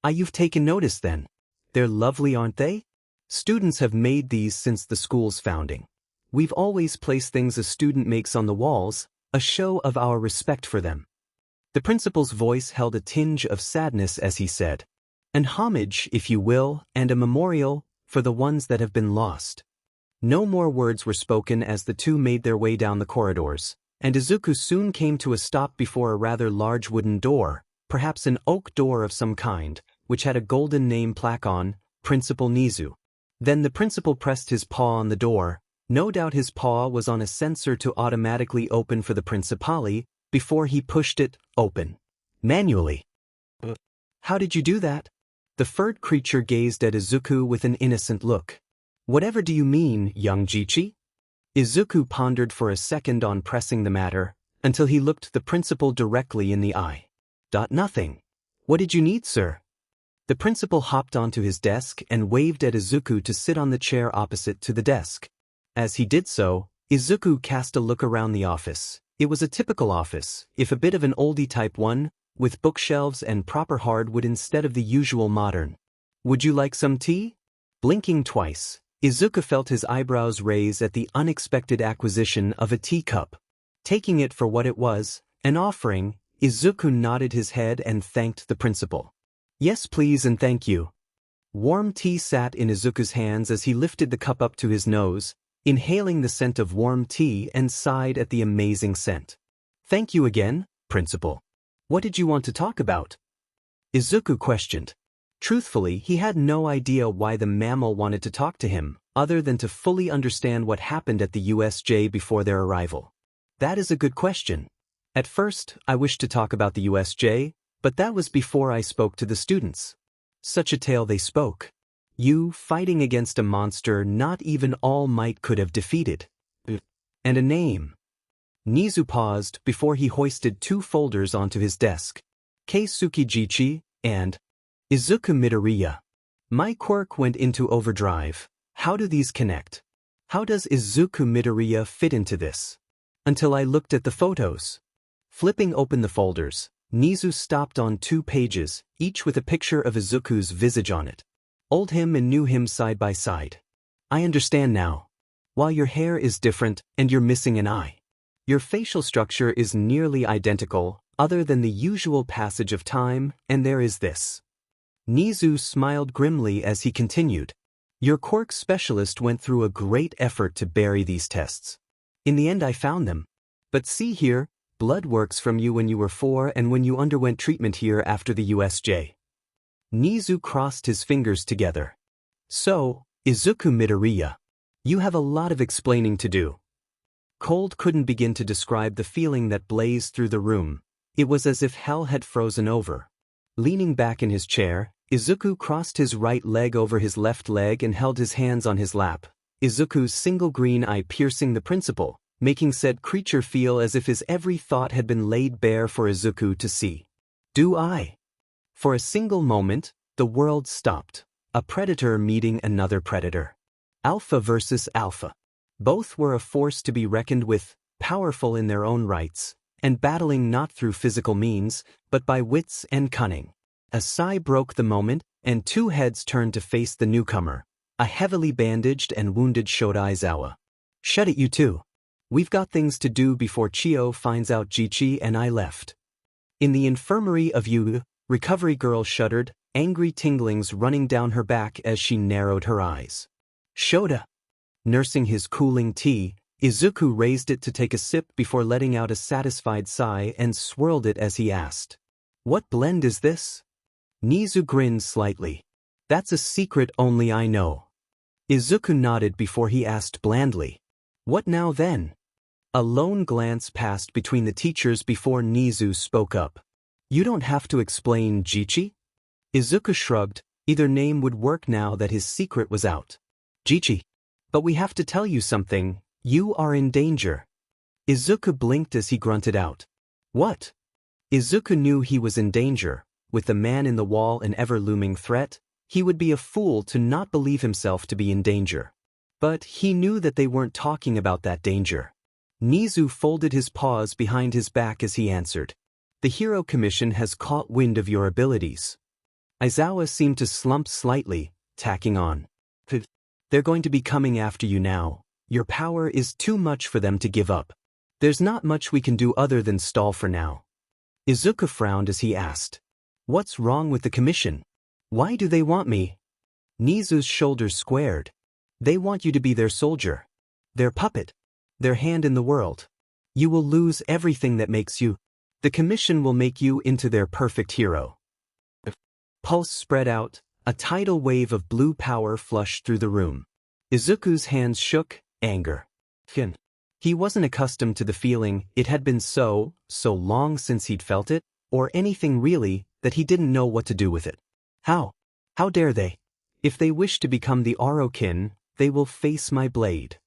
You've taken notice then. They're lovely, aren't they? Students have made these since the school's founding. We've always placed things a student makes on the walls, a show of our respect for them. The principal's voice held a tinge of sadness as he said, an homage, if you will, and a memorial, for the ones that have been lost. No more words were spoken as the two made their way down the corridors, and Izuku soon came to a stop before a rather large wooden door, perhaps an oak door of some kind, which had a golden name plaque on, Principal Nizu. Then the principal pressed his paw on the door. No doubt his paw was on a sensor to automatically open for the principali, before he pushed it open. Manually. How did you do that? The furred creature gazed at Izuku with an innocent look. Whatever do you mean, young Jichi? Izuku pondered for a second on pressing the matter, until he looked the principal directly in the eye. Nothing. What did you need, sir? The principal hopped onto his desk and waved at Izuku to sit on the chair opposite to the desk. As he did so, Izuku cast a look around the office. It was a typical office, if a bit of an oldie type one, with bookshelves and proper hardwood instead of the usual modern. Would you like some tea? Blinking twice, Izuku felt his eyebrows raise at the unexpected acquisition of a teacup. Taking it for what it was, an offering, Izuku nodded his head and thanked the principal. Yes please and thank you. Warm tea sat in Izuku's hands as he lifted the cup up to his nose, inhaling the scent of warm tea and sighed at the amazing scent. Thank you again, principal. What did you want to talk about? Izuku questioned. Truthfully, he had no idea why the mammal wanted to talk to him, other than to fully understand what happened at the USJ before their arrival. That is a good question. At first, I wished to talk about the USJ, but that was before I spoke to the students. Such a tale they spoke. You fighting against a monster not even All Might could have defeated. And a name. Nizu paused before he hoisted 2 folders onto his desk. Keisuke Jichi, and Izuku Midoriya. My quirk went into overdrive. How do these connect? How does Izuku Midoriya fit into this? Until I looked at the photos. Flipping open the folders, Nizu stopped on 2 pages, each with a picture of Izuku's visage on it. Old him and new him side by side. I understand now. While your hair is different and you're missing an eye, your facial structure is nearly identical, other than the usual passage of time, and there is this. Nizu smiled grimly as he continued. Your quirk specialist went through a great effort to bury these tests. In the end I found them. But see here, blood works from you when you were 4 and when you underwent treatment here after the USJ. Nizu crossed his fingers together. So, Izuku Midoriya, you have a lot of explaining to do. Cold couldn't begin to describe the feeling that blazed through the room. It was as if hell had frozen over. Leaning back in his chair, Izuku crossed his right leg over his left leg and held his hands on his lap, Izuku's single green eye piercing the principal, making said creature feel as if his every thought had been laid bare for Izuku to see. Do I? For a single moment, the world stopped. A predator meeting another predator. Alpha versus alpha. Both were a force to be reckoned with, powerful in their own rights, and battling not through physical means, but by wits and cunning. A sigh broke the moment, and 2 heads turned to face the newcomer, a heavily bandaged and wounded Shodaizawa. Shut it, you two. We've got things to do before Chio finds out Jichi and I left. In the infirmary of Yu, recovery girl shuddered, angry tinglings running down her back as she narrowed her eyes. Shoda. Nursing his cooling tea, Izuku raised it to take a sip before letting out a satisfied sigh and swirled it as he asked. What blend is this? Nizu grinned slightly. That's a secret only I know. Izuku nodded before he asked blandly. What now then? A lone glance passed between the teachers before Nizu spoke up. You don't have to explain, Jichi? Izuku shrugged, either name would work now that his secret was out. Jichi. But we have to tell you something, you are in danger. Izuku blinked as he grunted out. What? Izuku knew he was in danger. With the man in the wall an ever-looming threat, he would be a fool to not believe himself to be in danger. But he knew that they weren't talking about that danger. Nizu folded his paws behind his back as he answered. The Hero Commission has caught wind of your abilities. Aizawa seemed to slump slightly, tacking on. They're going to be coming after you now. Your power is too much for them to give up. There's not much we can do other than stall for now. Izuku frowned as he asked. What's wrong with the commission? Why do they want me? Nizu's shoulders squared. They want you to be their soldier. Their puppet. Their hand in the world. You will lose everything that makes you. The commission will make you into their perfect hero. Pulse spread out, a tidal wave of blue power flushed through the room. Izuku's hands shook, anger. He wasn't accustomed to the feeling, it had been so long since he'd felt it, or anything really, that he didn't know what to do with it. How dare they? If they wish to become the Arokin, they will face my blade.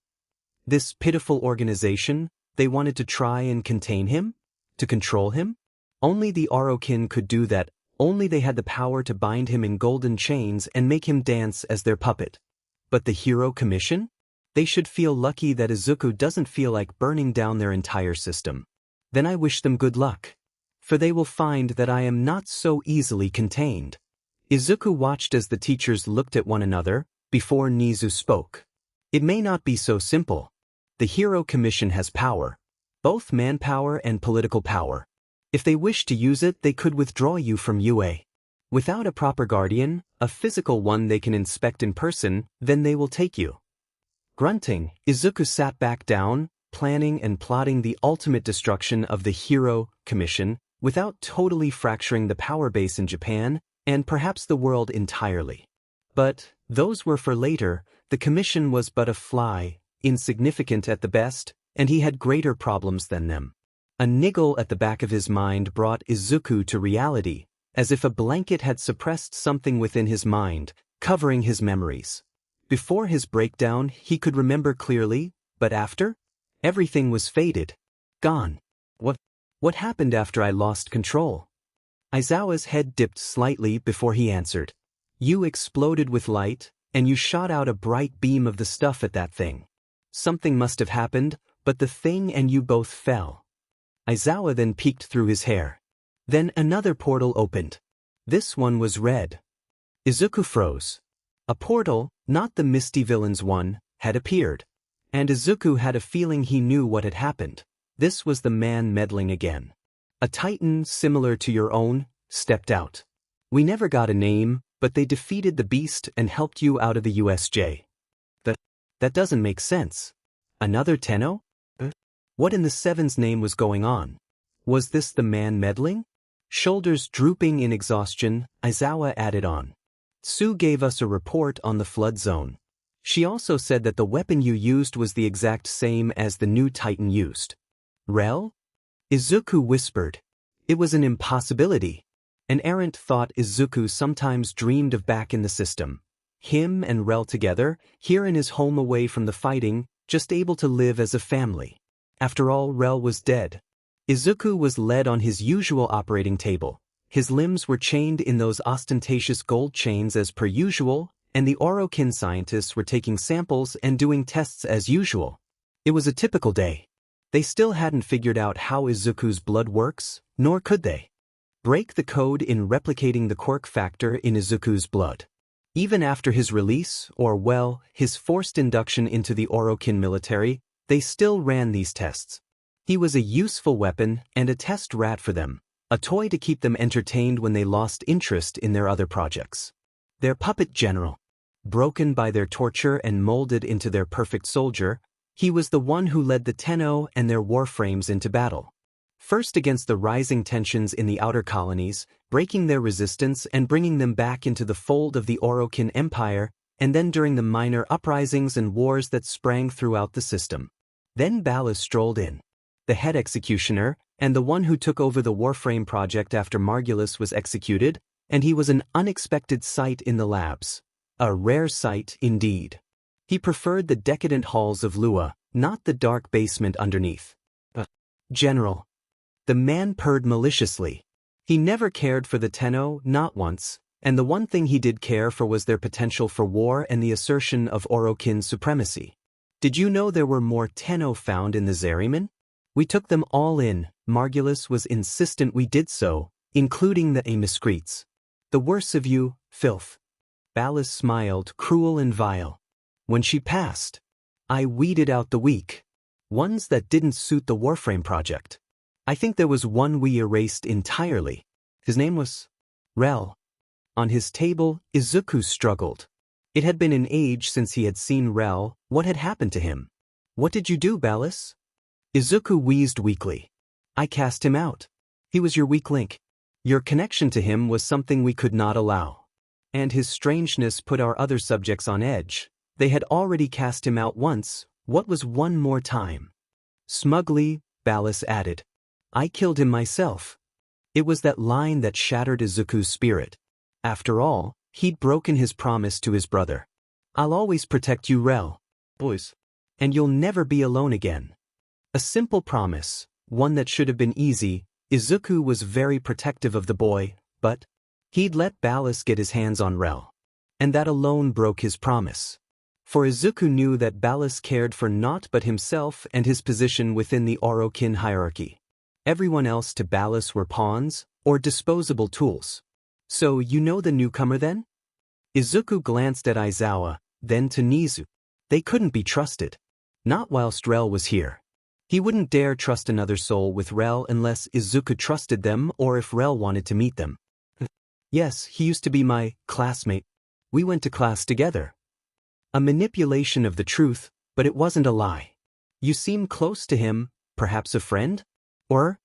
This pitiful organization, they wanted to try and contain him? To control him? Only the Arokin could do that, only they had the power to bind him in golden chains and make him dance as their puppet. But the Hero Commission? They should feel lucky that Izuku doesn't feel like burning down their entire system. Then I wish them good luck. For they will find that I am not so easily contained. Izuku watched as the teachers looked at one another, before Nizu spoke. It may not be so simple. The Hero Commission has power. Both manpower and political power. If they wish to use it, they could withdraw you from UA. Without a proper guardian, a physical one they can inspect in person, then they will take you. Grunting, Izuku sat back down, planning and plotting the ultimate destruction of the Hero Commission, without totally fracturing the power base in Japan, and perhaps the world entirely. But, those were for later, the commission was but a fly, insignificant at the best, and he had greater problems than them. A niggle at the back of his mind brought Izuku to reality, as if a blanket had suppressed something within his mind, covering his memories. Before his breakdown, he could remember clearly, but after? Everything was faded. Gone. What happened after I lost control? Aizawa's head dipped slightly before he answered. You exploded with light, and you shot out a bright beam of the stuff at that thing. Something must have happened, but the thing and you both fell. Aizawa then peeked through his hair. Then another portal opened. This one was red. Izuku froze. A portal, not the Misty Villains one, had appeared. And Izuku had a feeling he knew what had happened. This was the man meddling again. A titan similar to your own stepped out. We never got a name, but they defeated the beast and helped you out of the USJ. That doesn't make sense. Another Tenno? What in the Seven's name was going on? Was this the man meddling? Shoulders drooping in exhaustion, Aizawa added on. Tsu gave us a report on the flood zone. She also said that the weapon you used was the exact same as the new Titan used. Rel? Izuku whispered. It was an impossibility. An errant thought Izuku sometimes dreamed of back in the system. Him and Rel together, here in his home away from the fighting, just able to live as a family. After all, Rel was dead. Izuku was led on his usual operating table. His limbs were chained in those ostentatious gold chains as per usual, and the Orokin scientists were taking samples and doing tests as usual. It was a typical day. They still hadn't figured out how Izuku's blood works, nor could they break the code in replicating the quirk factor in Izuku's blood. Even after his release, or well, his forced induction into the Orokin military, they still ran these tests. He was a useful weapon and a test rat for them, a toy to keep them entertained when they lost interest in their other projects. Their puppet general. Broken by their torture and molded into their perfect soldier, he was the one who led the Tenno and their warframes into battle. First against the rising tensions in the outer colonies, breaking their resistance and bringing them back into the fold of the Orokin Empire, and then during the minor uprisings and wars that sprang throughout the system. Then Ballas strolled in. The head executioner, and the one who took over the Warframe project after Margulis was executed, and he was an unexpected sight in the labs. A rare sight indeed. He preferred the decadent halls of Lua, not the dark basement underneath. General. The man purred maliciously. He never cared for the Tenno, not once, and the one thing he did care for was their potential for war and the assertion of Orokin supremacy. Did you know there were more Tenno found in the Zeriman? We took them all in. Margulis was insistent we did so, including the Amiscretes. The worst of you, filth. Ballas smiled, cruel and vile. When she passed, I weeded out the weak. Ones that didn't suit the Warframe project. I think there was one we erased entirely. His name was Rel. On his table, Izuku struggled. It had been an age since he had seen Rel. What had happened to him? What did you do, Ballas? Izuku wheezed weakly. I cast him out. He was your weak link. Your connection to him was something we could not allow. And his strangeness put our other subjects on edge. They had already cast him out once. What was one more time? Smugly, Ballas added. I killed him myself. It was that line that shattered Izuku's spirit. After all, he'd broken his promise to his brother. I'll always protect you, Rel. Boys. And you'll never be alone again. A simple promise, one that should have been easy. Izuku was very protective of the boy, but he'd let Ballas get his hands on Rel. And that alone broke his promise. For Izuku knew that Ballas cared for naught but himself and his position within the Orokin hierarchy. Everyone else to Ballas were pawns, or disposable tools. So you know the newcomer then? Izuku glanced at Aizawa, then to Nizu. They couldn't be trusted. Not whilst Rel was here. He wouldn't dare trust another soul with Rel unless Izuku trusted them or if Rel wanted to meet them. Yes, he used to be my classmate. We went to class together. A manipulation of the truth, but it wasn't a lie. You seem close to him, perhaps a friend? Or?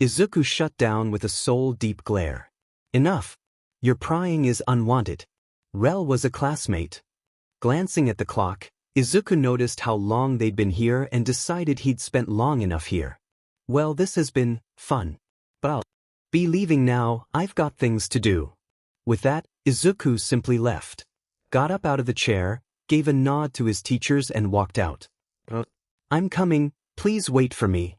Izuku shut down with a soul-deep glare. Enough. Your prying is unwanted. Rel was a classmate. Glancing at the clock, Izuku noticed how long they'd been here and decided he'd spent long enough here. Well, this has been fun. But I'll be leaving now, I've got things to do. With that, Izuku simply left. Got up out of the chair, gave a nod to his teachers and walked out. I'm coming, please wait for me.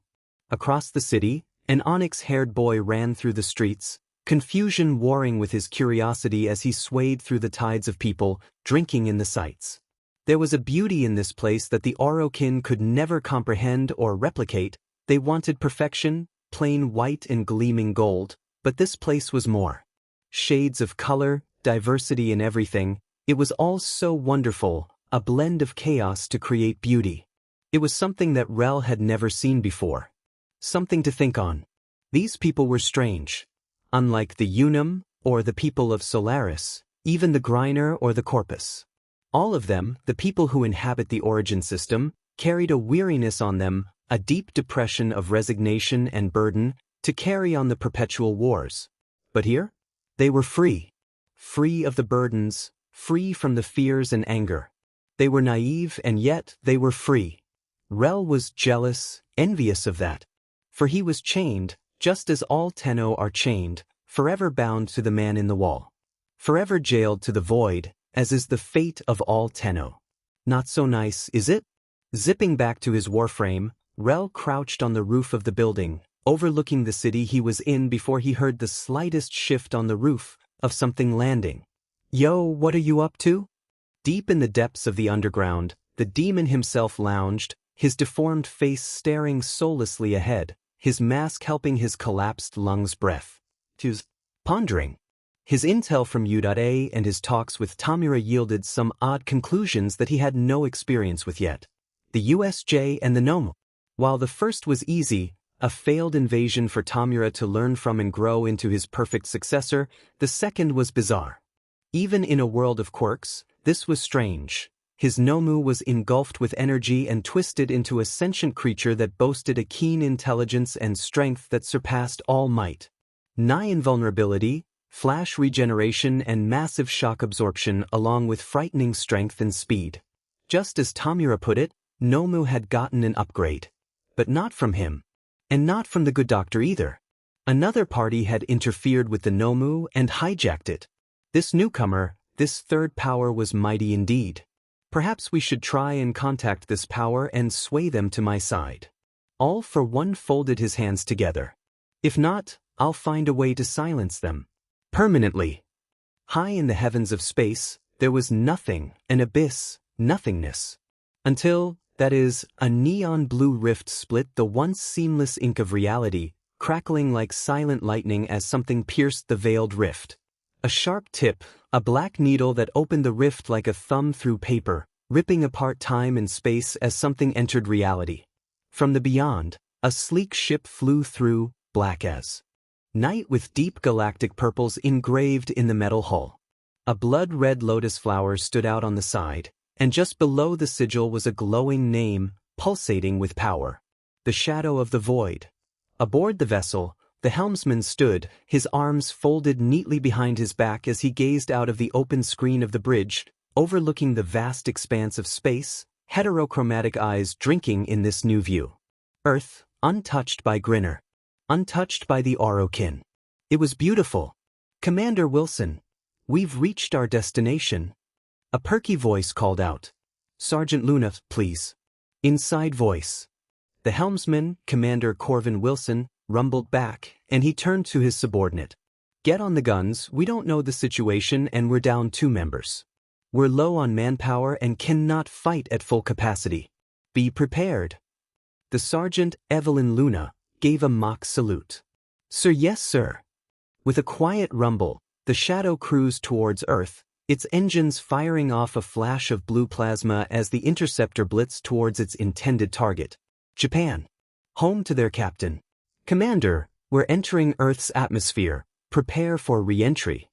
Across the city, an onyx-haired boy ran through the streets. confusion warring with his curiosity as he swayed through the tides of people, drinking in the sights. There was a beauty in this place that the Orokin could never comprehend or replicate. They wanted perfection, plain white and gleaming gold, but this place was more. Shades of color, diversity in everything, it was all so wonderful, a blend of chaos to create beauty. It was something that Rel had never seen before. Something to think on. These people were strange. Unlike the Unum, or the people of Solaris, even the Griner or the Corpus. All of them, the people who inhabit the origin system, carried a weariness on them, a deep depression of resignation and burden, to carry on the perpetual wars. But here? They were free. Free of the burdens, free from the fears and anger. They were naive and yet they were free. Rel was jealous, envious of that. For he was chained, just as all Tenno are chained, forever bound to the man in the wall. Forever jailed to the void, as is the fate of all Tenno. Not so nice, is it? Zipping back to his warframe, Rel crouched on the roof of the building, overlooking the city he was in before he heard the slightest shift on the roof of something landing. Yo, what are you up to? Deep in the depths of the underground, the demon himself lounged, his deformed face staring soullessly ahead, his mask helping his collapsed lungs breath. He was pondering. His intel from U.A and his talks with Tamura yielded some odd conclusions that he had no experience with yet. The USJ and the Nomu. While the first was easy, a failed invasion for Tamura to learn from and grow into his perfect successor, the second was bizarre. Even in a world of quirks, this was strange. His Nomu was engulfed with energy and twisted into a sentient creature that boasted a keen intelligence and strength that surpassed all might. Nigh invulnerability, flash regeneration and massive shock absorption along with frightening strength and speed. Just as Tamura put it, Nomu had gotten an upgrade. But not from him. And not from the good doctor either. Another party had interfered with the Nomu and hijacked it. This newcomer, this third power was mighty indeed. Perhaps we should try and contact this power and sway them to my side. All for one folded his hands together. If not, I'll find a way to silence them. Permanently. High in the heavens of space, there was nothing, an abyss, nothingness. Until, that is, a neon blue rift split the once seamless ink of reality, crackling like silent lightning as something pierced the veiled rift. A sharp tip, a black needle that opened the rift like a thumb through paper, ripping apart time and space as something entered reality. From the beyond, a sleek ship flew through, black as night with deep galactic purples engraved in the metal hull. A blood-red lotus flower stood out on the side, and just below the sigil was a glowing name, pulsating with power. The Shadow of the Void. Aboard the vessel, the helmsman stood, his arms folded neatly behind his back as he gazed out of the open screen of the bridge, overlooking the vast expanse of space, heterochromatic eyes drinking in this new view. Earth, untouched by Grinner. Untouched by the Orokin. It was beautiful. Commander Wilson, we've reached our destination. A perky voice called out. Sergeant Luna, please. Inside voice. The helmsman, Commander Corvin Wilson, rumbled back, and he turned to his subordinate. Get on the guns, we don't know the situation and we're down 2 members. We're low on manpower and cannot fight at full capacity. Be prepared. The Sergeant, Evelyn Luna, gave a mock salute. Sir, yes, sir. With a quiet rumble, the shadow cruised towards Earth, its engines firing off a flash of blue plasma as the interceptor blitzed towards its intended target. Japan. Home to their captain. Commander, we're entering Earth's atmosphere. Prepare for re-entry.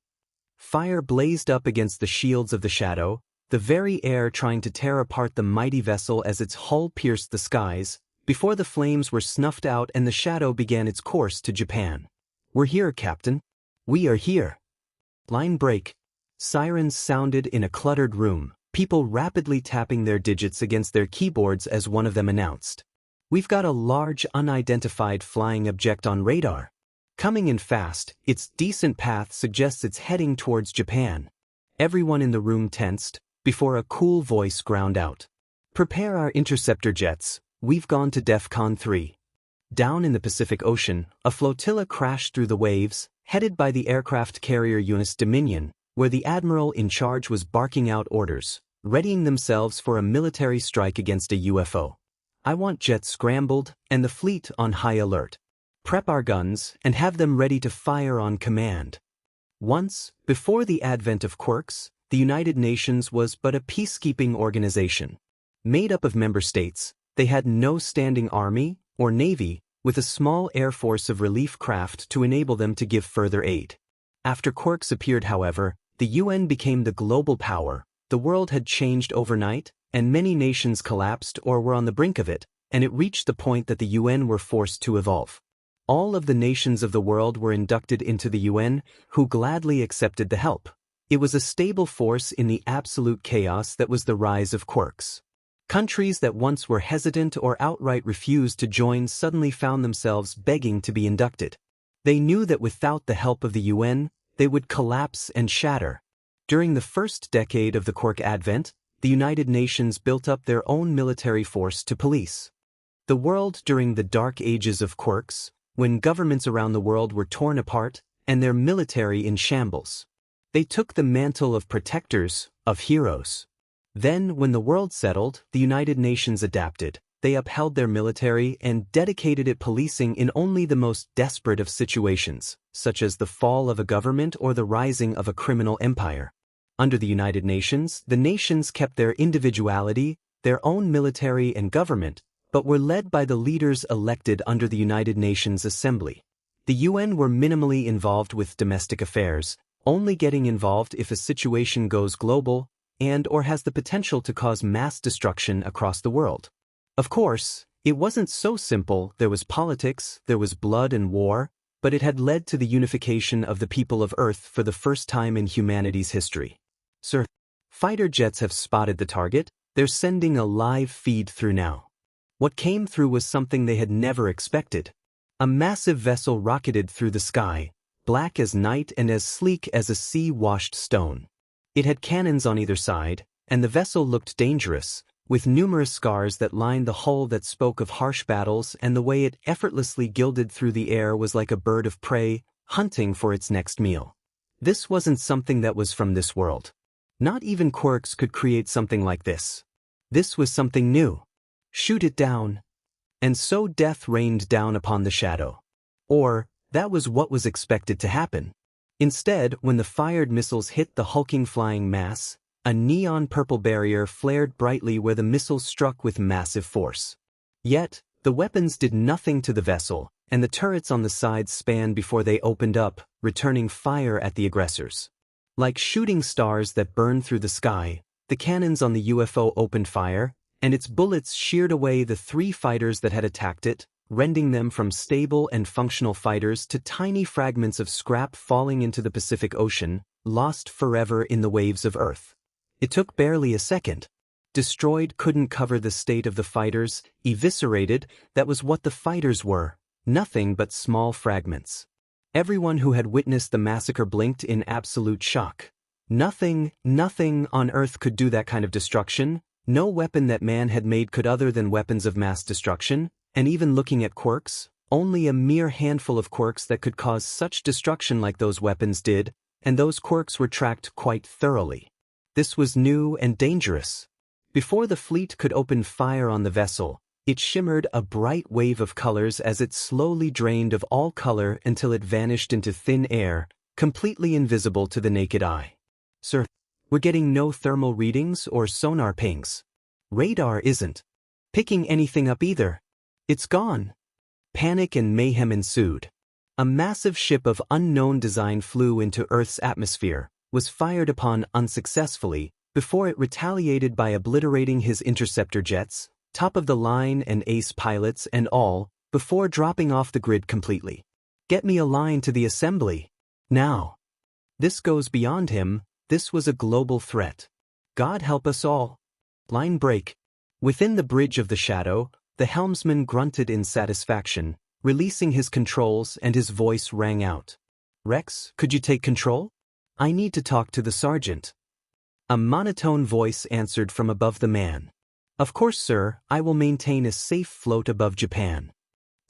Fire blazed up against the shields of the shadow, the very air trying to tear apart the mighty vessel as its hull pierced the skies, before the flames were snuffed out and the shadow began its course to Japan. We're here, Captain. We are here. Line break. Sirens sounded in a cluttered room, people rapidly tapping their digits against their keyboards as one of them announced. We've got a large unidentified flying object on radar. Coming in fast, its decent path suggests it's heading towards Japan. Everyone in the room tensed, before a cool voice ground out. Prepare our interceptor jets, we've gone to DEFCON 3. Down in the Pacific Ocean, a flotilla crashed through the waves, headed by the aircraft carrier UNIS Dominion, where the admiral in charge was barking out orders, readying themselves for a military strike against a UFO. I want jets scrambled and the fleet on high alert. Prep our guns and have them ready to fire on command. Once, before the advent of Quirks, the United Nations was but a peacekeeping organization. Made up of member states, they had no standing army or navy, with a small air force of relief craft to enable them to give further aid. After Quirks appeared, however, the UN became the global power. The world had changed overnight, and many nations collapsed or were on the brink of it, and it reached the point that the UN were forced to evolve. All of the nations of the world were inducted into the UN, who gladly accepted the help. It was a stable force in the absolute chaos that was the rise of Quirks. Countries that once were hesitant or outright refused to join suddenly found themselves begging to be inducted. They knew that without the help of the UN, they would collapse and shatter. During the first decade of the Quirk advent, the United Nations built up their own military force to police the world during the dark ages of Quirks, when governments around the world were torn apart and their military in shambles. They took the mantle of protectors, of heroes. Then, when the world settled, the United Nations adapted. They upheld their military and dedicated it policing in only the most desperate of situations, such as the fall of a government or the rising of a criminal empire. Under the United Nations, the nations kept their individuality, their own military and government, but were led by the leaders elected under the United Nations Assembly. The UN were minimally involved with domestic affairs, only getting involved if a situation goes global and or has the potential to cause mass destruction across the world. Of course, it wasn't so simple. There was politics, there was blood and war, but it had led to the unification of the people of Earth for the first time in humanity's history. Sir, fighter jets have spotted the target. They're sending a live feed through now. What came through was something they had never expected. A massive vessel rocketed through the sky, black as night and as sleek as a sea-washed stone. It had cannons on either side, and the vessel looked dangerous, with numerous scars that lined the hull that spoke of harsh battles, and the way it effortlessly gilded through the air was like a bird of prey, hunting for its next meal. This wasn't something that was from this world. Not even Quirks could create something like this. This was something new. Shoot it down. And so death rained down upon the shadow. Or, that was what was expected to happen. Instead, when the fired missiles hit the hulking flying mass, a neon purple barrier flared brightly where the missiles struck with massive force. Yet, the weapons did nothing to the vessel, and the turrets on the sides spanned before they opened up, returning fire at the aggressors. Like shooting stars that burned through the sky, the cannons on the UFO opened fire, and its bullets sheared away the 3 fighters that had attacked it, rending them from stable and functional fighters to tiny fragments of scrap falling into the Pacific Ocean, lost forever in the waves of Earth. It took barely a second. Destroyed couldn't cover the state of the fighters, eviscerated, that was what the fighters were, nothing but small fragments. Everyone who had witnessed the massacre blinked in absolute shock. Nothing on Earth could do that kind of destruction. No weapon that man had made could other than weapons of mass destruction, and even looking at Quirks, only a mere handful of Quirks that could cause such destruction like those weapons did, and those Quirks were tracked quite thoroughly. This was new and dangerous. Before the fleet could open fire on the vessel, it shimmered a bright wave of colors as it slowly drained of all color until it vanished into thin air, completely invisible to the naked eye. Sir, we're getting no thermal readings or sonar pings. Radar isn't picking anything up either. It's gone. Panic and mayhem ensued. A massive ship of unknown design flew into Earth's atmosphere, was fired upon unsuccessfully, before it retaliated by obliterating his interceptor jets, top-of-the-line and ace pilots and all, before dropping off the grid completely. Get me a line to the assembly. Now. This goes beyond him. This was a global threat. God help us all. Line break. Within the bridge of the shadow, the helmsman grunted in satisfaction, releasing his controls, and his voice rang out. Rex, could you take control? I need to talk to the sergeant. A monotone voice answered from above the man. Of course, sir, I will maintain a safe float above Japan.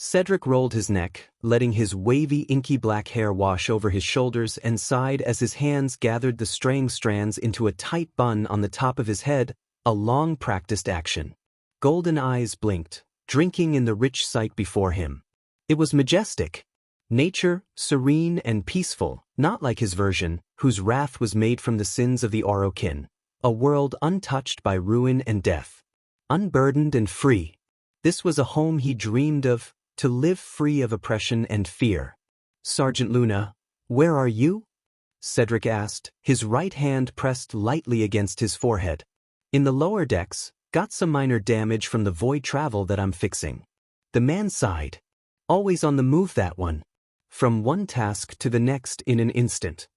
Cedric rolled his neck, letting his wavy inky black hair wash over his shoulders, and sighed as his hands gathered the straying strands into a tight bun on the top of his head, a long-practiced action. Golden eyes blinked, drinking in the rich sight before him. It was majestic. Nature, serene and peaceful, not like his version, whose wrath was made from the sins of the Orokin. A world untouched by ruin and death. Unburdened and free. This was a home he dreamed of, to live free of oppression and fear. "Sergeant Luna, where are you?" Cedric asked, his right hand pressed lightly against his forehead. "In the lower decks, got some minor damage from the void travel that I'm fixing." The man sighed. Always on the move, that one. From one task to the next in an instant.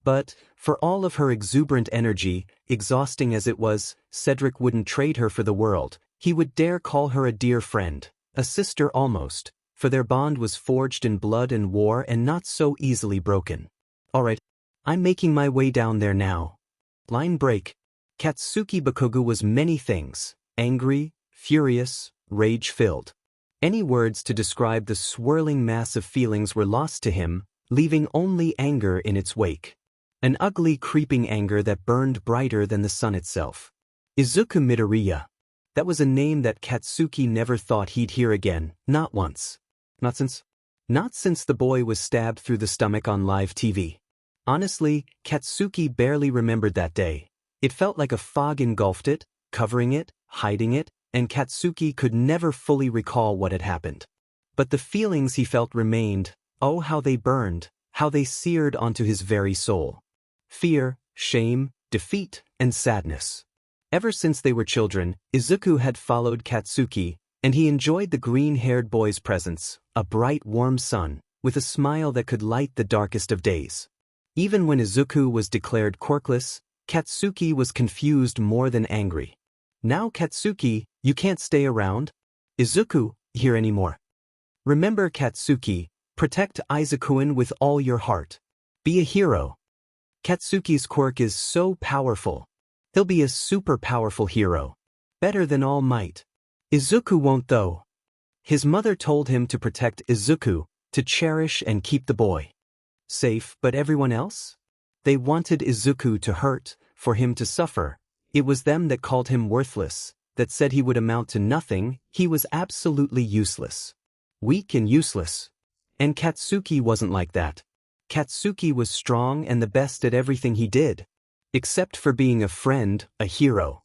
But, for all of her exuberant energy, exhausting as it was, Cedric wouldn't trade her for the world. He would dare call her a dear friend. A sister almost, for their bond was forged in blood and war and not so easily broken. "All right, I'm making my way down there now." Line break. Katsuki Bakugo was many things: angry, furious, rage-filled. Any words to describe the swirling mass of feelings were lost to him, leaving only anger in its wake. An ugly, creeping anger that burned brighter than the sun itself. Izuku Midoriya. That was a name that Katsuki never thought he'd hear again, not once. Not since the boy was stabbed through the stomach on live TV. Honestly, Katsuki barely remembered that day. It felt like a fog engulfed it, covering it, hiding it, and Katsuki could never fully recall what had happened. But the feelings he felt remained. Oh, how they burned, how they seared onto his very soul. Fear, shame, defeat, and sadness. Ever since they were children, Izuku had followed Katsuki, and he enjoyed the green-haired boy's presence, a bright, warm sun, with a smile that could light the darkest of days. Even when Izuku was declared Quirkless, Katsuki was confused more than angry. "Now, Katsuki, you can't stay around. Izuku, here anymore. Remember, Katsuki, protect Izukuin with all your heart. Be a hero. Katsuki's quirk is so powerful. He'll be a super powerful hero. Better than All Might. Izuku won't though." His mother told him to protect Izuku, to cherish and keep the boy safe, but everyone else? They wanted Izuku to hurt, for him to suffer. It was them that called him worthless, that said he would amount to nothing. He was absolutely useless. Weak and useless. And Katsuki wasn't like that. Katsuki was strong and the best at everything he did. Except for being a friend, a hero.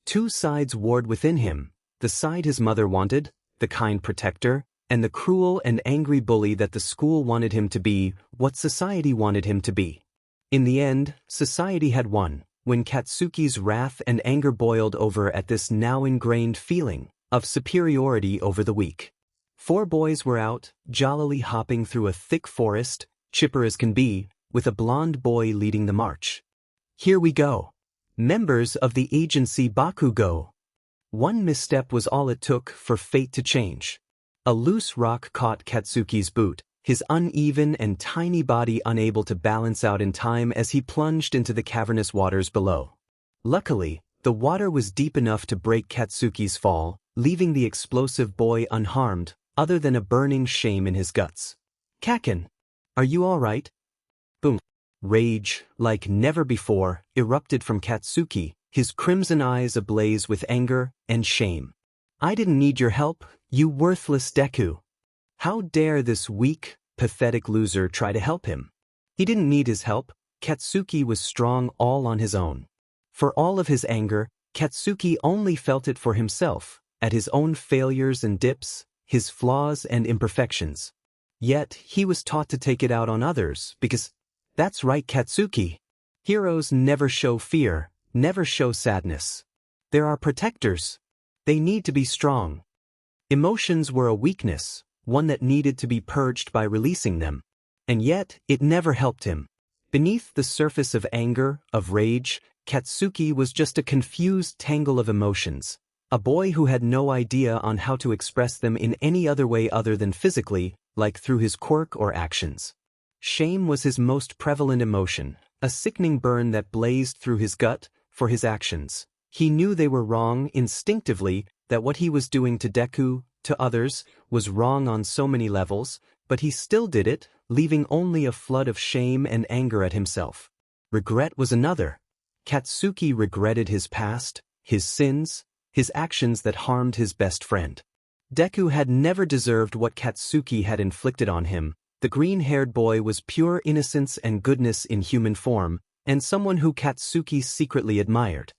Two sides warred within him, the side his mother wanted, the kind protector, and the cruel and angry bully that the school wanted him to be, what society wanted him to be. In the end, society had won, when Katsuki's wrath and anger boiled over at this now ingrained feeling of superiority over the weak. 4 boys were out, jollily hopping through a thick forest, chipper as can be, with a blonde boy leading the march. Here we go. Members of the agency Bakugo. One misstep was all it took for fate to change. A loose rock caught Katsuki's boot, his uneven and tiny body unable to balance out in time as he plunged into the cavernous waters below. Luckily, the water was deep enough to break Katsuki's fall, leaving the explosive boy unharmed, other than a burning shame in his guts. "Kakin, are you all right?" Boom. Rage, like never before, erupted from Katsuki, his crimson eyes ablaze with anger and shame. "I didn't need your help, you worthless Deku. How dare this weak, pathetic loser try to help him?" He didn't need his help. Katsuki was strong all on his own. For all of his anger, Katsuki only felt it for himself, at his own failures and dips, his flaws and imperfections. Yet, he was taught to take it out on others, because that's right, Katsuki. Heroes never show fear, never show sadness. There are protectors. They need to be strong. Emotions were a weakness, one that needed to be purged by releasing them. And yet, it never helped him. Beneath the surface of anger, of rage, Katsuki was just a confused tangle of emotions. A boy who had no idea on how to express them in any other way other than physically, like through his quirk or actions. Shame was his most prevalent emotion, a sickening burn that blazed through his gut for his actions. He knew they were wrong instinctively, that what he was doing to Deku, to others, was wrong on so many levels, but he still did it, leaving only a flood of shame and anger at himself. Regret was another. Katsuki regretted his past, his sins, his actions that harmed his best friend. Deku had never deserved what Katsuki had inflicted on him. The green-haired boy was pure innocence and goodness in human form, and someone who Katsuki secretly admired.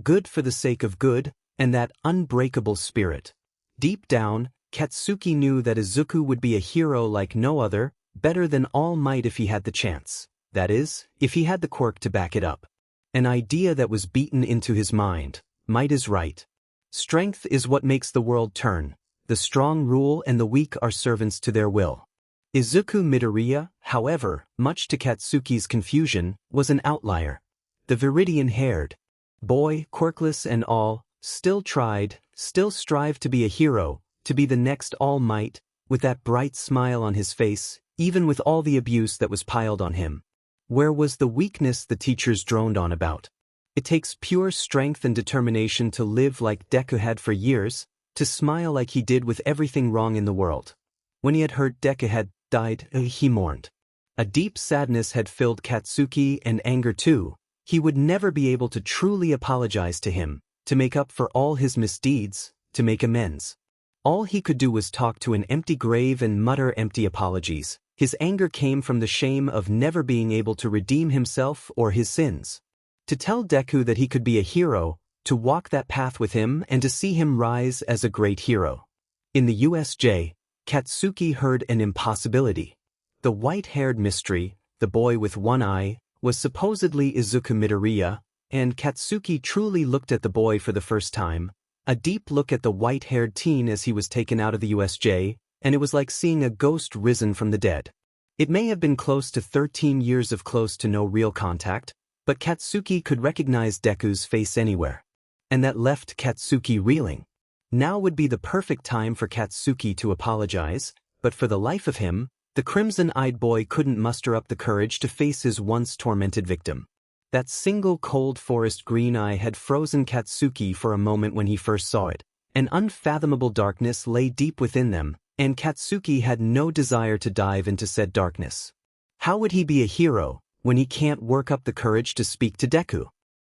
Good for the sake of good, and that unbreakable spirit. Deep down, Katsuki knew that Izuku would be a hero like no other, better than All Might if he had the chance. That is, if he had the quirk to back it up. An idea that was beaten into his mind. Might is right. Strength is what makes the world turn. The strong rule and the weak are servants to their will. Izuku Midoriya, however, much to Katsuki's confusion, was an outlier. The Viridian-haired boy, quirkless and all, still strived to be a hero, to be the next All Might, with that bright smile on his face, even with all the abuse that was piled on him. Where was the weakness the teachers droned on about? It takes pure strength and determination to live like Deku had for years, to smile like he did with everything wrong in the world. When he had heard Deku had died, he mourned. A deep sadness had filled Katsuki, and anger too. He would never be able to truly apologize to him, to make up for all his misdeeds, to make amends. All he could do was talk to an empty grave and mutter empty apologies. His anger came from the shame of never being able to redeem himself or his sins. To tell Deku that he could be a hero, to walk that path with him and to see him rise as a great hero. In the USJ, Katsuki heard an impossibility. The white-haired mystery, the boy with one eye, was supposedly Izuku Midoriya, and Katsuki truly looked at the boy for the first time, a deep look at the white-haired teen as he was taken out of the USJ, and it was like seeing a ghost risen from the dead. It may have been close to 13 years of close to no real contact, but Katsuki could recognize Deku's face anywhere. And that left Katsuki reeling. Now would be the perfect time for Katsuki to apologize, but for the life of him, the crimson-eyed boy couldn't muster up the courage to face his once tormented victim. That single cold forest green eye had frozen Katsuki for a moment when he first saw it. An unfathomable darkness lay deep within them, and Katsuki had no desire to dive into said darkness. How would he be a hero when he can't work up the courage to speak to Deku?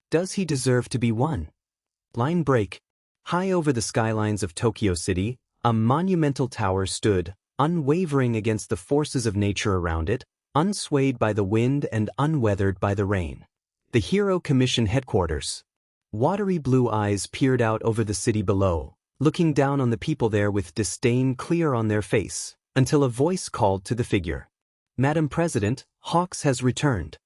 Does he deserve to be one? Line break. High over the skylines of Tokyo City, a monumental tower stood, unwavering against the forces of nature around it, unswayed by the wind and unweathered by the rain. The Hero Commission headquarters. Watery blue eyes peered out over the city below, looking down on the people there with disdain clear on their face, until a voice called to the figure. "Madam President, Hawks has returned."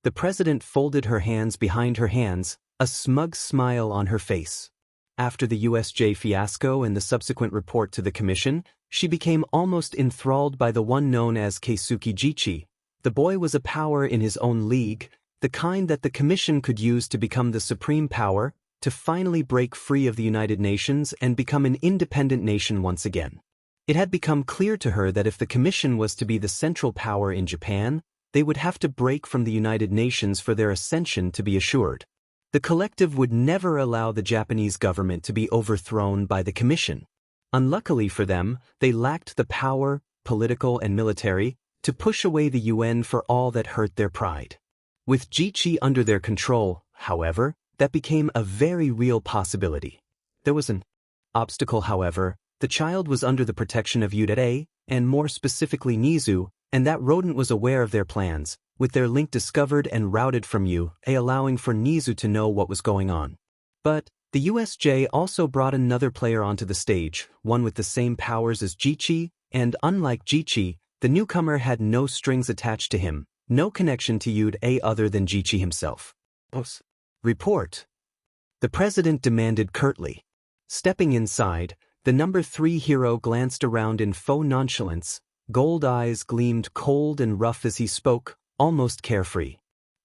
The president folded her hands behind her hands, a smug smile on her face. After the USJ fiasco and the subsequent report to the commission, she became almost enthralled by the one known as Keisuke Jichi. The boy was a power in his own league, the kind that the commission could use to become the supreme power, to finally break free of the United Nations and become an independent nation once again. It had become clear to her that if the commission was to be the central power in Japan, they would have to break from the United Nations for their ascension to be assured. The collective would never allow the Japanese government to be overthrown by the commission. Unluckily for them, they lacked the power, political and military, to push away the UN for all that hurt their pride. With Jichi under their control, however, that became a very real possibility. There was an obstacle, however. The child was under the protection of Yurei, and more specifically Nizu, and that rodent was aware of their plans, with their link discovered and routed from Yurei, allowing for Nizu to know what was going on. But the USJ also brought another player onto the stage, one with the same powers as Jichi, and unlike Jichi, the newcomer had no strings attached to him, no connection to Yurei other than Jichi himself. Report. The president demanded curtly. Stepping inside, the number 3 hero glanced around in faux nonchalance. Gold eyes gleamed cold and rough as he spoke, almost carefree.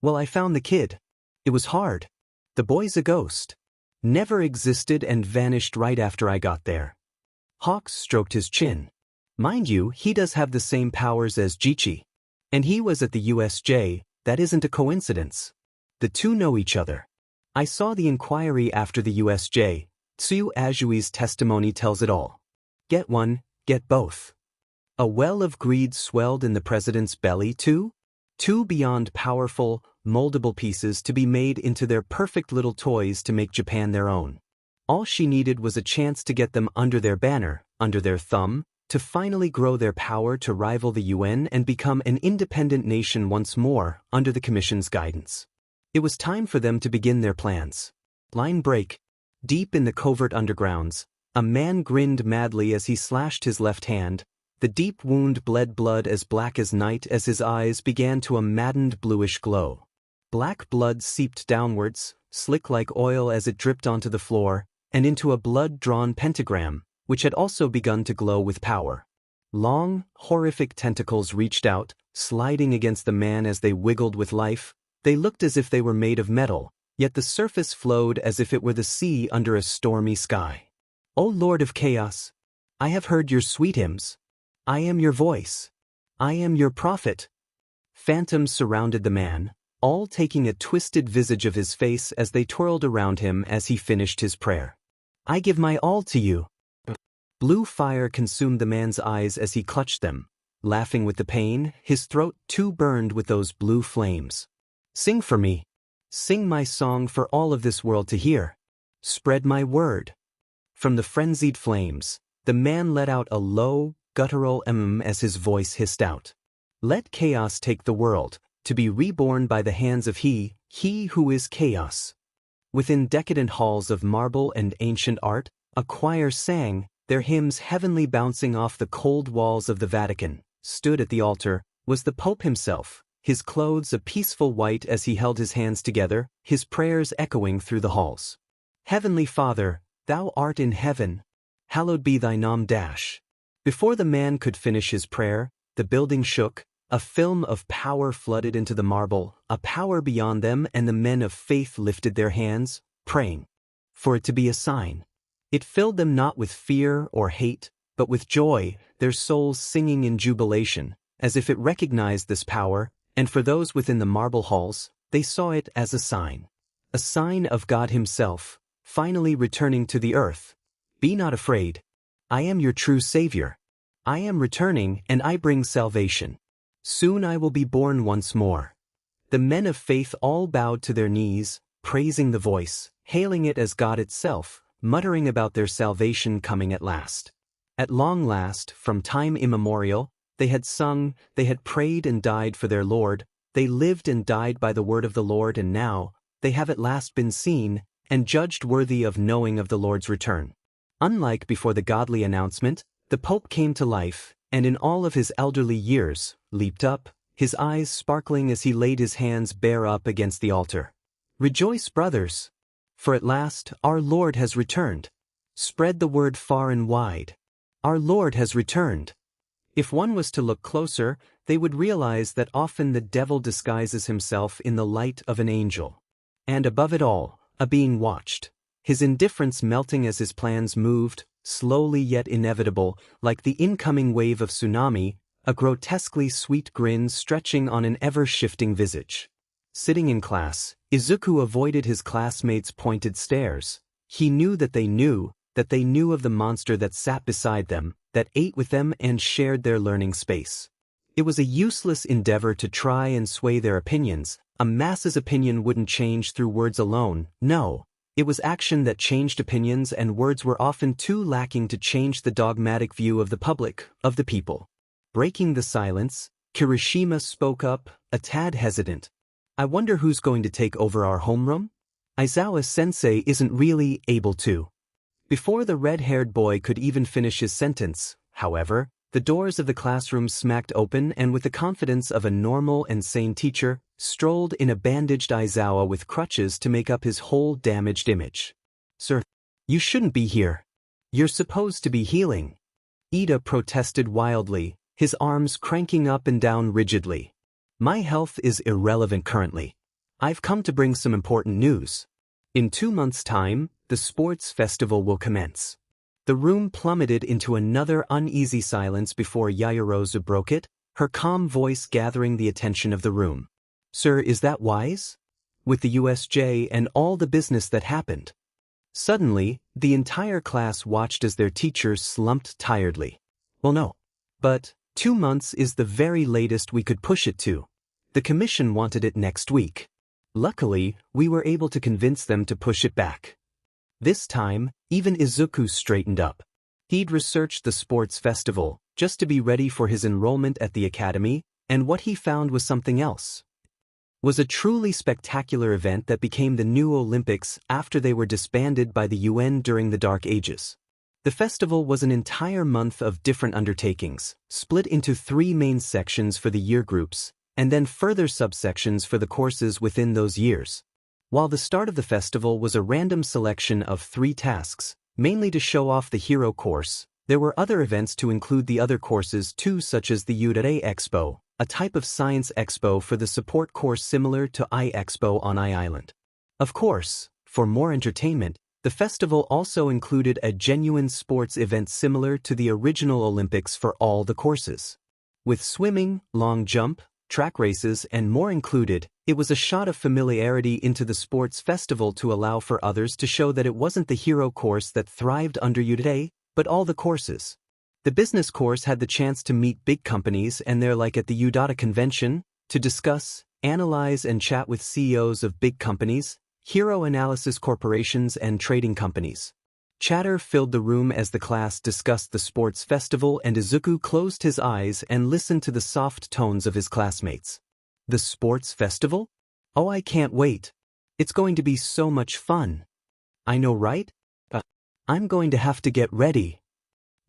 "Well, I found the kid. It was hard. The boy's a ghost. Never existed and vanished right after I got there." Hawks stroked his chin. "Mind you, he does have the same powers as Jichi. And he was at the USJ, that isn't a coincidence. The two know each other. I saw the inquiry after the USJ. Tsuyu Ajui's testimony tells it all." Get one, get both. A well of greed swelled in the president's belly too? Two beyond powerful, moldable pieces to be made into their perfect little toys to make Japan their own. All she needed was a chance to get them under their banner, under their thumb, to finally grow their power to rival the UN and become an independent nation once more, under the Commission's guidance. It was time for them to begin their plans. Line break. Deep in the covert undergrounds, a man grinned madly as he slashed his left hand. The deep wound bled blood as black as night as his eyes began to a maddened bluish glow. Black blood seeped downwards, slick like oil as it dripped onto the floor, and into a blood-drawn pentagram, which had also begun to glow with power. Long, horrific tentacles reached out, sliding against the man as they wiggled with life. They looked as if they were made of metal, yet the surface flowed as if it were the sea under a stormy sky. O Lord of Chaos, I have heard your sweet hymns. I am your voice. I am your prophet. Phantoms surrounded the man, all taking a twisted visage of his face as they twirled around him as he finished his prayer. I give my all to you. Blue fire consumed the man's eyes as he clutched them, laughing with the pain, his throat too burned with those blue flames. Sing for me. Sing my song for all of this world to hear. Spread my word. From the frenzied flames, the man let out a low, guttural as his voice hissed out. Let chaos take the world, to be reborn by the hands of he who is chaos. Within decadent halls of marble and ancient art, a choir sang, their hymns heavenly bouncing off the cold walls of the Vatican. Stood at the altar was the Pope himself, his clothes a peaceful white as he held his hands together, his prayers echoing through the halls. Heavenly Father, thou art in heaven. Hallowed be thy name. Before the man could finish his prayer, the building shook, a film of power flooded into the marble, a power beyond them, and the men of faith lifted their hands, praying for it to be a sign. It filled them not with fear or hate, but with joy, their souls singing in jubilation, as if it recognized this power, and for those within the marble halls, they saw it as a sign of God himself, finally returning to the earth. Be not afraid. I am your true Savior. I am returning, and I bring salvation. Soon I will be born once more. The men of faith all bowed to their knees, praising the voice, hailing it as God itself, muttering about their salvation coming at last. At long last, from time immemorial, they had sung, they had prayed and died for their Lord, they lived and died by the word of the Lord, and now, they have at last been seen, and judged worthy of knowing of the Lord's return. Unlike before the godly announcement, the Pope came to life, and in all of his elderly years, leaped up, his eyes sparkling as he laid his hands bare up against the altar. Rejoice, brothers! For at last, our Lord has returned. Spread the word far and wide. Our Lord has returned. If one was to look closer, they would realize that often the devil disguises himself in the light of an angel. And above it all, a being watched, his indifference melting as his plans moved, slowly yet inevitable, like the incoming wave of tsunami, a grotesquely sweet grin stretching on an ever-shifting visage. Sitting in class, Izuku avoided his classmates' pointed stares. He knew that they knew of the monster that sat beside them, that ate with them and shared their learning space. It was a useless endeavor to try and sway their opinions. A mass's opinion wouldn't change through words alone, no. It was action that changed opinions, and words were often too lacking to change the dogmatic view of the public, of the people. Breaking the silence, Kirishima spoke up, a tad hesitant. I wonder who's going to take over our homeroom? Aizawa-sensei isn't really able to. Before the red-haired boy could even finish his sentence, however, the doors of the classroom smacked open, and with the confidence of a normal and sane teacher, strolled in a bandaged Aizawa with crutches to make up his whole damaged image. Sir, you shouldn't be here. You're supposed to be healing. Ida protested wildly, his arms cranking up and down rigidly. My health is irrelevant currently. I've come to bring some important news. In 2 months' time, the sports festival will commence. The room plummeted into another uneasy silence before Yaoyorozu broke it, her calm voice gathering the attention of the room. Sir, is that wise? With the USJ and all the business that happened. Suddenly, the entire class watched as their teacher slumped tiredly. Well, no. But 2 months is the very latest we could push it to. The commission wanted it next week. Luckily, we were able to convince them to push it back. This time, even Izuku straightened up. He'd researched the sports festival, just to be ready for his enrollment at the academy, and what he found was something else. Was a truly spectacular event that became the new Olympics after they were disbanded by the UN during the Dark Ages. The festival was an entire month of different undertakings, split into 3 main sections for the year groups, and then further subsections for the courses within those years. While the start of the festival was a random selection of 3 tasks, mainly to show off the hero course, there were other events to include the other courses too, such as the Yurei Expo, a type of science expo for the support course similar to I Expo on I Island. Of course, for more entertainment, the festival also included a genuine sports event similar to the original Olympics for all the courses. With swimming, long jump, track races and more included, it was a shot of familiarity into the sports festival to allow for others to show that it wasn't the hero course that thrived under Yurei, but all the courses. The business course had the chance to meet big companies and they're like at the Udata convention, to discuss, analyze and chat with CEOs of big companies, hero analysis corporations and trading companies. Chatter filled the room as the class discussed the sports festival and Izuku closed his eyes and listened to the soft tones of his classmates. The sports festival? Oh, I can't wait. It's going to be so much fun. I know, right? I'm going to have to get ready.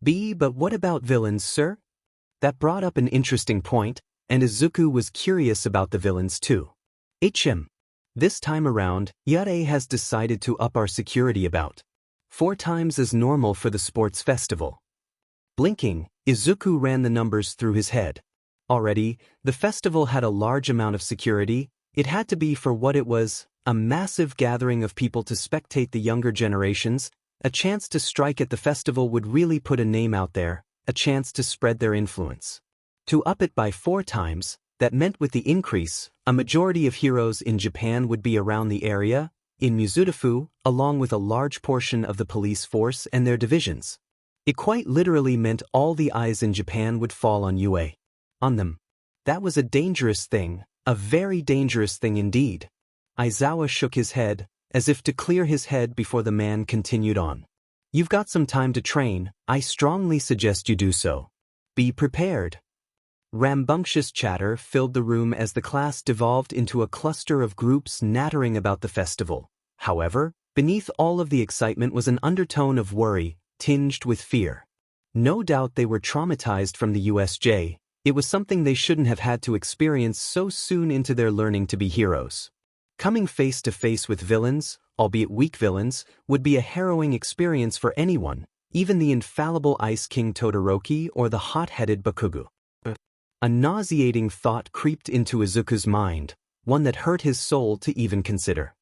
But what about villains, sir? That brought up an interesting point, and Izuku was curious about the villains too. This time around, Yurei has decided to up our security about 4 times as normal for the sports festival. Blinking, Izuku ran the numbers through his head. Already, the festival had a large amount of security. It had to be for what it was, a massive gathering of people to spectate the younger generations. A chance to strike at the festival would really put a name out there, a chance to spread their influence. To up it by 4 times, that meant with the increase, a majority of heroes in Japan would be around the area, in Mizudafu, along with a large portion of the police force and their divisions. It quite literally meant all the eyes in Japan would fall on UA. On them. That was a dangerous thing, a very dangerous thing indeed. Aizawa shook his head, as if to clear his head before the man continued on. You've got some time to train, I strongly suggest you do so. Be prepared. Rambunctious chatter filled the room as the class devolved into a cluster of groups nattering about the festival. However, beneath all of the excitement was an undertone of worry, tinged with fear. No doubt they were traumatized from the USJ. It was something they shouldn't have had to experience so soon into their learning to be heroes. Coming face to face with villains, albeit weak villains, would be a harrowing experience for anyone, even the infallible Ice King Todoroki or the hot-headed Bakugo. A nauseating thought creeped into Izuku's mind, one that hurt his soul to even consider.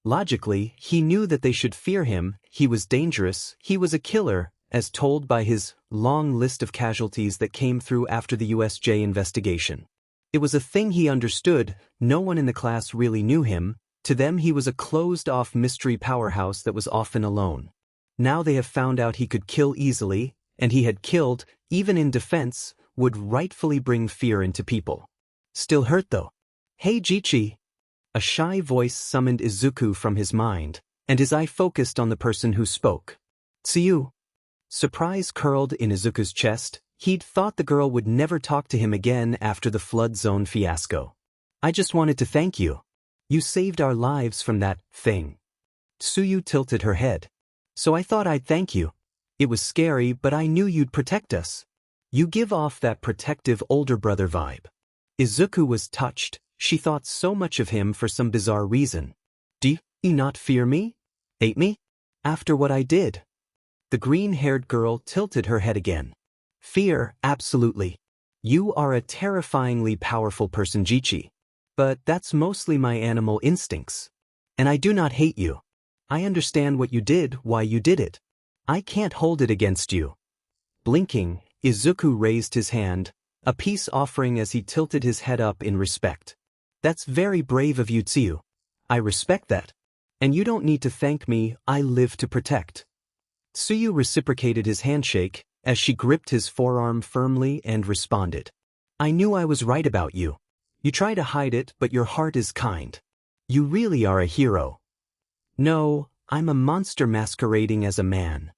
Logically, he knew that they should fear him, he was dangerous, he was a killer, as told by his long list of casualties that came through after the USJ investigation. It was a thing he understood, no one in the class really knew him, to them he was a closed-off mystery powerhouse that was often alone. Now they have found out he could kill easily, and he had killed, even in defense, would rightfully bring fear into people. Still hurt though. Hey Jichi! A shy voice summoned Izuku from his mind, and his eye focused on the person who spoke. Tsuyu. Surprise curled in Izuku's chest. He'd thought the girl would never talk to him again after the flood zone fiasco. I just wanted to thank you. You saved our lives from that thing. Tsuyu tilted her head. So I thought I'd thank you. It was scary, but I knew you'd protect us. You give off that protective older brother vibe. Izuku was touched. She thought so much of him for some bizarre reason. Do you not fear me? Hate me? After what I did? The green-haired girl tilted her head again. Fear, absolutely. You are a terrifyingly powerful person, Jichi. But that's mostly my animal instincts. And I do not hate you. I understand what you did, why you did it. I can't hold it against you. Blinking, Izuku raised his hand, a peace offering as he tilted his head up in respect. That's very brave of you, Tsuyu. I respect that. And you don't need to thank me, I live to protect. Tsuyu reciprocated his handshake, as she gripped his forearm firmly and responded. I knew I was right about you. You try to hide it, but your heart is kind. You really are a hero. No, I'm a monster masquerading as a man.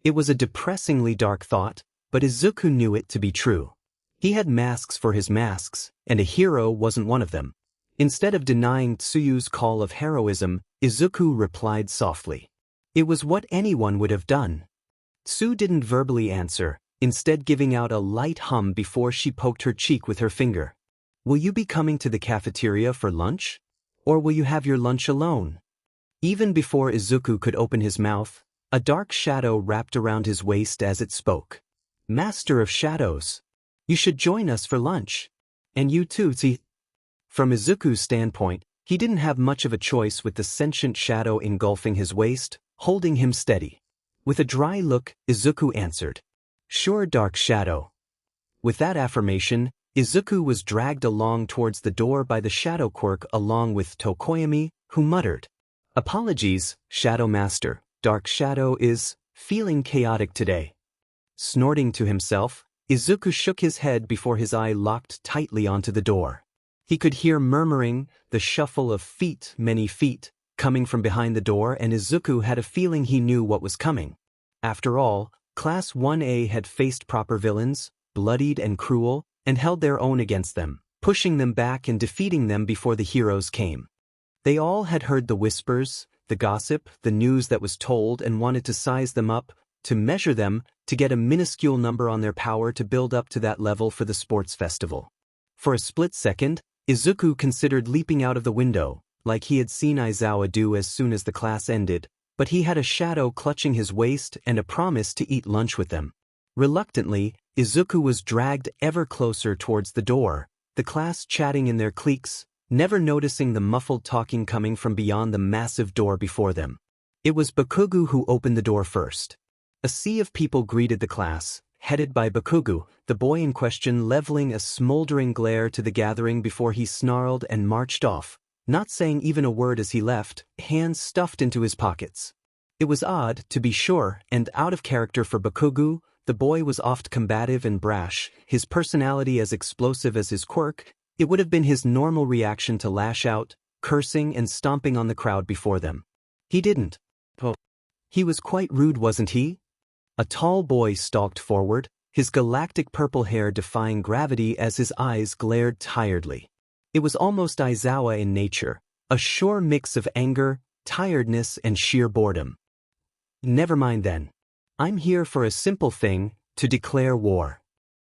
It was a depressingly dark thought, but Izuku knew it to be true. He had masks for his masks, and a hero wasn't one of them. Instead of denying Tsuyu's call of heroism, Izuku replied softly. It was what anyone would have done. Tsu didn't verbally answer, instead giving out a light hum before she poked her cheek with her finger. Will you be coming to the cafeteria for lunch? Or will you have your lunch alone? Even before Izuku could open his mouth, a dark shadow wrapped around his waist as it spoke. Master of Shadows. You should join us for lunch. And you too, Tsi. From Izuku's standpoint, he didn't have much of a choice with the sentient shadow engulfing his waist, holding him steady. With a dry look, Izuku answered. Sure, Dark Shadow. With that affirmation, Izuku was dragged along towards the door by the Shadow Quirk along with Tokoyami, who muttered. Apologies, Shadow Master, Dark Shadow is feeling chaotic today. Snorting to himself, Izuku shook his head before his eye locked tightly onto the door. He could hear murmuring, the shuffle of feet, many feet, coming from behind the door, and Izuku had a feeling he knew what was coming. After all, Class 1A had faced proper villains, bloodied and cruel, and held their own against them, pushing them back and defeating them before the heroes came. They all had heard the whispers, the gossip, the news that was told, and wanted to size them up, to measure them, to get a minuscule number on their power to build up to that level for the sports festival. For a split second, Izuku considered leaping out of the window, like he had seen Aizawa do as soon as the class ended, but he had a shadow clutching his waist and a promise to eat lunch with them. Reluctantly, Izuku was dragged ever closer towards the door, the class chatting in their cliques, never noticing the muffled talking coming from beyond the massive door before them. It was Bakugu who opened the door first. A sea of people greeted the class, headed by Bakugu, the boy in question leveling a smoldering glare to the gathering before he snarled and marched off, not saying even a word as he left, hands stuffed into his pockets. It was odd, to be sure, and out of character for Bakugu. The boy was oft combative and brash, his personality as explosive as his quirk. It would have been his normal reaction to lash out, cursing and stomping on the crowd before them. He didn't. Oh. He was quite rude, wasn't he? A tall boy stalked forward, his galactic purple hair defying gravity as his eyes glared tiredly. It was almost Aizawa in nature, a sure mix of anger, tiredness, and sheer boredom. Never mind then. I'm here for a simple thing, to declare war.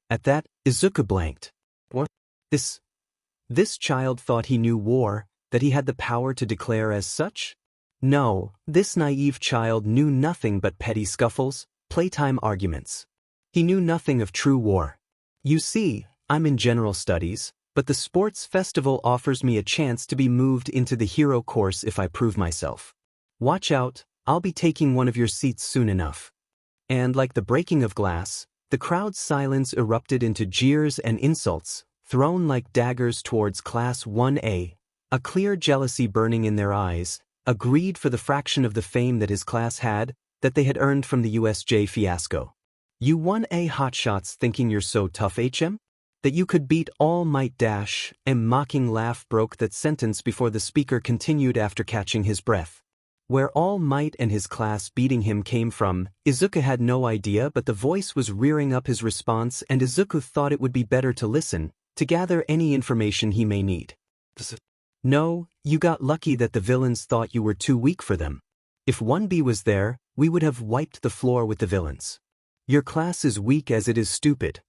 At that, Izuku blanked. What? This child thought he knew war, that he had the power to declare as such? No, this naive child knew nothing but petty scuffles, playtime arguments. He knew nothing of true war. You see, I'm in general studies, but the sports festival offers me a chance to be moved into the hero course if I prove myself. Watch out, I'll be taking one of your seats soon enough. And like the breaking of glass, the crowd's silence erupted into jeers and insults, thrown like daggers towards Class 1A, a clear jealousy burning in their eyes, a greed for the fraction of the fame that his class had, that they had earned from the USJ fiasco. You 1A hotshots thinking you're so tough, HM? That you could beat All Might dash, a mocking laugh broke that sentence before the speaker continued after catching his breath. Where All Might and his class beating him came from, Izuku had no idea, but the voice was rearing up his response, and Izuku thought it would be better to listen, to gather any information he may need. No, you got lucky that the villains thought you were too weak for them. If 1B was there, we would have wiped the floor with the villains. Your class is weak as it is stupid.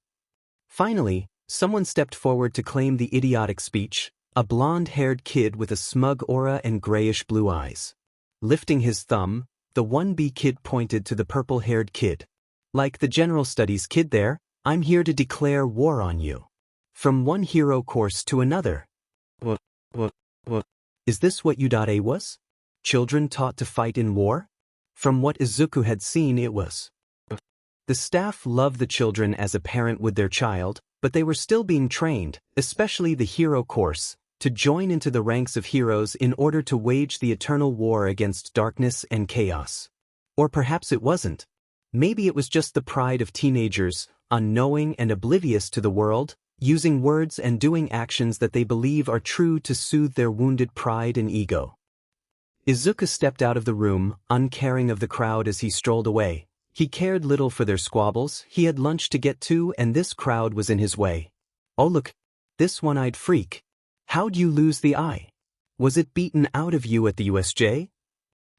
Finally, someone stepped forward to claim the idiotic speech, a blonde-haired kid with a smug aura and grayish-blue eyes. Lifting his thumb, the 1B kid pointed to the purple-haired kid. Like the general studies kid there, I'm here to declare war on you. From one hero course to another. What? Is this what U.A was? Children taught to fight in war? From what Izuku had seen, it was. The staff loved the children as a parent would their child, but they were still being trained, especially the hero course, to join into the ranks of heroes in order to wage the eternal war against darkness and chaos. Or perhaps it wasn't. Maybe it was just the pride of teenagers, unknowing and oblivious to the world, using words and doing actions that they believe are true to soothe their wounded pride and ego. Izuku stepped out of the room, uncaring of the crowd as he strolled away. He cared little for their squabbles, he had lunch to get to and this crowd was in his way. Oh look, this one-eyed freak. How'd you lose the eye? Was it beaten out of you at the USJ?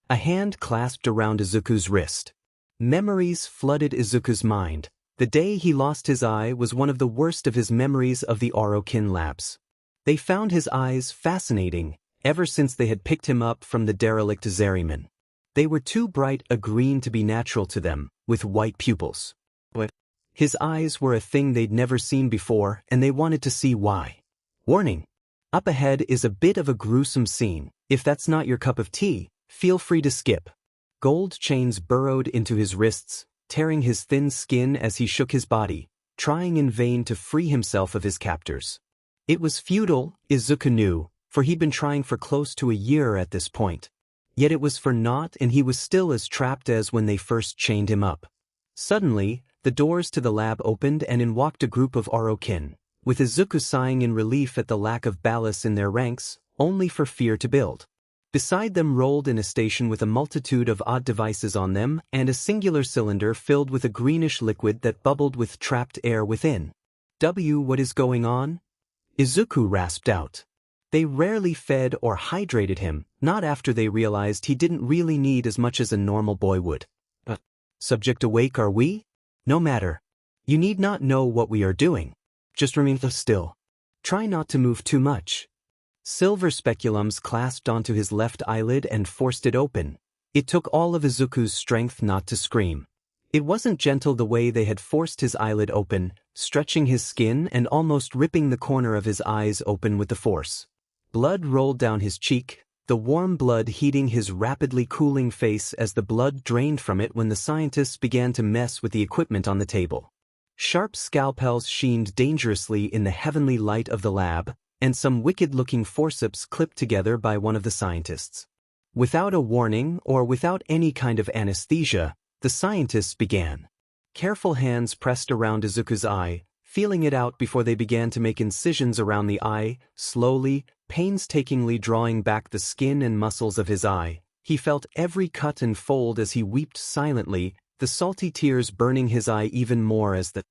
A hand clasped around Izuku's wrist. Memories flooded Izuku's mind. The day he lost his eye was one of the worst of his memories of the Orokin labs. They found his eyes fascinating, ever since they had picked him up from the derelict Zeriman. They were too bright a green to be natural to them, with white pupils. But his eyes were a thing they'd never seen before, and they wanted to see why. Warning! Up ahead is a bit of a gruesome scene. If that's not your cup of tea, feel free to skip. Gold chains burrowed into his wrists, tearing his thin skin as he shook his body, trying in vain to free himself of his captors. It was futile, Izuku knew, for he'd been trying for close to a year at this point. Yet it was for naught and he was still as trapped as when they first chained him up. Suddenly, the doors to the lab opened and in walked a group of Orokin, with Izuku sighing in relief at the lack of ballast in their ranks, only for fear to build. Beside them rolled in a station with a multitude of odd devices on them and a singular cylinder filled with a greenish liquid that bubbled with trapped air within. What is going on? Izuku rasped out. They rarely fed or hydrated him, not after they realized he didn't really need as much as a normal boy would. Subject awake are we? No matter. You need not know what we are doing. Just remain still. Try not to move too much. Silver speculums clasped onto his left eyelid and forced it open. It took all of Izuku's strength not to scream. It wasn't gentle the way they had forced his eyelid open, stretching his skin and almost ripping the corner of his eyes open with the force. Blood rolled down his cheek, the warm blood heating his rapidly cooling face as the blood drained from it when the scientists began to mess with the equipment on the table. Sharp scalpels sheened dangerously in the heavenly light of the lab, and some wicked-looking forceps clipped together by one of the scientists. Without a warning or without any kind of anesthesia, the scientists began. Careful hands pressed around Izuku's eye, feeling it out before they began to make incisions around the eye, slowly, painstakingly drawing back the skin and muscles of his eye. He felt every cut and fold as he wept silently, the salty tears burning his eye even more as the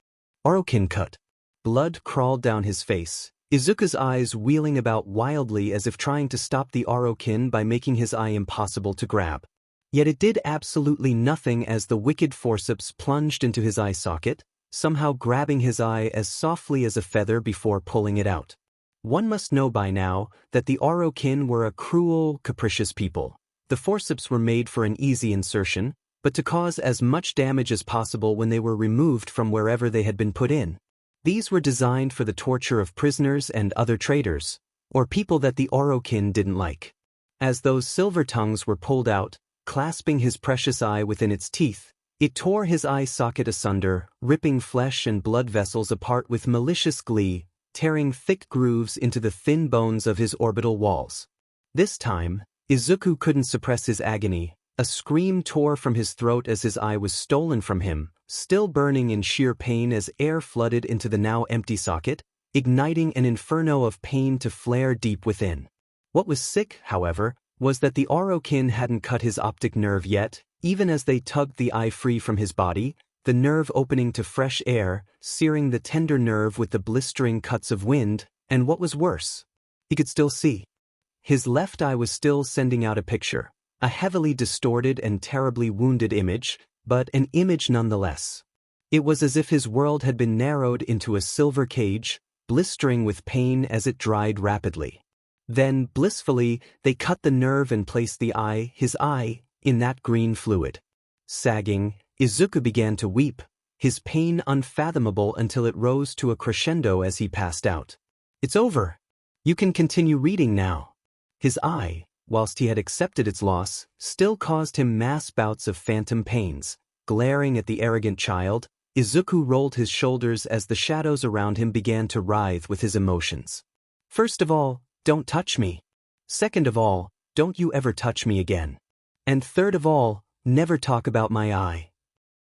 Orokin cut. Blood crawled down his face, Izuku's eyes wheeling about wildly as if trying to stop the Orokin by making his eye impossible to grab. Yet it did absolutely nothing as the wicked forceps plunged into his eye socket, somehow grabbing his eye as softly as a feather before pulling it out. One must know by now that the Orokin were a cruel, capricious people. The forceps were made for an easy insertion, but to cause as much damage as possible when they were removed from wherever they had been put in. These were designed for the torture of prisoners and other traitors, or people that the Orokin didn't like. As those silver tongues were pulled out, clasping his precious eye within its teeth, it tore his eye socket asunder, ripping flesh and blood vessels apart with malicious glee, tearing thick grooves into the thin bones of his orbital walls. This time, Izuku couldn't suppress his agony. A scream tore from his throat as his eye was stolen from him, still burning in sheer pain as air flooded into the now empty socket, igniting an inferno of pain to flare deep within. What was sick, however, was that the Orokin hadn't cut his optic nerve yet, even as they tugged the eye free from his body, the nerve opening to fresh air, searing the tender nerve with the blistering cuts of wind, and what was worse, he could still see. His left eye was still sending out a picture, a heavily distorted and terribly wounded image, but an image nonetheless. It was as if his world had been narrowed into a silver cage, blistering with pain as it dried rapidly. Then, blissfully, they cut the nerve and placed his eye, in that green fluid. Sagging, Izuku began to weep, his pain unfathomable until it rose to a crescendo as he passed out. It's over. You can continue reading now. His eye, whilst he had accepted its loss, still caused him mass bouts of phantom pains. Glaring at the arrogant child, Izuku rolled his shoulders as the shadows around him began to writhe with his emotions. First of all, Don't touch me. Second of all, don't you ever touch me again. And third of all, never talk about my eye.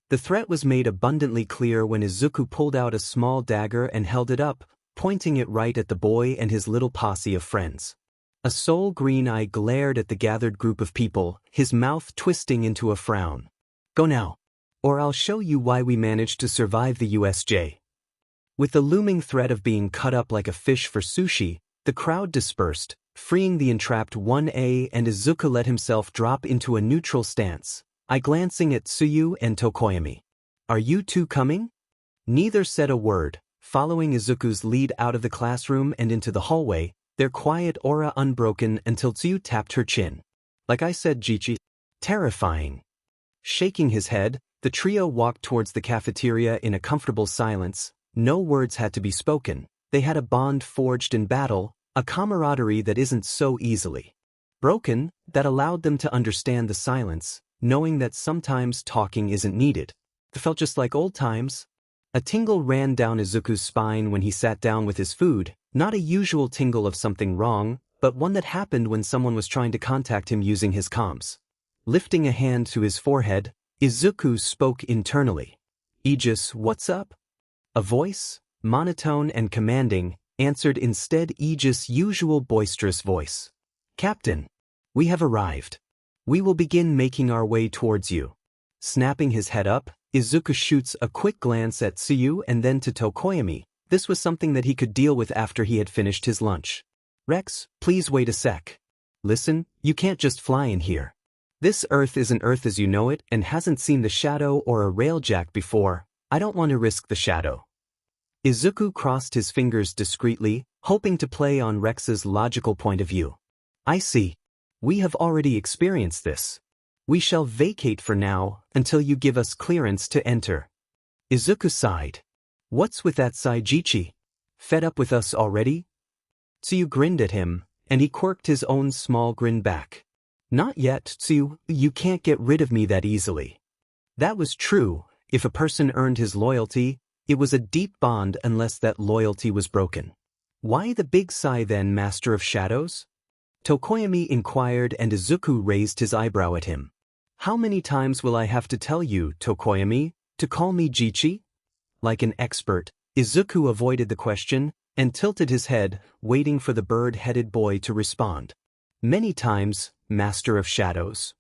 The threat was made abundantly clear when Izuku pulled out a small dagger and held it up, pointing it right at the boy and his little posse of friends. A soul green eye glared at the gathered group of people, his mouth twisting into a frown. Go now, or I'll show you why we managed to survive the USJ. With the looming threat of being cut up like a fish for sushi, the crowd dispersed, freeing the entrapped 1A, and Izuku let himself drop into a neutral stance, glancing at Tsuyu and Tokoyami. Are you two coming? Neither said a word, following Izuku's lead out of the classroom and into the hallway, their quiet aura unbroken until Tsuyu tapped her chin. Like I said, Jichi. Terrifying. Shaking his head, the trio walked towards the cafeteria in a comfortable silence. No words had to be spoken. They had a bond forged in battle, a camaraderie that isn't so easily broken, that allowed them to understand the silence, knowing that sometimes talking isn't needed. It felt just like old times. A tingle ran down Izuku's spine when he sat down with his food, not a usual tingle of something wrong, but one that happened when someone was trying to contact him using his comms. Lifting a hand to his forehead, Izuku spoke internally. Aegis, what's up? A voice, monotone and commanding, answered instead Aegis' usual boisterous voice. Captain, we have arrived. We will begin making our way towards you. Snapping his head up, Izuku shoots a quick glance at Tsuyu and then to Tokoyami. This was something that he could deal with after he had finished his lunch. Rex, please wait a sec. Listen, you can't just fly in here. This Earth isn't Earth as you know it and hasn't seen the shadow or a railjack before. I don't want to risk the shadow. Izuku crossed his fingers discreetly, hoping to play on Rex's logical point of view. I see. We have already experienced this. We shall vacate for now until you give us clearance to enter. Izuku sighed. What's with that Saijichi? Fed up with us already? Tsuyu grinned at him, and he quirked his own small grin back. Not yet, Tsuyu, you can't get rid of me that easily. That was true. If a person earned his loyalty, it was a deep bond unless that loyalty was broken. Why the big sigh then, Master of Shadows? Tokoyami inquired, and Izuku raised his eyebrow at him. How many times will I have to tell you, Tokoyami, to call me Jichi? Like an expert, Izuku avoided the question and tilted his head, waiting for the bird-headed boy to respond. Many times, Master of Shadows.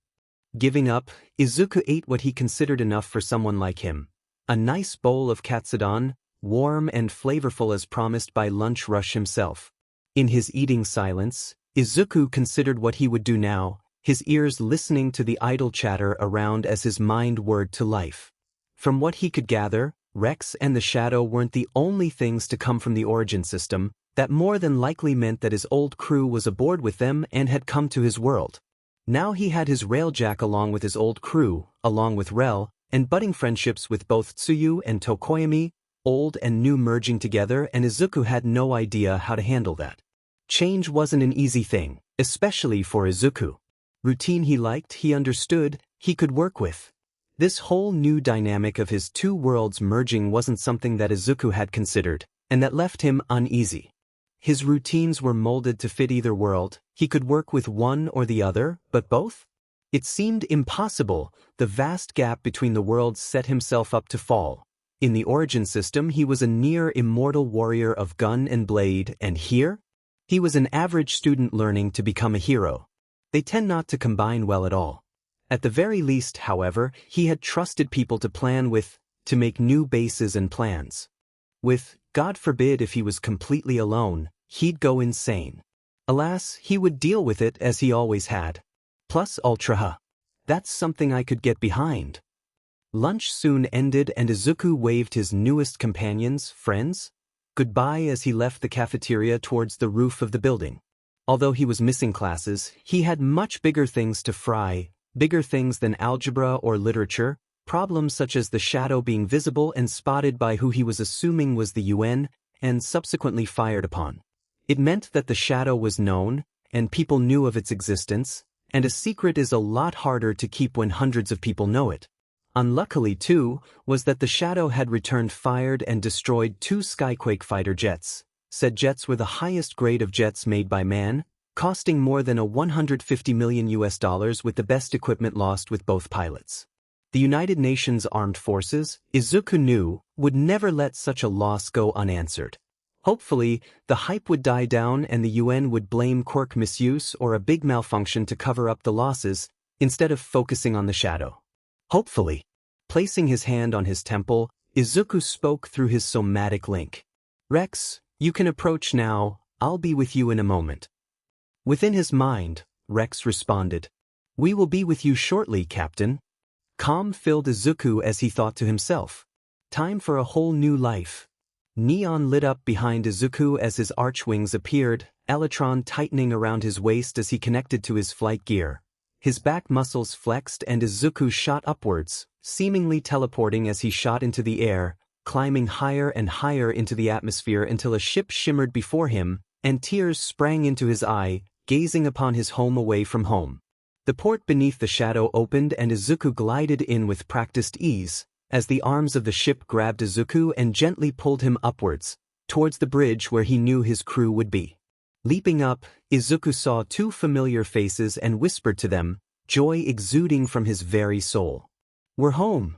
Giving up, Izuku ate what he considered enough for someone like him. A nice bowl of katsudon, warm and flavorful as promised by Lunch Rush himself. In his eating silence, Izuku considered what he would do now, his ears listening to the idle chatter around as his mind whirred to life. From what he could gather, Rex and the Shadow weren't the only things to come from the origin system. That more than likely meant that his old crew was aboard with them and had come to his world. Now he had his railjack along with his old crew, along with Rel, and budding friendships with both Tsuyu and Tokoyami, old and new merging together, and Izuku had no idea how to handle that. Change wasn't an easy thing, especially for Izuku. Routine he liked, he understood, he could work with. This whole new dynamic of his two worlds merging wasn't something that Izuku had considered, and that left him uneasy. His routines were molded to fit either world. He could work with one or the other, but both? It seemed impossible. The vast gap between the worlds set himself up to fall. In the origin system, he was a near immortal warrior of gun and blade, and here? He was an average student learning to become a hero. They tend not to combine well at all. At the very least, however, he had trusted people to plan with, to make new bases and plans. With, God forbid if he was completely alone, he'd go insane. Alas, he would deal with it as he always had. Plus Ultra. That's something I could get behind. Lunch soon ended and Izuku waved his newest companions, friends, goodbye as he left the cafeteria towards the roof of the building. Although he was missing classes, he had much bigger things to fry, bigger things than algebra or literature, problems such as the shadow being visible and spotted by who he was assuming was the UN, and subsequently fired upon. It meant that the shadow was known, and people knew of its existence, and a secret is a lot harder to keep when hundreds of people know it. Unluckily, too, was that the shadow had returned fired and destroyed 2 Skyquake fighter jets. Said jets were the highest grade of jets made by man, costing more than $150 million with the best equipment lost with both pilots. The United Nations Armed Forces, Izuku knew, would never let such a loss go unanswered. Hopefully, the hype would die down and the UN would blame quirk misuse or a big malfunction to cover up the losses, instead of focusing on the shadow. Hopefully. Placing his hand on his temple, Izuku spoke through his somatic link. Rex, you can approach now, I'll be with you in a moment. Within his mind, Rex responded. We will be with you shortly, Captain. Calm filled Izuku as he thought to himself. Time for a whole new life. Neon lit up behind Izuku as his archwings appeared, elytron tightening around his waist as he connected to his flight gear. His back muscles flexed and Izuku shot upwards, seemingly teleporting as he shot into the air, climbing higher and higher into the atmosphere until a ship shimmered before him, and tears sprang into his eye, gazing upon his home away from home. The port beneath the shadow opened and Izuku glided in with practiced ease, as the arms of the ship grabbed Izuku and gently pulled him upwards, towards the bridge where he knew his crew would be. Leaping up, Izuku saw two familiar faces and whispered to them, joy exuding from his very soul. We're home,